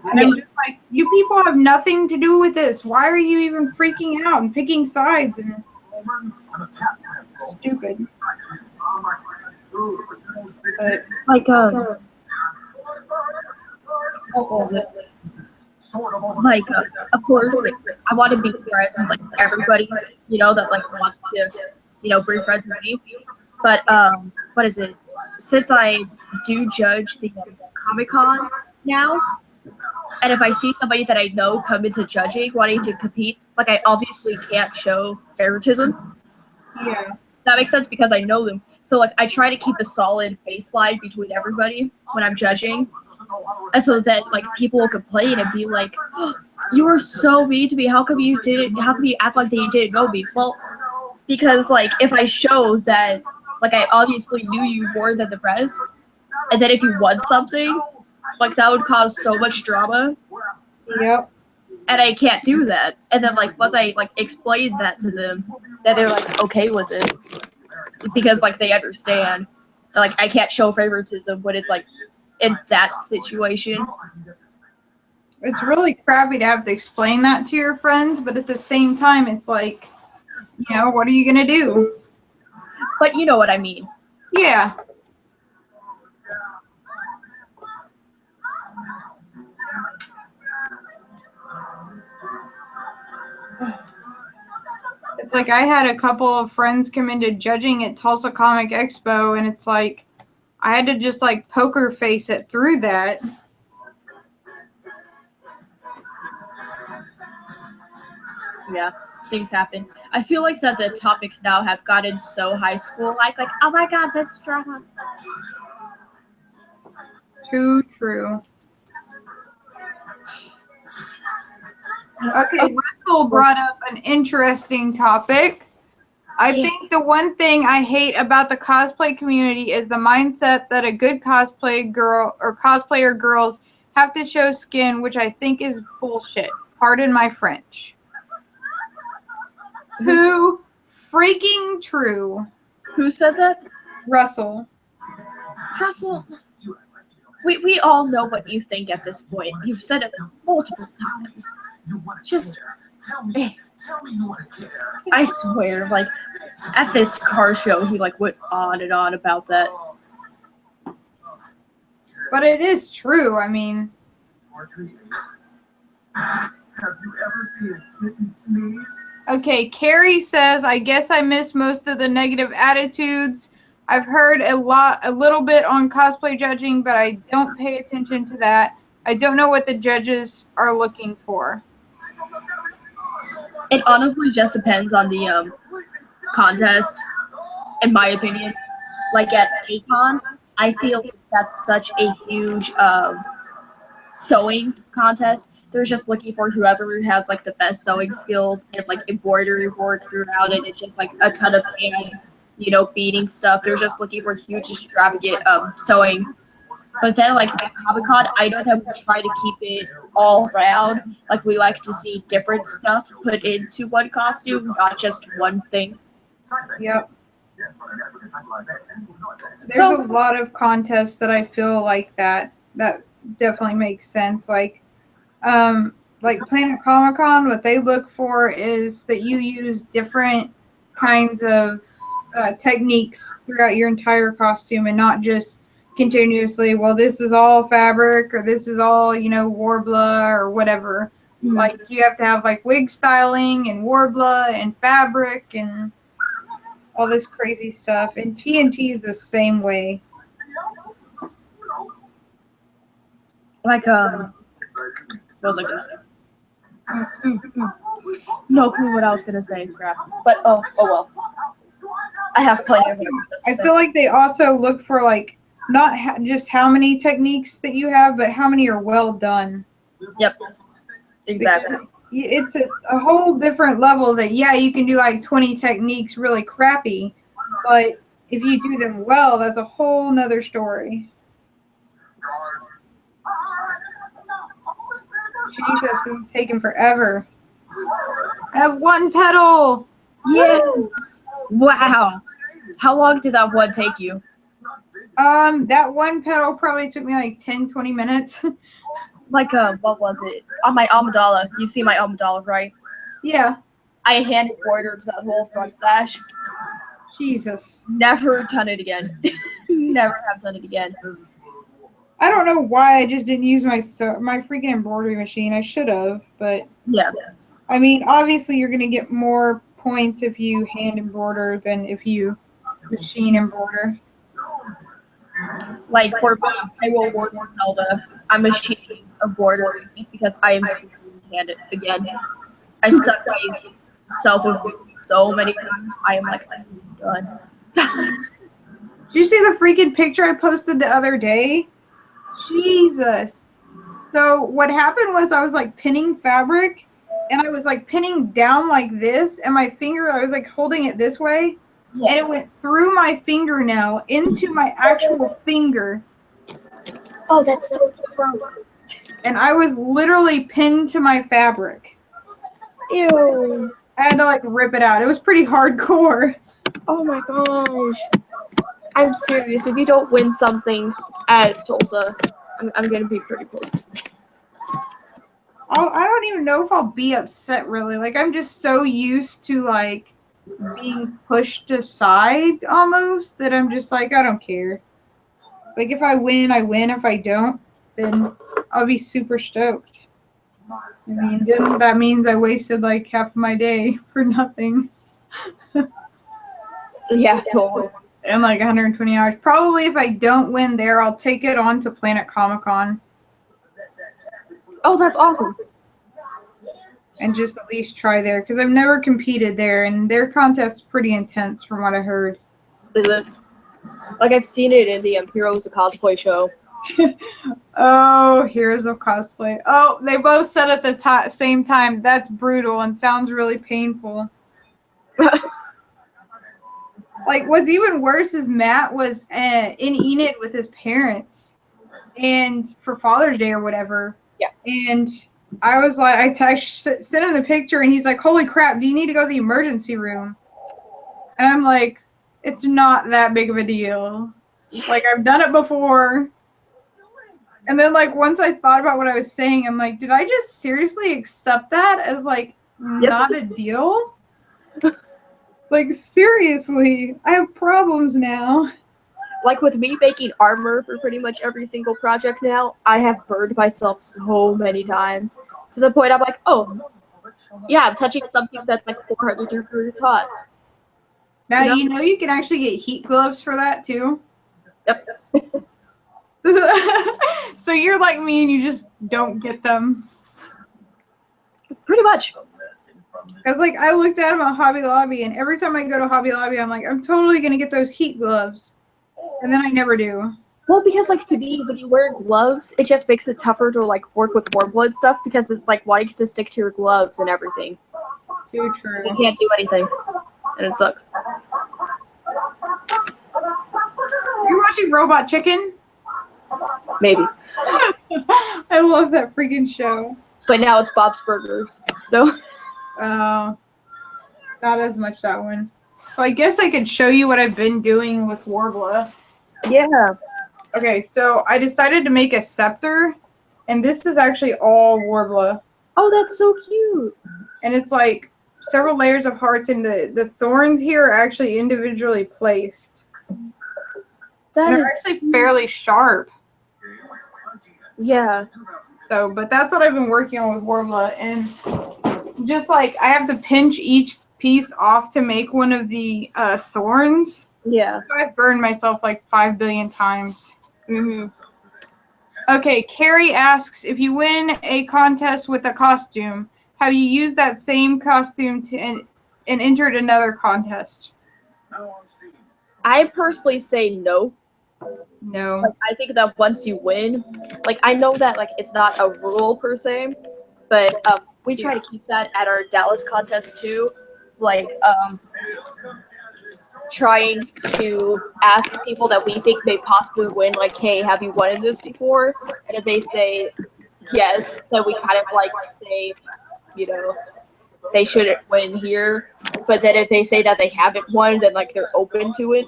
And I'm just like, you people have nothing to do with this. Why are you even freaking out and picking sides? And stupid. But, like, what was it? like, of course, like, I want to be friends with like everybody, you know, that like wants to, you know, be friends with me. But what is it? Since I do judge the Comic-Con now, and if I see somebody that I know come into judging, wanting to compete, like I obviously can't show favoritism. Yeah. That makes sense because I know them. So like I try to keep a solid baseline between everybody when I'm judging. And so that like people will complain and be like, oh, you were so mean to me. How come you act like that you didn't know me? Well, because like if I show that like I obviously knew you more than the rest, and then if you won something, like that would cause so much drama. Yep. And I can't do that. And then like once I like explained that to them, then they're like okay with it. Because like they understand. Like I can't show favoritism when it's like in that situation. It's really crappy to have to explain that to your friends, but at the same time it's like, you know, what are you gonna do? But you know what I mean. Yeah. It's like I had a couple of friends come into judging at Tulsa Comic Expo, and it's like I had to just like poker face it through that. Yeah, things happen. I feel like that the topics now have gotten so high school like oh my god, this drama. Too true. Okay, Russell brought up an interesting topic. I think the one thing I hate about the cosplay community is the mindset that a good cosplay girl or cosplayer girls have to show skin, which I think is bullshit. Pardon my French. Who freaking true? Who said that? Russell. Russell, we all know what you think at this point. You've said it multiple times. Just, I swear, like, at this car show, he, like, went on and on about that. But it is true, I mean. Have you ever seen a kitten sneeze? Okay, Carrie says, I guess I missed most of the negative attitudes. I've heard a little bit on cosplay judging, but I don't pay attention to that. I don't know what the judges are looking for. It honestly just depends on the contest, in my opinion. Like at A-Con, I feel that's such a huge sewing contest. They're just looking for whoever has like the best sewing skills and like embroidery work throughout it. It's just like a ton of hand, you know, beading stuff. They're just looking for huge extravagant sewing. But then like at Comic-Con, I know that we try to keep it all around. Like we like to see different stuff put into one costume, not just one thing. Yep. There's a lot of contests that I feel like that definitely makes sense. Like Planet Comic-Con, what they look for is that you use different kinds of techniques throughout your entire costume and not just continuously, well, this is all fabric or this is all, you know, Warbler or whatever. Mm-hmm. Like you have to have like wig styling and Warbler and fabric and all this crazy stuff. And TNT is the same way. Like what was I gonna say? No clue what I was gonna say. Crap. But oh well. I have plenty of. I feel like they also look for like not just how many techniques that you have, but how many are well done. Yep. Exactly. Because it's a whole different level that, yeah, you can do like 20 techniques really crappy, but if you do them well, that's a whole nother story. Jesus, this is taking forever. I have one pedal. Yes. Wow. How long did that one take you? That one pedal probably took me like 10, 20 minutes. Like, what was it? On my Amidala. You see my Amidala, right? Yeah. I hand embroidered that whole front sash. Jesus. Never done it again. Never have done it again. I don't know why I just didn't use my freaking embroidery machine. I should have, but yeah. I mean, obviously you're gonna get more points if you hand embroider than if you machine embroider. Like for Hyrule Warlord Zelda, I'm machining embroidery just because I am handed again. I stuck myself with so many times. I am like, I'm done. Did you see the freaking picture I posted the other day? Jesus. So what happened was I was like pinning fabric and I was like pinning down like this and my finger, I was like holding it this way and it went through my fingernail into my actual finger. Oh, that's so gross. And I was literally pinned to my fabric. Ew. I had to like rip it out. It was pretty hardcore. Oh my gosh. I'm serious. If you don't win something at Tulsa, I'm gonna be pretty pissed. I don't even know if I'll be upset really. Like I'm just so used to like being pushed aside almost that I'm just like I don't care. Like if I win, I win. If I don't, then I'll be super stoked. I mean, then that means I wasted like half of my day for nothing. Yeah, totally. And like 120 hours. Probably if I don't win there, I'll take it on to Planet Comic-Con. Oh, that's awesome. And just at least try there. Because I've never competed there. And their contest's pretty intense from what I heard. Is it? Like, I've seen it in the Heroes of Cosplay show. Oh, Heroes of Cosplay. Oh, they both said at the same time, that's brutal and sounds really painful. Like, what's even worse is Matt was in Enid with his parents, and for Father's Day or whatever. Yeah. And I was like, sent him the picture, and he's like, "Holy crap! Do you need to go to the emergency room?" And I'm like, "It's not that big of a deal. Like, I've done it before." And then, like, once I thought about what I was saying, I'm like, "Did I just seriously accept that as like not a deal?" Like, seriously, I have problems now. Like, with me making armor for pretty much every single project now, I have burned myself so many times. To the point I'm like, oh, yeah, I'm touching something that's like 400 degrees hot. Now, you know you can actually get heat gloves for that, too? Yep. So you're like me and you just don't get them? Pretty much. Because, like, I looked at them at Hobby Lobby, and every time I go to Hobby Lobby, I'm like, I'm totally going to get those heat gloves. And then I never do. Well, because, like, to me, when you wear gloves, it just makes it tougher to, like, work with warm blood stuff, because it's, like, wanting to stick to your gloves and everything. Too true. You can't do anything. And it sucks. You're watching Robot Chicken? Maybe. I love that freaking show. But now it's Bob's Burgers, so... Not as much that one. So I guess I could show you what I've been doing with Warbler. Yeah. Okay, so I decided to make a scepter, and this is actually all Warbler. Oh, that's so cute. And it's like several layers of hearts, and the thorns here are actually individually placed. They're actually fairly sharp. Yeah. So, but that's what I've been working on with Warbler, and just like I have to pinch each piece off to make one of the thorns. Yeah. So I've burned myself like 5 billion times. Mm-hmm. Okay, Carrie asks, if you win a contest with a costume, have you used that same costume and entered another contest? I personally say no. No. Like, I think that once you win, like, I know that, like, it's not a rule per se, but we try to keep that at our Dallas contest too. Like, trying to ask people that we think may possibly win, like, hey, have you won this before? And if they say yes, then we kind of, like, say, you know, they shouldn't win here. But then if they say that they haven't won, then, like, they're open to it.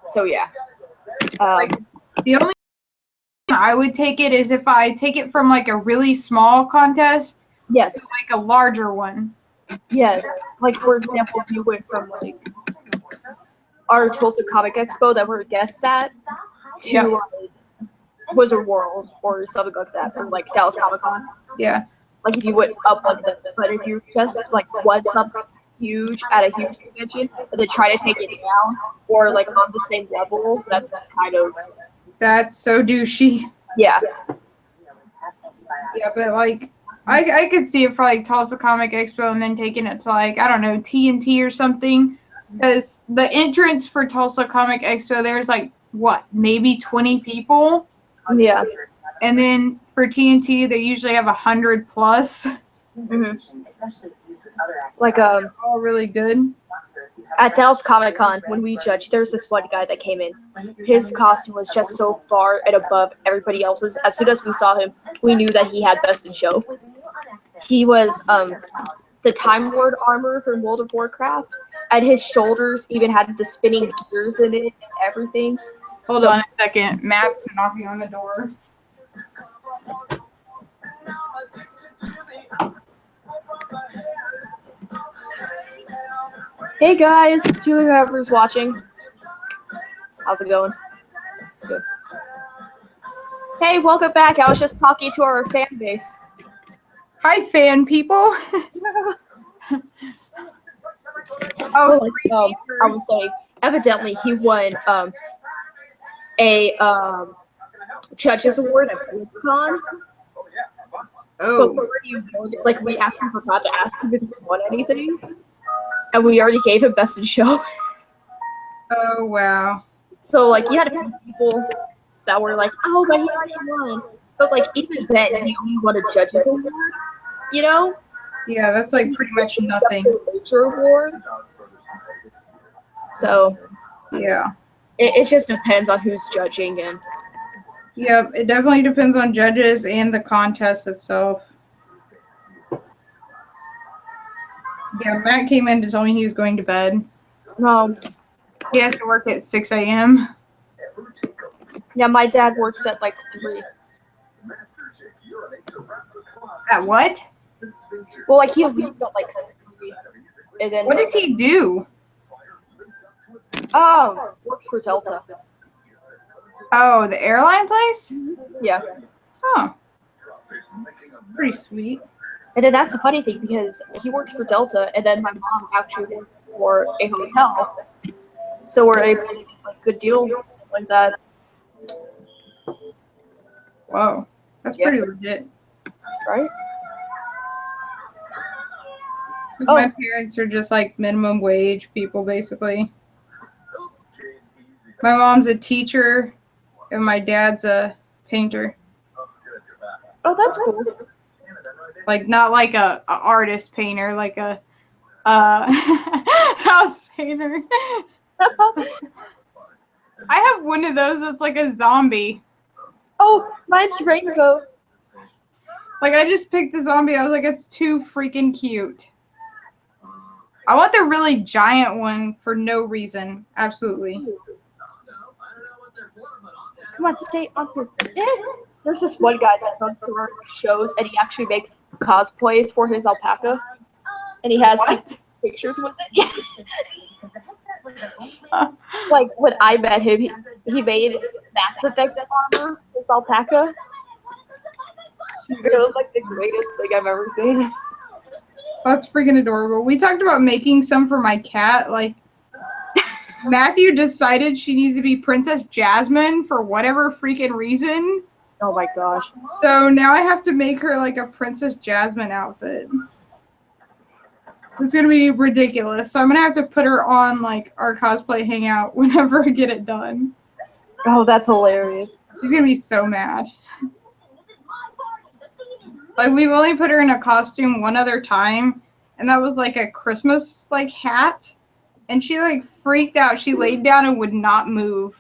So, yeah. Like, the only I would take it is if I take it from like a really small contest yes, to like a larger one. Yes. Like, for example, if you went from like our Tulsa Comic Expo that we're guests at, to Wizard World or something like that, or like Dallas Comic Con. Yeah. Like if you went up like that, but if you just like want something huge at a huge convention and then try to take it down or like on the same level, that's kind of. That's so douchey. Yeah. Yeah, but like, I could see it for like Tulsa Comic Expo and then taking it to like, I don't know, TNT or something. Because the entrance for Tulsa Comic Expo, there's like, what, maybe 20 people? Yeah. And then for TNT, they usually have 100 plus. Mm-hmm. Like, all really good. At Dallas Comic Con, when we judged, there's this one guy that came in. His costume was just so far and above everybody else's. As soon as we saw him, we knew that he had Best in Show. He was the Time Lord armor from World of Warcraft, and his shoulders even had the spinning gears in it and everything. Hold on a second. Matt's knocking on the door. Hey guys, to whoever's watching. How's it going? Good. Hey, welcome back. I was just talking to our fan base. Hi, fan people. I was saying, evidently he won a judges award at BlizzCon. Oh. But like we actually forgot to ask him if he won anything, and we already gave him Best in Show. Oh wow. So like you had a few people that were like, oh, but he already won. But like even then, he only won a judges award. You know? Yeah, that's like pretty much nothing. Nature award. So. Yeah. It just depends on who's judging and. Yep, it definitely depends on judges and the contest itself. Yeah, Matt came in to tell me he was going to bed. He has to work at 6 a.m. Yeah, my dad works at like 3. At what? Well, like he leaves at like 3. And then. What does he do? Oh, works for Delta. Oh, the airline place? Yeah. Oh. Pretty sweet. And then that's the funny thing because he works for Delta, and then my mom actually works for a hotel. So we're able to get like good deals and stuff like that. Whoa, that's pretty legit. Right? My parents are just like minimum wage people, basically. My mom's a teacher, and my dad's a painter. Oh, that's cool. Like not like a artist painter, like a house painter. I have one of those that's like a zombie. Oh, mine's rainbow. Like I just picked the zombie. I was like, it's too freaking cute. I want the really giant one for no reason. Absolutely. Come on, stay up here. There's this one guy that goes to our shows, and he actually makes cosplays for his alpaca, and he has pictures with it. Like when I met him, he made Mass Effect armor with alpaca. It was like the greatest thing I've ever seen. That's freaking adorable. We talked about making some for my cat. Like, Matthew decided she needs to be Princess Jasmine for whatever freaking reason. Oh my gosh. So now I have to make her like a Princess Jasmine outfit. It's going to be ridiculous. So I'm going to have to put her on like our Cosplay Hangout whenever I get it done. Oh, that's hilarious. She's going to be so mad. Like, we've only put her in a costume one other time, and that was like a Christmas like hat. And she like freaked out. She laid down and would not move.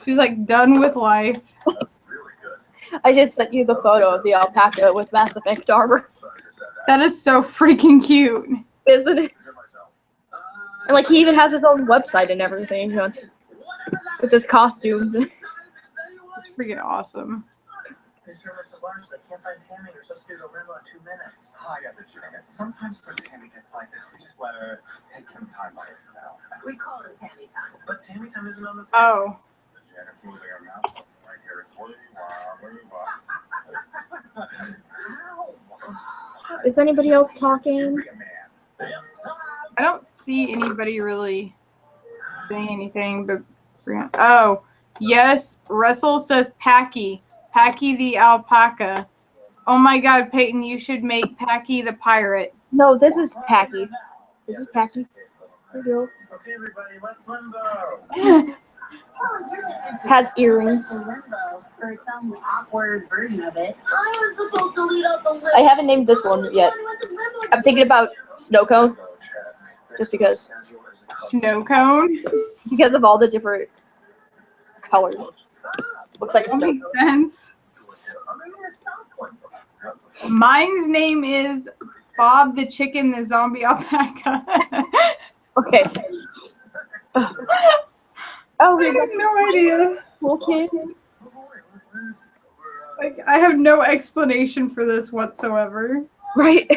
She was like done with life. I just sent you the photo of the alpaca with Mass Effect armor. That is so freaking cute. Isn't it? And like he even has his own website and everything, with his costumes. It's freaking awesome. Mr. and Mrs. Larson, I can't find Tammy. You're supposed to be the limo in 2 minutes. Oh, I got the chicken. Sometimes when Tammy gets like this, we just let her take some time by herself. We call it Tammy time. But Tammy time isn't on the Oh. Is anybody else talking? I don't see anybody really saying anything, but oh, yes, Russell says Packy the alpaca. Oh my God, Peyton, you should make Packy the pirate. No, this is Packy. This is Packy. There you go. Okay, everybody, let's limbo. Has earrings. Or some awkward version of it. I was supposed to lead out the limbo. I haven't named this one yet. I'm thinking about snow cone. Just because. Snow cone? Because of all the different colors. Looks like a snow cone. That makes sense. Mine's name is Bob the Chicken, the Zombie Alpaca. Okay. Oh, I have no idea. Cool kid. Like, I have no explanation for this whatsoever. Right.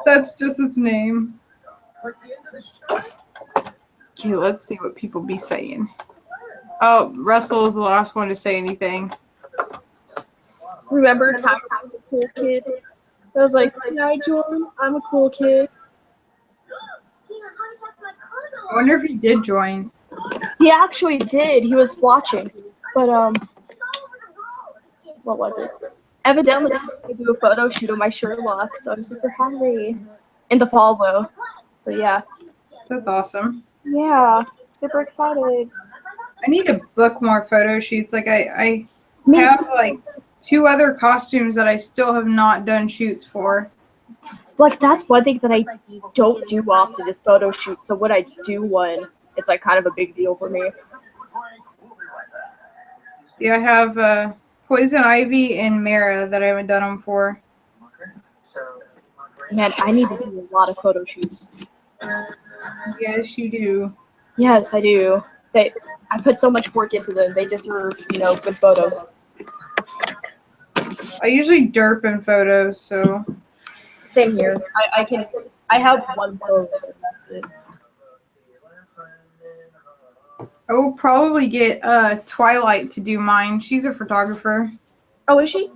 That's just its name. Okay, let's see what people be saying. Oh, Russell is the last one to say anything. Remember time I was a cool kid? I was like, can I join? I'm a cool kid. I wonder if he did join. He actually did. He was watching. But, what was it? Evidently, I do a photo shoot of my Sherlock, so I'm super happy. In the fall, though. So, yeah. That's awesome. Yeah. Super excited. I need to book more photo shoots. Like, I have, like, 2 other costumes that I still have not done shoots for. Like, that's one thing that I don't do often is photo shoots. So when I do one, it's, like, kind of a big deal for me. Yeah, I have Poison Ivy and Mara that I haven't done them for. Man, I need to do a lot of photo shoots. Yes, you do. Yes, I do. I put so much work into them. They deserve, good photos. I usually derp in photos, so. Same here. I have one photo, and that's it. I will probably get Twilight to do mine. She's a photographer. Oh, is she?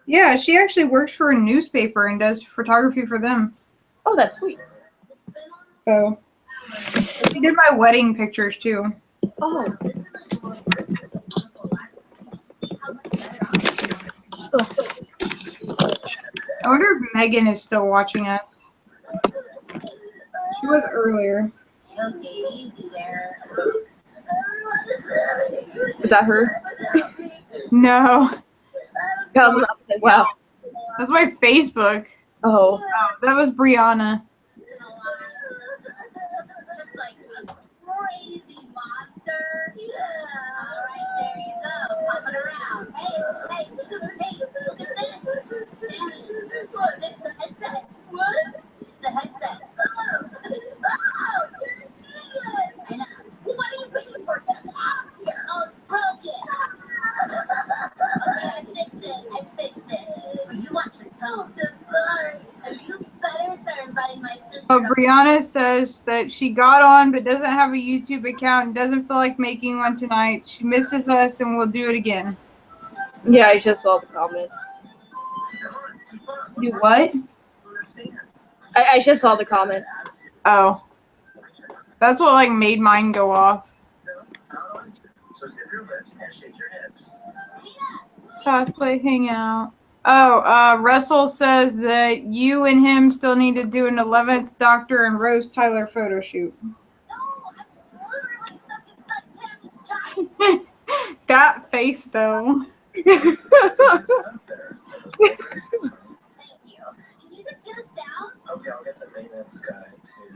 Yeah, she actually works for a newspaper and does photography for them. Oh, that's sweet. So, she did my wedding pictures too. Oh. I wonder if Megan is still watching us. She was earlier. Is that her? No. I was about to say, wow. That's my Facebook. Oh. That was Brianna. Oh, Brianna says that she got on but doesn't have a YouTube account and doesn't feel like making one tonight. She misses us and will do it again. Yeah, I just saw the comment. Do what? I just saw the comment. Oh. That's what, like, made mine go off. Cosplay Hangout. Oh, Russell says that you and him still need to do an 11th Doctor and Rose Tyler photo shoot. That face, though.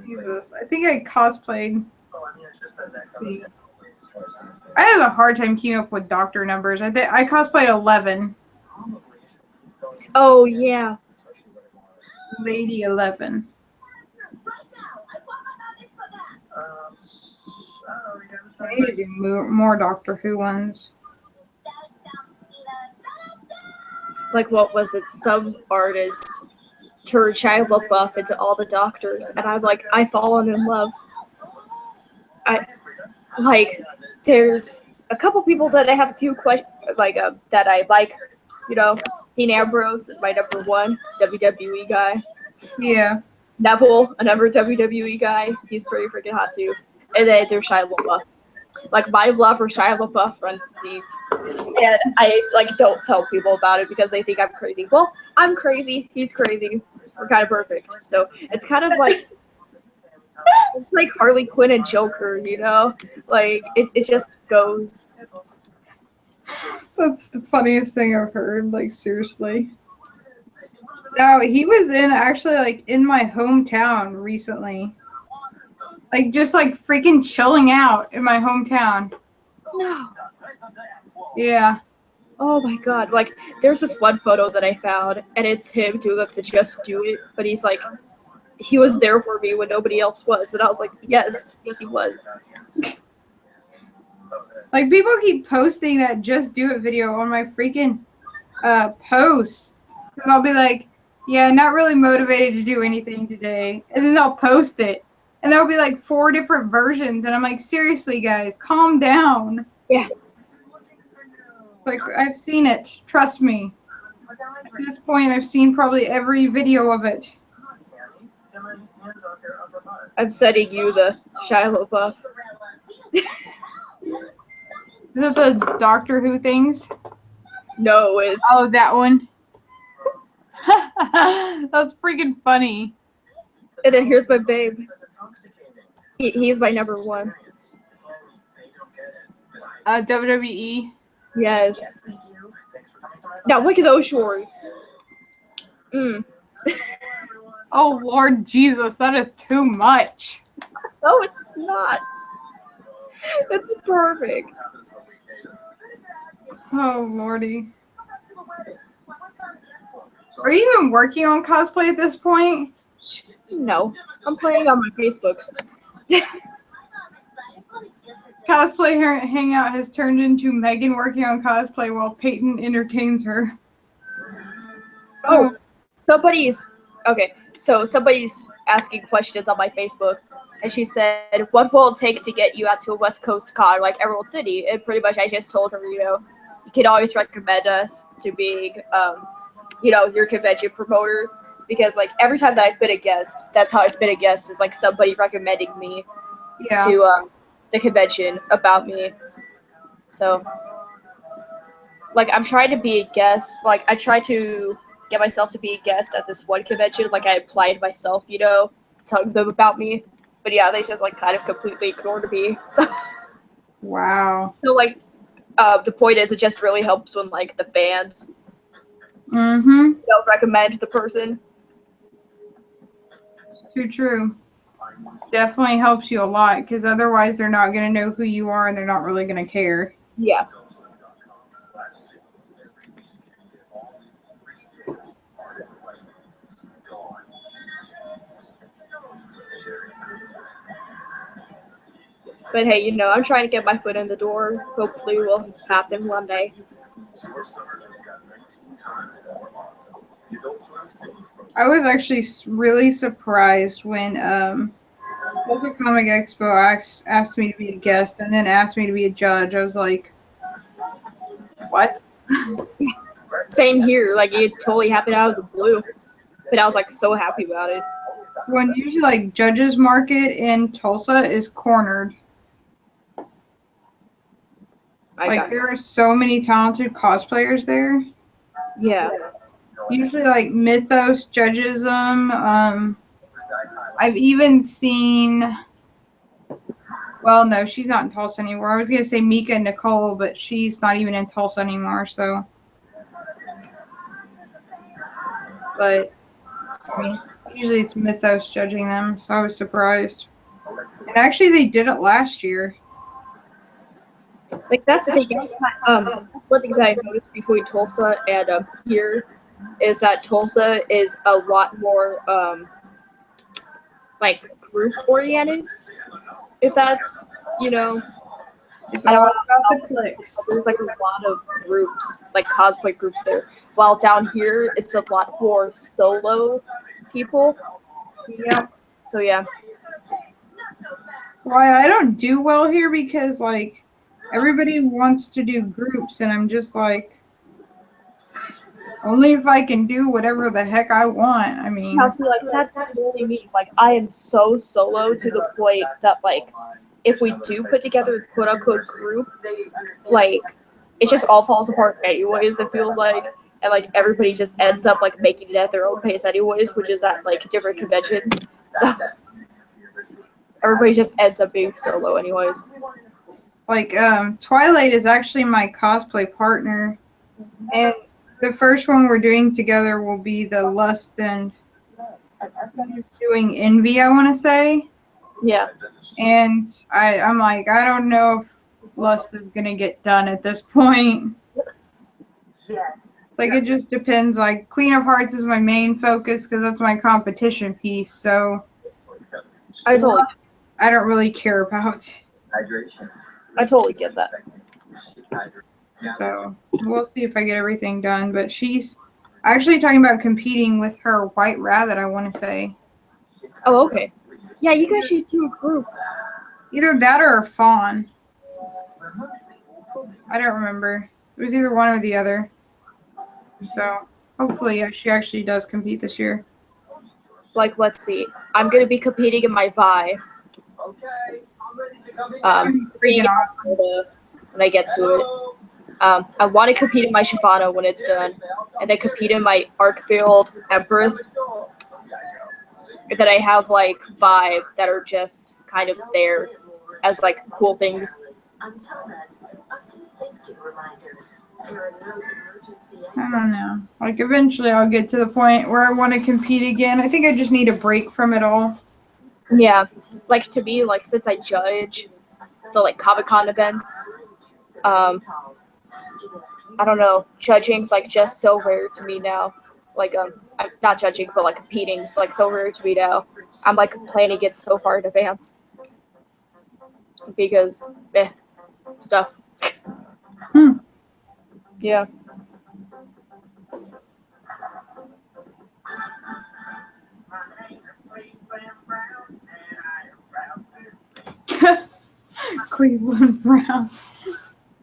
Jesus, I think I cosplayed. I have a hard time keeping up with doctor numbers. I cosplayed 11. Oh, yeah. Lady 11. I need to do more Doctor Who ones. Like, what was it? Some artist turned Shia LaBeouf into all the doctors, and I'm like, I've fallen in love. There's a couple people that I have a few questions, that I like, Dean Ambrose is my number one WWE guy. Yeah. Neville, another WWE guy. He's pretty freaking hot too. And then there's Shia LaBeouf. Like, my love for Shia LaBeouf runs deep. And I, don't tell people about it because they think I'm crazy. Well, I'm crazy. He's crazy. We're kind of perfect. So it's kind of like, it's like Harley Quinn and Joker, Like, it just goes. That's the funniest thing I've heard, like, seriously. No, he was in my hometown recently. Like, just, freaking chilling out in my hometown. No. Yeah. Oh my god. Like, there's this one photo that I found, and it's him doing, the Just Do It, but he's like, he was there for me when nobody else was, and I was like, yes, he was. Like, people keep posting that Just Do It video on my freaking posts. And I'll be like, yeah, not really motivated to do anything today. And then they'll post it. And there'll be 4 different versions. And I'm like, seriously, guys, calm down. Yeah. Like, I've seen it. Trust me. At this point, I've seen probably every video of it. I'm sending you the Shia LaBeouf. Is it the Doctor Who things? No, it's... Oh, that one. That's freaking funny. And then here's my babe. He's my number one. WWE? Yes. Now look at those shorts. Oh, Lord Jesus, that is too much. No, it's not. It's perfect. Oh, Lordy. Are you even working on cosplay at this point? No, I'm playing on my Facebook. Cosplay Hangout has turned into Megan working on cosplay while Peyton entertains her. Oh, somebody's asking questions on my Facebook, and she said, "What will it take to get you out to a West Coast con like Emerald City?" And pretty much, I just told her, you can always recommend us to being, your convention promoter, because every time that I've been a guest, that's how I've been a guest, is somebody recommending me to the convention about me. So, I'm trying to be a guest. I try to get myself to be a guest at this one convention. I applied myself, telling them about me. But yeah, they just kind of completely ignored me. So. Wow. So the point is, it just really helps when the fans recommend the person. Too true. Definitely helps you a lot, because otherwise they're not going to know who you are and they're not really going to care. Yeah. But hey, I'm trying to get my foot in the door. Hopefully it will happen one day. I was actually really surprised when Local Comic Expo asked me to be a guest and then asked me to be a judge. I was like, what? Same here. It totally happened out of the blue. But I was so happy about it. When usually Judges Market in Tulsa is cornered. There are so many talented cosplayers there. Yeah. Usually Mythos judges them. I've even seen, well, no, she's not in Tulsa anymore. I was going to say Mika and Nicole, but she's not even in Tulsa anymore, so. But, usually it's Mythos judging them, so I was surprised. And actually, they did it last year. That's the thing. One thing that I noticed between Tulsa and here is that Tulsa is a lot more group oriented. If that's it's all about the clicks. There's a lot of groups, cosplay groups there. While down here, it's a lot more solo people. Yeah. So yeah. Why I don't do well here because everybody wants to do groups, and I'm just like, only if I can do whatever the heck I want. I mean, now see, like that's really me. Like I am so solo to the point that like, if we do put together a quote unquote group, like it just all falls apart anyways. It feels like, and like everybody just ends up like making it at their own pace anyways, which is at like different conventions. So everybody just ends up being solo anyways. like Twilight is actually my cosplay partner, and the first one we're doing together will be the Lust and doing Envy, I want to say. Yeah. And I'm like, I don't know if Lust is gonna get done at this point. Like it just depends. Like Queen of Hearts is my main focus because that's my competition piece. So I don't really care about. I totally get that. So we'll see if I get everything done. But she's actually talking about competing with her White Rabbit, I want to say. Oh, okay. Yeah, you guys should do a group. Either that or a Fawn. I don't remember. It was either one or the other. So hopefully she actually does compete this year. Like, let's see. I'm going to be competing in my Vi. When I get to it. I want to compete in my Shyvana when it's done. And then compete in my Arkfield Empress. And then I have, like, Vi that are just kind of there as, like, cool things. I don't know. Like, eventually I'll get to the point where I want to compete again. I think I just need a break from it all. Yeah. Like, to me, like, since I judge the, like, Comic-Con events, I don't know. Judging's, like, just so rare to me now. Like, I'm not judging, but, like, competing's, like, so rare to me now. I'm, like, planning it so far in advance. Because, stuff. Yeah. Cleveland Brown.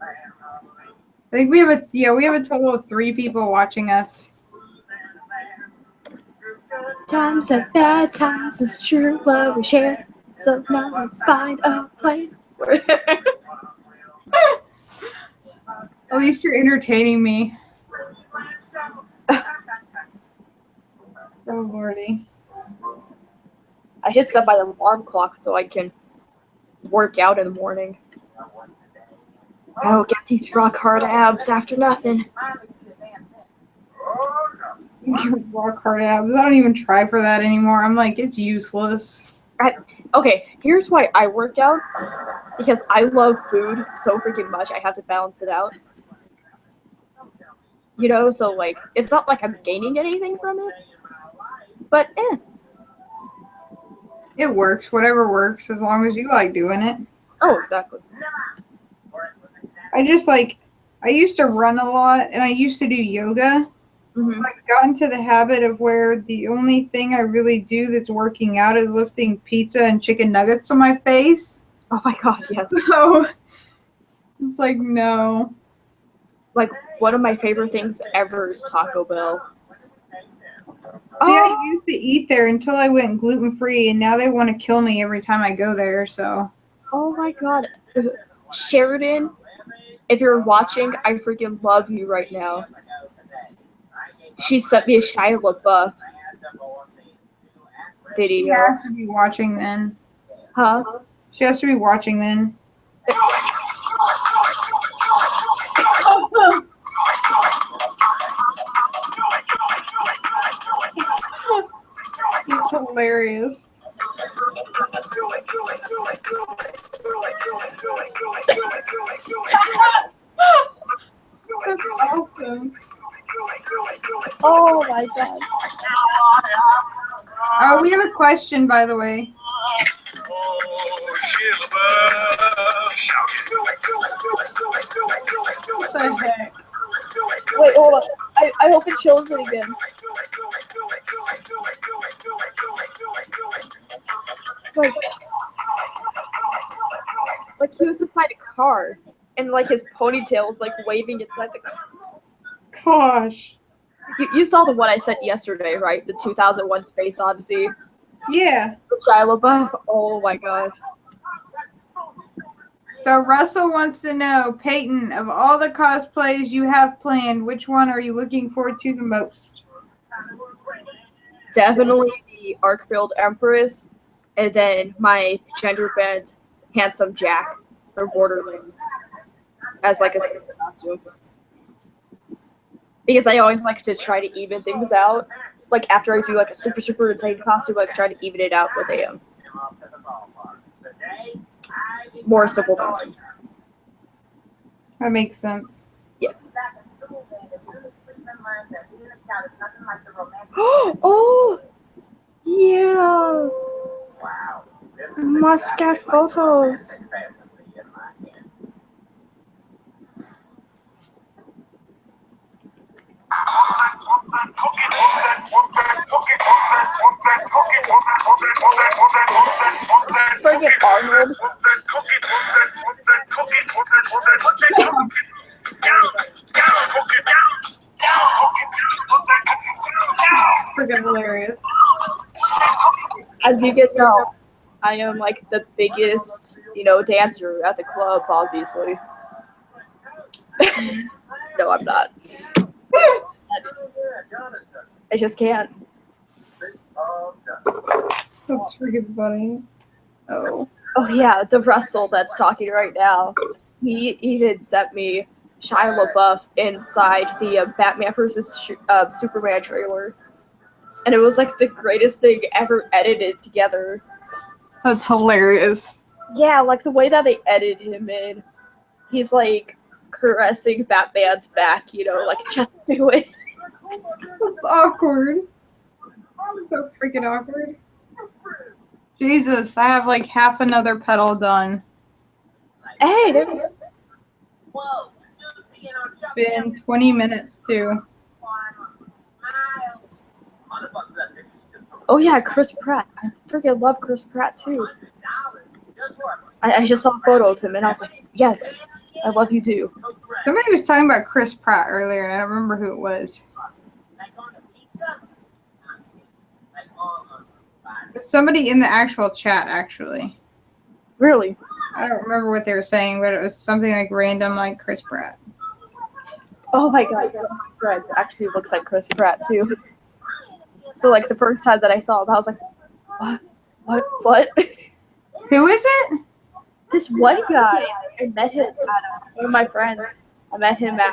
I think we have a total of 3 people watching us. Times are bad times, it's true love we share. So now let's find a place where At least you're entertaining me. Oh, Lordy. I should set my alarm clock so I can work out in the morning. I don't get these rock hard abs after nothing. Rock hard abs. I don't even try for that anymore. I'm like, it's useless. Okay, here's why I work out. Because I love food so freaking much, I have to balance it out. You know, so like, it's not like I'm gaining anything from it. But It works. Whatever works, as long as you like doing it. Oh, exactly. I just like, I used to run a lot, and I used to do yoga. Mm-hmm. I got into the habit of where the only thing I really do that's working out is lifting pizza and chicken nuggets to my face. Oh my god, yes. So, it's like, no. Like, one of my favorite things ever is Taco Bell. I used to eat there until I went gluten-free, and now they want to kill me every time I go there, so. Oh my god. Sheridan, if you're watching, I freaking love you right now. She sent me a Shia LaBeouf video. She has to be watching then. Huh? She has to be watching then. It's hilarious. That's awesome. Oh my god. Oh, we have a question, by the way. What the heck? Wait, hold on. I hope it shows it again. Like he was inside a car, and like his ponytail was like waving inside the car. Gosh. You saw the one I sent yesterday, right? The 2001 Space Odyssey. Yeah. Shia LaBeouf. Oh my gosh. So Russell wants to know, Peyton, of all the cosplays you have planned, which one are you looking forward to the most? Definitely the Arc-Filled Empress, and then my gender bent Handsome Jack from Borderlands as like a sister costume. Because I always like to try to even things out. Like after I do like a super insane costume, I try to even it out with a more simple costume. That makes sense. Yeah. Oh, yes. Must get photos. Forget Arnold. Freaking hilarious. As you can tell, I am like the biggest, dancer at the club, obviously. No, I'm not. I just can't. That's freaking funny. Oh. Oh yeah, the Russell that's talking right now. He even sent me Shia LaBeouf inside the Batman vs. Superman trailer. And it was like the greatest thing ever edited together. That's hilarious. Yeah, like the way that they edited him in. He's like caressing Batman's back, like just do it. That's awkward. So freaking awkward. Jesus, I have like half another pedal done. Hey, there you go. It's been 20 minutes too. Oh yeah, Chris Pratt. I freaking love Chris Pratt too. I just saw a photo of him and I was like, yes, I love you too. Somebody was talking about Chris Pratt earlier and I don't remember who it was. Somebody in the actual chat, actually. Really? I don't remember what they were saying, but it was something like random, like Chris Pratt. Oh my god, one of my friends actually looks like Chris Pratt too. So like the first time that I saw him, I was like, what? Who is it? This one guy. I met him at one of my friends. I met him at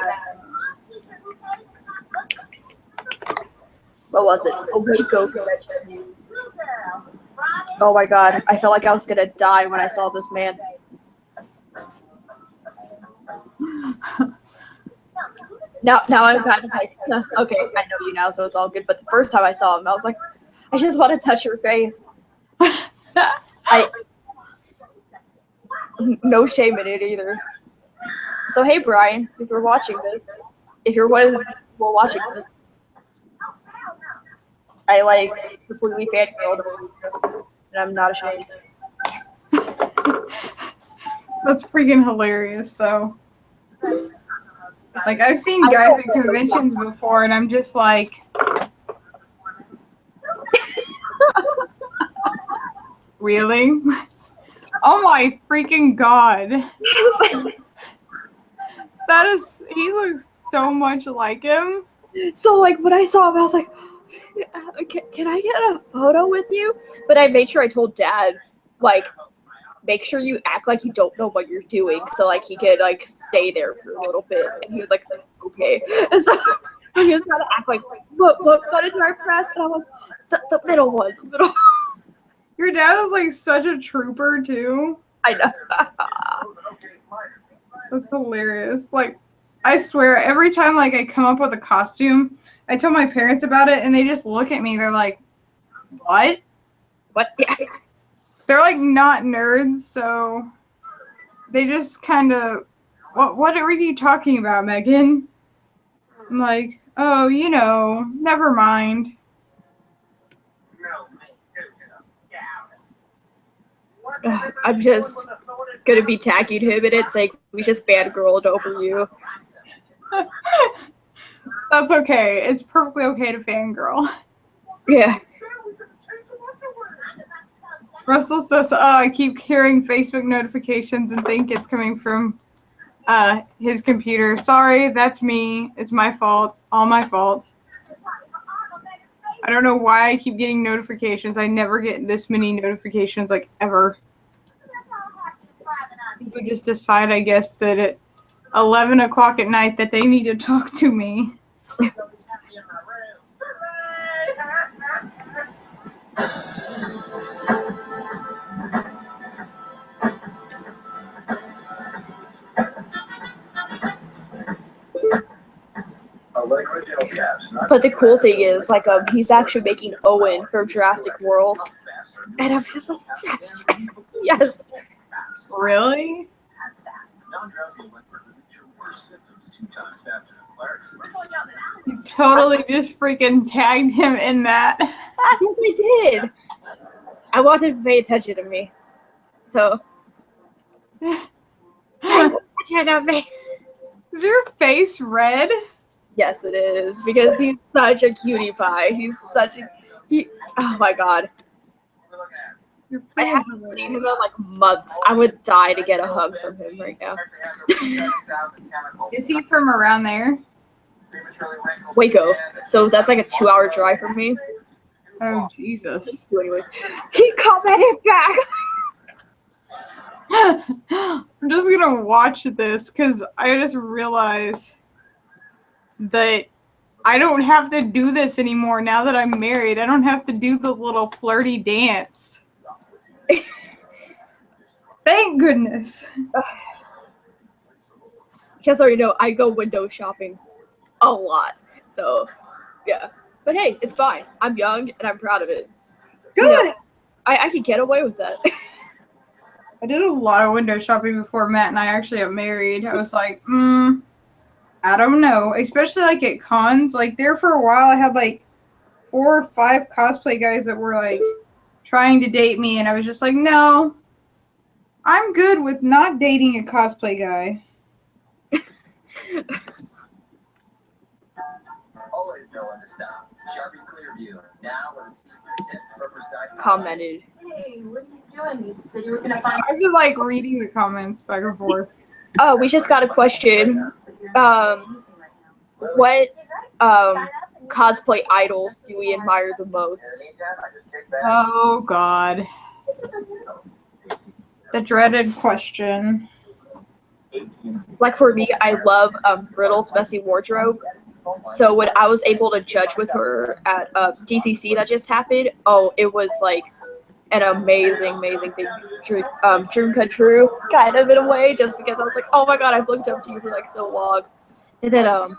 what was it? A Waco convention. Oh my god, I felt like I was gonna die when I saw this man. Now I'm kind of like, okay, I know you now, so it's all good. But the first time I saw him, I was like, I just want to touch your face. No shame in it either. So hey, Brian, if you're watching this, if you're one of the people watching this, I like completely fangirled over you, and I'm not ashamed. That's freaking hilarious, though. Like, I've seen guys at conventions before, and I'm just like... Really? Oh my freaking god. He looks so much like him. So, like, when I saw him, I was like, can I get a photo with you? But I made sure I told Dad, like, make sure you act like you don't know what you're doing, so like he could like stay there for a little bit. And he was like, okay. And so he was trying to act like, what button do I press? And I'm like, the middle one, the middle. Your dad is like such a trooper too. I know. That's hilarious. Like, I swear, every time like I come up with a costume, I tell my parents about it, and they just look at me. They're like, "What? What?" Yeah. They're like not nerds, so they just kind of, what are you talking about, Megan? I'm like, oh, never mind. I'm just gonna be tagging him in it, saying We just fangirled over you. That's okay. It's perfectly okay to fangirl. Yeah. Russell says, "Oh, I keep hearing Facebook notifications and think it's coming from his computer. Sorry, that's me. It's my fault. All my fault. I don't know why I keep getting notifications. I never get this many notifications, like, ever. People just decide, I guess, that at 11 o'clock at night that they need to talk to me." But the cool thing is, like, he's actually making Owen from Jurassic World. And I'm just like, yes. Yes. Really? You totally just freaking tagged him in that. Yes, I did. I wanted him to pay attention to me. So. Is your face red? Yes, it is. Because he's such a cutie pie. He's such a... oh my god. I haven't seen him in like months. I would die to get a hug from him right now. Is he from around there? Waco. So that's like a 2-hour drive from me. Oh, Jesus. Anyways, he commented back. I'm just gonna watch this because I just realized that I don't have to do this anymore now that I'm married. I don't have to do the little flirty dance. Thank goodness. Just so you know, I go window shopping a lot. So, yeah. But hey, it's fine. I'm young and I'm proud of it. Good. You know, I can get away with that. I did a lot of window shopping before Matt and I actually got married. I was like, I don't know. Especially like at cons. Like there for a while I had like 4 or 5 cosplay guys that were like trying to date me, and I was just like, no. I'm good with not dating a cosplay guy. Always know when to stop. Sharpie Clearview. Now with a secret tip for precise. Commented. Hey, what are you doing? You said you were gonna find. I just like reading the comments back and forth. Oh, we just got a question. What cosplay idols do we admire the most? Oh God. The dreaded question. Like for me, I love Brittle's messy wardrobe. So when I was able to judge with her at DCC that just happened, oh, it was like an amazing thing. Dream come true, kind of in a way, just because I was like, oh my god, I've looked up to you for like so long. And then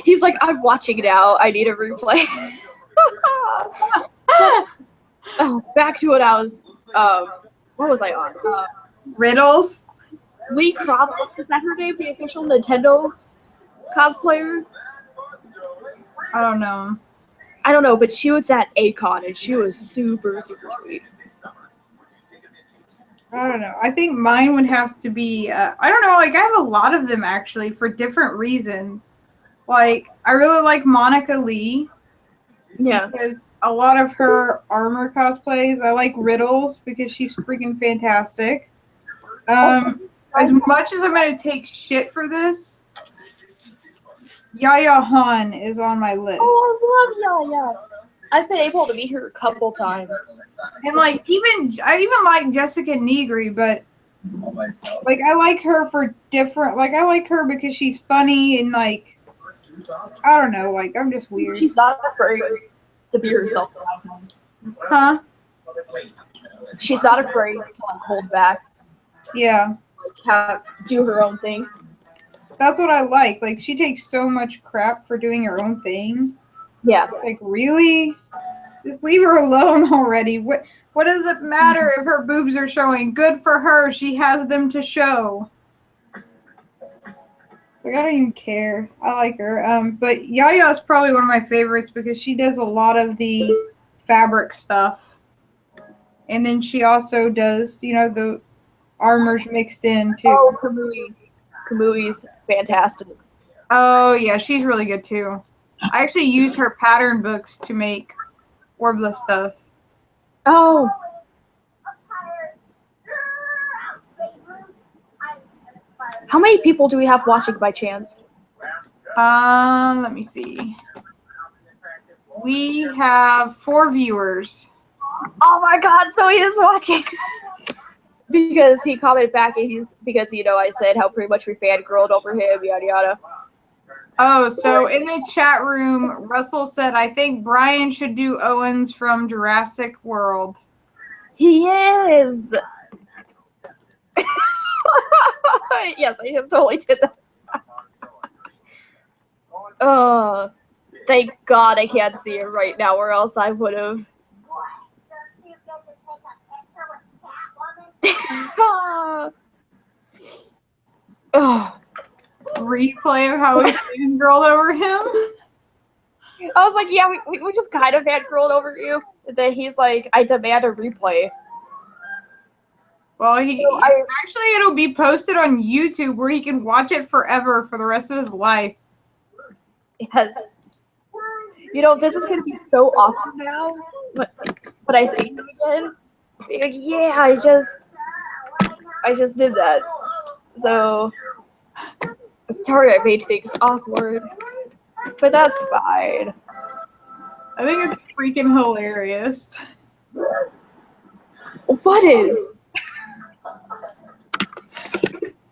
he's like, I'm watching now. I need a replay. Oh, back to what I was. What was I on? Riddles. Lee Kravitz, is that her name? The official Nintendo cosplayer? I don't know. I don't know, but she was at A-Kon and she was super sweet. I don't know. I think mine would have to be, I don't know, like I have a lot of them actually for different reasons. Like, I really like Monica Lee. Yeah. Because a lot of her armor cosplays. I like Riddles because she's freaking fantastic. As much as I'm going to take shit for this, Yaya Han is on my list. Oh, I love Yaya. I've been able to meet her a couple times. And like I even like Jessica Negri, but like I like her for different. Like I like her because she's funny and like I don't know. Like I'm just weird. She's not afraid to be herself. Huh? She's not afraid to like hold back. Yeah. Like do her own thing. That's what I like. Like she takes so much crap for doing her own thing. Yeah. Like really? Just leave her alone already. What does it matter if her boobs are showing? Good for her. She has them to show. Like I don't even care. I like her. But Yaya is probably one of my favorites because she does a lot of the fabric stuff. And then she also does, you know, the armors mixed in too. Oh, Kamui. Kamui's fantastic. Oh yeah, she's really good too. I actually use her pattern books to make Orbla stuff. Oh. How many people do we have watching by chance? Let me see. We have 4 viewers. Oh my god, so he is watching. Because he commented back and because I said how pretty much we fangirled over him, yada yada. Oh, so in the chat room, Russell said, I think Brian should do Owens from Jurassic World. He is. Yes, I just totally did that. Oh, thank God I can't see it right now, or else I would have. Oh, replay of how we fangirled over him. I was like, yeah, we just kind of fangirled over you. Then he's like, I demand a replay. Well, actually it'll be posted on YouTube where he can watch it forever for the rest of his life. Yes. This is gonna be so awful now. But I see him again. Like, yeah, I just did that. So sorry I made things awkward. But that's fine. I think it's freaking hilarious. What is?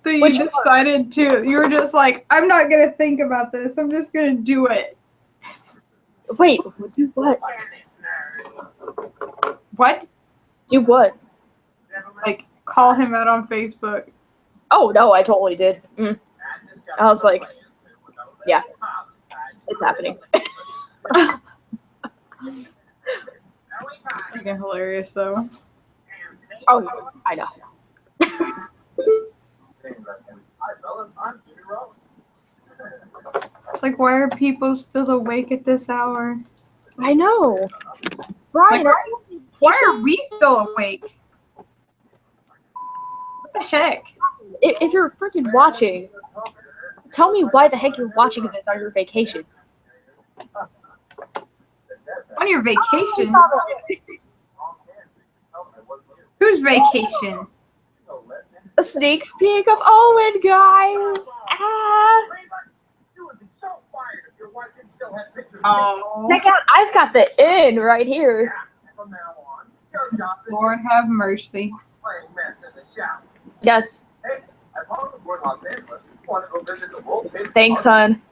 So you decided to, you were just like, I'm not going to think about this. I'm just going to do it. Wait, do what? What? Do what? Like, call him out on Facebook. Oh, no, I totally did. I was like, yeah, it's happening. Freaking hilarious, though. Oh, I know. It's like, why are people still awake at this hour? I know. Brian, like, why are we still awake? What the heck? If you're freaking watching, tell me why the heck you're watching this on your vacation. On your vacation? Whose vacation? A sneak peek of Owen, guys. Oh. Check out, I've got the inn right here. Lord have mercy. Yes. Thanks, son.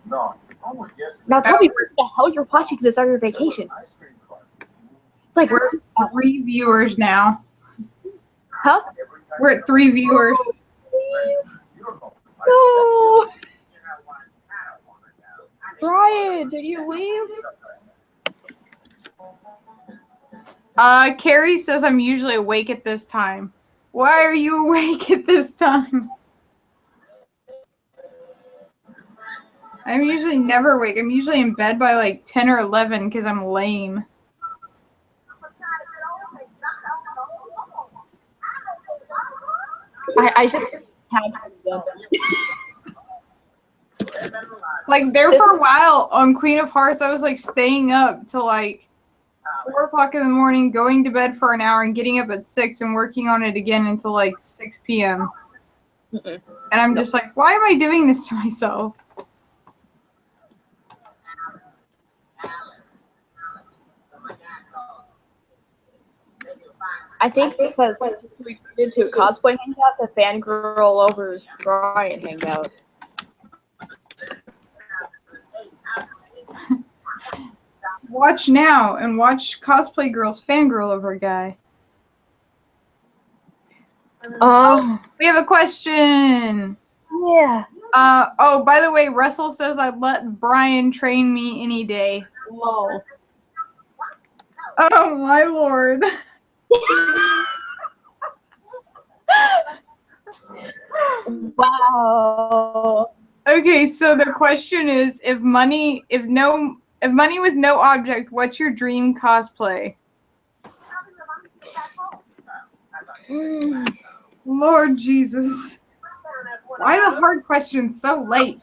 Now tell me where the hell you're watching this on your vacation. Like, we're 3 viewers now. Huh? We're at 3 viewers. No. Brian, did you leave? Carrie says I'm usually awake at this time. Why are you awake at this time? I'm usually never awake. I'm usually in bed by like 10 or 11 because I'm lame. I just tagged them. Like there for a while on Queen of Hearts, I was like staying up till like 4 o'clock in the morning, going to bed for an hour and getting up at 6 and working on it again until like 6 p.m. And I'm just like, why am I doing this to myself? I think this has returned to a cosplay hangout, the fangirl over Brian hangout. Watch now and watch cosplay girls fangirl over a guy. We have a question. Yeah. Oh, by the way, Russell says I'd let Brian train me any day. Lol. Oh my lord. Wow. Okay, so the question is, if money was no object, what's your dream cosplay? Lord Jesus. Why the hard questions so late?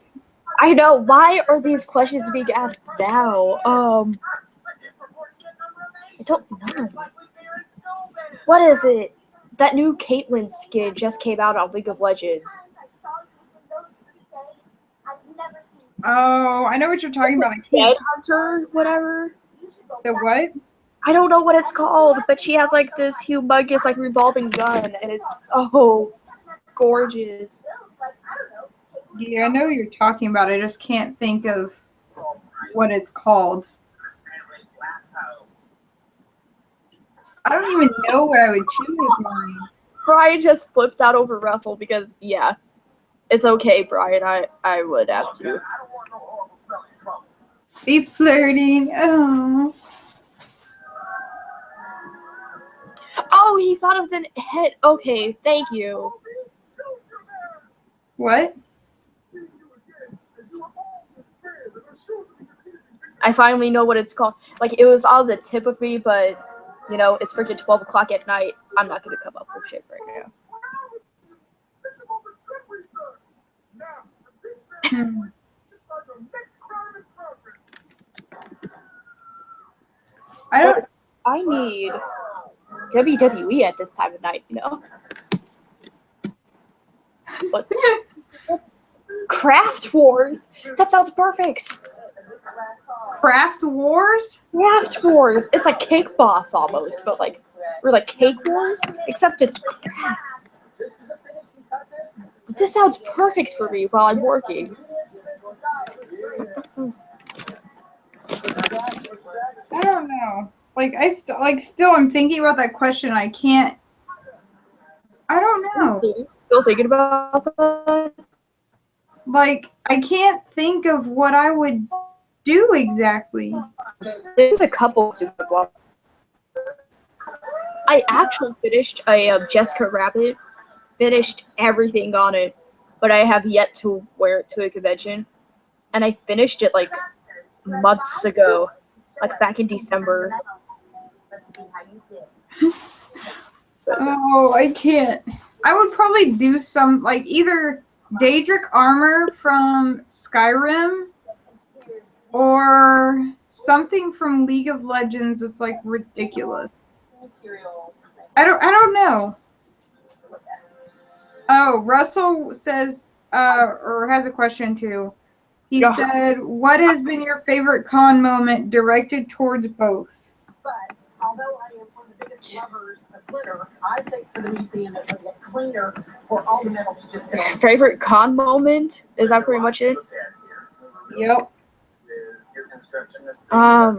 I know. Why are these questions being asked now? I don't know. What is it? That new Caitlyn skin just came out on League of Legends. Oh, I know what you're talking about. Dead Hunter, whatever. The what? I don't know what it's called, but she has like this humongous like revolving gun, and it's so gorgeous. Yeah, I know what you're talking about. I just can't think of what it's called. I don't even know what I would choose as mine. Brian just flipped out over Russell because, yeah, it's okay, Brian. I would have to. Be flirting. Oh. Oh, he thought of the head. Okay, thank you. What? I finally know what it's called. Like, it was on the tip of me, but, you know, it's freaking 12 o'clock at night. I'm not going to come up with shit right now. I need WWE at this time of night, you know? What's Craft Wars? That sounds perfect. Craft Wars? Craft Wars. It's like Cake Boss almost, but like we're like Cake Wars, except it's crafts. This sounds perfect for me while I'm working. I don't know. Like still I'm thinking about that question. I can't. I don't know. Still thinking about that? Like I can't think of what I would do exactly. There's a couple super blocks. I actually finished a Jessica Rabbit. Finished everything on it, but I have yet to wear it to a convention. And I finished it like months ago, like back in December. Oh, I can't. I would probably do some like either Daedric armor from Skyrim or something from League of Legends. It's like ridiculous. I don't know. Oh, Russell says or has a question too. He said, "What has been your favorite con moment directed towards both?" But although I am one of the biggest lovers of glitter, I think for the museum it would look cleaner for all the metal to just sit on. Favorite con moment? Is that pretty much it? Yep. I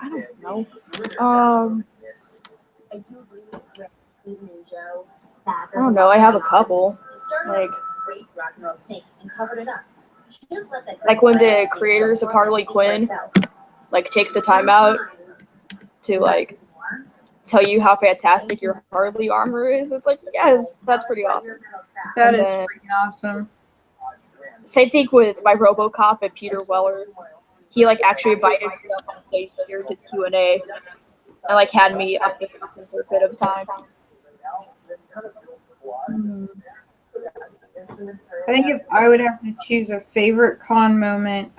don't know. I don't know. I have a couple. Like when the creators of Harley Quinn like take the time out to like tell you how fantastic your Harley armor is. It's like, yes, that's pretty awesome. That is freaking awesome. Same thing with my RoboCop and Peter Weller. He like actually invited me up on stage to hear his Q&A and like had me up there for a bit of time. I think if I would have to choose a favorite con moment,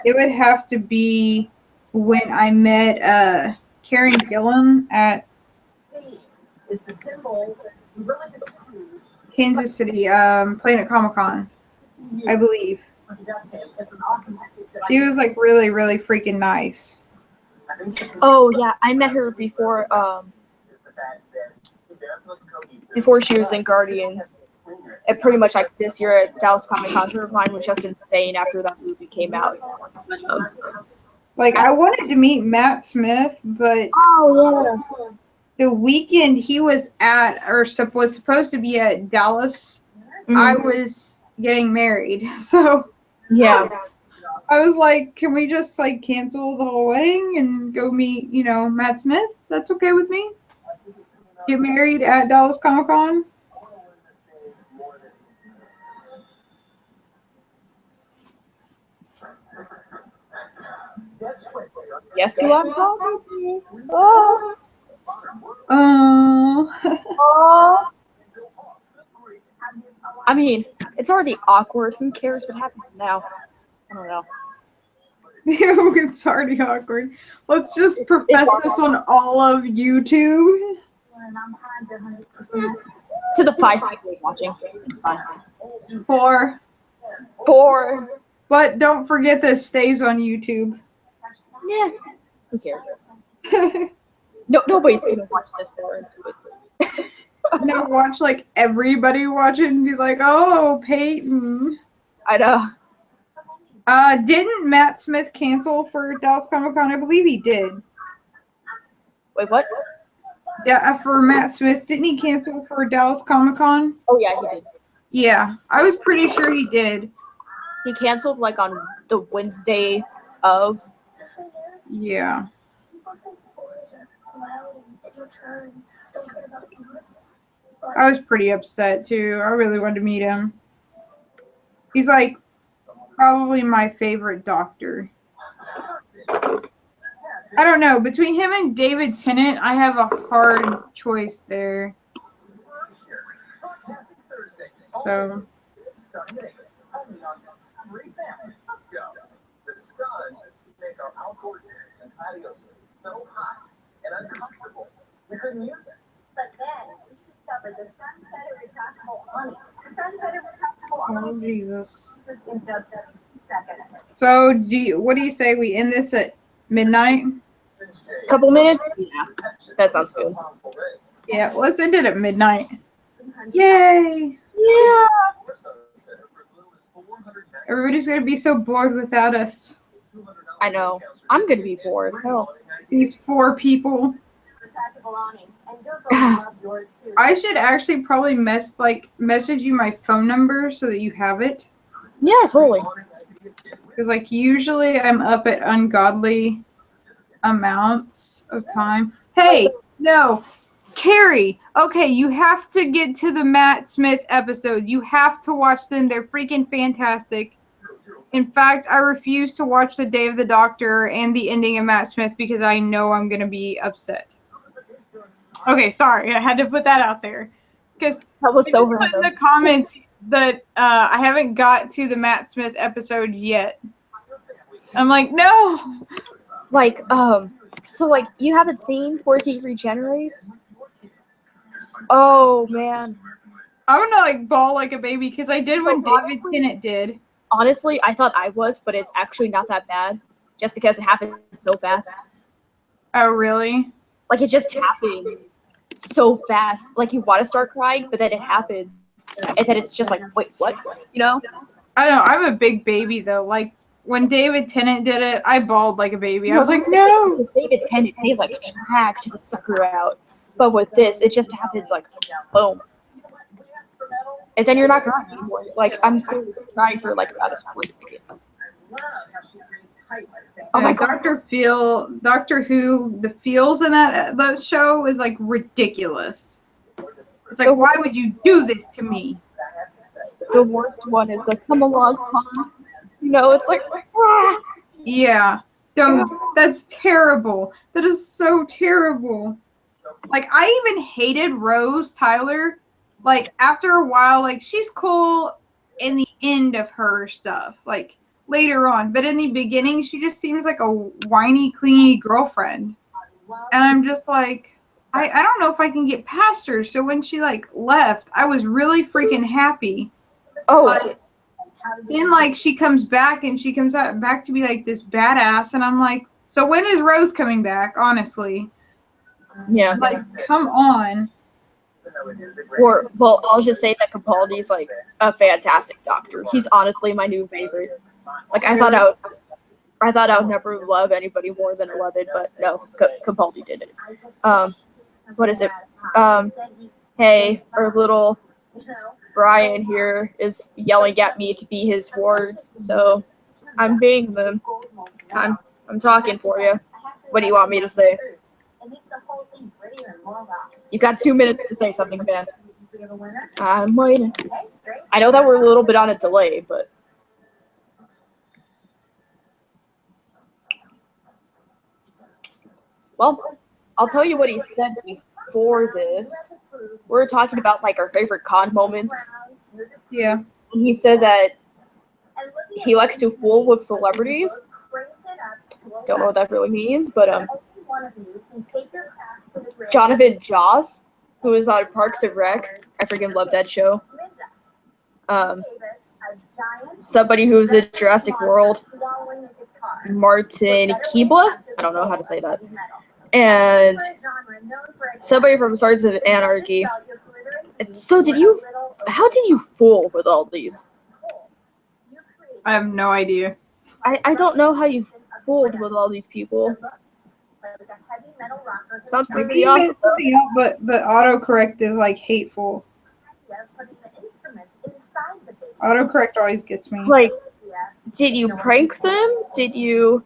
it would have to be when I met Karen Gillan at Kansas City, playing at Comic-Con, I believe. She was like really, really freaking nice. Oh yeah, I met her before she was in Guardians. And pretty much like this year at Dallas Comic Con, her line was just insane after that movie came out. Like I wanted to meet Matt Smith, but the weekend he was at or was supposed to be at Dallas, I was getting married, so yeah. I was like, can we just like cancel the whole wedding and go meet, you know, Matt Smith? That's okay with me. Get married at Dallas Comic Con. Yes, you are. Oh. I mean, it's already awkward. Who cares what happens now? I don't know. It's already awkward. Let's just profess this on all of YouTube. To the 5 people watching, it's fine. 4. But don't forget this stays on YouTube. Yeah. Who cares? No, nobody's gonna watch this far into it. No, watch like everybody watch it and be like, oh, Peyton. I know. Didn't Matt Smith cancel for Dallas Comic Con? I believe he did. Wait, what? Yeah, for Matt Smith, didn't he cancel for Dallas Comic Con? Oh yeah, he did. Yeah, I was pretty sure he did. He canceled like on the Wednesday of. Yeah. I was pretty upset too. I really wanted to meet him. He's like probably my favorite Doctor. I don't know. Between him and David Tennant, I have a hard choice there. So. The sun make our outdoor day and patio space so hot and uncomfortable we couldn't use it. But then we discovered the sun-setted retractable awning. The sun-setted retractable awning. Oh Jesus. In just seconds. So what do you say we end this at midnight? Couple minutes? Yeah, that sounds good. Yeah, let's end it at midnight. Yay! Yeah. Everybody's gonna be so bored without us. I know. I'm gonna be bored. Hell. These 4 people. I should actually probably message you my phone number so that you have it. Yeah, totally. Because like usually I'm up at ungodly amounts of time. Hey, no, Carrie. Okay, you have to get to the Matt Smith episodes. You have to watch them. They're freaking fantastic. In fact, I refuse to watch The Day of the Doctor and the ending of Matt Smith because I know I'm going to be upset. Okay, sorry. I had to put that out there. Because that was so random. In the comments that I haven't got to the Matt Smith episode yet. I'm like, no. Like, so like you haven't seen where he regenerates? Oh man. I'm gonna like bawl like a baby because I did when David Tennant did. Honestly, I thought I was, but it's actually not that bad. Just because it happened so fast. Oh really? Like it just happens so fast. Like you want to start crying, but then it happens. And then it's just like, wait, what? You know? I don't know. I'm a big baby though. Like when David Tennant did it, I bawled like a baby. I was like, no. David Tennant, they like dragged the sucker out. But with this, it just happens like boom. And then you're not crying anymore. Like I'm still crying for like about a split second. Oh my God. Doctor Who, the feels in that show is like ridiculous. It's like, why would you do this to me? The worst one is the come along, Pom. You know, it's like, ah. Yeah. That's terrible. That is so terrible. Like, I even hated Rose Tyler. Like, after a while, like, she's cool in the end of her stuff. Like, later on. But in the beginning, she just seems like a whiny, clingy girlfriend. And I'm just like, I don't know if I can get past her. So when she, like, left, I was really freaking happy. Oh. But then, like, she comes back and she comes back to be, like, this badass. And I'm like, so when is Rose coming back, honestly? Yeah. Like, come on. Or, well, I'll just say that Capaldi's, like, a fantastic doctor. He's honestly my new favorite. Like, I thought I would never love anybody more than 11, but no, Capaldi did it. What is it? Hey, our little Brian here is yelling at me to be his words, so I'm being them. I'm talking for you. What do you want me to say? You got 2 minutes to say something, man. I'm waiting. I know that we're a little bit on a delay, but... Well, I'll tell you what he said before this. we were talking about like our favorite con moments. Yeah. And he said that he likes to fool with celebrities. Don't know what that really means, but Jonathan Joss, who is on Parks and Rec. I freaking love that show. Somebody who's in Jurassic World. Martin Keebler? I don't know how to say that. And somebody from Swords of Anarchy. So how did you fool with all these? I have no idea. I don't know how you fooled with all these people. Sounds pretty awesome. But autocorrect is like hateful. Autocorrect always gets me. Like, did you prank them? Did you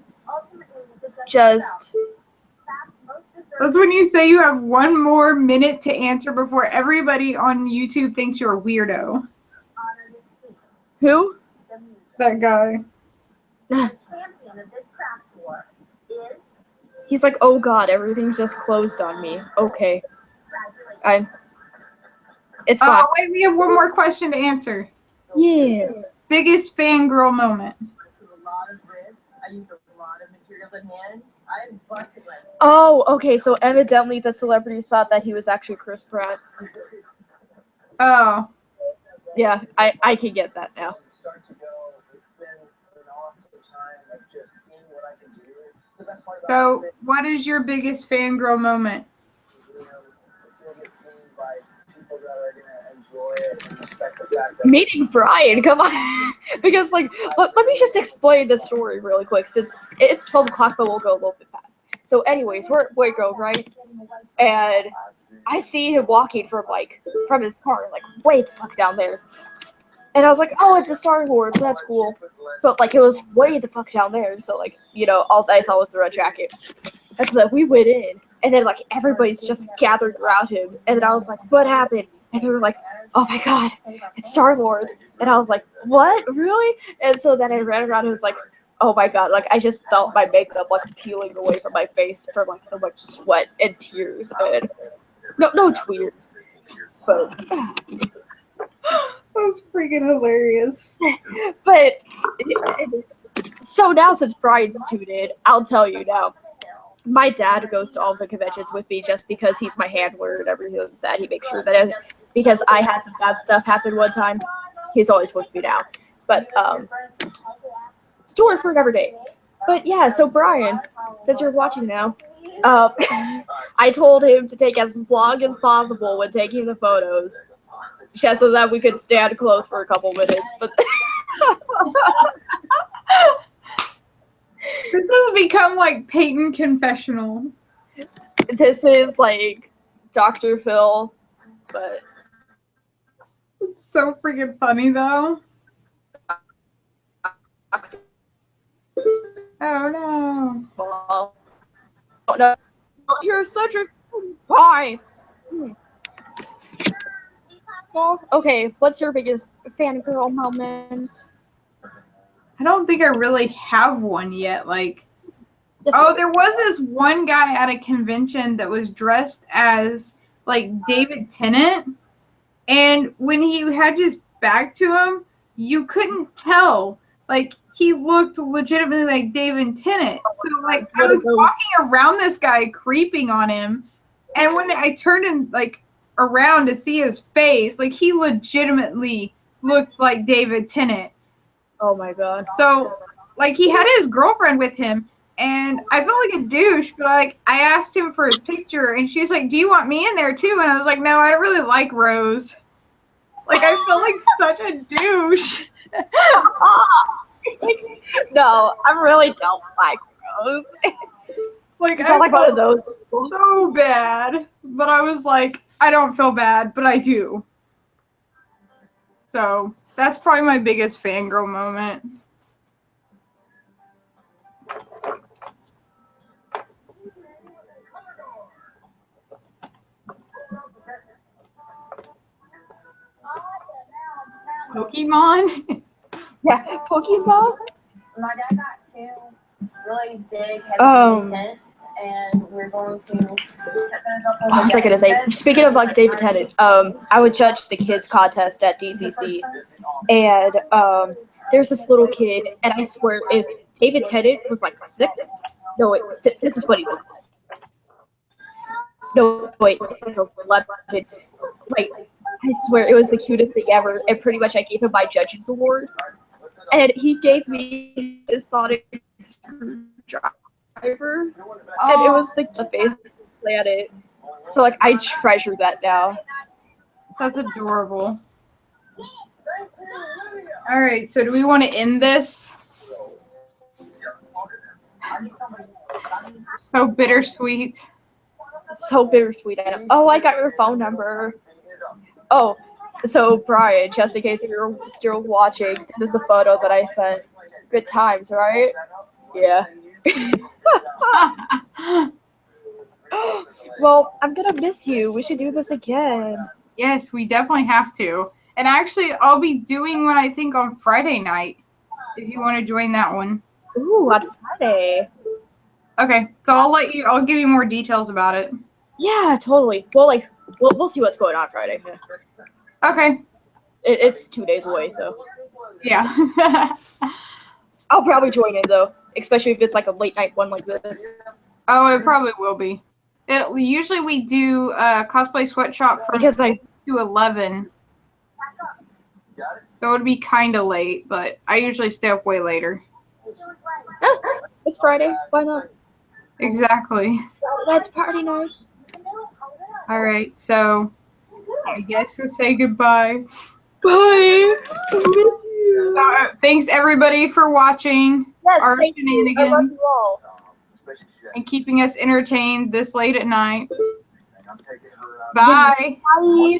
just... That's when you say you have 1 more minute to answer before everybody on YouTube thinks you're a weirdo. Who? That guy. He's like, oh god, everything's just closed on me. Okay. It's fine. Oh, wait, we have 1 more question to answer. Yeah. Biggest fangirl moment. Oh, okay, so evidently the celebrities thought that he was actually Chris Pratt. Oh. Yeah, I can get that now. So, what is your biggest fangirl moment? Meeting Brian, come on. Because, like, let me just explain this story really quick, since it's 12 o'clock, but we'll go a little bit fast. So, anyways, we're at Waco, right? And I see him walking from his car, like, way the fuck down there. And I was like, oh, it's a Star Wars, that's cool. But, like, it was way the fuck down there, so, like, you know, all I saw was the red jacket. And so, like, we went in, and then, like, everybody's just gathered around him. And then I was like, what happened? And they were like, oh my god, it's Star-Lord. And I was like, what? Really? And so then I ran around and was like, oh my god, like I just felt my makeup like peeling away from my face from like so much sweat and tears. And no tears. But that's freaking hilarious. But so now since Brian's tuned in, I'll tell you now. My dad goes to all the conventions with me just because he's my handler and everything like that. He makes sure that because I had some bad stuff happen one time, he's always with me now. But story for another day. But yeah, so Brian, since you're watching now, I told him to take as long as possible when taking the photos, just so that we could stand close for a couple minutes. But this has become like Peyton Confessional. This is like Dr. Phil, but it's so freaking funny though. Oh no. Oh no. You're such a pie. Well, okay, what's your biggest fangirl moment? I don't think I really have one yet. Like, there was this one guy at a convention that was dressed as like David Tennant, and when he had his back to him, you couldn't tell. Like, he looked legitimately like David Tennant. So, like, I was walking around this guy, creeping on him, and when I turned and like around to see his face, like he legitimately looked like David Tennant. Oh my god. So, like, he had his girlfriend with him, and I felt like a douche, but like I asked him for his picture, and she was like, "Do you want me in there too?" And I was like, "No, I don't really like Rose." Like, I felt like such a douche. No, I really don't like Rose. Like, I like one of those. So bad, but I was like, I don't feel bad, but I do. So that's probably my biggest fangirl moment. Pokemon? Yeah, Pokemon? My dad got 2 really big, heavy tents, and we're going to. What was I gonna say? Speaking of like David Tennant, I would judge the kids contest at DCC, and there's this little kid, and I swear if David Tennant was like 6, no wait, this is what he looked like. No wait, 11. Like I swear it was the cutest thing ever, and pretty much I gave him my judges award, and he gave me his Sonic screwdriver, and it was the face planet. So like I treasure that now. That's adorable. All right, so do we want to end this? So bittersweet. So bittersweet. Oh, I got your phone number. Oh, so Brian, just in case if you're still watching, this is the photo that I sent. Good times, right? Yeah. Well, I'm gonna miss you. We should do this again. Yes, we definitely have to. And actually, I'll be doing one, I think, on Friday night, if you want to join that one. Ooh, on Friday. Okay, so I'll give you more details about it. Yeah, totally. Well, like, we'll see what's going on Friday. Yeah. Okay. It's 2 days away, so. Yeah. I'll probably join in, though, especially if it's like a late night one like this. Oh, it probably will be. Usually we do cosplay sweatshop from 6 to 11. So it would be kind of late, but I usually stay up way later. It's Friday. Why not? Exactly. Let's party night. All right, so I guess we'll say goodbye. Bye. I miss you. Thanks everybody for watching our shenanigans. I love you all. And keeping us entertained this late at night. Bye. Bye.